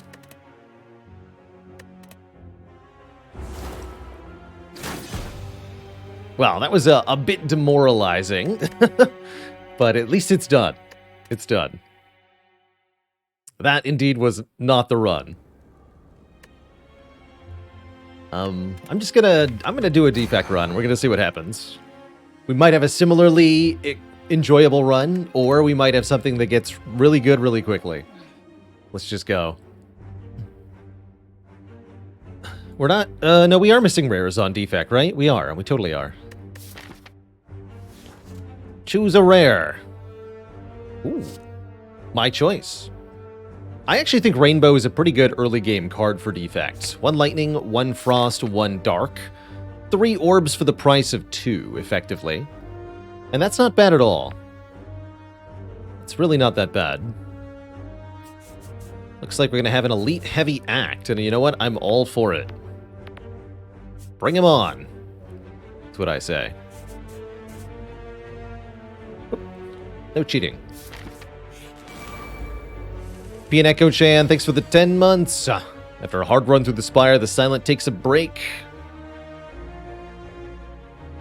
Well, that was a bit demoralizing, but at least it's done. It's done. That indeed was not the run. I'm gonna do a defect run. We're gonna see what happens. We might have a similarly enjoyable run, or we might have something that gets really good really quickly. Let's just go. We're not... no, we are missing rares on Defect, right? We are. We totally are. Choose a rare. Ooh. My choice. I actually think Rainbow is a pretty good early game card for Defect. 1 Lightning, 1 Frost, 1 Dark. 3 orbs for the price of 2, effectively. And that's not bad at all. It's really not that bad. Looks like we're going to have an elite heavy act, and you know what? I'm all for it. Bring him on. That's what I say. Oop. No cheating. P and Echo Chan, thanks for the 10 months. After a hard run through the Spire, the Silent takes a break.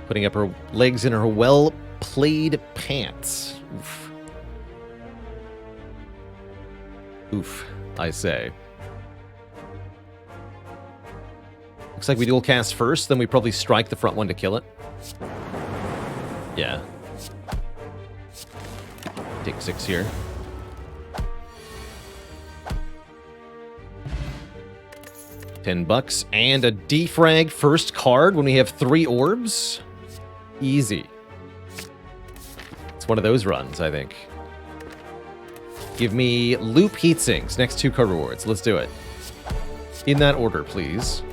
Putting up her legs in her well-played pants. Oof. Oof, I say. Looks like we dual cast first, then we probably strike the front one to kill it. Yeah. Take 6 here. $10 and a defrag first card when we have 3 orbs. Easy. It's one of those runs, I think. Give me loop heatsinks, next 2 card rewards. Let's do it. In that order, please.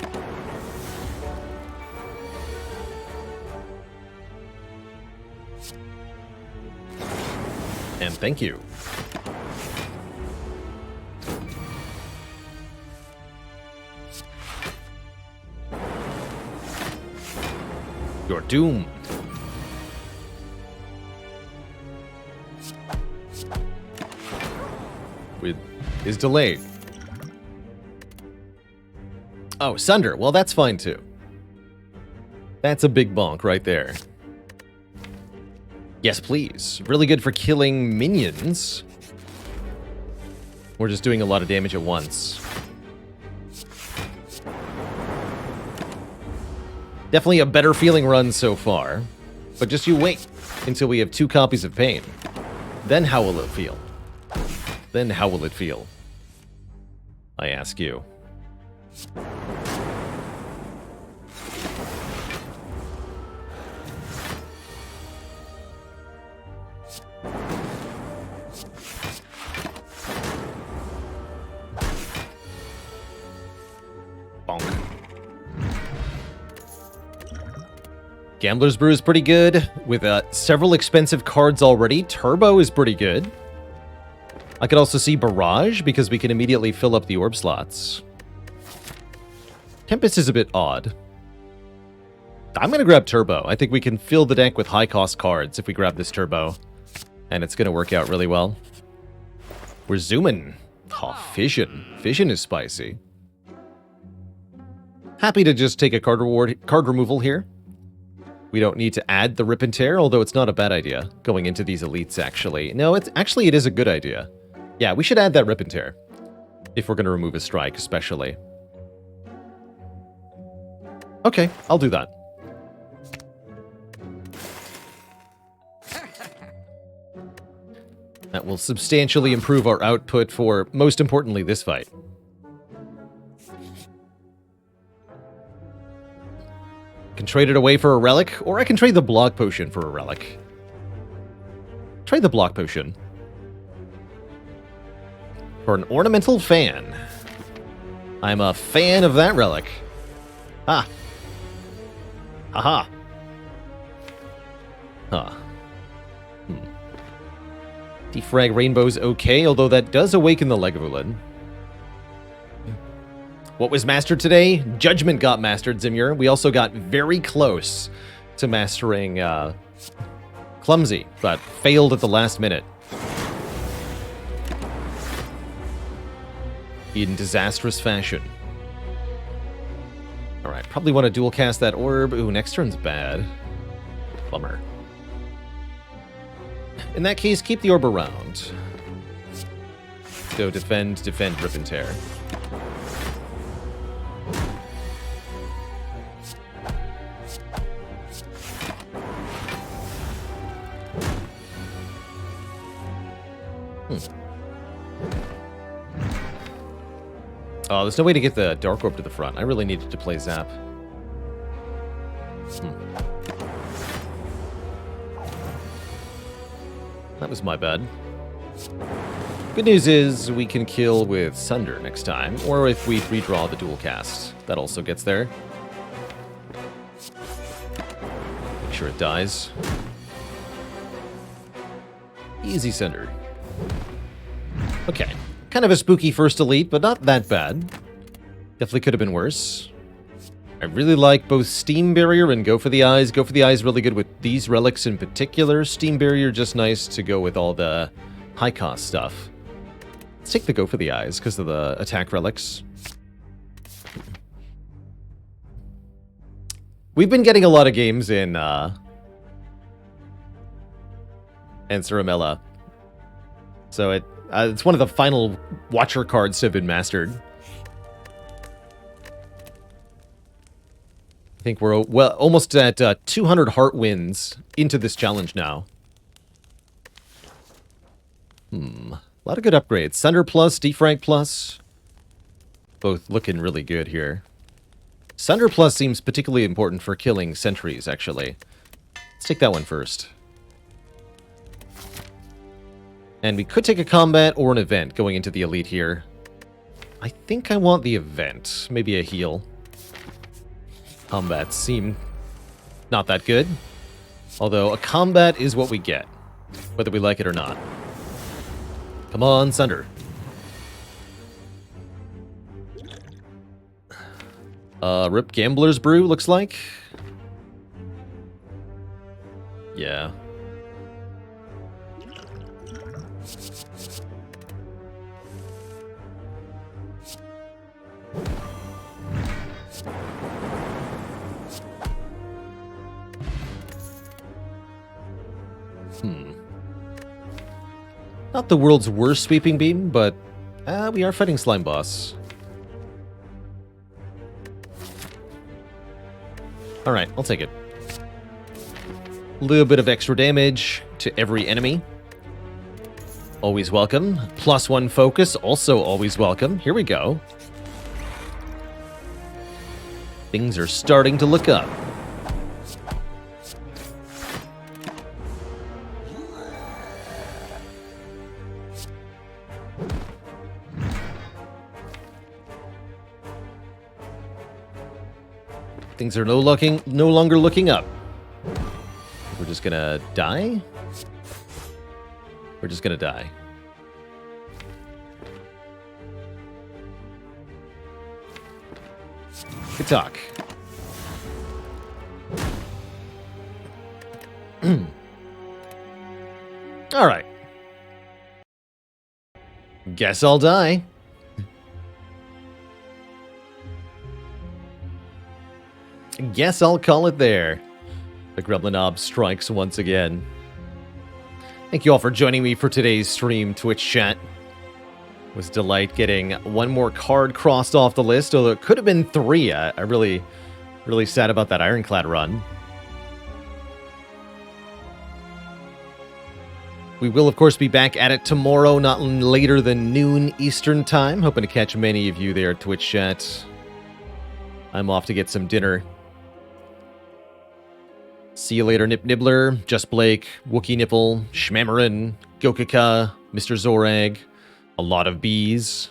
And thank you. You're doomed. Is delayed. Oh, Sunder. Well, that's fine too. That's a big bonk right there. Yes, please. Really good for killing minions. We're just doing a lot of damage at once. Definitely a better feeling run so far. But just you wait until we have 2 copies of Pain. Then how will it feel? Then how will it feel? I ask you. Bonk. Gambler's Brew is pretty good, with several expensive cards already. Turbo is pretty good. I could also see Barrage, because we can immediately fill up the orb slots. Tempest is a bit odd. I'm going to grab Turbo. I think we can fill the deck with high-cost cards if we grab this Turbo. And it's going to work out really well. We're zooming. Oh, Fission. Fission is spicy. Happy to just take a card removal here. We don't need to add the Rip and Tear, although it's not a bad idea going into these elites, actually. No, it is a good idea. Yeah, we should add that Rip and Tear. If we're going to remove a strike, especially. Okay, I'll do that. That will substantially improve our output for, most importantly, this fight. Can trade it away for a relic, or I can trade the Block Potion for a relic. Trade the Block Potion. For an Ornamental Fan. I'm a fan of that relic. Ah. Haha. Huh. Defrag Rainbow's okay, although that does awaken the Legolin. What was mastered today? Judgment got mastered, Zimur. We also got very close to mastering Clumsy, but failed at the last minute. In disastrous fashion. Alright, probably want to dual cast that orb. Ooh, next turn's bad. Bummer. In that case, keep the orb around. Let's go defend, Rip and Tear. Oh, there's no way to get the Dark Orb to the front. I really needed to play Zap. That was my bad. Good news is we can kill with Sunder next time, or if we redraw the dual cast. That also gets there. Make sure it dies. Easy Sunder. Okay. Kind of a spooky first elite, but not that bad. Definitely could have been worse. I really like both Steam Barrier and Go for the Eyes. Go for the Eyes really good with these relics in particular. Steam Barrier just nice to go with all the high-cost stuff. Let's take the Go for the Eyes because of the attack relics. We've been getting a lot of games in Ceramella. So it's one of the final Watcher cards to have been mastered. I think we're almost at 200 heart wins into this challenge now. A lot of good upgrades. Sunder Plus, Defrank Plus. Both looking really good here. Sunder Plus seems particularly important for killing sentries, actually. Let's take that one first. And we could take a combat or an event going into the elite here. I think I want the event. Maybe a heal. Combats seem not that good. Although a combat is what we get, whether we like it or not. Come on, Sunder. Rip Gambler's Brew, looks like. Yeah. Not the world's worst sweeping beam, but we are fighting Slime Boss. Alright, I'll take it. A little bit of extra damage to every enemy. Always welcome. +1 focus, also always welcome. Here we go. Things are starting to look up. Things are no longer looking up. We're just gonna die? We're just gonna die. Good talk. Alright. Guess I'll die. Guess I'll call it there. The Gremlin Ob strikes once again. Thank you all for joining me for today's stream, Twitch chat. It was a delight getting one more card crossed off the list, although it could have been 3. I really sad about that Ironclad run. We will, of course, be back at it tomorrow, not later than noon Eastern time. Hoping to catch many of you there, Twitch chat. I'm off to get some dinner. See you later, Nip Nibbler, Just Blake, Wookie Nipple, Schmamarin, Gokaka, Mr. Zorag, a lot of bees,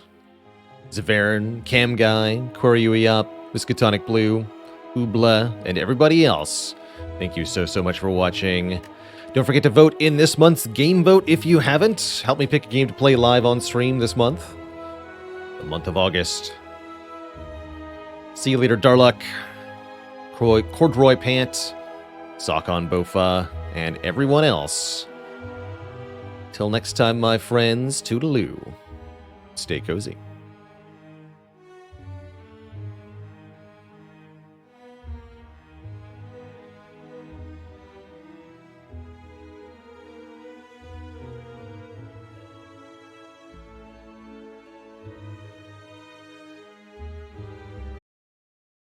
Zavern, Cam Guy, Koryui Up, Miskatonic Blue, Oobla, and everybody else. Thank you so much for watching. Don't forget to vote in this month's game vote if you haven't. Help me pick a game to play live on stream this month. The month of August. See you later, Darluck, Corduroy Pant, Sockon Bofa, and everyone else. Till next time, my friends, toodaloo. Stay cozy.